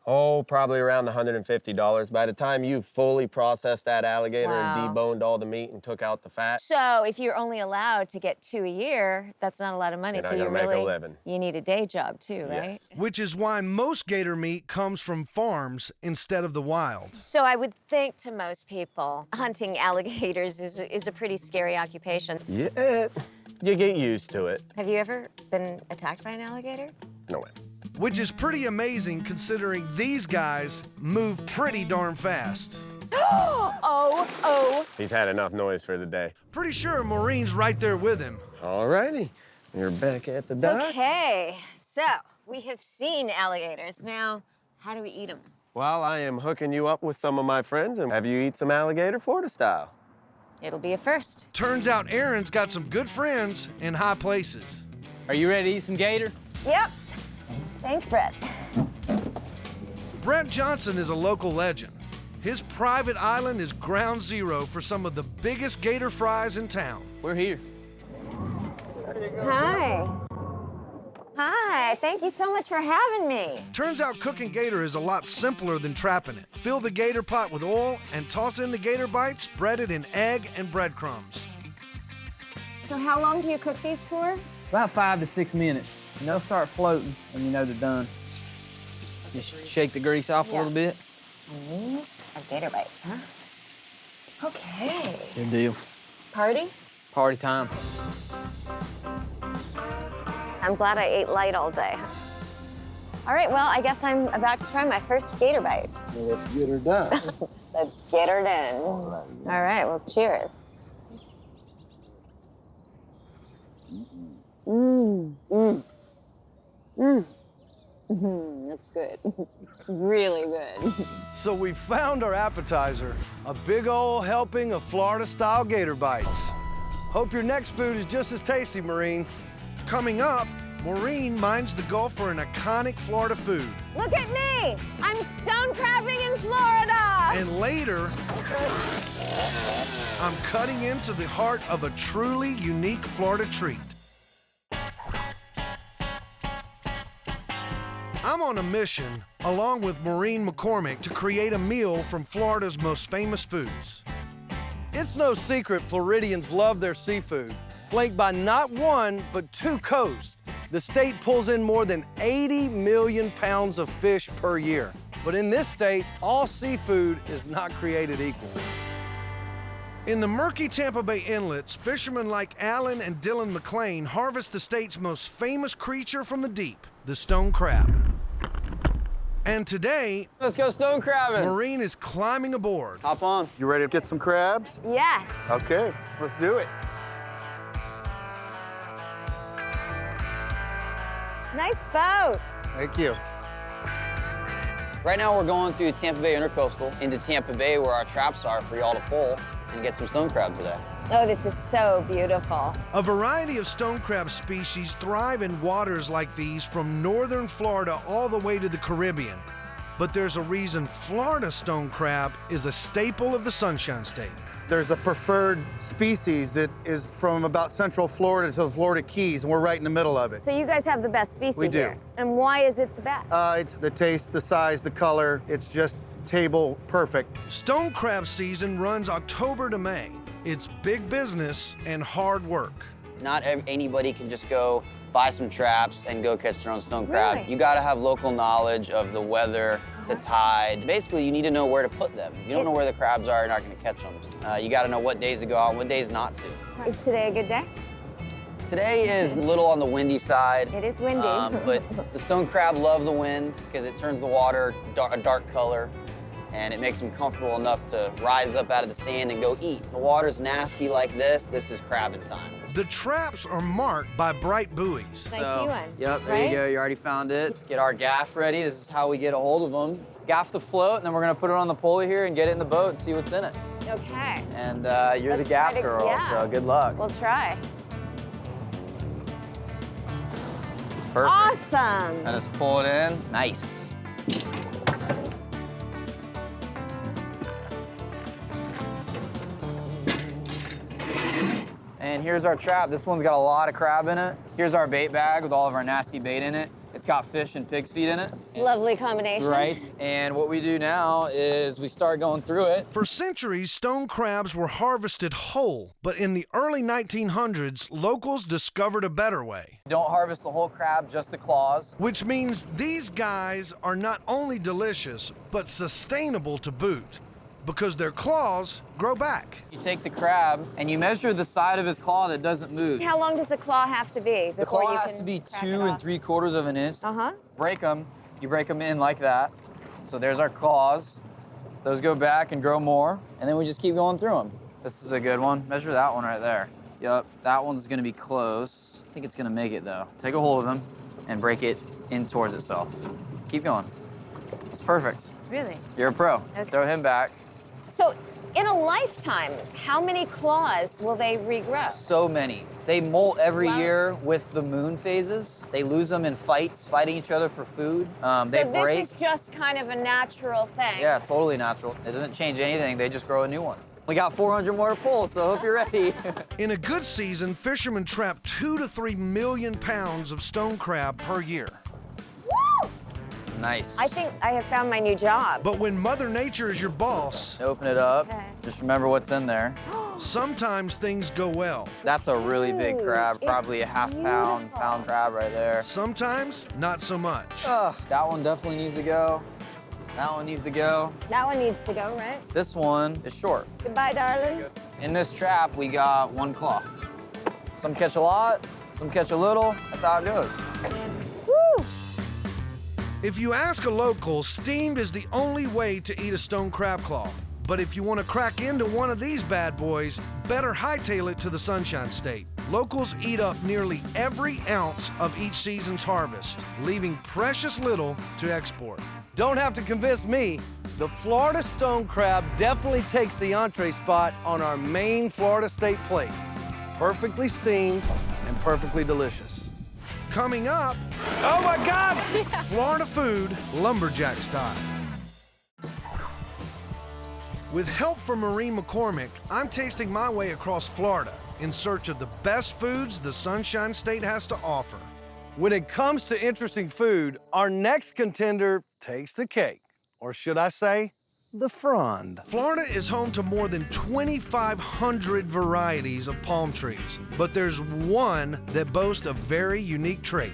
Oh, probably around the $150. By the time you fully processed that alligator and deboned all the meat and took out the fat. So if you're only allowed to get 2 a year, that's not a lot of money. You're not so gonna make a living. You need a day job too, right? Yes. Which is why most gator meat comes from farms instead of the wild. So I would think to most people, hunting alligators is a pretty scary occupation. Yeah, you get used to it. Have you ever been attacked by an alligator? No way. Which is pretty amazing considering these guys move pretty darn fast. Oh. He's had enough noise for the day. Pretty sure Maureen's right there with him. All righty, you're back at the dock. Okay, so We have seen alligators. Now, how do we eat them? Well, I am hooking you up with some of my friends and have you eat some alligator Florida style. It'll be a first. Turns out Aaron's got some good friends in high places. Are you ready to eat some gator? Yep. Thanks, Brett. Brett Johnson is a local legend. His private island is ground zero for some of the biggest gator fries in town. We're here. Hi. Hi, thank you so much for having me. Turns out cooking gator is a lot simpler than trapping it. Fill the gator pot with oil and toss in the gator bites, breaded in egg and breadcrumbs. So how long do you cook these for? About 5 to 6 minutes. And they'll start floating when you know they're done. Just shake the grease off a little bit. And these are gator bites, huh? Okay. Good deal. Party? Party time. I'm glad I ate light all day. All right, well, I guess I'm about to try my first gator bite. Well, let's get her done. Let's get her done. All right, well, cheers. That's good. Really good. So we found our appetizer, a big old helping of Florida-style gator bites. Hope your next food is just as tasty, Maureen. Coming up, Maureen mines the Gulf for an iconic Florida food. Look at me! I'm stone crabbing in Florida! And later, I'm cutting into the heart of a truly unique Florida treat. I'm on a mission, along with Maureen McCormick, to create a meal from Florida's most famous foods. It's no secret Floridians love their seafood. Flanked by not one, but 2 coasts, the state pulls in more than 80 million pounds of fish per year. But in this state, all seafood is not created equal. In the murky Tampa Bay inlets, fishermen like Alan and Dylan McLean harvest the state's most famous creature from the deep, the stone crab. And today, let's go stone crabbing. Maureen is climbing aboard. Hop on. You ready to get some crabs? Yes. Okay, let's do it. Nice boat. Thank you. Right now we're going through Tampa Bay Intercoastal into Tampa Bay where our traps are for y'all to pull and get some stone crabs today. Oh, this is so beautiful. A variety of stone crab species thrive in waters like these from northern Florida all the way to the Caribbean. But there's a reason Florida stone crab is a staple of the Sunshine State. There's a preferred species that is from about central Florida to the Florida Keys, and we're right in the middle of it. So you guys have the best species We do. here. And why is it the best? It's the taste, the size, the color. It's just table perfect. Stone crab season runs October to May. It's big business and hard work. Not anybody can just go buy some traps and go catch their own stone crab. Really? You gotta have local knowledge of the weather, the tide. Basically, you need to know where to put them. If you don't know where the crabs are, you're not gonna catch them. You gotta know what days to go out and what days not to. Is today a good day? Today is a little on the windy side. It is windy. But the stone crab love the wind because it turns the water a dark color and it makes them comfortable enough to rise up out of the sand and go eat. The water's nasty like this is crabbing time. The traps are marked by bright buoys. I see one. Yep, there you go. You already found it. Let's get our gaff ready. This is how we get a hold of them. Gaff the float, and then we're gonna put it on the pulley here and get it in the boat and see what's in it. Okay. And you're Let's the gaff try to- girl, yeah. so good luck. We'll try. Perfect. Awesome. And just pull it in. Nice. And here's our trap. This one's got a lot of crab in it. Here's our bait bag with all of our nasty bait in it. It's got fish and pig's feet in it. Lovely combination. Right. And what we do now is we start going through it. For centuries, stone crabs were harvested whole, but in the early 1900s, locals discovered a better way. Don't harvest the whole crab, just the claws. Which means these guys are not only delicious, but sustainable to boot, because their claws grow back. You take the crab and you measure the side of his claw that doesn't move. How long does the claw have to be The before claw you has can to be crack 2 it off? 3/4 of an inch. Uh-huh. Break them. You break them in like that. So there's our claws. Those go back and grow more, and then we just keep going through them. This is a good one. Measure that one right there. Yep, that one's gonna be close. I think it's gonna make it though. Take a hold of them and break it in towards itself. Keep going. It's perfect. Really? You're a pro. Okay. Throw him back. So, in a lifetime, how many claws will they regrow? So many. They molt every Wow. year with the moon phases. They lose them in fights, fighting each other for food. They So break. this is just kind of a natural thing. Yeah, totally natural. It doesn't change anything. They just grow a new one. We got 400 more to pull, so I hope you're ready. In a good season, fishermen trap 2 to 3 million pounds of stone crab per year. Woo! Nice. I think I have found my new job. But when Mother Nature is your boss, Open it up. Okay. Just remember what's in there. sometimes things go well. That's a really big Huge. crab, It's probably a half pound crab right there. Sometimes, not so much. That one definitely needs to go. That one needs to go. That one needs to go, right? This one is short. Goodbye, darling. In this trap, we got 1 claw. Some catch a lot, some catch a little. That's how it goes. Woo! If you ask a local, steamed is the only way to eat a stone crab claw. But if you want to crack into one of these bad boys, better hightail it to the Sunshine State. Locals eat up nearly every ounce of each season's harvest, leaving precious little to export. Don't have to convince me. The Florida stone crab definitely takes the entree spot on our main Florida State plate. Perfectly steamed and perfectly delicious. Coming up, Oh my God! Florida food, lumberjack style. With help from Maureen McCormick, I'm tasting my way across Florida in search of the best foods the Sunshine State has to offer. When it comes to interesting food, our next contender takes the cake. Or should I say, the frond. Florida is home to more than 2,500 varieties of palm trees, but there's one that boasts a very unique trait.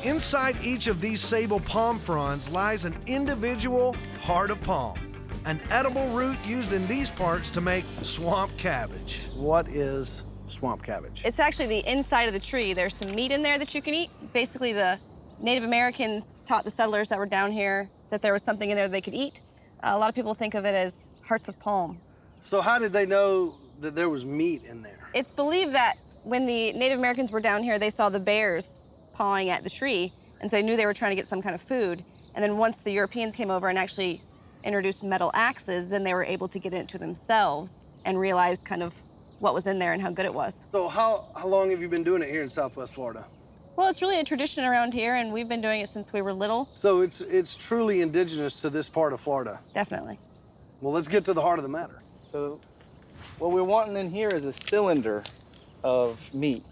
Inside each of these sable palm fronds lies an individual heart of palm, an edible root used in these parts to make swamp cabbage. What is swamp cabbage? It's actually the inside of the tree. There's some meat in there that you can eat. Basically, the Native Americans taught the settlers that were down here that there was something in there they could eat. A lot of people think of it as hearts of palm. So how did they know that there was meat in there? It's believed that when the Native Americans were down here, they saw the bears pawing at the tree, and so they knew they were trying to get some kind of food. And then once the Europeans came over and actually introduced metal axes, then they were able to get into themselves and realize kind of what was in there and how good it was. So how long have you been doing it here in Southwest Florida? Well, it's really a tradition around here, and we've been doing it since we were little. So it's truly indigenous to this part of Florida. Definitely. Well, let's get to the heart of the matter. So what we're wanting in here is a cylinder of meat.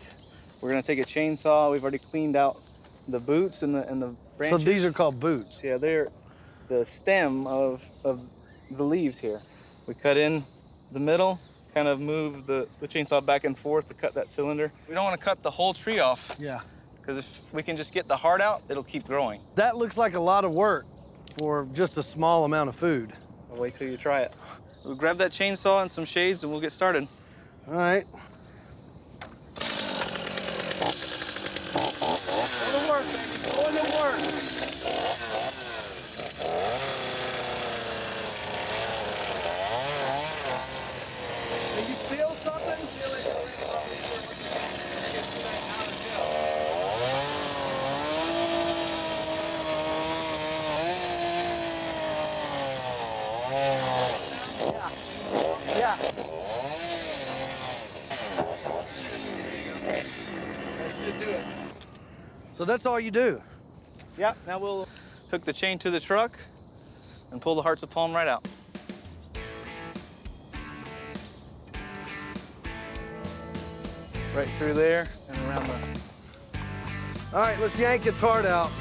We're gonna take a chainsaw. We've already cleaned out the boots and the branches. So these are called boots? Yeah, they're the stem of the leaves here. We cut in the middle, kind of move the chainsaw back and forth to cut that cylinder. We don't want to cut the whole tree off. Yeah. Because if we can just get the heart out, it'll keep growing. That looks like a lot of work for just a small amount of food. I'll wait till you try it. We'll grab that chainsaw and some shades and we'll get started. All right. Can you feel something? Yeah. That should do it. So that's all you do? Yeah, now we'll hook the chain to the truck and pull the hearts of palm right out. Right through there and around the... All right, let's yank its heart out.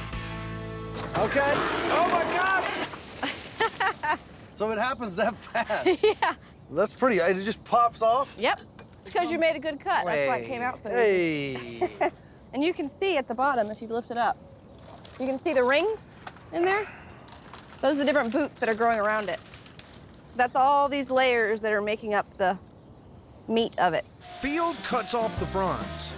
Okay. Oh my God! So it happens that fast? Yeah. That's pretty, it just pops off? Yep. It's because you made a good cut. That's why it came out so easy. Hey. And you can see at the bottom, if you lift it up, you can see the rings in there. Those are the different boots that are growing around it. So that's all these layers that are making up the meat of it. Field cuts off the fronds.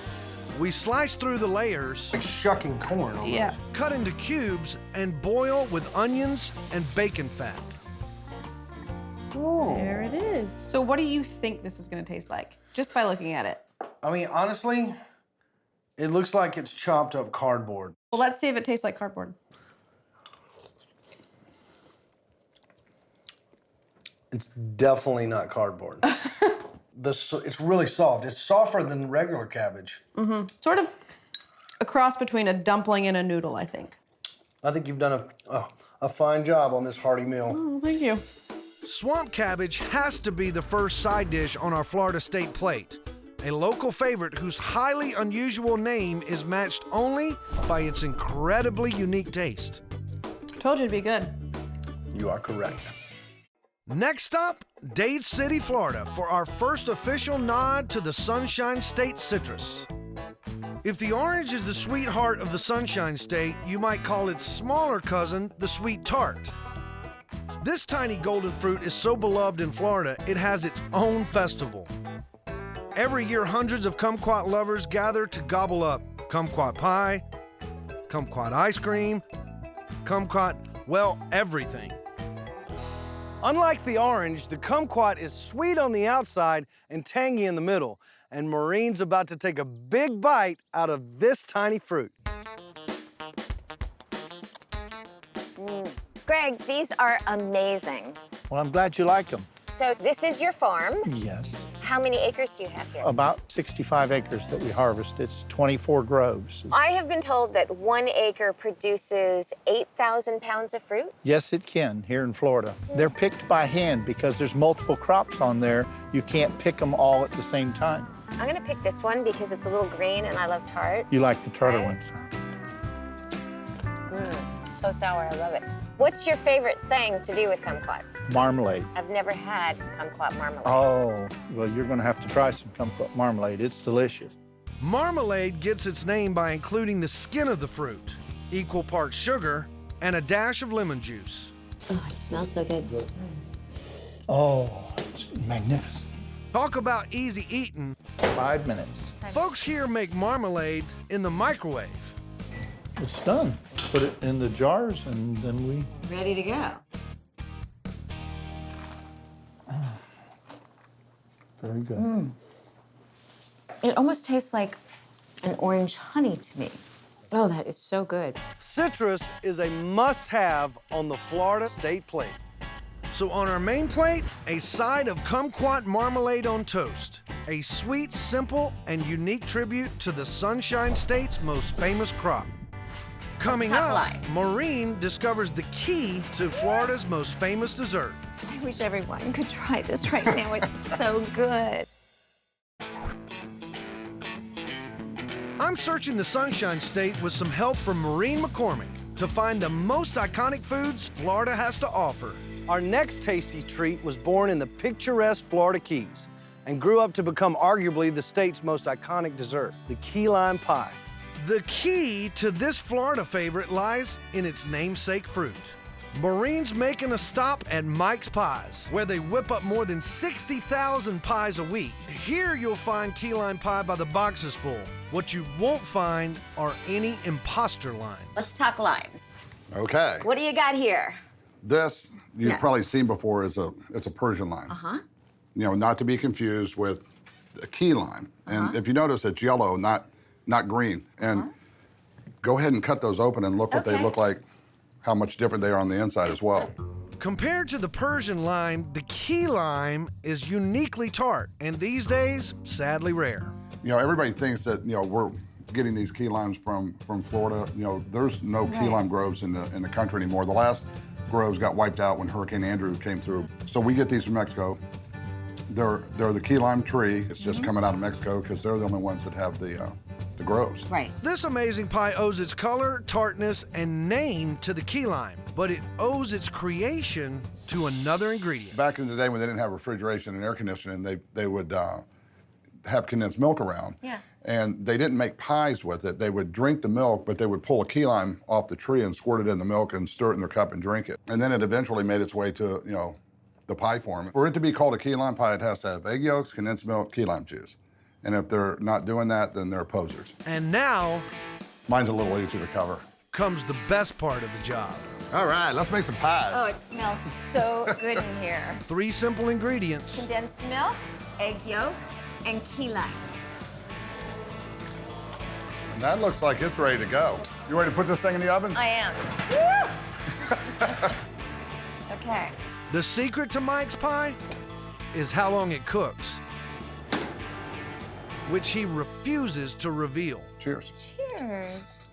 We slice through the layers, Like shucking corn almost. Yeah. cut into cubes, and boil with onions and bacon fat. There it is. So what do you think this is gonna taste like? Just by looking at it. I mean, honestly, It looks like it's chopped up cardboard. Well, let's see if it tastes like cardboard. It's definitely not cardboard. It's really soft. It's softer than regular cabbage. Mm-hmm. Sort of a cross between a dumpling and a noodle, I think. I think you've done a fine job on this hearty meal. Oh, thank you. Swamp cabbage has to be the first side dish on our Florida State plate. A local favorite whose highly unusual name is matched only by its incredibly unique taste. I told you it'd be good. You are correct. Next stop, Dade City, Florida, for our first official nod to the Sunshine State citrus. If the orange is the sweetheart of the Sunshine State, you might call its smaller cousin the sweet tart. This tiny golden fruit is so beloved in Florida, it has its own festival. Every year, hundreds of kumquat lovers gather to gobble up kumquat pie, kumquat ice cream, kumquat, well, everything. Unlike the orange, the kumquat is sweet on the outside and tangy in the middle, and Maureen's about to take a big bite out of this tiny fruit. Greg, these are amazing. Well, I'm glad you like them. So this is your farm. Yes. How many acres do you have here? About 65 acres that we harvest. It's 24 groves. I have been told that 1 acre produces 8,000 pounds of fruit. Yes, it can here in Florida. They're picked by hand because there's multiple crops on there. You can't pick them all at the same time. I'm gonna pick this one because it's a little green and I love tart. You like the tartar Right. ones. So sour, I love it. What's your favorite thing to do with kumquats? Marmalade. I've never had kumquat marmalade. Oh, well, you're going to have to try some kumquat marmalade. It's delicious. Marmalade gets its name by including the skin of the fruit, equal parts sugar, and a dash of lemon juice. Oh, it smells so good. Oh, it's magnificent. Talk about easy eating. 5 minutes. Folks here make marmalade in the microwave. It's done. Put it in the jars and then we... Ready to go. Very good. It almost tastes like an orange honey to me. Oh, that is so good. Citrus is a must-have on the Florida State plate. So on our main plate, a side of kumquat marmalade on toast. A sweet, simple, and unique tribute to the Sunshine State's most famous crop. Coming up, Maureen discovers the key to Florida's most famous dessert. I wish everyone could try this right now. It's so good. I'm searching the Sunshine State with some help from Maureen McCormick to find the most iconic foods Florida has to offer. Our next tasty treat was born in the picturesque Florida Keys and grew up to become arguably the state's most iconic dessert, the key lime pie. The key to this Florida favorite lies in its namesake fruit. Maureen's making a stop at Mike's Pies, where they whip up more than 60,000 pies a week. Here you'll find key lime pie by the boxes full. What you won't find are any imposter limes. Let's talk limes. Okay. What do you got here? This you've Yeah. probably seen before is it's a Persian lime. Uh-huh. You know, not to be confused with a key lime. And if you notice, it's yellow, not green. And go ahead and cut those open and look what they look like, how much different they are on the inside as well. Compared to the Persian lime, the key lime is uniquely tart, and these days, sadly rare. You know, everybody thinks that, you know, we're getting these key limes from Florida. You know, there's no key lime groves in the country anymore. The last groves got wiped out when Hurricane Andrew came through. So we get these from Mexico. They're the key lime tree. It's just coming out of Mexico because they're the only ones that have the groves. Right. This amazing pie owes its color, tartness, and name to the key lime, but it owes its creation to another ingredient. Back in the day when they didn't have refrigeration and air conditioning, they would have condensed milk around. Yeah. And they didn't make pies with it. They would drink the milk, but they would pull a key lime off the tree and squirt it in the milk and stir it in their cup and drink it. And then it eventually made its way to, you know, the pie form. For it to be called a key lime pie, it has to have egg yolks, condensed milk, key lime juice. And if they're not doing that, then they're posers. And now Mine's a little easier to cover. comes the best part of the job. All right, let's make some pies. Oh, it smells so good in here. 3 simple ingredients. Condensed milk, egg yolk, and key lime. That looks like it's ready to go. You ready to put this thing in the oven? I am. Okay. The secret to Mike's pie is how long it cooks, which he refuses to reveal. Cheers. Cheers.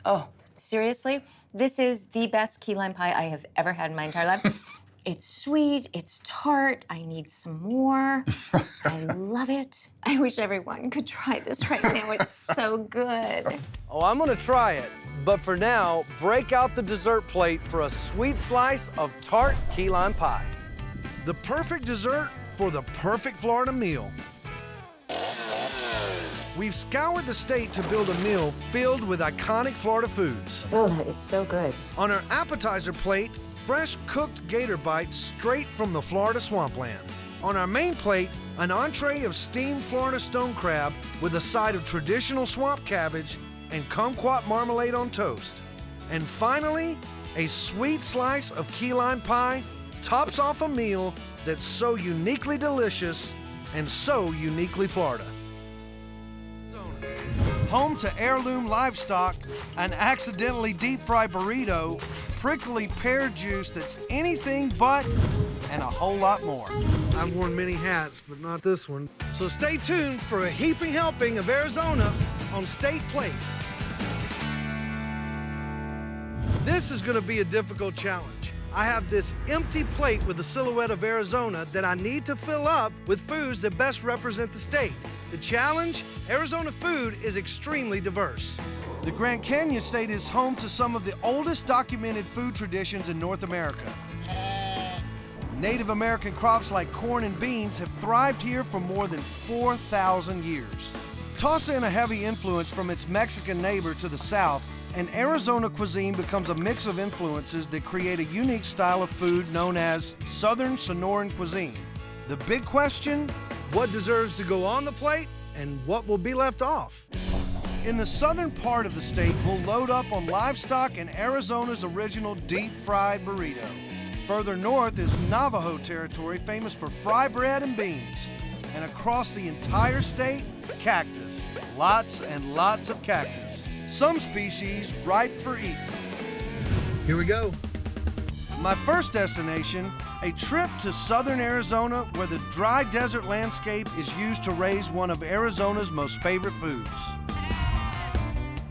Oh, seriously? This is the best key lime pie I have ever had in my entire life. It's sweet, it's tart, I need some more. I love it. I wish everyone could try this right now. It's so good. Oh, I'm gonna try it. But for now, break out the dessert plate for a sweet slice of tart key lime pie. The perfect dessert for the perfect Florida meal. We've scoured the state to build a meal filled with iconic Florida foods. Oh, that is so good. On our appetizer plate, fresh cooked gator bites straight from the Florida swampland. On our main plate, an entree of steamed Florida stone crab with a side of traditional swamp cabbage and kumquat marmalade on toast. And finally, a sweet slice of key lime pie tops off a meal that's so uniquely delicious and so uniquely Florida. Home to heirloom livestock, an accidentally deep-fried burrito, prickly pear juice that's anything but, and a whole lot more. I've worn many hats, but not this one. So stay tuned for a heaping helping of Arizona on State Plate. This is gonna be a difficult challenge. I have this empty plate with a silhouette of Arizona that I need to fill up with foods that best represent the state. The challenge? Arizona food is extremely diverse. The Grand Canyon State is home to some of the oldest documented food traditions in North America. Native American crops like corn and beans have thrived here for more than 4,000 years. Toss in a heavy influence from its Mexican neighbor to the south, and Arizona cuisine becomes a mix of influences that create a unique style of food known as Southern Sonoran cuisine. The big question, what deserves to go on the plate and what will be left off? In the southern part of the state, we'll load up on livestock and Arizona's original deep-fried burrito. Further north is Navajo territory, famous for fry bread and beans. And across the entire state, cactus. Lots and lots of cactus. Some species ripe for eating. Here we go. My first destination, a trip to southern Arizona where the dry desert landscape is used to raise one of Arizona's most favorite foods.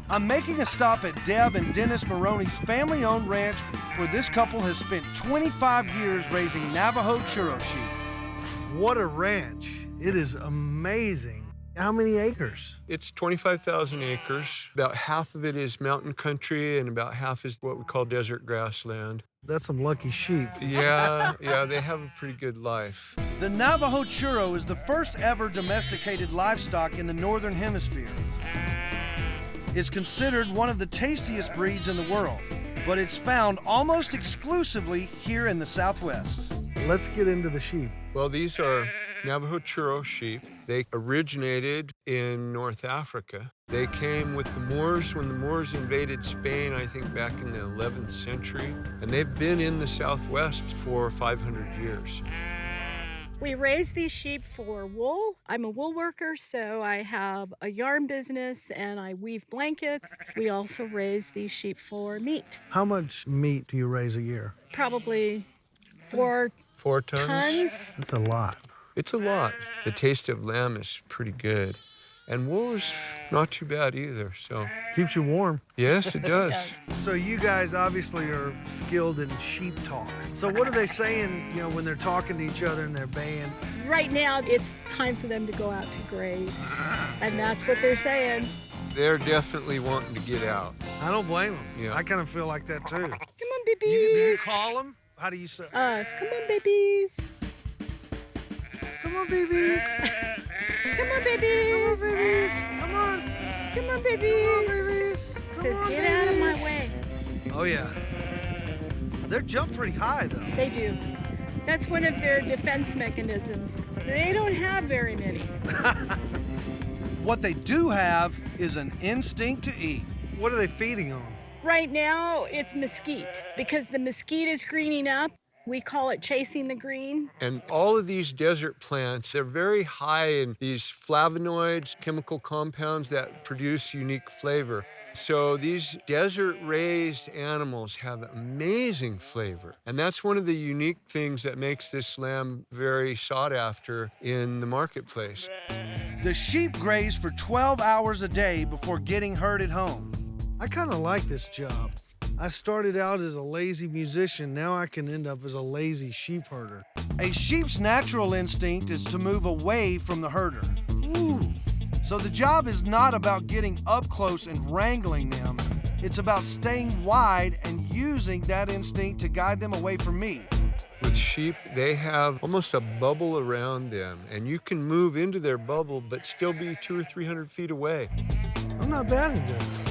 I'm making a stop at Deb and Dennis Maroney's family-owned ranch where this couple has spent 25 years raising Navajo churro sheep. What a ranch. It is amazing. How many acres? It's 25,000 acres. About half of it is mountain country and about half is what we call desert grassland. That's some lucky sheep. Yeah, they have a pretty good life. The Navajo churro is the first ever domesticated livestock in the Northern Hemisphere. It's considered one of the tastiest breeds in the world, but it's found almost exclusively here in the Southwest. Let's get into the sheep. Well, these are Navajo churro sheep. They originated in North Africa. They came with the Moors when the Moors invaded Spain, I think back in the 11th century. And they've been in the Southwest for 500 years. We raise these sheep for wool. I'm a wool worker, so I have a yarn business and I weave blankets. We also raise these sheep for meat. How much meat do you raise a year? Probably 4 tons. That's a lot. It's a lot. The taste of lamb is pretty good. And wool is not too bad either, so. Keeps you warm. Yes, it does. So you guys obviously are skilled in sheep talk. So what are they saying, when they're talking to each other and they're baying? Right now, it's time for them to go out to graze, and that's what they're saying. They're definitely wanting to get out. I don't blame them. Yeah. I kind of feel like that too. Come on, babies. You call them? How do you say? Come on, babies. Come on, babies. Come on, babies. Come on, babies. Come on. Come on, babies. Come on, babies. Come Says, on, get babies. out of my way. Oh, yeah. They're jumped pretty high, though. They do. That's one of their defense mechanisms. They don't have very many. What they do have is an instinct to eat. What are they feeding on? Right now, it's mesquite because the mesquite is greening up We call it chasing the green. And all of these desert plants, they're very high in these flavonoids, chemical compounds that produce unique flavor. So these desert-raised animals have amazing flavor. And that's one of the unique things that makes this lamb very sought after in the marketplace. The sheep graze for 12 hours a day before getting herded home. I kind of like this job. I started out as a lazy musician. Now I can end up as a lazy sheep herder. A sheep's natural instinct is to move away from the herder. Ooh. So the job is not about getting up close and wrangling them. It's about staying wide and using that instinct to guide them away from me. With sheep, they have almost a bubble around them, and you can move into their bubble but still be 200 or 300 feet away. I'm not bad at this.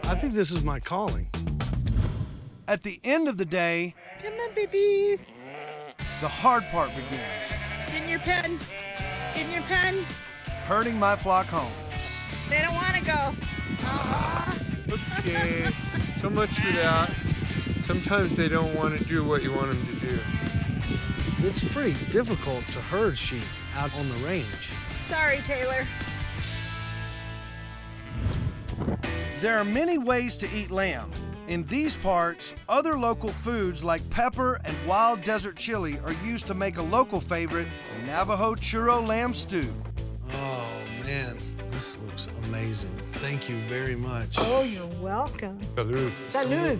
I think this is my calling. At the end of the day, Come on, babies. the hard part begins. Get in your pen. Get in your pen. Herding my flock home. They don't want to go. Okay, so much for that. Sometimes they don't want to do what you want them to do. It's pretty difficult to herd sheep out on the range. Sorry, Taylor. There are many ways to eat lamb. In these parts, other local foods like pepper and wild desert chili are used to make a local favorite, Navajo churro lamb stew. Oh man, this looks amazing. Thank you very much. Oh, you're welcome. Salud. Salud.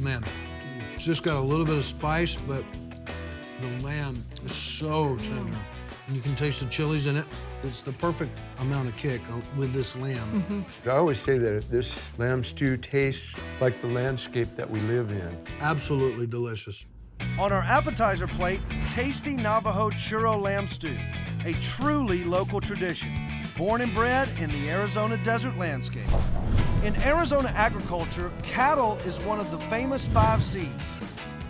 Man, it's just got a little bit of spice, but the lamb is so tender. You can taste the chilies in it. It's the perfect amount of kick with this lamb. I always say that this lamb stew tastes like the landscape that we live in. Absolutely delicious. On our appetizer plate, tasty Navajo churro lamb stew, a truly local tradition, born and bred in the Arizona desert landscape. In Arizona agriculture, cattle is one of the famous 5 C's.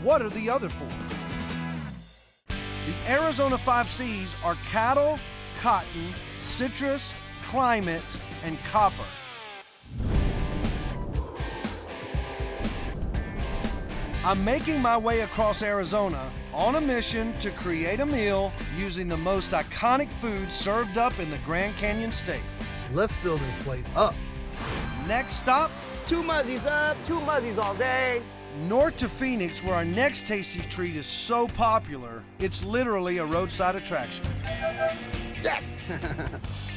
What are the other 4? The Arizona 5 C's are cattle, cotton, citrus, climate, and copper. I'm making my way across Arizona on a mission to create a meal using the most iconic foods served up in the Grand Canyon State. Let's fill this plate up. Next stop, 2 muzzies up, 2 muzzies all day. north to Phoenix, where our next tasty treat is so popular, it's literally a roadside attraction. Yes!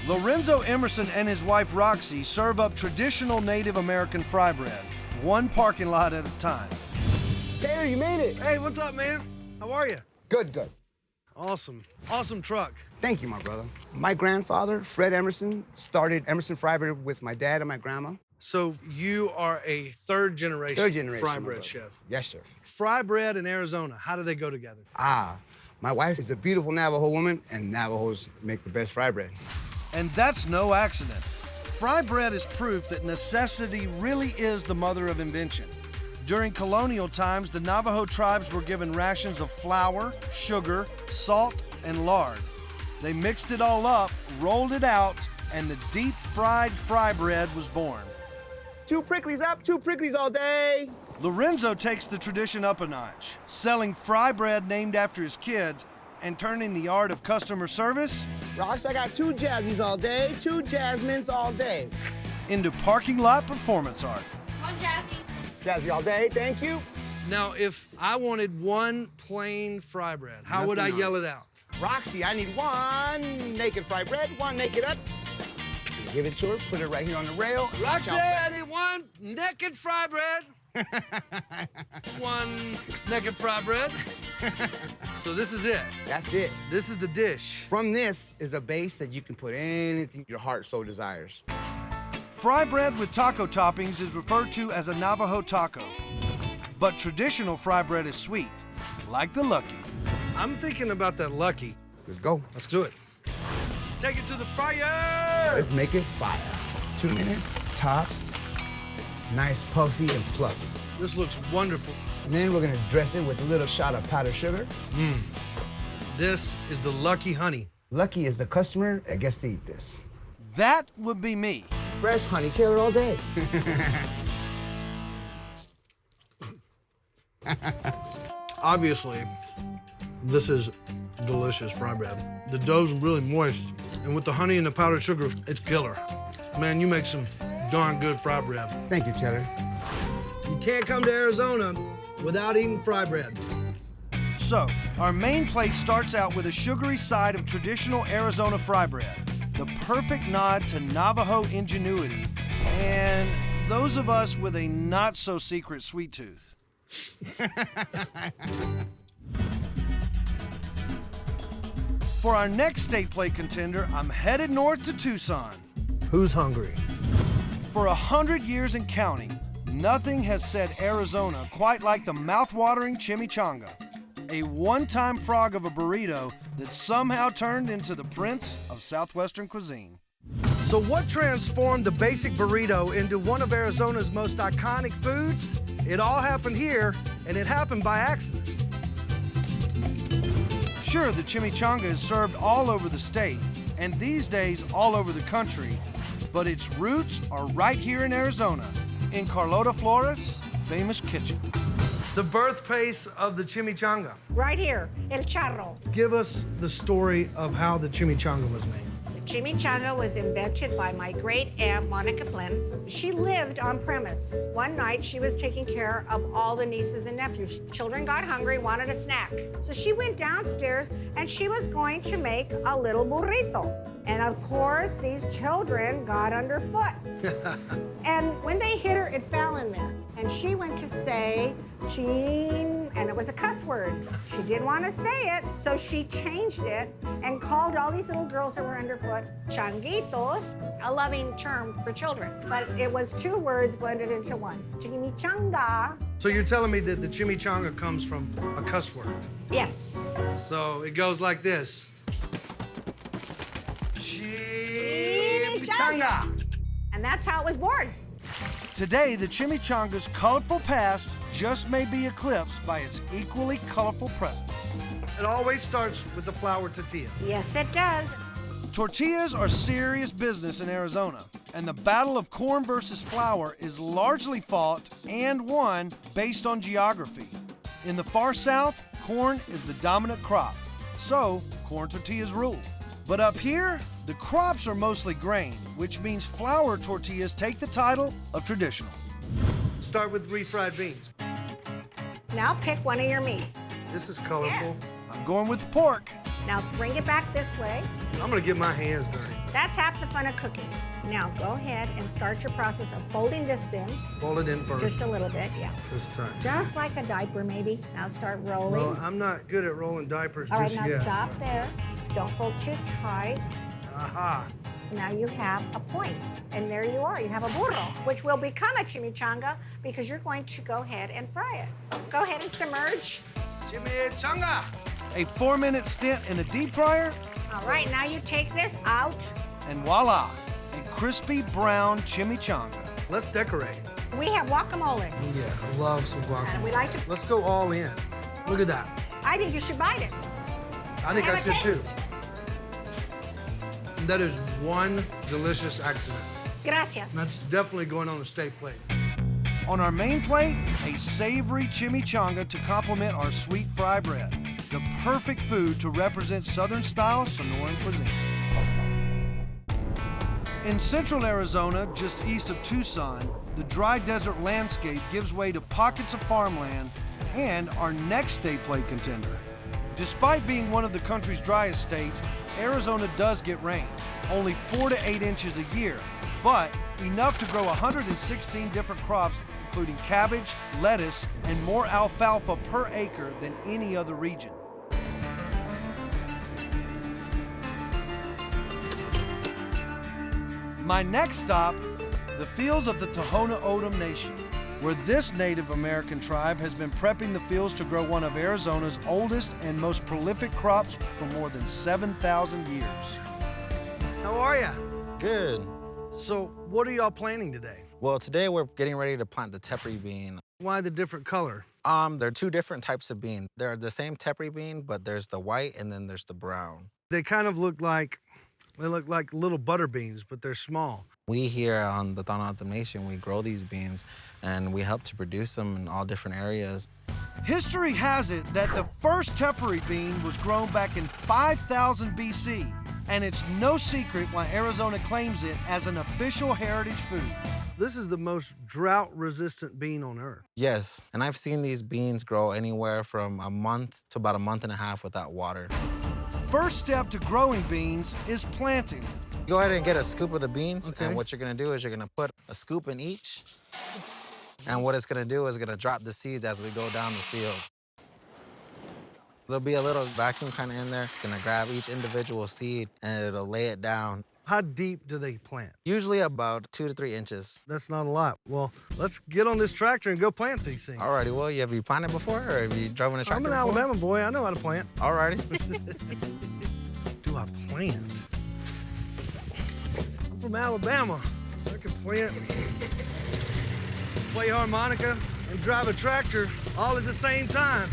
Lorenzo Emerson and his wife Roxy serve up traditional Native American fry bread, one parking lot at a time. Taylor, you made it. Hey, what's up, man? How are you? Good, good. Awesome. Awesome truck. Thank you, my brother. My grandfather, Fred Emerson, started Emerson Fry Bread with my dad and my grandma. So you are a third generation fry bread chef. Yes, sir. Fry bread in Arizona, how do they go together? My wife is a beautiful Navajo woman, and Navajos make the best fry bread. And that's no accident. Fry bread is proof that necessity really is the mother of invention. During colonial times, the Navajo tribes were given rations of flour, sugar, salt, and lard. They mixed it all up, rolled it out, and the deep-fried fry bread was born. 2 pricklies up, 2 pricklies all day. Lorenzo takes the tradition up a notch, selling fry bread named after his kids and turning the art of customer service, Rox, I got 2 Jazzies all day, 2 Jasmines all day, into parking lot performance art. 1 Jazzy. Jazzy all day, thank you. Now, if I wanted one plain fry bread, how would I yell it out? Roxy, I need 1 naked fry bread, 1 naked up. Give it to her, put it right here on the rail. Roxy, I need 1 naked fry bread. 1 naked fry bread. So this is it. That's it. This is the dish. From this is a base that you can put anything your heart so desires. Fry bread with taco toppings is referred to as a Navajo taco. But traditional fry bread is sweet, like the Lucky. I'm thinking about that Lucky. Let's go. Let's do it. Take it to the fire! Let's make it fire. 2 minutes, tops. Nice, puffy, and fluffy. This looks wonderful. And then we're gonna dress it with a little shot of powdered sugar. This is the Lucky honey. Lucky is the customer that gets to eat this. That would be me. Fresh honey Taylor all day. Obviously, this is delicious fry bread. The dough's really moist, and with the honey and the powdered sugar, it's killer. Man, you make some darn good fry bread. Thank you, Cheddar. You can't come to Arizona without eating fry bread. So, our main plate starts out with a sugary side of traditional Arizona fry bread, the perfect nod to Navajo ingenuity, and those of us with a not-so-secret sweet tooth. For our next state plate contender, I'm headed north to Tucson. Who's hungry? For 100 years and counting, nothing has said Arizona quite like the mouth-watering chimichanga, a one-time frog of a burrito that somehow turned into the prince of Southwestern cuisine. So what transformed the basic burrito into one of Arizona's most iconic foods? It all happened here, and it happened by accident. Sure, the chimichanga is served all over the state, and these days all over the country, but its roots are right here in Arizona, in Carlota Flores' famous kitchen. The birthplace of the chimichanga. Right here, El Charro. Give us the story of how the chimichanga was made. The chimichanga was invented by my great aunt, Monica Flynn. She lived on premise. One night, she was taking care of all the nieces and nephews. Children got hungry, wanted a snack. So she went downstairs and she was going to make a little burrito. And of course, these children got underfoot. And when they hit her, it fell in there. And she went to say, Chin, and it was a cuss word. She didn't want to say it, so she changed it and called all these little girls that were underfoot changuitos, a loving term for children. But it was two words blended into one, chimichanga. So you're telling me that the chimichanga comes from a cuss word? Yes. So it goes like this. Chimichanga. And that's how it was born. Today, the chimichanga's colorful past just may be eclipsed by its equally colorful present. It always starts with the flour tortilla. Yes, it does. Tortillas are serious business in Arizona, and the battle of corn versus flour is largely fought and won based on geography. In the far south, corn is the dominant crop, so corn tortillas rule. But up here, the crops are mostly grain, which means flour tortillas take the title of traditional. Start with refried beans. Now pick one of your meats. This is colorful. Yes. I'm going with pork. Now bring it back this way. I'm gonna get my hands dirty. That's half the fun of cooking. Now go ahead and start your process of folding this in. Fold it in first. Just a little bit, yeah. Just a touch. Just like a diaper, maybe. Now start rolling. Well, I'm not good at rolling diapers All right, just now yet. stop there. Don't hold too tight. Aha. Now you have a point, and there you are. You have a burro, which will become a chimichanga because you're going to go ahead and fry it. Go ahead and submerge. Chimichanga. A 4-minute stint in a deep fryer. All right, now you take this out. And voila, a crispy brown chimichanga. Let's decorate. We have guacamole. Yeah, I love some guacamole. And we like to... Let's go all in. Look at that. I think you should bite it. I think I Have a should taste. too. That is one delicious accident. Gracias. That's definitely going on the state plate. On our main plate, a savory chimichanga to complement our sweet fry bread. The perfect food to represent Southern-style Sonoran cuisine. In central Arizona, just east of Tucson, the dry desert landscape gives way to pockets of farmland and our next state plate contender. Despite being one of the country's driest states, Arizona does get rain, only 4 to 8 inches a year, but enough to grow 116 different crops, including cabbage, lettuce, and more alfalfa per acre than any other region. My next stop, the fields of the Tohono O'odham Nation, where this Native American tribe has been prepping the fields to grow one of Arizona's oldest and most prolific crops for more than 7,000 years. How are ya? Good. So, what are y'all planting today? Well, today we're getting ready to plant the tepary bean. Why the different color? There are two different types of bean. They're the same tepary bean, but there's the white and then there's the brown. They kind of look like little butter beans, but they're small. We here on the Tohono O'odham Nation, we grow these beans and we help to produce them in all different areas. History has it that the first tepary bean was grown back in 5000 BC, and it's no secret why Arizona claims it as an official heritage food. This is the most drought-resistant bean on earth. Yes, and I've seen these beans grow anywhere from a month to about a month and a half without water. First step to growing beans is planting. Go ahead and get a scoop of the beans, and what you're gonna do is you're gonna put a scoop in each. And what it's gonna do is gonna drop the seeds as we go down the field. There'll be a little vacuum kind of in there. It's gonna grab each individual seed and it'll lay it down. How deep do they plant? Usually about 2 to 3 inches. That's not a lot. Well, let's get on this tractor and go plant these things. Alrighty, well, have you planted before or have you driven a tractor I'm an before? Alabama boy, I know how to plant. Alrighty. Do I plant? I'm from Alabama, so I can plant, play harmonica, and drive a tractor all at the same time.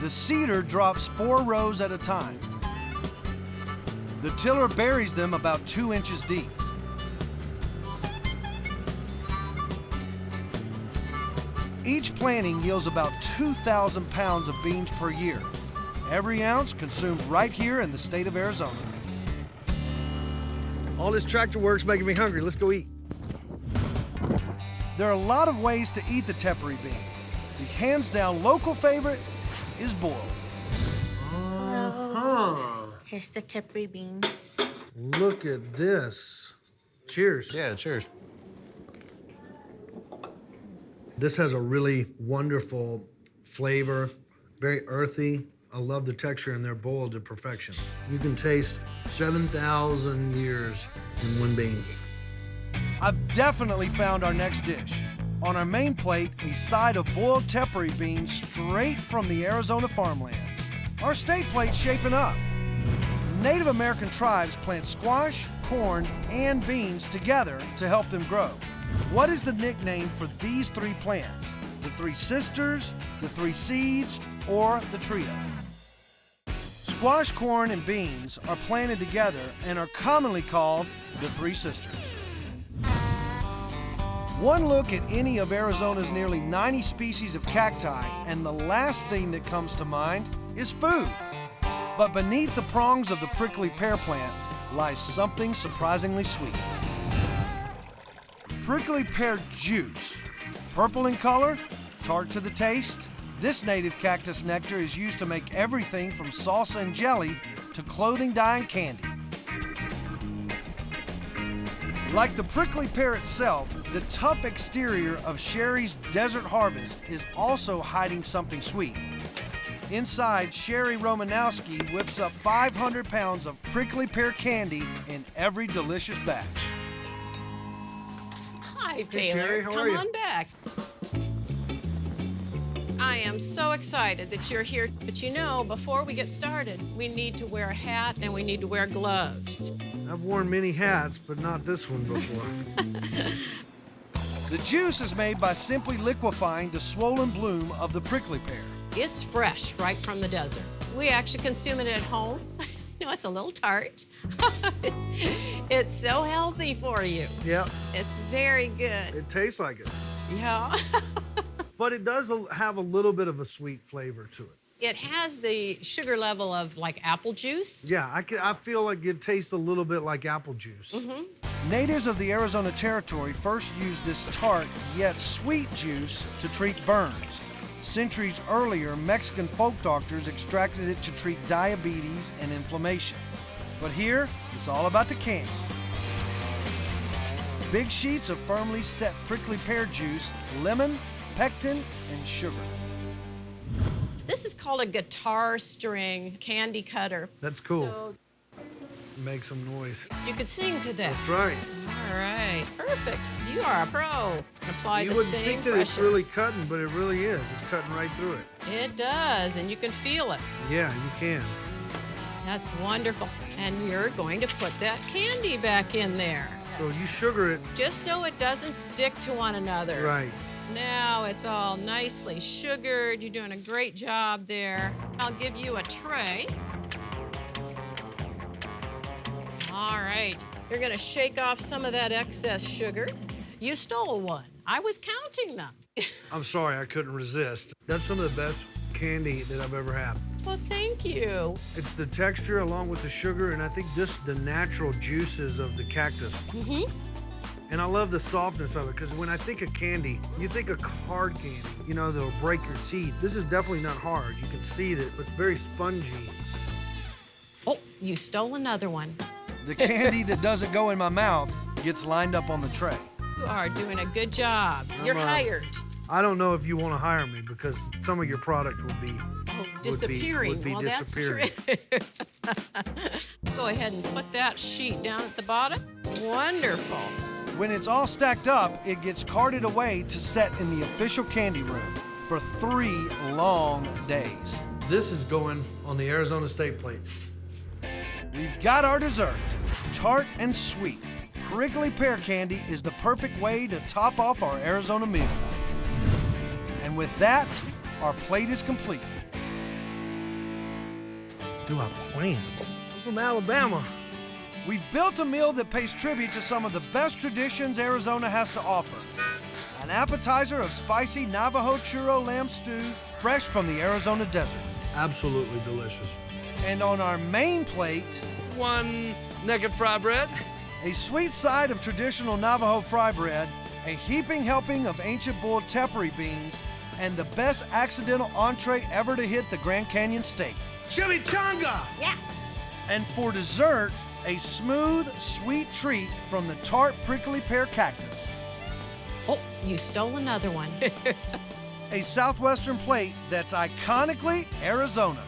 The seeder drops 4 rows at a time. The tiller buries them about 2 inches deep. Each planting yields about 2,000 pounds of beans per year. Every ounce consumed right here in the state of Arizona. All this tractor work's making me hungry. Let's go eat. There are a lot of ways to eat the tepary bean. The hands-down local favorite is boiled. Here's the tepary beans. Look at this. Cheers. Yeah, cheers. This has a really wonderful flavor, very earthy. I love the texture, and they're boiled to perfection. You can taste 7,000 years in one bean. I've definitely found our next dish. On our main plate, a side of boiled tepary beans straight from the Arizona farmlands. Our state plate's shaping up. Native American tribes plant squash, corn, and beans together to help them grow. What is the nickname for these 3 plants? The 3 sisters, the 3 seeds, or the trio? Squash, corn, and beans are planted together and are commonly called the 3 sisters. One look at any of Arizona's nearly 90 species of cacti, and the last thing that comes to mind is food. But beneath the prongs of the prickly pear plant lies something surprisingly sweet. Prickly pear juice. Purple in color, tart to the taste, this native cactus nectar is used to make everything from salsa and jelly to clothing dye and candy. Like the prickly pear itself, the tough exterior of Sherry's Desert Harvest is also hiding something sweet. Inside, Sherry Romanowski whips up 500 pounds of prickly pear candy in every delicious batch. Hi, Hey, Taylor. Sherry, how are Come you? on back. I am so excited that you're here. But you know, before we get started, we need to wear a hat and we need to wear gloves. I've worn many hats, but not this one before. The juice is made by simply liquefying the swollen bloom of the prickly pear. It's fresh right from the desert. We actually consume it at home. You know, it's a little tart. It's so healthy for you. Yep. It's very good. It tastes like it. Yeah. But it does have a little bit of a sweet flavor to it. It has the sugar level of like apple juice. Yeah, I feel like it tastes a little bit like apple juice. Mm-hmm. Natives of the Arizona Territory first used this tart yet sweet juice to treat burns. Centuries earlier, Mexican folk doctors extracted it to treat diabetes and inflammation. But here, it's all about the candy. Big sheets of firmly set prickly pear juice, lemon, pectin, and sugar. This is called a guitar string candy cutter. That's cool. So Make some noise. you could sing to that. That's right. All right, perfect. You are a pro. Apply You the wouldn't same think that pressure. it's really cutting, but it really is. It's cutting right through it. It does, and you can feel it. Yeah, you can. That's wonderful. And you're going to put that candy back in there. So you sugar it. Just so it doesn't stick to one another. Right. Now it's all nicely sugared. You're doing a great job there. I'll give you a tray. All right, you're gonna shake off some of that excess sugar. You stole one. I was counting them. I'm sorry, I couldn't resist. That's some of the best candy that I've ever had. Well, thank you. It's the texture along with the sugar, and I think just the natural juices of the cactus. And I love the softness of it, because when I think of candy, you think of hard candy, you know, that'll break your teeth. This is definitely not hard. You can see that it's very spongy. Oh, you stole another one. The candy that doesn't go in my mouth gets lined up on the tray. You are doing a good job. You're hired. I don't know if you want to hire me, because some of your product would be Disappearing. Would be Well, disappearing. that's true. Go ahead and put that sheet down at the bottom. Wonderful. When it's all stacked up, it gets carted away to set in the official candy room for 3 long days. This is going on the Arizona State plate. We've got our dessert, tart and sweet. Prickly pear candy is the perfect way to top off our Arizona meal. And with that, our plate is complete. Do I plan? I'm from Alabama. We've built a meal that pays tribute to some of the best traditions Arizona has to offer. An appetizer of spicy Navajo churro lamb stew, fresh from the Arizona desert. Absolutely delicious. And on our main plate, 1 naked fry bread, a sweet side of traditional Navajo fry bread, a heaping helping of ancient boiled tepary beans, and the best accidental entree ever to hit the Grand Canyon steak. Chimichanga! Yes! And for dessert, a smooth, sweet treat from the tart prickly pear cactus. Oh, you stole another one. A southwestern plate that's iconically Arizona.